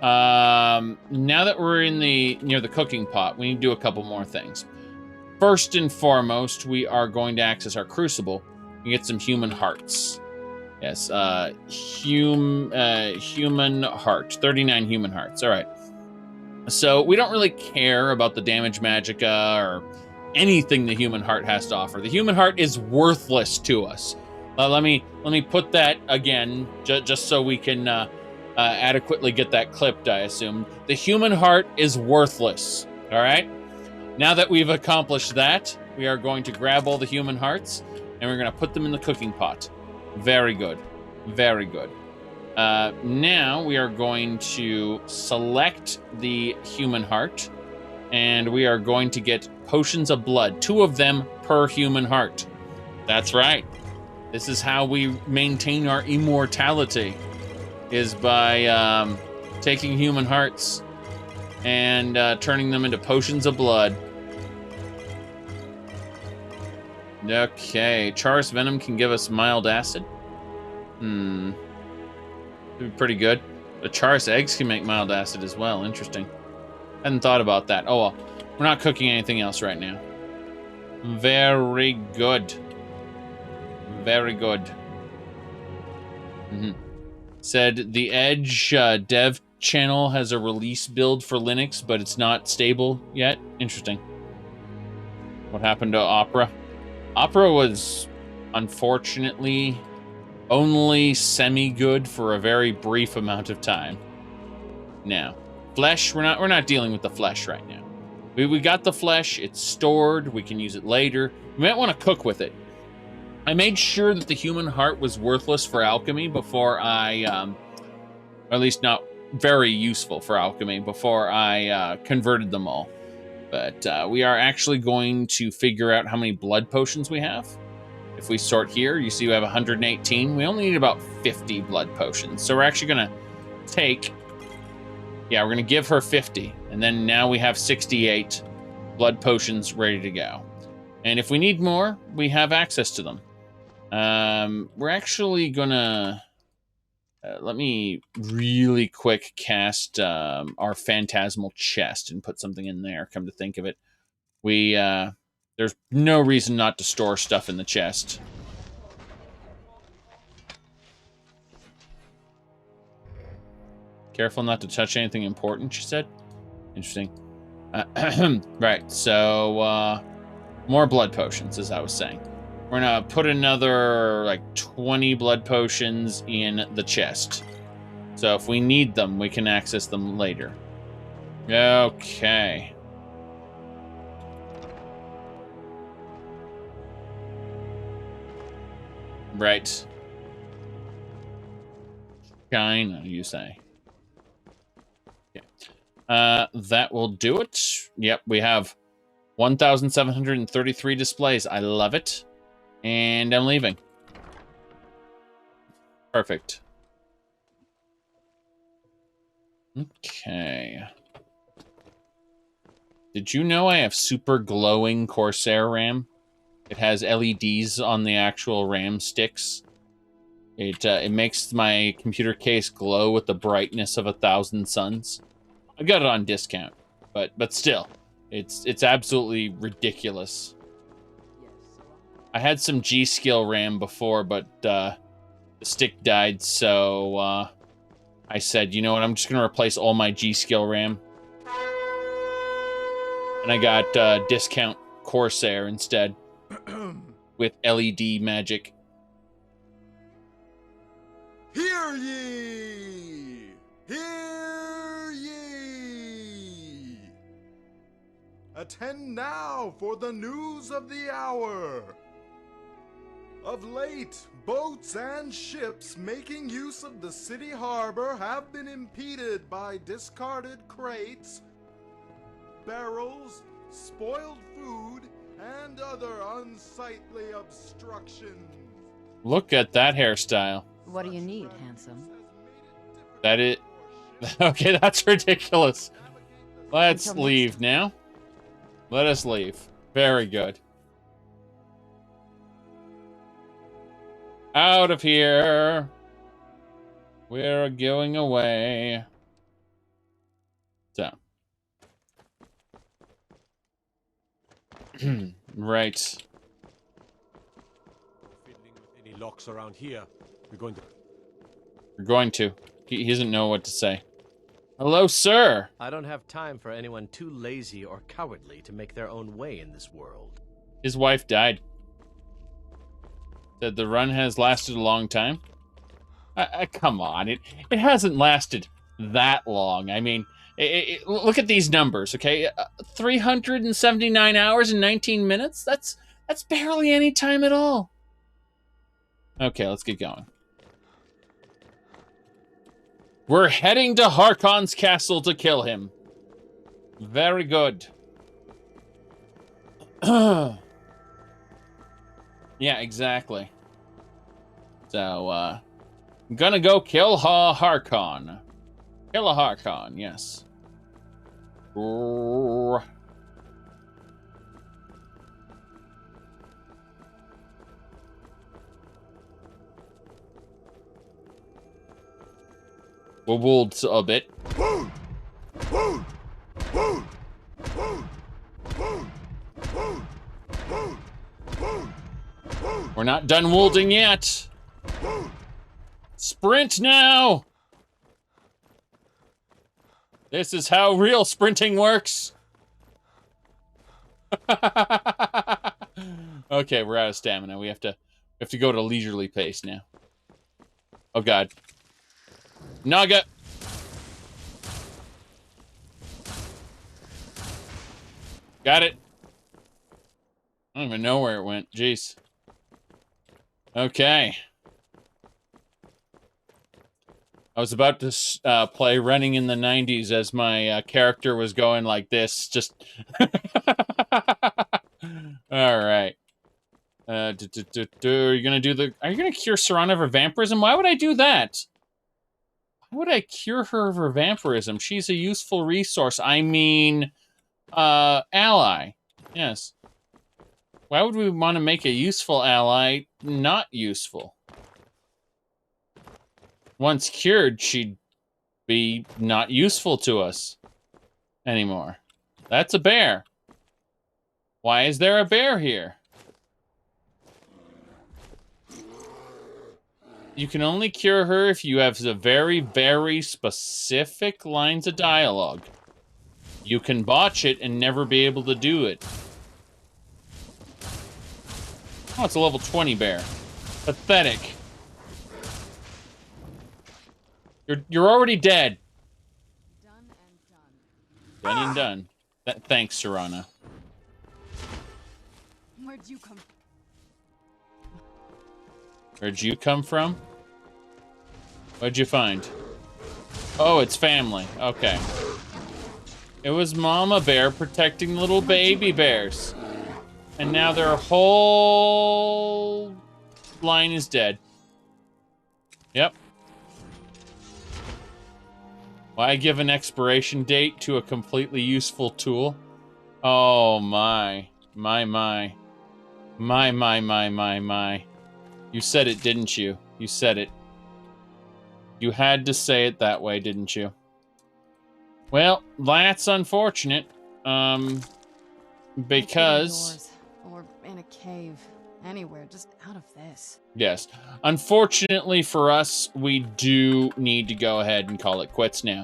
Now that we're in near the cooking pot, we need to do a couple more things. First and foremost, we are going to access our crucible and get some human hearts. Yes, human heart. 39 human hearts. All right. So we don't really care about the damage magicka or anything the human heart has to offer. The human heart is worthless to us. Let me put that again, just so we can adequately get that clipped, I assume. The human heart is worthless, all right? Now that we've accomplished that, we are going to grab all the human hearts, and we're going to put them in the cooking pot. Very good. Very good. Now we are going to select the human heart, and we are going to get potions of blood, 2 of them per human heart. That's right. This is how we maintain our immortality, is by taking human hearts and turning them into potions of blood. Okay, Char's Venom can give us mild acid. That'd be pretty good. The Char's eggs can make mild acid as well. Interesting. Hadn't thought about that. Oh well, we're not cooking anything else right now. Very good. Very good. Said the Edge dev channel has a release build for Linux, but it's not stable yet. Interesting. What happened to Opera? Opera was, unfortunately, only semi-good for a very brief amount of time. Now, flesh, we're not dealing with the flesh right now. We got the flesh, it's stored, we can use it later. We might want to cook with it. I made sure that the human heart was worthless for alchemy before I, or at least not very useful for alchemy, before I converted them all. But we are actually going to figure out how many blood potions we have. If we sort here, you see we have 118. We only need about 50 blood potions. So we're actually going to take, we're going to give her 50. And then now we have 68 blood potions ready to go. And if we need more, we have access to them. We're actually going to, let me really quick cast our phantasmal chest and put something in there, come to think of it. There's no reason not to store stuff in the chest. Careful not to touch anything important, she said. Interesting. Right, so more blood potions, as I was saying. We're gonna put another, like, 20 blood potions in the chest. So if we need them, we can access them later. Okay. Right. China, you say. Okay. That will do it. Yep, we have 1,733 displays. I love it. And I'm leaving. Perfect. Okay. Did you know I have super glowing Corsair RAM? It has LEDs on the actual RAM sticks. It makes my computer case glow with the brightness of 1,000 suns. I got it on discount, but still, it's absolutely ridiculous. I had some G-Skill RAM before, but the stick died, so I said, you know what, I'm just gonna replace all my G-Skill RAM. And I got discount Corsair instead. With LED magic. Hear ye! Hear ye! Attend now for the news of the hour. Of late, boats and ships making use of the city harbor have been impeded by discarded crates, barrels, spoiled food, and other unsightly obstructions. Look at that hairstyle. What do you need, handsome? That it. Okay, that's ridiculous. Let's leave now. Let us leave. Very good. Out of here. We're going away. So. Right. Fiddling with any locks around here. We're going to. He doesn't know what to say. Hello, sir. I don't have time for anyone too lazy or cowardly to make their own way in this world. His wife died. Said the run has lasted a long time. Come on, it hasn't lasted that long. I mean, look at these numbers, okay? 379 hours and 19 minutes? That's barely any time at all. Okay, let's get going. We're heading to Harkon's castle to kill him. Very good. Yeah, exactly. So, I'm gonna go kill Harkon. Kill a Harkon, yes. We'll a bit. We're not done wolding yet. Sprint now! This is how real sprinting works. Okay, we're out of stamina. We have to go at a leisurely pace now. Oh god. Naga! Got it. I don't even know where it went. Jeez. Okay. I was about to play Running in the 90s as my character was going like this. Just... Alright. Are you gonna do the... Are you gonna cure Serana of her vampirism? Why would I do that? Why would I cure her of her vampirism? She's a useful resource. I mean... ally. Yes. Why would we want to make a useful ally not useful? Once cured, she'd be not useful to us anymore. That's a bear. Why is there a bear here? You can only cure her if you have the very, very specific lines of dialogue. You can botch it and never be able to do it. Oh, it's a level 20 bear. Pathetic. You're already dead. Done and done. Thanks, Serana. Where'd you come? Where'd you come from? What'd you find? Oh, it's family. Okay. It was Mama Bear protecting little baby bears. And now their whole line is dead. Yep. Why give an expiration date to a completely useful tool? Oh my. My. You said it, didn't you? You said it. You had to say it that way, didn't you? Well, that's unfortunate. Because... Or in a cave. Anywhere, just out of this. Yes. Unfortunately for us, we do need to go ahead and call it quits now.